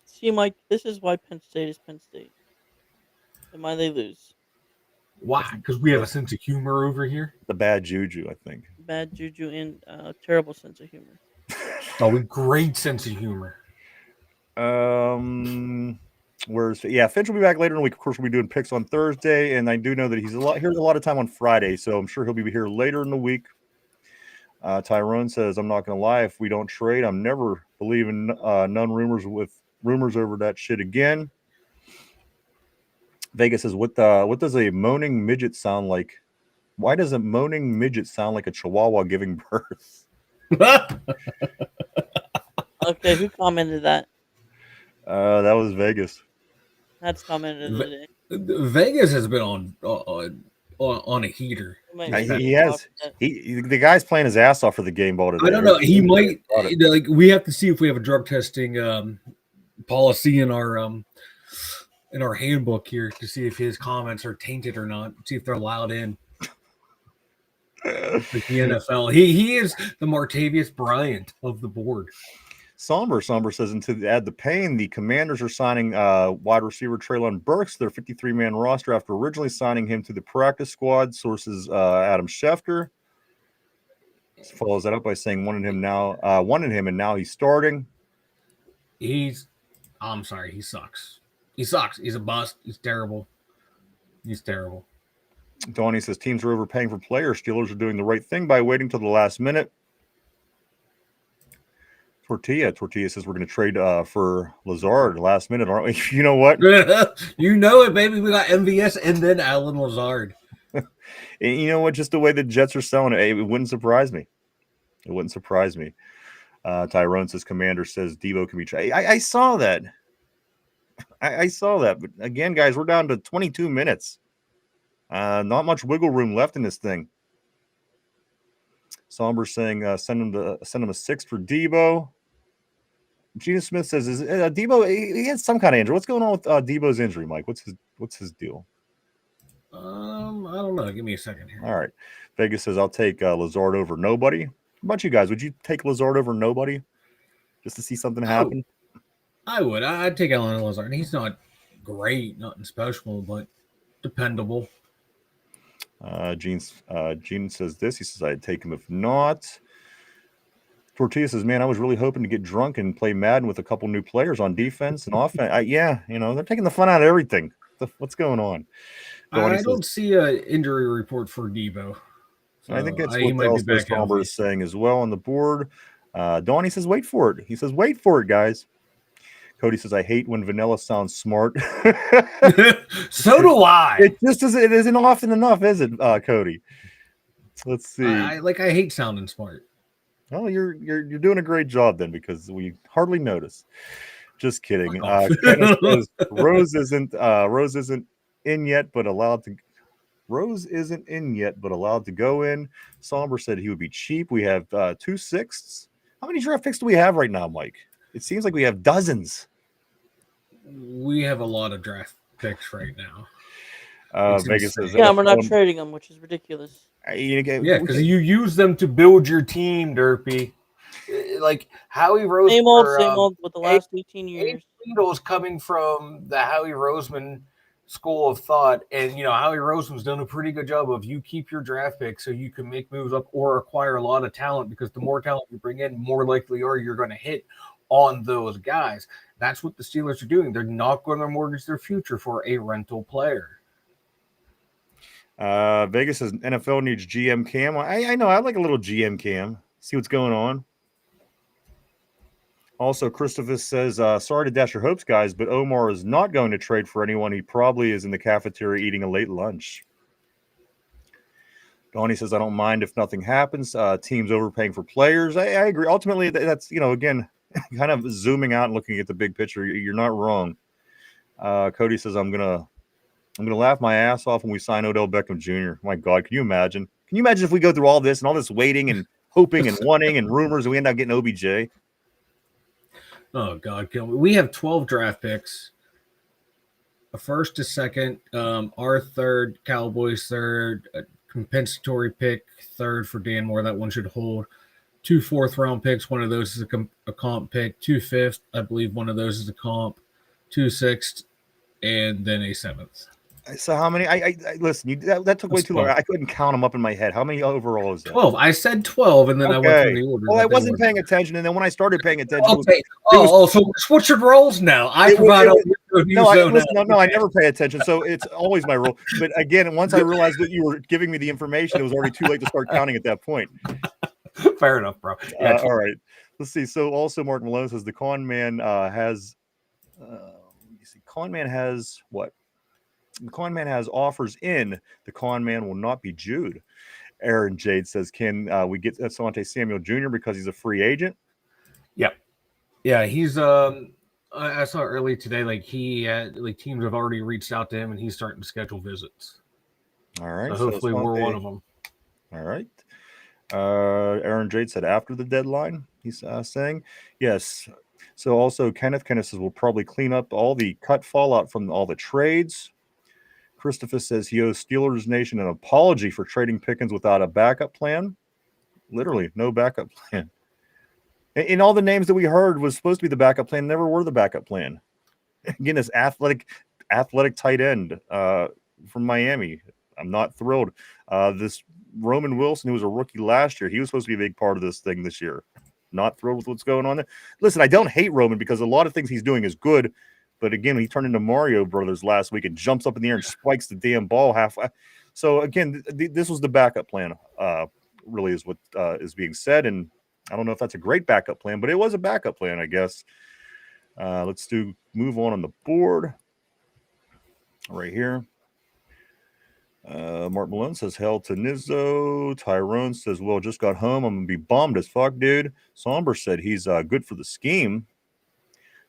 See, Mike, this is why Penn State is Penn State, and why they lose. Why? Because we have a sense of humor over here. The bad juju, I think. Bad juju and terrible sense of humor. Oh, great sense of humor. Finch will be back later in the week. Of course, we'll be doing picks on Thursday, and I do know that he's a lot of time on Friday, so I'm sure he'll be here later in the week. Tyrone says, I'm not going to lie, if we don't trade, I'm never believing none rumors over that shit again. Vegas says, what does a moaning midget sound like? Why does a moaning midget sound like a chihuahua giving birth? Okay, who commented that? That was Vegas. That's commented today. Vegas has been on a heater. He has. The guy's playing his ass off for the game ball today. I don't know. He might. We have to see if we have a drug testing policy in our handbook here to see if his comments are tainted or not. See if they're allowed in. Like the NFL. He is the Martavius Bryant of the board. Somber says, and to add the pain, the Commanders are signing wide receiver Treylon Burks to their 53-man roster after originally signing him to the practice squad. Sources Adam Schefter follows that up by saying wanted him, and now he's starting. I'm sorry, he sucks. He sucks. He's a bust. He's terrible. Donnie says teams are overpaying for players. Steelers are doing the right thing by waiting till the last minute. Tortilla says we're going to trade for Lazard last minute, aren't we? You know what? You know it, baby. We got MVS and then Alan Lazard. And you know what? Just the way the Jets are selling it, it wouldn't surprise me. Tyrone says Commander says Devo can be traded. I saw that. I saw that. But again, guys, we're down to 22 minutes. Not much wiggle room left in this thing. Somber saying send him a 6 for Debo. Gina Smith says, "Is Debo? He has some kind of injury. What's going on with Debo's injury, Mike? What's his deal?" I don't know. Give me a second here. All right. Vegas says, "I'll take Lazard over nobody." How about you guys? Would you take Lazard over nobody just to see something happen? I would. I'd take Alan Lazard. He's not great, nothing special, but dependable. Gene says this. He says, "I'd take him if not." Tortilla says, "Man, I was really hoping to get drunk and play Madden with a couple new players on defense and offense." They're taking the fun out of everything. What's going on? I don't see an injury report for Debo. So I think that's what Elspeth Palmer is saying as well on the board. Donnie says, "Wait for it." He says, "Wait for it, guys." Cody says, I hate when vanilla sounds smart. So do I. It just isn't. It isn't often enough, is it, Cody? Let's see. I hate sounding smart. Oh, you're doing a great job then, because we hardly notice. Just kidding. Fuck off. Kenneth says Rose isn't in yet, but allowed to. Rose isn't in yet, but allowed to go in. Somber said he would be cheap. We have 2/6. How many draft picks do we have right now, Mike? It seems like we have dozens. We have a lot of draft picks right now. Vegas says, Yeah, we're not trading them, which is ridiculous. Yeah, because you use them to build your team, Derpy. Like Howie Roseman. Same old with the last 18 years. Is coming from the Howie Roseman school of thought, and Howie Roseman's done a pretty good job of you keep your draft pick so you can make moves up or acquire a lot of talent, because the more talent you bring in, more likely you're going to hit on those guys. That's what the Steelers are doing. They're not going to mortgage their future for a rental player. Vegas says NFL needs GM cam. I know. I like a little GM cam. See what's going on. Also, Christopher says, sorry to dash your hopes, guys, but Omar is not going to trade for anyone. He probably is in the cafeteria eating a late lunch. Donnie says, I don't mind if nothing happens. Teams overpaying for players. I agree. Ultimately, that's, again, kind of zooming out and looking at the big picture. You're not wrong. Cody says, I'm gonna laugh my ass off when we sign Odell Beckham Jr. My God, can you imagine? Can you imagine if we go through all this and all this waiting and hoping and wanting and rumors and we end up getting OBJ? Oh, God, kill me. We have 12 draft picks. A first, a second, our third, Cowboys third, a compensatory pick, third for Dan Moore. That one should hold. 2 4th-round picks. One of those is a comp pick. 2 5th. I believe one of those is a comp. 2 6th, and then a 7th. So how many? I listen. That took way too long. I couldn't count them up in my head. How many overall is that? 12. I said 12, and then I went through the order. Well, I wasn't paying attention, and then when I started paying attention, okay. So switch your roles now. I provide. No, I never pay attention, so it's always my rule. But again, once I realized that you were giving me the information, it was already too late to start counting at that point. Fair enough, bro. Yeah, all right. Let's see. So also, Mark Malone says the con man has. Con man has what? The con man has offers in. The con man will not be Jude. Aaron Jade says, can we get Asante Samuel Jr. because he's a free agent? Yep. Yeah, he's I saw early today, teams have already reached out to him and he's starting to schedule visits. All right. So hopefully we're one of them. All right. Aaron Jade said after the deadline, he's saying. Yes. So also Kenneth says we'll probably clean up all the cut fallout from all the trades. Christopher says he owes Steelers Nation an apology for trading Pickens without a backup plan. Literally, no backup plan. And all the names that we heard was supposed to be the backup plan never were the backup plan. Again, this athletic tight end from Miami. I'm not thrilled. This Roman Wilson, who was a rookie last year, he was supposed to be a big part of this thing this year. Not thrilled with what's going on there. Listen, I don't hate Roman because a lot of things he's doing is good. But again, he turned into Mario Brothers last week and jumps up in the air and spikes the damn ball halfway. So again, this was the backup plan, really is what is being said. And I don't know if that's a great backup plan, but it was a backup plan, I guess. Let's move on the board right here. Mark Malone says, hell to Nizzo. Tyrone says, well, just got home. I'm going to be bummed as fuck, dude. Somber said he's good for the scheme.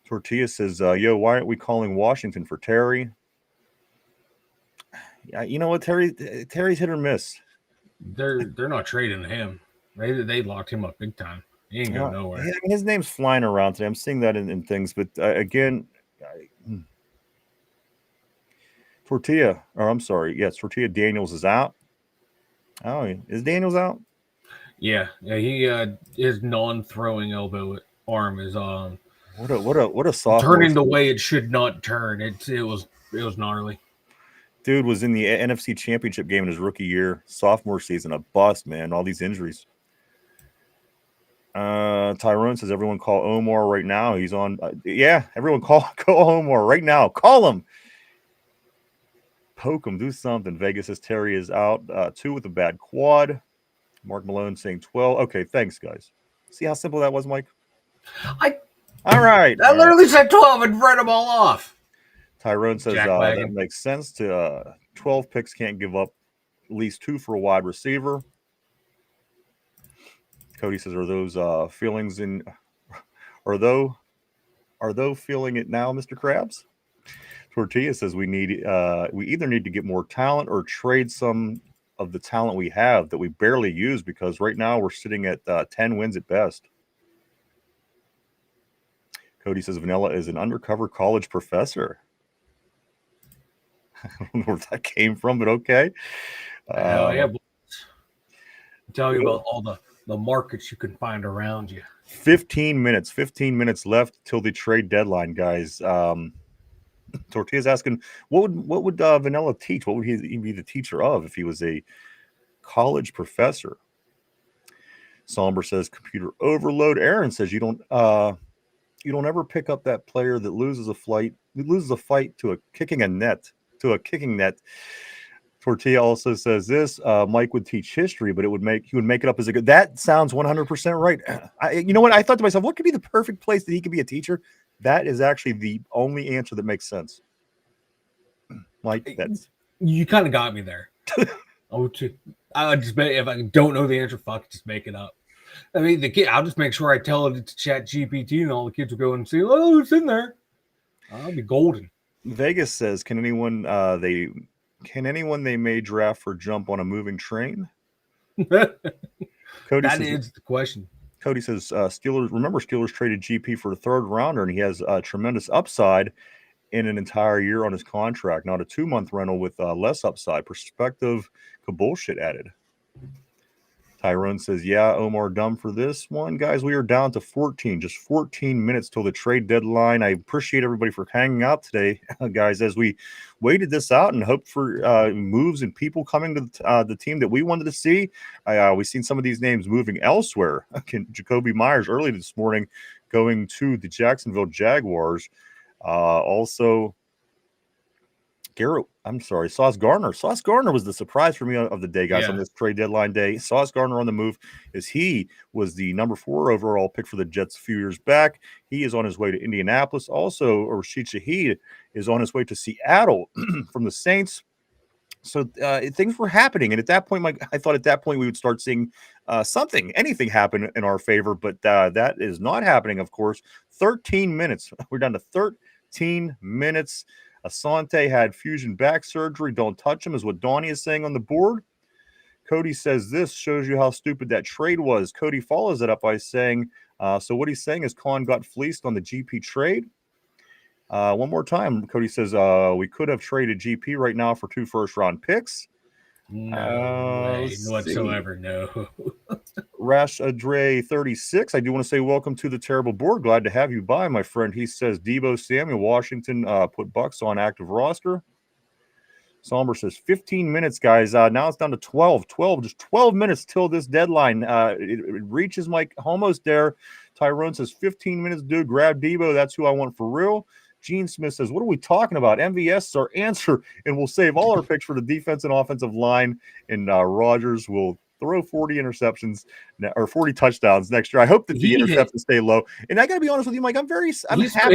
Tortilla says, yo, why aren't we calling Washington for Terry? Yeah, you know what, Terry's hit or miss. They're not trading him. They locked him up big time. He ain't going nowhere. Yeah, his name's flying around today. I'm seeing that in things, but again, Tortilla Daniels is out. Oh, is Daniels out? Yeah, he his non-throwing arm is on. What a sophomore. Turning the way it should not turn. It was gnarly. Dude was in the NFC Championship game in his rookie year, sophomore season, a bust, man. All these injuries. Tyrone says everyone call Omar right now. He's on. Everyone call Omar right now. Call him. Poke him. Do something. Vegas says Terry is out. 2 with a bad quad. Mark Malone saying 12. Okay, thanks, guys. See how simple that was, Mike? All right. I literally said 12 and read them all off. Tyrone says that Jackwagon. makes sense. To 12 picks can't give up at least 2 for a wide receiver. Cody says, are those feelings in? Are those feeling it now, Mr. Krabs? Tortilla says we either need to get more talent or trade some of the talent we have that we barely use, because right now we're sitting at 10 wins at best. Cody says Vanilla is an undercover college professor. I don't know where that came from, but okay. Hell yeah, boys. I'll tell you about all the markets you can find around you. 15 minutes left till the trade deadline, guys. Tortilla's asking, what would Vanilla teach? What would he be the teacher of if he was a college professor? Somber says computer overload. Aaron says you don't ever pick up that player that loses a fight to a kicking net. Tortilla also says this. Mike would teach history, but he would make it up as a good. That sounds 100% right. You know what? I thought to myself, what could be the perfect place that he could be a teacher? That is actually the only answer that makes sense. Mike, You kind of got me there. I just if I don't know the answer, just make it up. I mean, the kid. I'll just make sure I tell it to Chat GPT, and all the kids will go and see. Oh, it's in there. I'll be golden. Vegas says, can anyone they may draft for jump on a moving train? Cody is the question. Cody says Steelers traded GP for a third rounder, and he has a tremendous upside in an entire year on his contract, not a 2-month rental with less upside. Perspective, bullshit added. Tyrone says, yeah, Omar dumb for this one. Guys, we are down to 14, just 14 minutes till the trade deadline. I appreciate everybody for hanging out today, guys, as we waited this out and hoped for moves and people coming to the team that we wanted to see. We've seen some of these names moving elsewhere. Jacoby Myers early this morning going to the Jacksonville Jaguars. Also, Sauce Gardner. Sauce Gardner was the surprise for me of the day, guys, on this trade deadline day. Sauce Gardner on the move, as he was the number 4 overall pick for the Jets a few years back. He is on his way to Indianapolis. Also, Rashid Shaheed is on his way to Seattle from the Saints. So things were happening. And at that point, I thought we would start seeing anything happen in our favor. But that is not happening, of course. 13 minutes. We're down to 13 minutes. Asante had fusion back surgery. Don't touch him is what Donnie is saying on the board. Cody says this shows you how stupid that trade was. Cody follows it up by saying, so what he's saying is Khan got fleeced on the GP trade. One more time, Cody says we could have traded GP right now for 2 first-round picks. No way whatsoever, no. Rash Adre 36. I do want to say welcome to the terrible board. Glad to have you by, my friend. He says Debo Samuel, Washington put Bucks on active roster. Somber says 15 minutes, guys. Now it's down to 12. Just 12 minutes till this deadline. It reaches Mike almost there. Tyrone says 15 minutes, dude. Grab Debo. That's who I want for real. Gene Smith says, what are we talking about? MVS is our answer, and we'll save all our picks for the defense and offensive line. And Rodgers will throw 40 interceptions or 40 touchdowns next year. I hope that the interceptions stay low. And I got to be honest with you, Mike, I'm happy.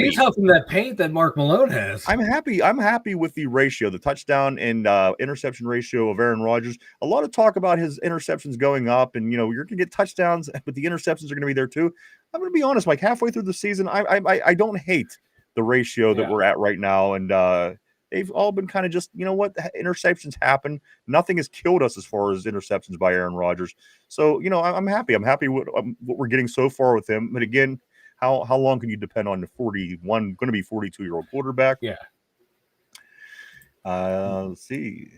He's helping that paint that Mark Malone has. I'm happy with the ratio, the touchdown and interception ratio of Aaron Rodgers. A lot of talk about his interceptions going up, and you're going to get touchdowns, but the interceptions are going to be there too. I'm going to be honest, Mike. Halfway through the season, I don't hate the ratio that we're at right now, and they've all been kind of just, what, interceptions happen. Nothing has killed us as far as interceptions by Aaron Rodgers. So, I'm happy. I'm happy with what we're getting so far with him. But again, how long can you depend on the 42-year-old quarterback? Yeah. Let's see.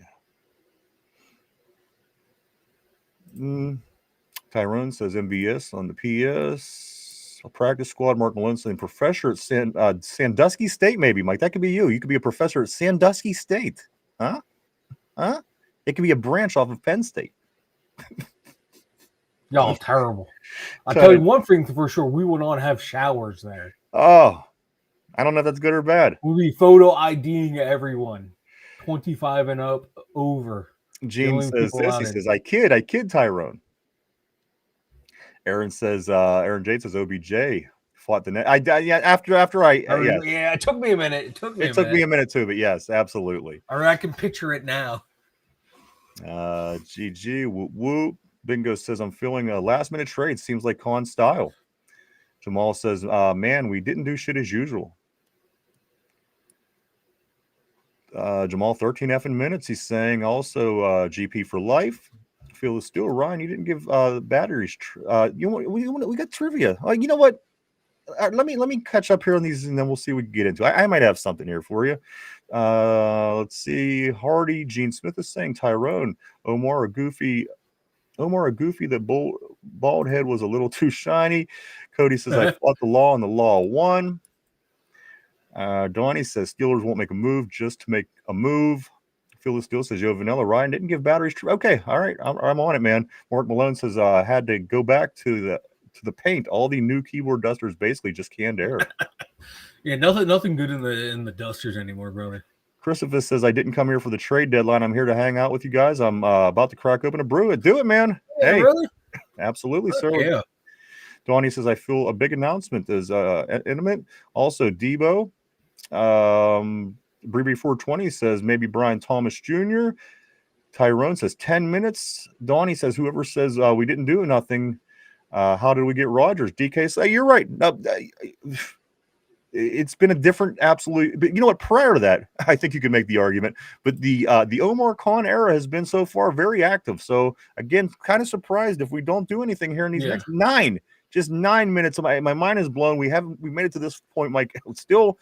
Tyrone says MVS on the PS. A practice squad, Mark Malone saying professor at Sandusky State, maybe. Mike, that could be you. You could be a professor at Sandusky State. Huh? It could be a branch off of Penn State. Y'all terrible. I'll tell you one thing for sure. We will not have showers there. Oh, I don't know if that's good or bad. We'll be photo IDing everyone. 25 and up, over. Gene says this. He says, I kid Tyrone. Aaron Jade says OBJ fought the net. Yeah, after yes. Yeah, it took me a minute. It took me a minute too, but yes, absolutely. All right, I can picture it now. GG, whoop whoop. Bingo says, I'm feeling a last minute trade. Seems like Khan style. Jamal says, man, we didn't do shit as usual. Jamal, 13 effing minutes. He's saying also GP for life. Feel the steel. Ryan, you didn't give batteries. We got trivia. You know what? Let me catch up here on these, and then we'll see what we can get into. I might have something here for you. Let's see. Hardy, Gene Smith is saying Tyrone, Omar a goofy. The bald head was a little too shiny. Cody says I fought the law and the law won. Donnie says Steelers won't make a move just to make a move. Phyllis Steele says Yo Vanilla Ryan didn't give batteries. Okay, all right, I'm on it, man. Mark Malone says I had to go back to the paint. All the new keyboard dusters basically just canned air. Yeah, nothing good in the dusters anymore, brother. Christopher says I didn't come here for the trade deadline. I'm here to hang out with you guys. I'm about to crack open a brew. Do it, man. Yeah, hey, really? Absolutely, sir. Yeah. Donnie says I feel a big announcement is intimate. Also, Debo. Breeby 420 says maybe Brian Thomas Jr. Tyrone says 10 minutes. Donnie says whoever says we didn't do nothing. How did we get Rodgers? DK says you're right. It's been a different absolute. But you know what? Prior to that, I think you could make the argument. But the Omar Khan era has been so far very active. So again, kind of surprised if we don't do anything here in these next 9 minutes. My mind is blown. We made it to this point, Mike. Still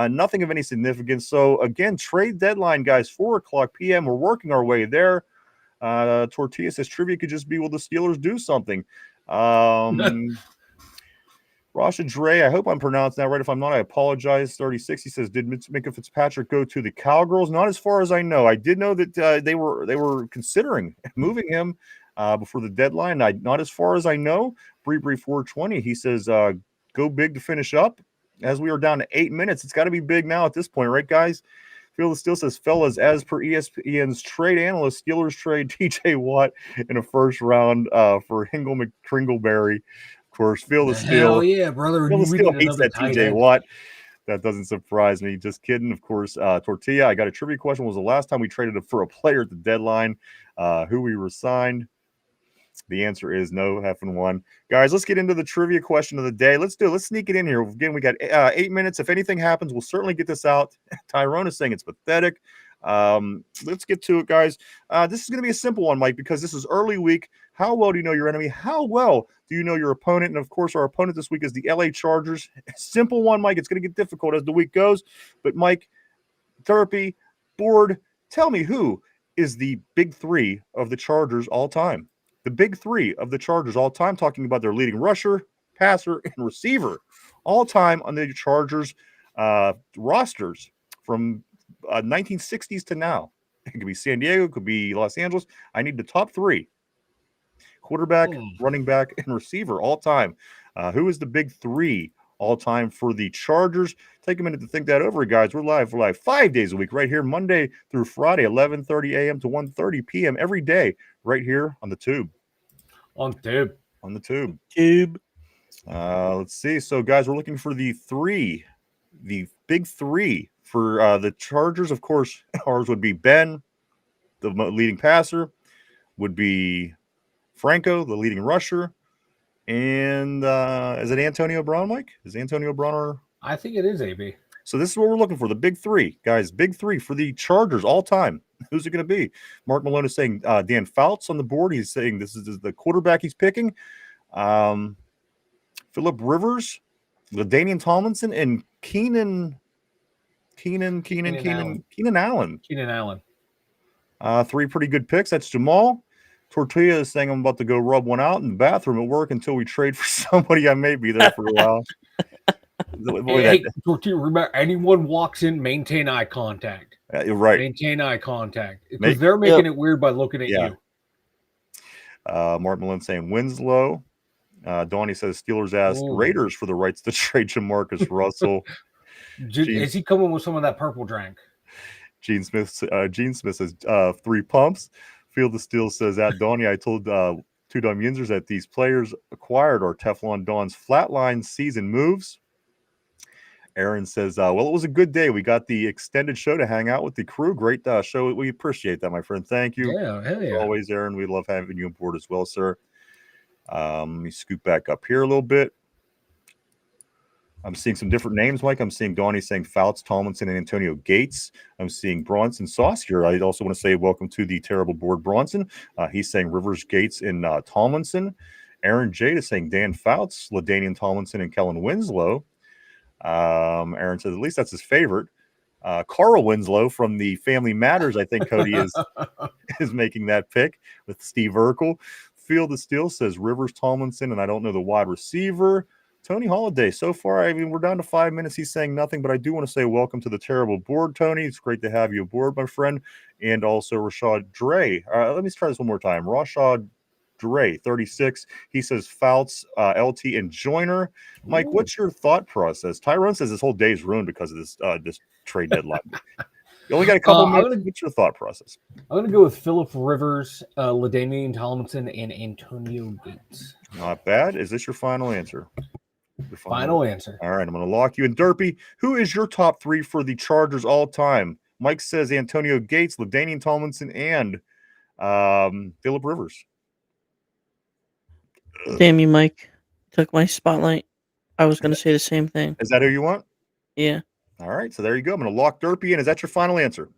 nothing of any significance. So again, trade deadline, guys, 4:00 p.m. We're working our way there. Tortilla says trivia could just be, will the Steelers do something? Rasha Dre, I hope I'm pronouncing that right. If I'm not, I apologize. 36, he says, did Minka Fitzpatrick go to the Cowgirls? Not as far as I know. I did know that they were considering moving him before the deadline. Not as far as I know. Bree 420, he says, go big to finish up. As we are down to 8 minutes, it's got to be big now at this point, right, guys? Field Steel says, fellas, as per ESPN's trade analyst, Steelers trade TJ Watt in a first round for Hingle McCringleberry. Of course, Field of Steel. Hell yeah, brother. Field of Steel hates that TJ Watt. That doesn't surprise me. Just kidding. Of course, Tortilla, I got a trivia question. Was the last time we traded for a player at the deadline? Who we resigned? The answer is no, effing one. Guys, let's get into the trivia question of the day. Let's sneak it in here. Again, we got 8 minutes. If anything happens, we'll certainly get this out. Tyrone is saying it's pathetic. Let's get to it, guys. This is going to be a simple one, Mike, because this is early week. How well do you know your enemy? How well do you know your opponent? And, of course, our opponent this week is the LA Chargers. Simple one, Mike. It's going to get difficult as the week goes. But, Mike, therapy, board, tell me who is the big three of the Chargers all time? The big three of the Chargers all time, talking about their leading rusher, passer, and receiver all time on the Chargers rosters from 1960s to now. It could be San Diego, it could be Los Angeles. I need the top three: quarterback, running back, and receiver all time. Who is the big three all time for the Chargers? Take a minute to think that over, guys. We're live 5 days a week, right here, Monday through Friday, 11:30 a.m. to 1:30 p.m. every day, right here on the Tube. On the Tube. Let's see. So, guys, we're looking for the big three for the Chargers. Of course, ours would be Ben, the leading passer, would be Franco, the leading rusher, and is it Antonio Brown, Mike? Is Antonio Brown our... I think it is, AB. So this is what we're looking for, the big three, guys. Big three for the Chargers all time. Who's it going to be? Mark Malone is saying Dan Fouts on the board. He's saying this is the quarterback he's picking. Phillip Rivers, LaDainian Tomlinson, and Keenan Allen. Three pretty good picks. That's Jamal. Tortilla is saying I'm about to go rub one out in the bathroom at work until we trade for somebody. I may be there for a while. Hey, Tortilla, remember, anyone walks in, maintain eye contact. You're right. Maintain eye contact. Because they're making it weird by looking at you. Martin Malone saying Winslow. Donnie says Steelers asked Raiders for the rights to trade Jamarcus Russell. Is he coming with some of that purple drink? Gene Smith says 3 pumps. Field of Steel says at Donnie, I told Two-Dumb Yinzers that these players acquired are Teflon Don's flatline season moves. Aaron says, well, it was a good day. We got the extended show to hang out with the crew. Great show. We appreciate that, my friend. Thank you. Yeah, hell yeah. As always, Aaron, we love having you on board as well, sir. Let me scoot back up here a little bit. I'm seeing some different names, Mike. I'm seeing Donnie saying Fouts, Tomlinson, and Antonio Gates. I'm seeing Bronson Sauce here. I also want to say welcome to the terrible board, Bronson. He's saying Rivers, Gates, and Tomlinson. Aaron Jade is saying Dan Fouts, LaDainian Tomlinson, and Kellen Winslow. Aaron says at least that's his favorite. Carl Winslow from the Family Matters, I think Cody is making that pick with Steve Urkel. Field of Steel says Rivers, Tomlinson, and I don't know the wide receiver. Tony Holiday, so far, I mean, we're down to 5 minutes. He's saying nothing, but I do want to say welcome to the terrible board, Tony. It's great to have you aboard, my friend. And also Rashad Dre. Let me try this one more time. Rashad Dre, 36. He says Fouts, LT, and Joyner. Mike, what's your thought process? Tyrone says this whole day is ruined because of this trade deadline. You only got a couple minutes. What's your thought process? I'm going to go with Phillip Rivers, LaDainian Tomlinson, and Antonio Gates. Not bad. Is this your final answer? Your Final answer. All right, I'm going to lock you in. Derpy, who is your top three for the Chargers all time? Mike says Antonio Gates, LaDainian Tomlinson, and Phillip Rivers. Damn you, Mike. Took my spotlight. I was going to say the same thing. Is that who you want? Yeah. All right, so there you go. I'm going to lock Derpy in. Is that your final answer?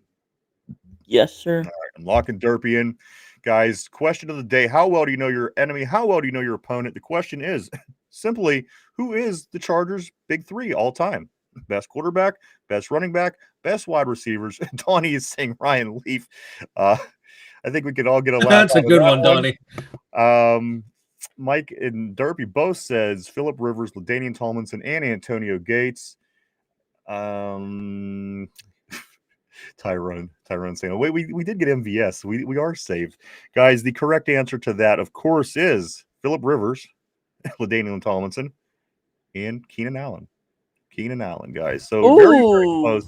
Yes, sir. All right, I'm locking Derpy in. Guys, question of the day. How well do you know your enemy? How well do you know your opponent? The question is simply, who is the Chargers' big three all time? Best quarterback, best running back, best wide receivers. Donnie is saying Ryan Leaf. I think we could all get a laugh. That's a good one, Donnie. Mike and Derpy both says Phillip Rivers, LaDainian Tomlinson, and Antonio Gates. Tyrone saying, oh, wait, we did get MVS. We are saved. Guys, the correct answer to that, of course, is Phillip Rivers, LaDainian Tomlinson, and Keenan Allen. Keenan Allen, guys. So very, very close.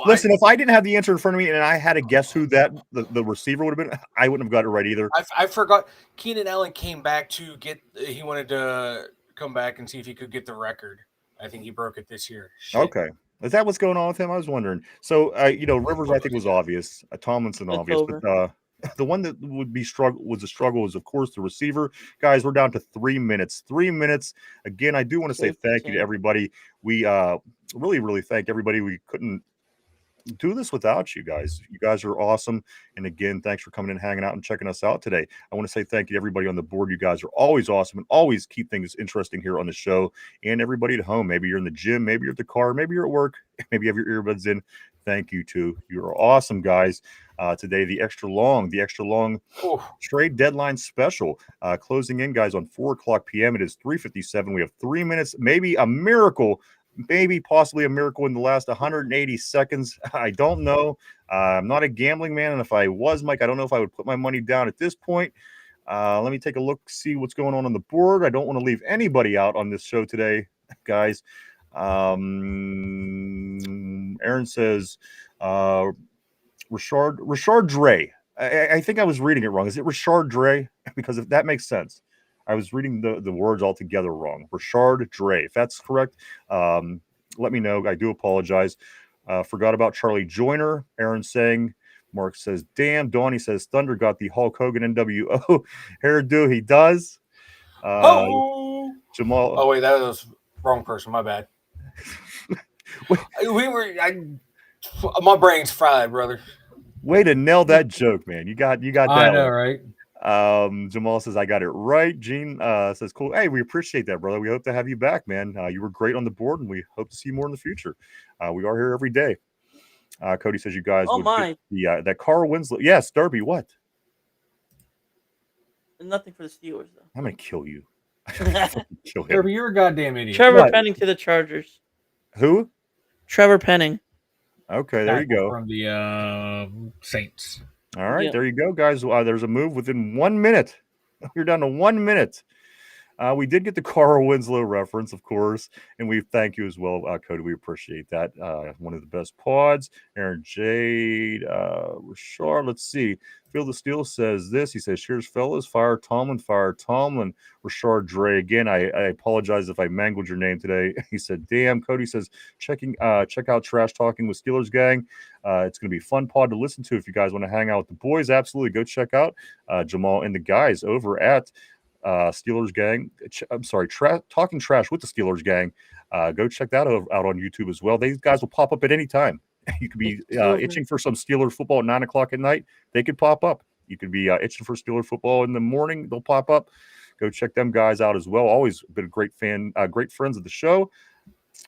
Listen, if I didn't have the answer in front of me and I had to guess who that the receiver would have been, I wouldn't have got it right either. I forgot. Keenan Allen came back to get. He wanted to come back and see if he could get the record. I think he broke it this year. Shit. Okay. Is that what's going on with him? I was wondering. So, Rivers, I think, was obvious. Tomlinson, obvious. But the one that would be was a struggle is, of course, the receiver. Guys, we're down to 3 minutes. 3 minutes. Again, I do want to say thank you to everybody. We really, really thank everybody. We couldn't do this without you guys. You guys are awesome. And again, thanks for coming and hanging out and checking us out today. I want to say thank you to everybody on the board. You guys are always awesome and always keep things interesting here on the show. And everybody at home, maybe you're in the gym, maybe you're at the car, maybe you're at work, maybe you have your earbuds in. Thank you too. You're awesome, guys. Today, the extra long trade deadline special closing in, guys, on 4:00 p.m. It is 3:57. We have 3 minutes, maybe a miracle. Maybe possibly a miracle in the last 180 seconds. I don't know. I'm not a gambling man. And if I was, Mike, I don't know if I would put my money down at this point. Let me take a look, see what's going on the board. I don't want to leave anybody out on this show today, guys. Aaron says Rashard Dre. I think I was reading it wrong. Is it Rashard Dre? Because if that makes sense. I was reading the words all together wrong. Rashard Dre. If that's correct, let me know. I do apologize. Forgot about Charlie Joyner. Aaron saying, Mark says, damn. Donnie says, Thunder got the Hulk Hogan NWO hairdo. He does. Jamal. Oh, wait, that was wrong person. My bad. My brain's fried, brother. Way to nail that joke, man. You got that. I know, right? Jamal says I got it right. Gene says cool. Hey, we appreciate that, brother. We hope to have you back, man. You were great on the board, and we hope to see you more in the future. We are here every day. Cody says you guys would get that Carl Winslow. Yes, Derby. What? Nothing for the Steelers though. I'm gonna kill you. Kill him. Derby, you're a goddamn idiot. Trevor Penning to the Chargers. Who? Trevor Penning. Okay, there you go. From the Saints. All right, there you go, guys. There's a move within 1 minute. You're down to 1 minute. We did get the Carl Winslow reference, of course, and we thank you as well, Cody. We appreciate that. One of the best pods. Aaron Jade, Rashard. Let's see. Phil the Steel says this. He says, "Cheers, fellas. Fire Tomlin. Fire Tomlin." Rashard Dre. Again, I apologize if I mangled your name today. He said, "Damn." Cody says, check out Trash Talking with Steelers Gang. It's going to be a fun pod to listen to if you guys want to hang out with the boys. Absolutely. Go check out Jamal and the guys over at Steelers Gang. I'm sorry, Talking Trash with the Steelers Gang. Go check that out on YouTube as well. These guys will pop up at any time. You could be itching for some Steelers football at 9 o'clock at night. They could pop up. You could be itching for Steelers football in the morning. They'll pop up. Go check them guys out as well. Always been a great fan, great friends of the show.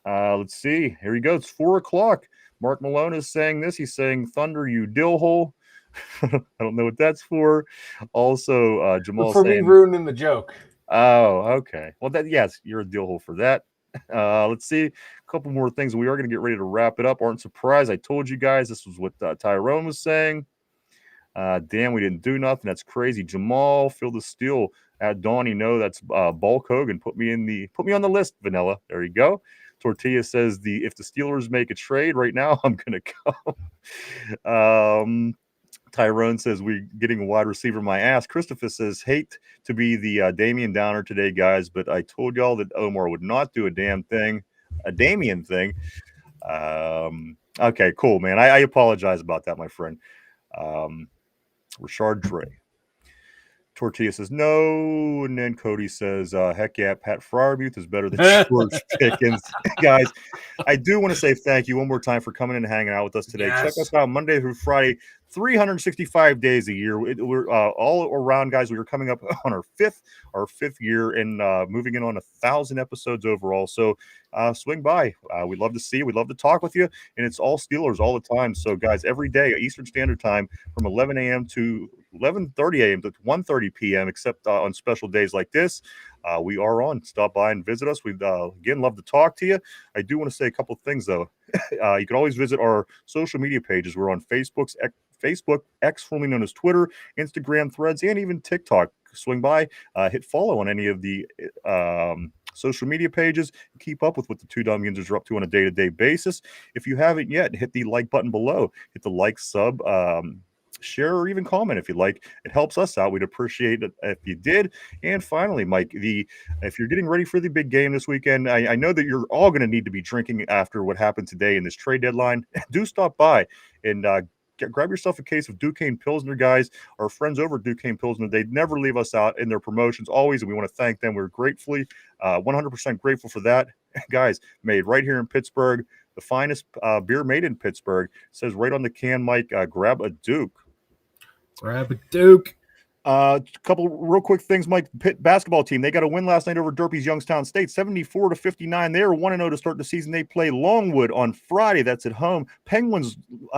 Let's see. Here we go. It's 4 o'clock. Mark Malone is saying this. He's saying, "Thunder, you dill hole." I don't know what that's for. Also, Jamal for saying, me ruining the joke. Oh, okay. Well, yes, you're a deal hole for that. Let's see. A couple more things. We are going to get ready to wrap it up. Aren't surprised. I told you guys this was what Tyrone was saying. Damn, we didn't do nothing. That's crazy. Jamal, Phil the Steel at Donnie. No, that's Bulk Hogan. Put me on the list, Vanilla. There you go. Tortilla says if the Steelers make a trade right now, I'm gonna go. Tyrone says we're getting a wide receiver my ass. Christopher says, "Hate to be the Damian Downer today, guys, but I told y'all that Omar would not do a Damian thing." Okay, cool, man. I apologize about that, my friend. Rashard Dre. Tortilla says no, and then Cody says, "Heck yeah, Pat Fryermuth is better than George Pickens." Guys, I do want to say thank you one more time for coming in and hanging out with us today. Yes. Check us out Monday through Friday, 365 days a year. We're all around, guys. We are coming up on our fifth year and moving in on 1,000 episodes overall. So swing by. We'd love to see you. We'd love to talk with you. And it's all Steelers all the time. So, guys, every day, Eastern Standard Time from 11 a.m. to 11:30 a.m. to 1:30 p.m., except on special days like this. We are on. Stop by and visit us. We'd, again, love to talk to you. I do want to say a couple of things, though. You can always visit our social media pages. We're on Facebook, X, formerly known as Twitter, Instagram, Threads, and even TikTok. Swing by, hit follow on any of the social media pages. Keep up with what the two dumb Yinzers are up to on a day-to-day basis. If you haven't yet, hit the like button below. Hit the like, sub, share, or even comment if you like. It helps us out. We'd appreciate it if you did. And finally, Mike, if you're getting ready for the big game this weekend, I know that you're all going to need to be drinking after what happened today in this trade deadline. Do stop by and grab yourself a case of Duquesne Pilsner, guys. Our friends over at Duquesne Pilsner, they never leave us out in their promotions, always, and we want to thank them. We're 100% grateful for that. Guys, made right here in Pittsburgh, the finest beer made in Pittsburgh. It says right on the can, Mike, grab a Duke. Grab a Duke. A couple real quick things, Mike. Pitt basketball team, they got a win last night over Derpy's Youngstown State, 74-59. They are 1-0 to start the season. They play Longwood on Friday. That's at home. Penguins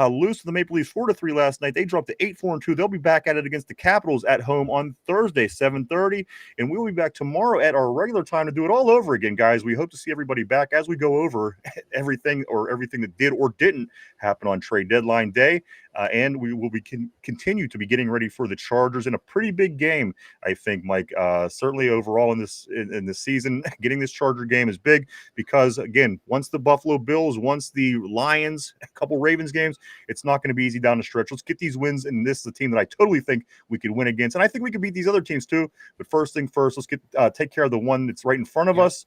lose to the Maple Leafs 4-3 last night. They dropped to 8-4-2. They'll be back at it against the Capitals at home on Thursday, 7:30. And we'll be back tomorrow at our regular time to do it all over again, guys. We hope to see everybody back as we go over everything that did or didn't happen on trade deadline day. And we will continue to be getting ready for the Chargers in a pretty big game, I think, Mike. Certainly overall in this season, getting this Charger game is big because, again, once the Buffalo Bills, once the Lions, a couple Ravens games, it's not going to be easy down the stretch. Let's get these wins, and this is a team that I totally think we could win against, and I think we could beat these other teams too. But first thing first, let's take care of the one that's right in front of us.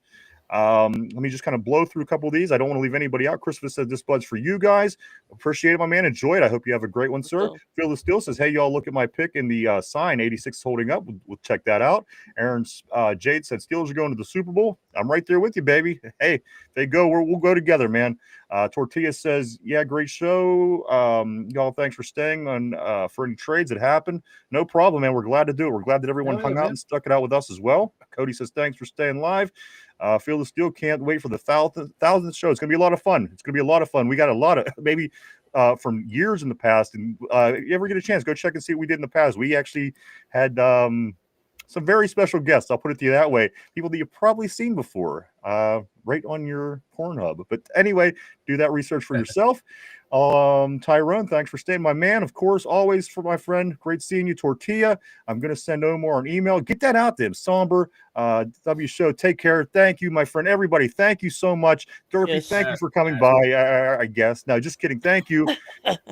Let me just kind of blow through a couple of these. I don't want to leave anybody out. Christopher said this bud's for you guys. Appreciate it, my man. Enjoy it. I hope you have a great one, sir. Phil the Steel says, hey, y'all, look at my pick in the sign. 86 is holding up. We'll check that out. Aaron Jade said, Steelers are going to the Super Bowl. I'm right there with you, baby. Hey, they go. We'll go together, man. Tortilla says, yeah, great show. Y'all, thanks for staying on for any trades that happened. No problem, man. We're glad to do it. We're glad that everyone hung out and stuck it out with us as well. Cody says, thanks for staying live. Phil the Steel can't wait for the 1,000th show. It's going to be a lot of fun. We got a lot of maybe from years in the past. And you ever get a chance, go check and see what we did in the past. We actually had some very special guests. I'll put it to you that way. People that you've probably seen before right on your Pornhub. But anyway, do that research for yourself. Tyrone, thanks for staying. My man, of course, always for my friend. Great seeing you, Tortilla. I'm going to send Omar an email. Get that out to him. Somber, W Show, take care. Thank you, my friend. Everybody, thank you so much. Dorothy, Yes. thank you for coming by, I guess. No, just kidding. Thank you,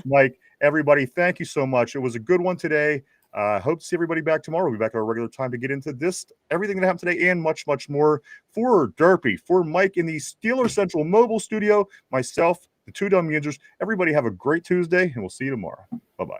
Mike. Everybody, thank you so much. It was a good one today. Hope to see everybody back tomorrow. We'll be back at our regular time to get into this, everything that happened today, and much, much more. For Derpy, for Mike in the Steeler Central Mobile Studio, myself, the two dumb Yinzers. Everybody have a great Tuesday, and we'll see you tomorrow. Bye-bye.